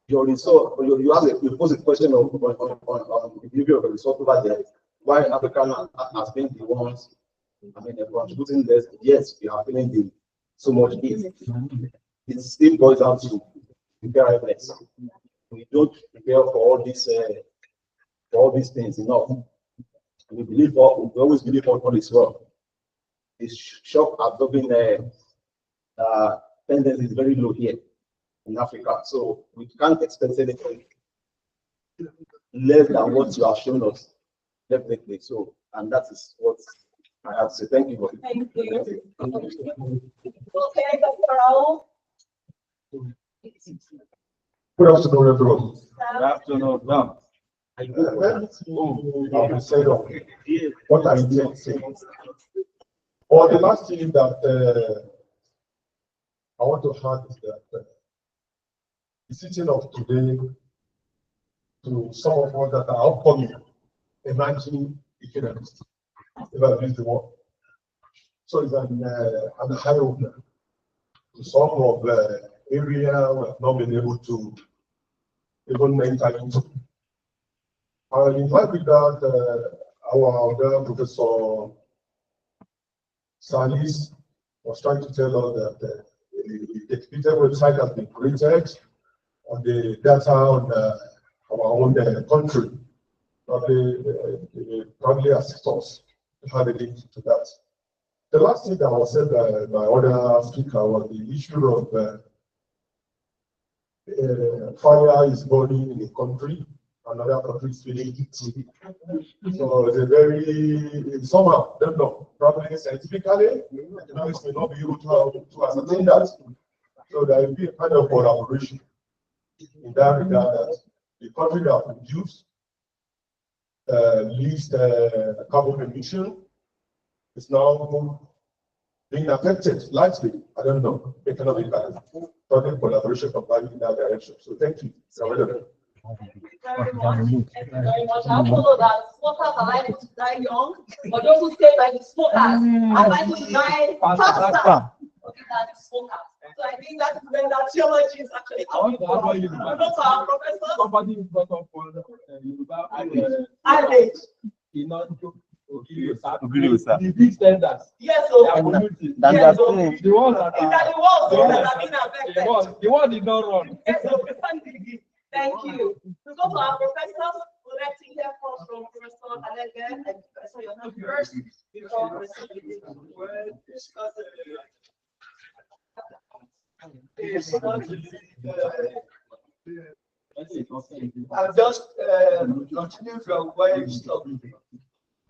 Speaker 16: your resource, you pose a question on the behavior of the resource over there. Why Africa has been the ones contributing this? Yes, we are feeling so much heat. It still boils down to preparedness. We don't prepare for all these things enough. We always believe all is well. The shock absorbing tendency is very low here in Africa, so we can't expect anything less than what you have shown us, definitely. So, and that is what I have to say. Thank you.
Speaker 1: Thank you. Okay, Dr. Raul.
Speaker 3: Good afternoon, everyone.
Speaker 1: Good afternoon.
Speaker 3: What I did say. Or the last thing that I want to add is that the sitting of today to some of us that are upcoming emerging economists, if I use the word. So it's an high opener to some of the area we have not been able to even enter into. And in fact, with that, our other Professor Salis was trying to tell us that the Twitter website has been created on the data on our own country. Probably assist us to have a link to that. The last thing that was said by other speaker was the issue of fire is burning in a country, another country is feeling it. So it's a very, somehow, don't know, probably scientifically, economics may not be able to ascertain that. So there will be a kind of collaboration in that regard that the country that produce least carbon emission is now being affected largely. I don't know, economically. Probably collaboration combined in that direction. So thank you.
Speaker 1: Very much. Thank you very much. I follow that smokers are likely to die young, but those who stay by the smokers are likely to die faster. Okay, that's the smokers. So I think that when that theology is actually coming from our professor.
Speaker 14: Somebody brought up the big standards.
Speaker 1: Yes, so
Speaker 14: the ones that are the one did not run.
Speaker 1: Yes, so thank you. To go to our professors, we'd like to hear from Professor Alege and Professor Yohan first before proceeding.
Speaker 2: I'll just continue from where you stopped.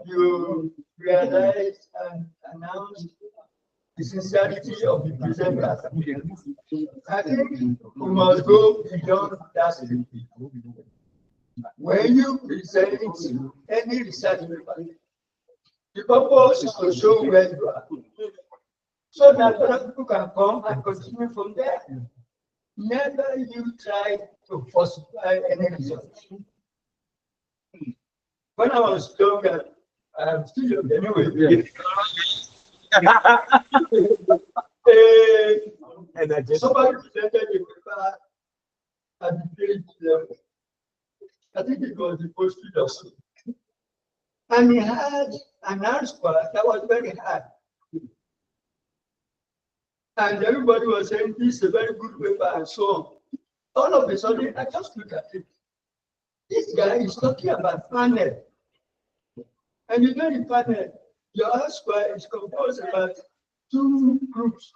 Speaker 2: You realized and announced the sincerity of the presenters. I think we must go beyond that. When you present any research paper, the purpose is to show where you are, so that other people can come and continue from there. Never you try to falsify any result. When I was younger, I'm still anyway. Somebody presented a paper at the village level. I think it was the post-production. And he had an answer that was very hard. And everybody was saying this is a very good paper and so on. All of a sudden, I just look at it. This guy is talking about panel. And you know the panel, your answer is composed about two groups.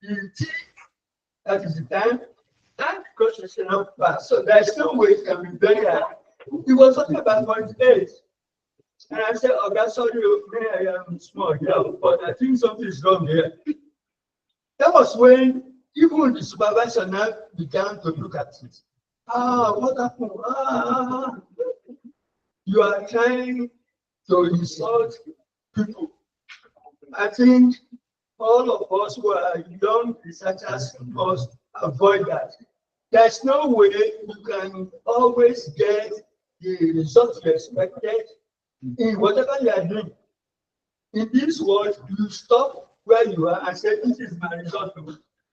Speaker 2: The T, that is the time, and constitutional part. So there's no way it can be very hard. He was talking about 0.8. And I said, oh, that's sorry, I am small, yeah, but I think something is wrong here. That was when even the supervisor now began to look at it. What happened? You are trying to insult people. I think all of us who are young researchers must avoid that. There's no way you can always get the results you expected in whatever you are doing. In this world, you stop where you are and say, this is my result.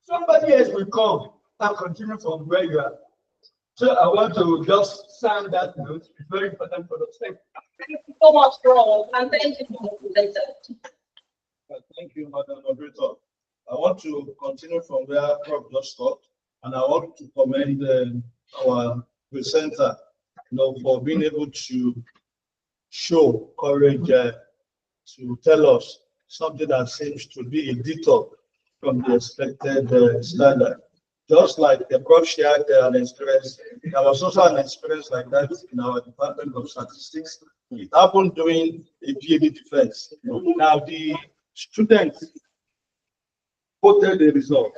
Speaker 2: Somebody else will come and continue from where you are. So I want to just sound that note. It's very important for us. Thank you
Speaker 1: so much, Prof, and thank you for the presentation.
Speaker 8: Thank you, Madam Moderator. I want to continue from where Prof just stopped, and I want to commend our presenter, for being able to show courage to tell us something that seems to be a detour from the expected standard. Just like the Prof shared an experience, there was also an experience like that in our Department of Statistics. It happened during a PhD defense. Now, the students quoted the result,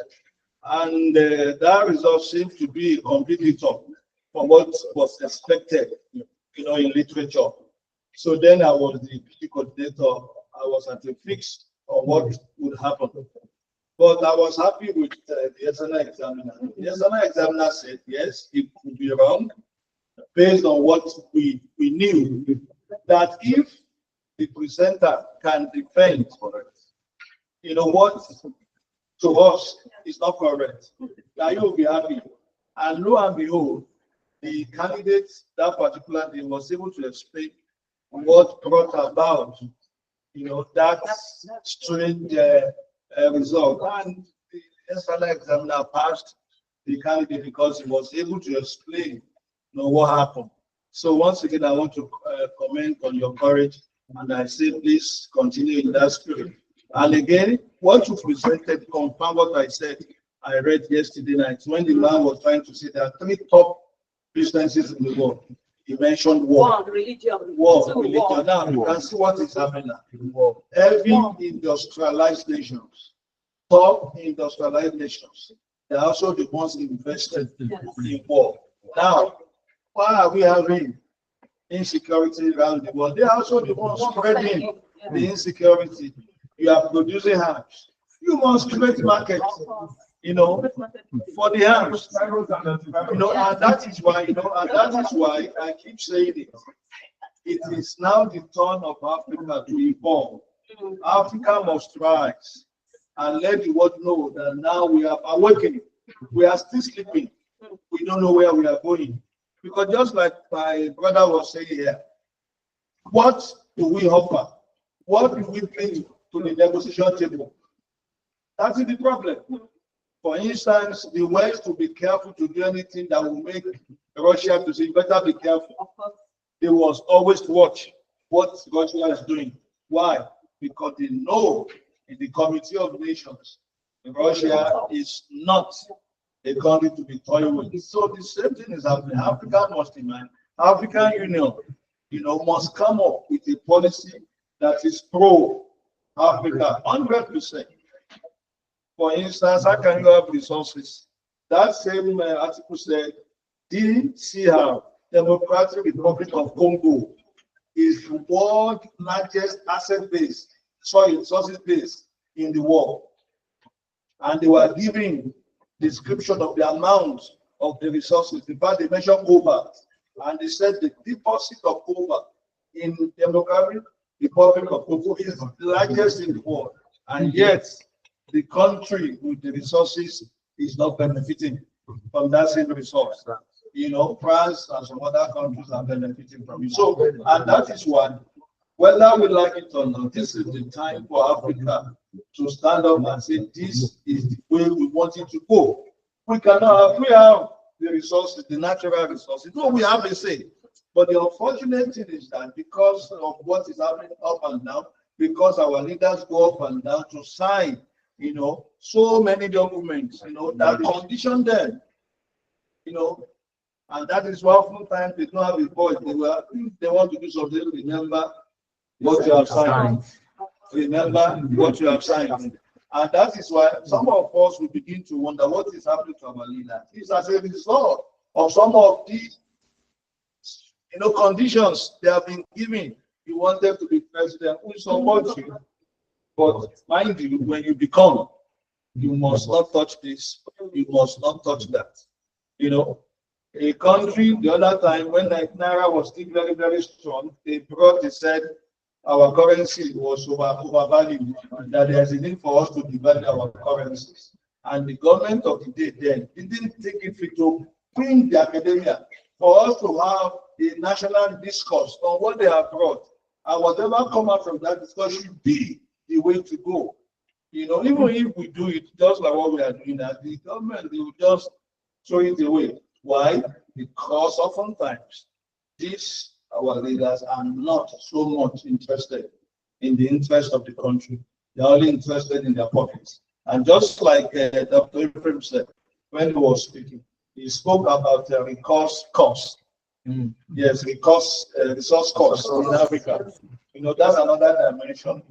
Speaker 8: and that result seemed to be a complete detour from what was expected, in literature. So then I was the PhD coordinator. I was at a fix on what would happen. But I was happy with the external examiner. The external examiner said, yes, it could be wrong, based on what we knew, that if the presenter can defend what to us is not correct, that you will be happy. And lo and behold, the candidate that particular day was able to explain what brought about, that strange result. And the external examiner passed the candidate because he was able to explain, what happened. So once again, I want to comment on your courage, and I say please continue in that spirit. And again, what you presented confirmed what I said. I read yesterday night when the man was trying to say there are 3 top businesses in the world. He mentioned war.
Speaker 1: War, religion.
Speaker 8: Religion. Now you can see what is happening now. Every industrialized nations, top industrialized nations, they are also the ones invested in war. Now, why are we having insecurity around the world? They are also the ones spreading the insecurity. You are producing arms. You must create markets, for the arms. And that is why, I keep saying it. It is now the turn of Africa to evolve. Africa must rise and let the world know that now we are awakening. We are still sleeping. We don't know where we are going. Because just like my brother was saying here, what do we offer? What do we bring to the negotiation table? That is the problem. For instance, the West to be careful to do anything that will make Russia to say, better be careful. They must always watch what Russia is doing. Why? Because they know in the Committee of Nations, Russia is not a country to be toyed with. So the same thing is happening. Africa must demand, African Union, must come up with a policy that is pro-Africa, 100%. For instance, how can you have resources? That same article said, the CEAR, Democratic Republic of Congo, is the world's largest resources base in the world. And they were giving description of the amount of the resources. In fact, they mentioned cobalt, and they said the deposit of cobalt in Democratic Republic of Congo is the largest in the world, and yet the country with the resources is not benefiting from that same resource. You know, France and some other countries are benefiting from it. So, and that is why, whether we like it or not, this is the time for Africa to stand up and say, this is the way we want it to go. We cannot, we have the resources, the natural resources. No, we have a say. But the unfortunate thing is that because of what is happening up and down, because our leaders go up and down to sign, you know, so many documents, you know, that condition them, you know, and that is why oftentimes they don't have a voice. They want to do something, remember what you have signed. Remember what you have signed. And that is why some of us will begin to wonder what is happening to our leaders. It's as a result of some of the, you know, conditions they have been given. You want them to be president, we support you. But mind you, when you become, you must not touch this, you must not touch that. You know, a country the other time when Naira was still very, very strong, they said our currency was overvalued, that there's a need for us to devalue our currencies. And the government of the day then didn't take it fit to bring the academia for us to have a national discourse on what they have brought. And whatever come out from that discussion should be the way to go. You know, even if we do it just like what we are doing now, the government will just throw it away. Why? Because oftentimes these our leaders are not so much interested in the interest of the country. They're only interested in their pockets. And just like Dr. Ephraim said when he was speaking, he spoke about the recourse cost. Yes, resource cost in Africa. You know, that's another dimension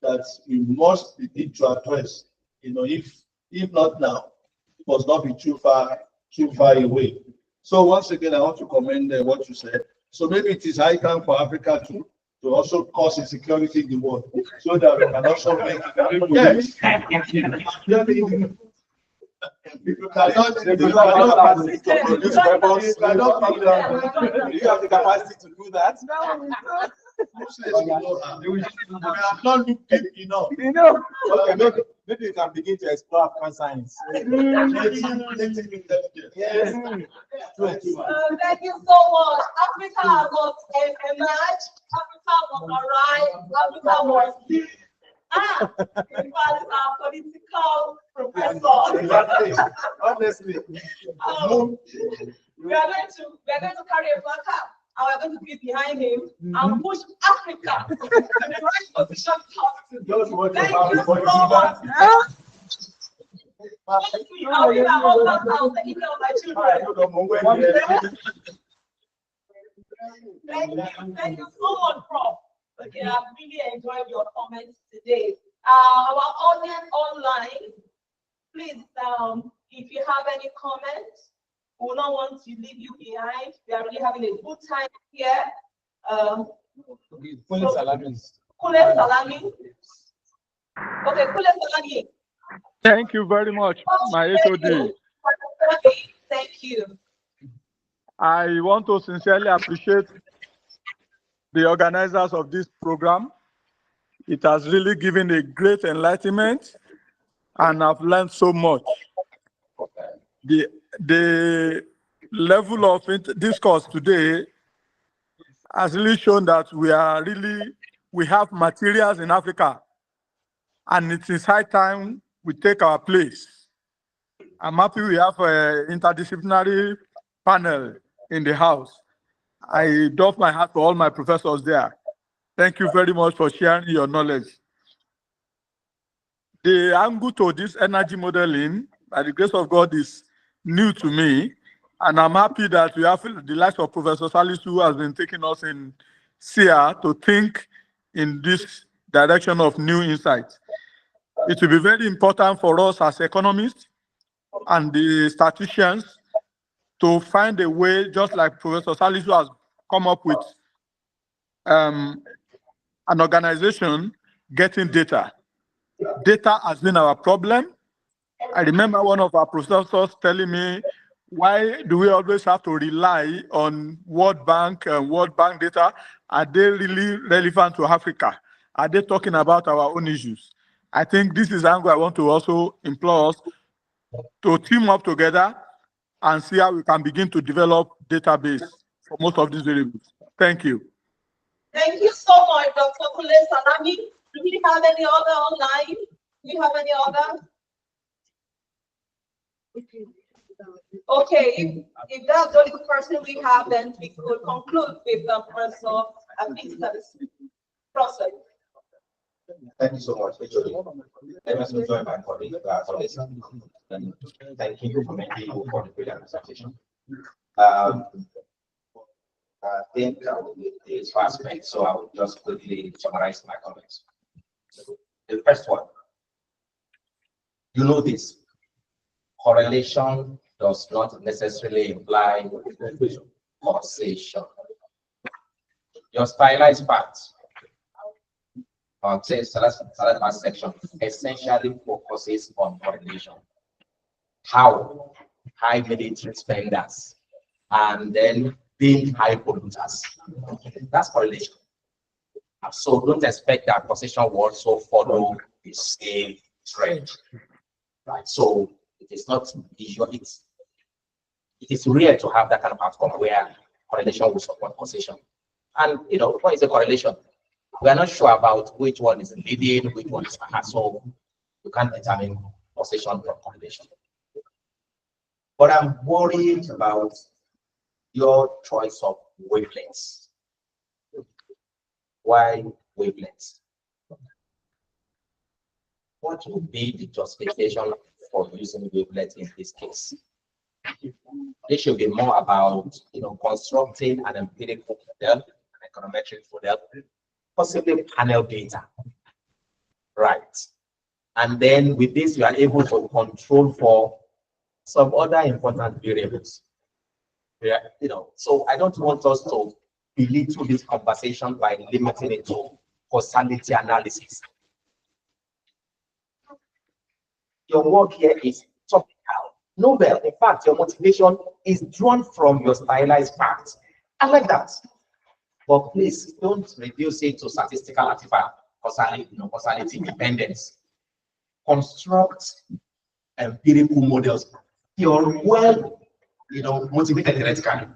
Speaker 8: that we must need to address. You know, if not now, it must not be too far away. So once again, I want to commend what you said. So maybe it is high time for Africa to also cause insecurity in the world, so that we can also make you have the capacity to do that. Not enough. Okay, maybe you can begin to explore African science.
Speaker 1: Yes. Thank you so much. Africa was emerged. Africa was arrived. Africa was in fact, our political professor.
Speaker 8: Honestly,
Speaker 1: we are going to carry a placard, and we're going to be behind him and push Africa to the right position possible. Thank you so much. I'll be my husband's house, the email of my children. Thank you so much, Prof. Okay, I've really enjoyed your comments today. Our audience online, please, if you have any comments, we will not want to leave you behind. We are really having a good time here. Kule Salami. Okay, Kule Salami.
Speaker 11: Thank you very much, my HOD.
Speaker 1: Thank you.
Speaker 11: I want to sincerely appreciate the organizers of this program. It has really given a great enlightenment, and I've learned so much. The level of discourse today has really shown that we have materials in Africa, and it is high time we take our place. I'm happy we have an interdisciplinary panel in the house. I doff my hat to all my professors there. Thank you very much for sharing your knowledge. The angle to this energy modeling, by the grace of God, is new to me. And I'm happy that we have the likes of Professor Salisu, who has been taking us in CEAR to think in this direction of new insights. It will be very important for us as economists and the statisticians to find a way, just like Professor Salisu has come up with an organization getting data. Data has been our problem. I remember one of our professors telling me, why do we always have to rely on World Bank data Are they really relevant to Africa? Are they talking about our own issues? I think this is angle I want to also implore us to team up together and see how we can begin to develop database for most of these variables. Thank you.
Speaker 1: Thank you so much, Dr. Kule Salami. Do we have any other online? Do you have any other? Okay, if that's the only person we have, then we could conclude with the Professor Afisa's process.
Speaker 7: Thank you so much, actually. Let us join my colleague for this. And thank you for making you for the presentation. I think it's fast paced, so I will just quickly summarize my comments. The first one, you know this, correlation does not necessarily imply causation. Your stylized part on say select section essentially focuses on correlation. How high military spenders and then being high polluters. That's correlation. So don't expect that causation will also follow the same trend. Right. So it is not usual. It is rare to have that kind of outcome where correlation will support causation. And you know, what is a correlation? We are not sure about which one is leading, which one is behind, so you can't determine causation from correlation. But I'm worried about your choice of wavelengths. Why wavelengths? What would be the justification for using wavelengths in this case? It should be more about, you know, constructing an empirical model, an econometric model, possibly panel data, right? And then with this, you are able to control for some other important variables. Yeah, you know, so I don't want us to belittle this conversation by limiting it to causality analysis. Your work here is topical, novel. In fact, your motivation is drawn from your stylized facts. I like that. But please don't reduce it to statistical artifact, causality, you know, causality dependence. Construct empirical models. You're well, you know, motivated theoretically.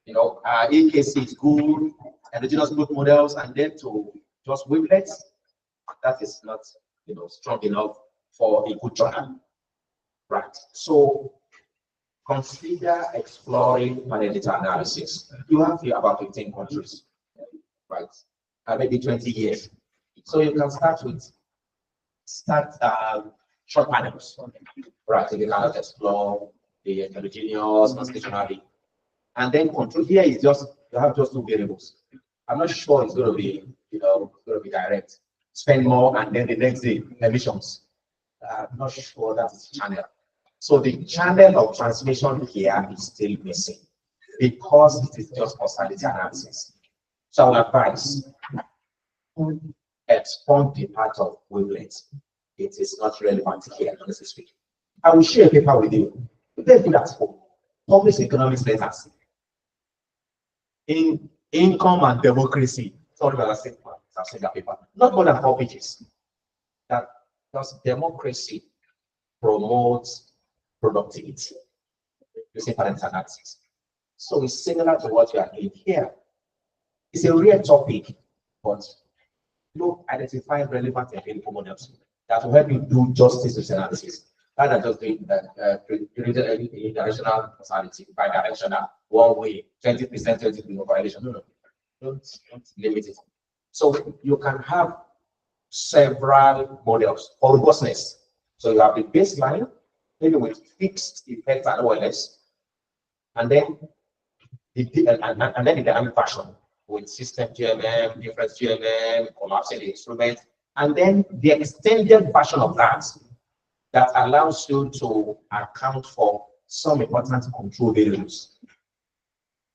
Speaker 7: You know, AKC is good, endogenous growth models, and then to just wavelets, that is not, you know, strong enough for a good journal. Right. So consider exploring panel data analysis. You have here about 15 countries, right? Maybe 20 years. So you can start with short panels, right? So you cannot explore the heterogeneous, non-stationary, and then control. Here is just you have just two variables. I'm not sure it's going to be, you know, going to be direct. Spend more, and then the next day emissions. I'm not sure that's the channel. So the channel of transmission here is still missing because it is just causality analysis. So our advice, expunge the part of wavelengths. It is not relevant here, honestly speaking. I will share a paper with you. Let's do that for public economics letters. In income and democracy. Sorry, I've seen that paper. Not more than 4 pages. That does democracy promotes productivity using parent analysis. So it's similar to what you are doing here. It's a real topic, but look, identify relevant empirical models that will help you do justice to analysis. Rather than just doing directional causality, bi-directional, one way, 20%, 20% correlation. No, don't limit it. So you can have several models for robustness. So you have the baseline, maybe with fixed effects and OLS, and then the dynamic fashion with system GMM, difference GMM, collapsing the instrument, and then the extended version of that allows you to account for some important control variables.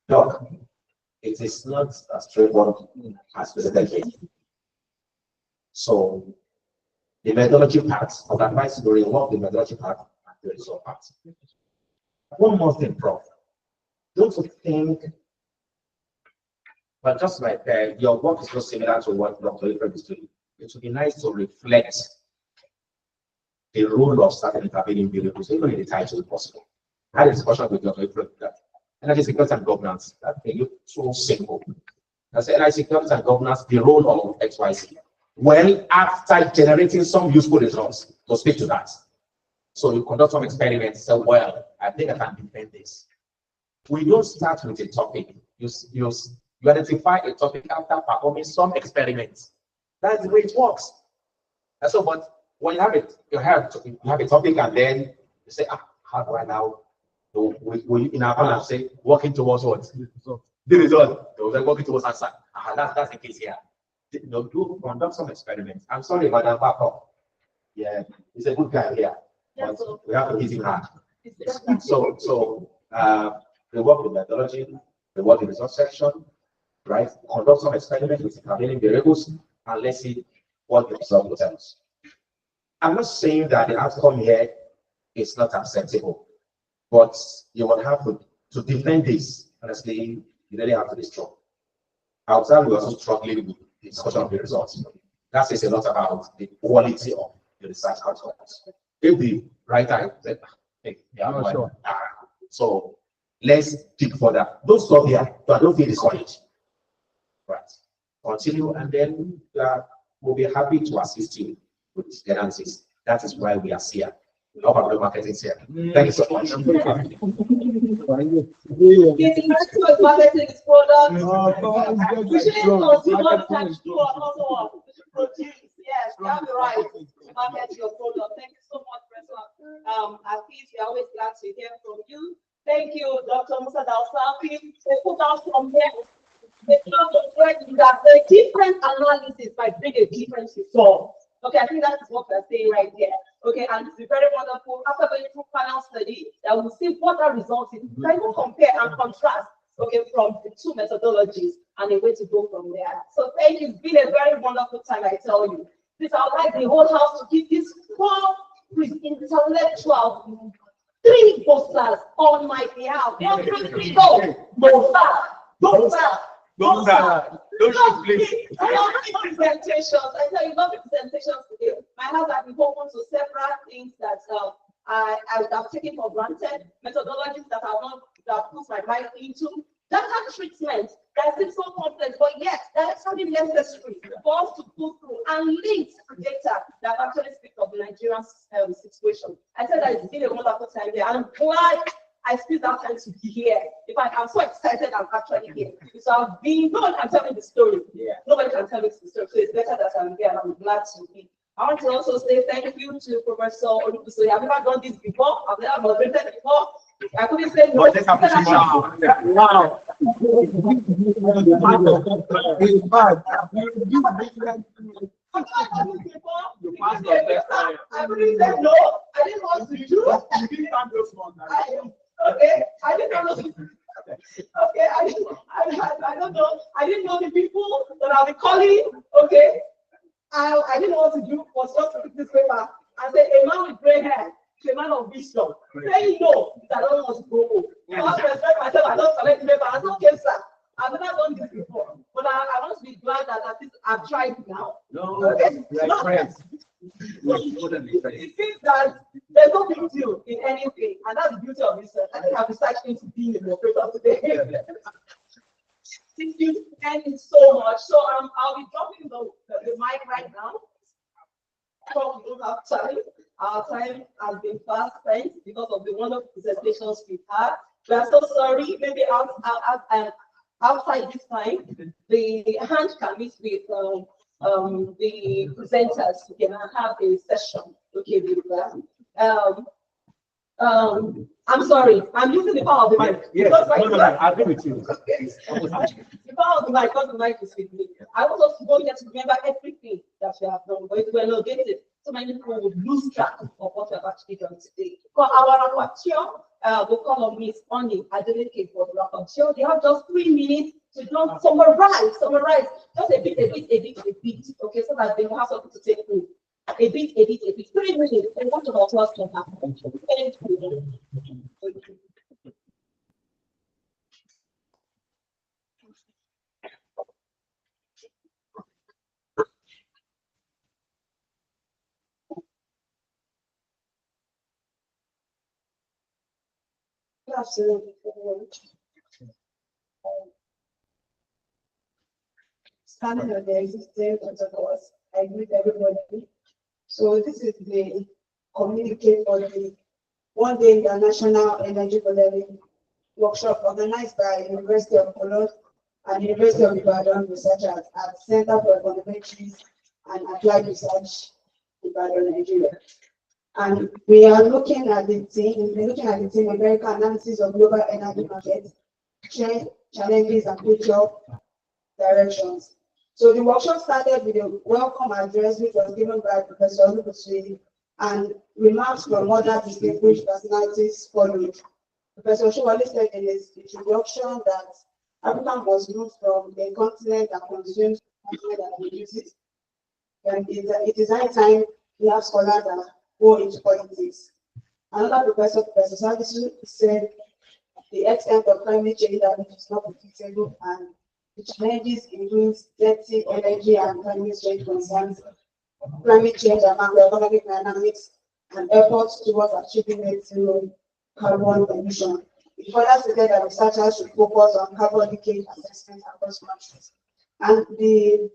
Speaker 7: Look, it is not as straightforward as presented here. So the methodology part of advice to rework the methodology part and the result part. One more thing, Prof. Don't you think But just like your work is so similar to what Dr. Ifrem is doing, it would be nice to reflect the role of certain intervening variables, even in the title if possible. I had a discussion with Dr. Ifrem that energy security and governance, that they look so simple. I said energy security and governance, the role of XYZ. Well, after generating some useful results, to speak to that. So you conduct some experiments, say, well, I think I can defend this. We don't start with a topic. You identify a topic after performing some experiments. That's the way it works. And so, but when you have it, you have a topic, and then you say, how do I now? So we in our balance say working towards what? The result. So we're working towards answer. That's the case here. Do conduct some experiments. I'm sorry, Madam Bako. Yeah, he's a good guy here. But we have to hit him hard. So they work with methodology, they work in the result section, right? Conduct some experiments with intervening variables, and let's see what the result will tell us. I'm not saying that the outcome here is not acceptable, but you will have to defend this. Honestly, you really have to be strong. Outside, we're also struggling with the discussion of the results. That says a lot about the quality of the research outcomes. If the writer said, hey, yeah, sure. So let's dig further. Don't stop here, but don't feel discouraged. Right. Continue, and then we'll be happy to assist you with the analysis. That is why we are here. Our marketing is here. Thank you so much.
Speaker 1: Yes, you're right. Market your product. Thank you so much, Professor. Hafiz, we're always glad to hear from you. Thank you, Dr. Musa Dalsafi. They put out from here. They talk that the different analysis might bring a different result. Okay, I think that's what we're saying right here. Okay, and it's very wonderful. After going through panel study, that we'll see what our results is. We can compare and contrast, okay, from the two methodologies and a way to go from there. So thank you. It's been a very wonderful time, I tell you. Please, I would like the whole house to give this 4 intellectual 3 posters on my behalf. Don't presentations. I tell you, not the presentations today. My house has been open to several things that I would have taken for granted, methodologies that I've put my mind into. Data treatment that is so complex, but yet that is something necessary for us to go through and link data that actually speak of the Nigerian situation. I said that it's been a wonderful time there. I'm glad I spent that time to be here. In fact, I'm so excited I'm actually here. So I've been, no one can tell me the story. Yeah. Nobody can tell me the story. So it's better that I'm here, and I'm glad to be. I want to also say thank you to Professor Olubusoye. I've never done this before. I've never moderated before. I couldn't say no. Wow. I really said no. I didn't want to do. Okay, I didn't know. Okay, I don't know. I didn't know the people that I'll be calling. Okay, I didn't know what to do. Was just to pick this paper and say a man with gray hair to a man of wisdom. Saying no, I don't want to go. So I respect myself. I don't collect the paper. I said, okay, sir. I've never done this before, but I want to be glad that at least I've tried it now. No, okay. It seems that there's no big deal in anything, and that's the beauty of research. I think I've researched into being a operator today. Thank you so much. So I'll be dropping the mic right now. So we don't have time. Our time has been fast spent because of the wonderful presentations we've had. We are so sorry. Maybe outside this time, the hand can meet with the presenters. We can have a session. Okay, with that. I'm sorry, I'm using the power of the mic.
Speaker 16: Yes, I agree with you.
Speaker 1: The power of the mic, because the mic is with me. I also don't get to remember everything that we have done, but if we're not getting it, so many people would lose track of what we have actually done today. For our rapporteur, the column is only identified for the rapporteur. They have just 3 minutes to just summarize, just a bit. Okay, so that they will have something to take through. A bit. 3 minutes. And what about us can happen? Thank you.
Speaker 17: afternoon, everyone. Standing on the existing protocols, I greet everybody. So this is the communique for the one-day International Energy Modeling workshop organized by University of Cologne and University of Ibadan researchers at Center for Econometrics and Applied Research, Ibadan, Nigeria. And we are looking at the theme, Empirical Analysis of Global Energy Markets, Challenges and Future Directions. So the workshop started with a welcome address which was given by Professor Olubusoye, and remarks from other distinguished personalities followed. Professor Showali said in his introduction that Africa must move from a continent that consumes and produces. And it is high time we have scholars that go into politics. Another professor, Professor Salisu, said the extent of climate change damage is not predictable, and the challenges include dirty energy and climate change concerns, climate change and macroeconomic dynamics, and efforts towards achieving net zero carbon emission. It further stated that researchers should focus on carbon leakage assessment across countries. And the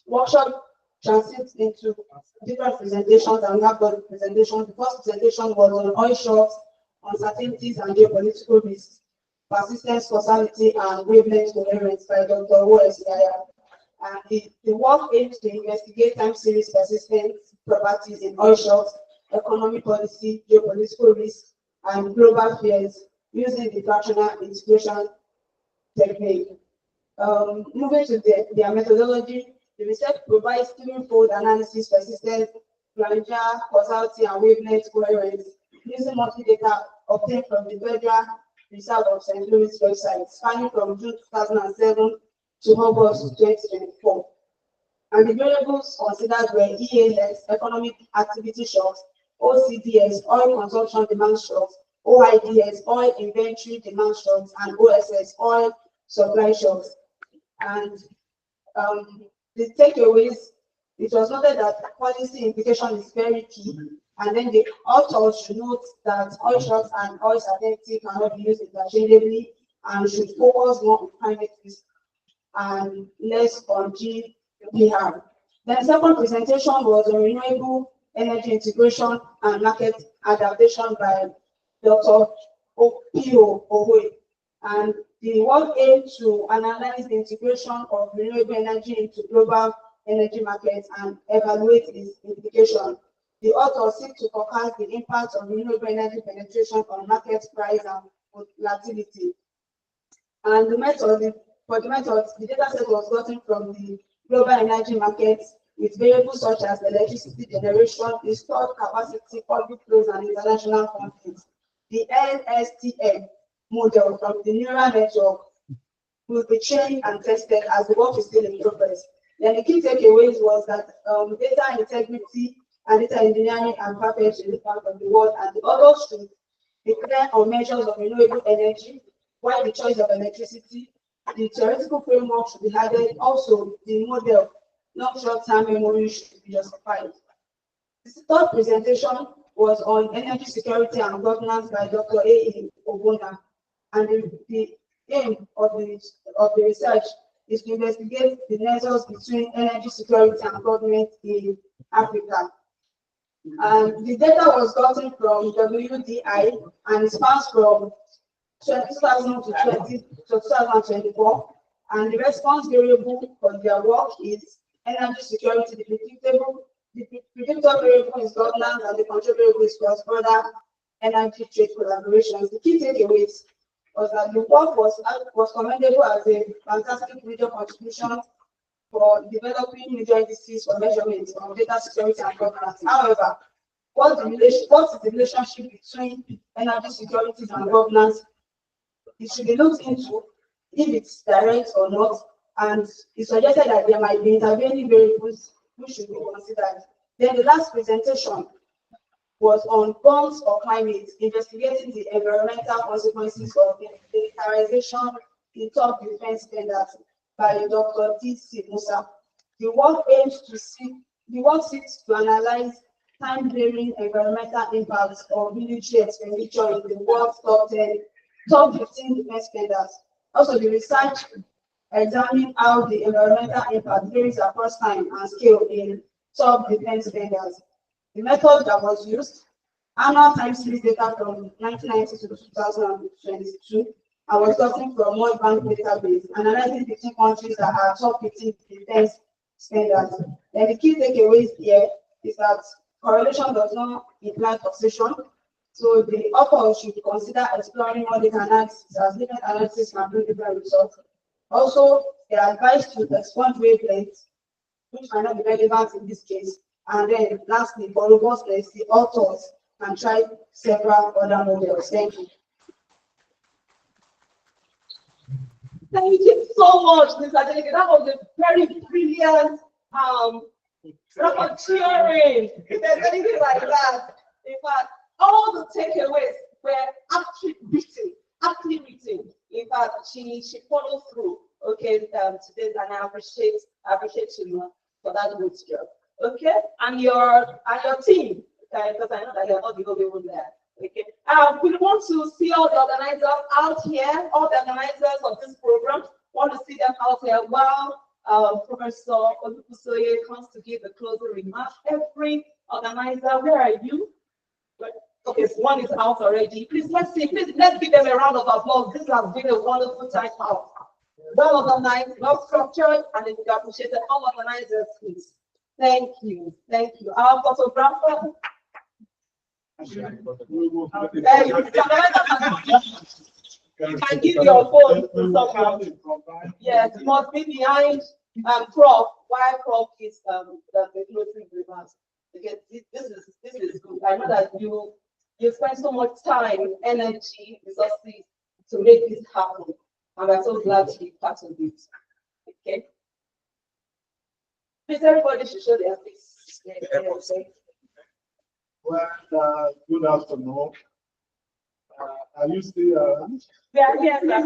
Speaker 17: workshop transits into different presentations, and we have got the presentation. The first presentation was on oil shocks, uncertainties and geopolitical risks, persistence, causality, and wavelength coherence by Dr. Olubusoye. And the work aims to investigate time series persistence properties in oil shocks, economic policy, geopolitical risks, and global fears using the fractional integration technique. Moving to their methodology, the research provides threefold analysis, persistence, Lagrangian, causality, and wavelength coherence using monthly data obtained from the Federal Reserve of St. Louis website, spanning from June 2007 to August 2024. And the variables considered were EAS, economic activity shocks, OCDS, oil consumption demand shocks, OIDS, oil inventory demand shocks, and OSS, oil supply shocks. And the takeaways, it was noted that policy implication is very key, and then the authors should note that oil shocks and oil certainty cannot be used interchangeably and should focus more on climate risk and less on GPR. Then the second presentation was on renewable energy integration and market adaptation by Dr. Thilo Zimmermann. And the work aimed to analyze the integration of renewable energy into global energy markets and evaluate its implication. The authors seek to forecast the impact of renewable energy penetration on market price and volatility. And the method, for the methods, the data set was gotten from the global energy markets with variables such as electricity generation, installed capacity, public flows, and international conflicts. The LSTM model from the neural network will be trained and tested as the work is still in progress. Then the key takeaways was that data integrity and data engineering and perfect in the part of the world, and the authors should be clear on measures of renewable energy, while the choice of electricity, the theoretical framework should be added. Also, the model, not short-term memory, should be justified. The third presentation was on energy security and governance by Dr. A. Obona, and the aim of the research is to investigate the nexus between energy security and government in Africa. And the data was gotten from WDI and spans from 2000 to 2024. And the response variable for their work is energy security. The predictor variable is governance, and the control variable is cross-border energy trade collaborations. The key takeaways was that the work was commendable as a fantastic major contribution for developing major indices for measurement of data security and governance. However, what is the relationship between energy security and governance? It should be looked into if it's direct or not, and it suggested that there might be intervening variables which should be considered. Then the last presentation was on bonds or climate, investigating the environmental consequences of the militarization in top defense standards by Dr. T.C. Musa. The work seeks to analyze time-varying environmental impacts of military expenditure in the world's top 10 top 15 defense spenders. Also, the research examined how the environmental impact varies across time and scale in top defense spenders. The method that was used, annual time series data from 1990 to 2022, I was starting from World Bank database, analyzing 15 countries that are top 15 defense spenders. Then the key takeaways here is that correlation does not imply causation. So the author should consider exploring more data analysis, as different analysis can bring different results. Also, they are advised to expunge wavelengths, which might not be relevant in this case. And then lastly, for robustness, the authors can try several other models. Thank you.
Speaker 1: Thank you so much, Mr. Adeleke. That was a very brilliant cheering. If there's anything like that. In fact, all the takeaways were actually written. In fact, she followed through. Okay, today, and I appreciate you for that good job. Okay, and your team, okay, because I know that you're not the only one there. Okay, we want to see all the organizers out here, all the organizers of this program. Want to see them out here while Professor Olubusoye comes to give a closing remark. Every organizer, where are you? Okay, so one is out already. Please let's give them a round of applause. This has been a wonderful time out. Well organized, well structured, and if you appreciate all organizers, please. Thank you. Our photographer. You can give your phone to someone. Yes, it must be behind Prof. While Prof is the closing remarks. Because this is good. I know that you spend so much time, energy, resources to make this happen. And I'm so glad to be part of it. Okay. Please, everybody should show their face.
Speaker 3: Well, good afternoon. Are you still?
Speaker 1: Yes,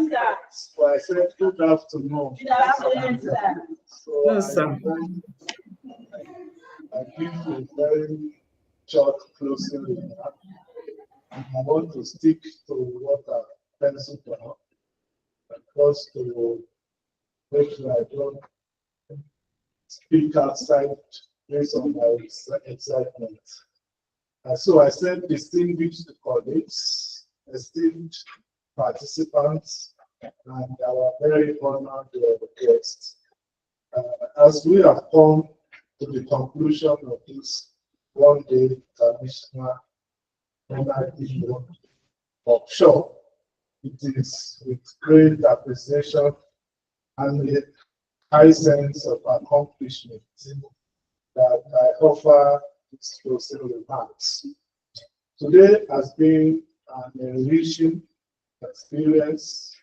Speaker 1: sir.
Speaker 3: So I said good afternoon.
Speaker 1: Good afternoon, sir.
Speaker 3: So yes, sir. I give a very short closing remark. I want to stick to what I penciled down, because to make sure I don't speak outside based on my excitement. So I said, distinguished colleagues, esteemed participants, and our very honored guests. As we have come to the conclusion of this one-day traditional energy workshop, it is with great appreciation and a high sense of accomplishment that I offer these closing remarks. Today has been an enriching experience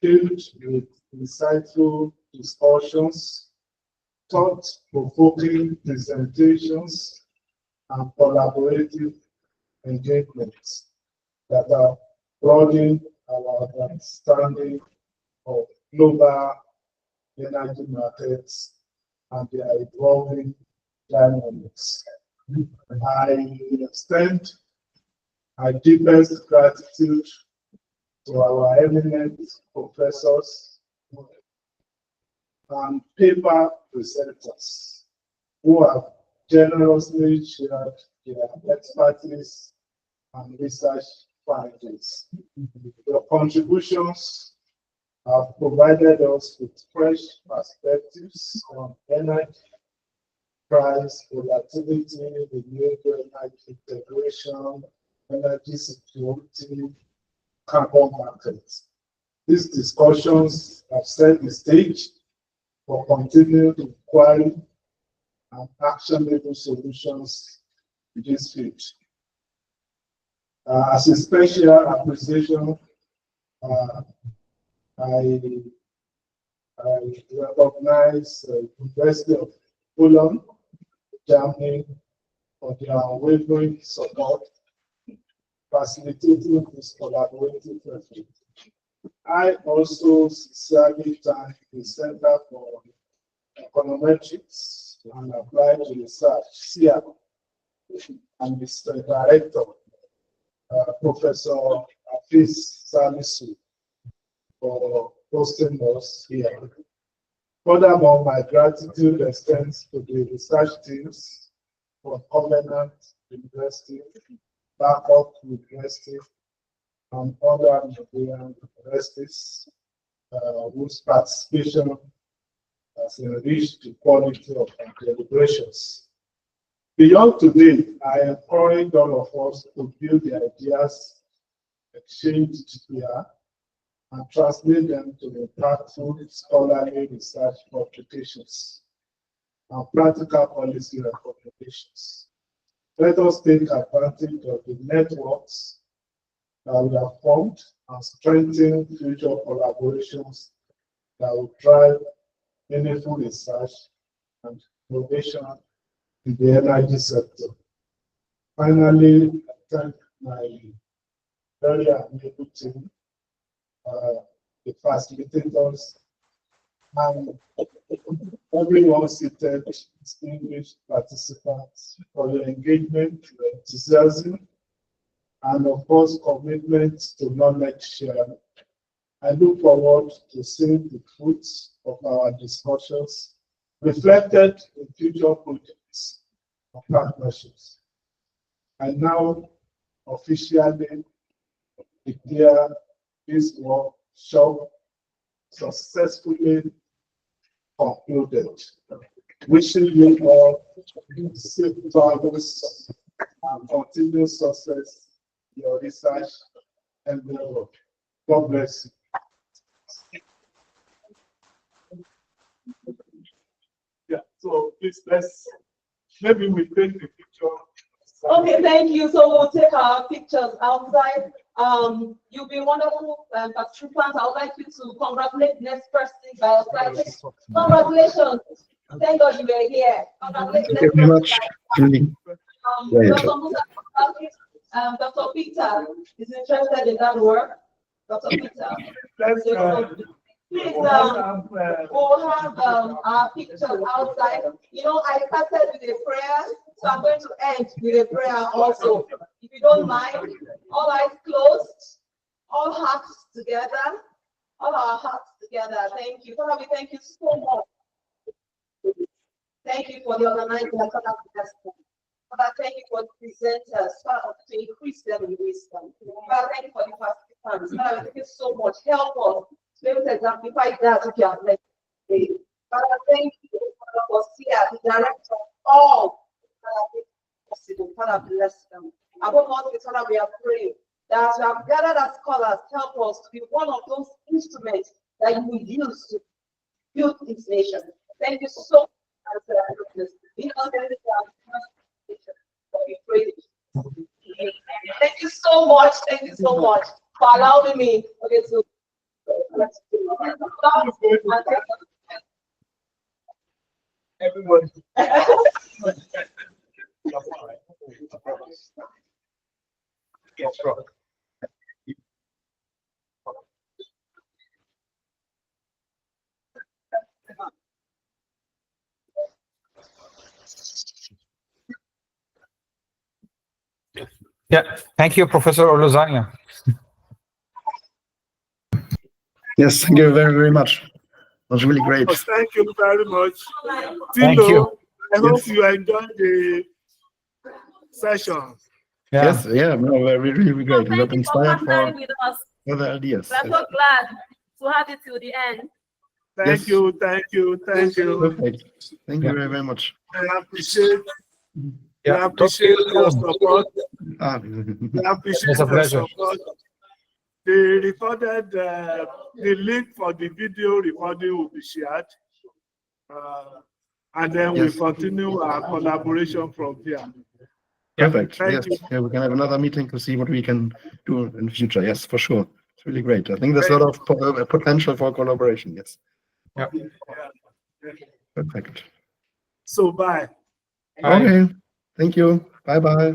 Speaker 3: filled with insightful discussions, thought-provoking presentations, and collaborative engagements that are broadening our understanding of global energy markets and their evolving dynamics. I extend my deepest gratitude to our eminent professors and paper presenters who have generously shared their expertise and research findings. Your contributions have provided us with fresh perspectives on energy price, volatility, renewable energy integration, energy security, carbon markets. These discussions have set the stage for continued inquiry and actionable solutions in this field. As a special appreciation, I recognize the University of Cologne, Germany, for their unwavering support, facilitating this collaborative effort. I also sincerely thank the Center for Econometrics and Applied Research, CEAR, and Mr. Director, Professor Hafiz Salisu for hosting us here. Furthermore, my gratitude extends to the research teams from Covenant University, Backup University, and other Nigerian universities whose participation has enriched the quality of our deliberations. Beyond today, I encourage all of us to build the ideas exchanged here and translate them to impactful scholarly research publications and practical policy recommendations. Let us take advantage of the networks that we have formed and strengthen future collaborations that will drive meaningful research and innovation in the energy sector. Finally, I thank my very able team, the facilitators, and everyone seated, distinguished participants, for your engagement, your enthusiasm, and of course, commitment to knowledge sharing. I look forward to seeing the fruits of our discussions reflected in future projects and partnerships. I now officially declare this workshop successfully concluded. Wishing you all safe travels and continued success in your research and work. God bless you. Yeah, so please maybe we take the picture.
Speaker 1: Okay, thank you. So we'll take our pictures outside. You've been wonderful participants. I would like you to congratulate next person by your side. Congratulations. Thank God you were here. Congratulations.
Speaker 4: Thank you very much.
Speaker 1: Dr. Peter is interested in that work. Dr. Peter. Please, we'll have our pictures outside. You know, I started with a prayer, so I'm going to end with a prayer also. If you don't mind, all eyes closed, all hearts together, all our hearts together. Thank you. Father, we thank you so much. Thank you for the organizing. Father, thank you for the presenters, Father, to increase them in wisdom. Father, thank you for the participants. Father, thank you so much. Help us to be able to exemplify that which you have led today. Father, thank you for CEAR, the director of all that possible. Father, bless them. Above all, Father, we are praying that as we have gathered as scholars, help us to be one of those instruments that you will use to build this nation. Thank you so much. Thank you so much. Thank you so much for allowing me. Okay, so let's do it.
Speaker 3: Everyone. Yes, right.
Speaker 5: Yeah, thank you, Professor Olusanya.
Speaker 4: Yes, thank you very, very much. It was really great.
Speaker 3: Thank you very much.
Speaker 5: Thank you.
Speaker 3: I hope you enjoyed the session.
Speaker 5: Yeah.
Speaker 4: Yes, yeah, no, really, really great. We got inspired for
Speaker 18: with us.
Speaker 4: other ideas.
Speaker 18: We're so glad to have it till the end.
Speaker 3: Thank you, thank you, thank you.
Speaker 4: Perfect. Thank you very, very much.
Speaker 3: I appreciate.
Speaker 5: Yeah,
Speaker 3: I appreciate your support.
Speaker 4: Ah,
Speaker 3: I appreciate
Speaker 5: it's a
Speaker 3: your
Speaker 5: pleasure.
Speaker 3: support. They recorded the link for the video recording will be shared. And then
Speaker 4: Yes.
Speaker 3: we continue our collaboration from here.
Speaker 4: Perfect.
Speaker 3: Thank
Speaker 4: Yes.
Speaker 3: you.
Speaker 4: Yeah, we can have another meeting to see what we can do in the future. Yes, for sure. It's really great. I think there's a lot of potential for collaboration. Yes.
Speaker 5: Yeah.
Speaker 4: Perfect.
Speaker 3: So bye.
Speaker 4: Okay. Thank you. Bye bye.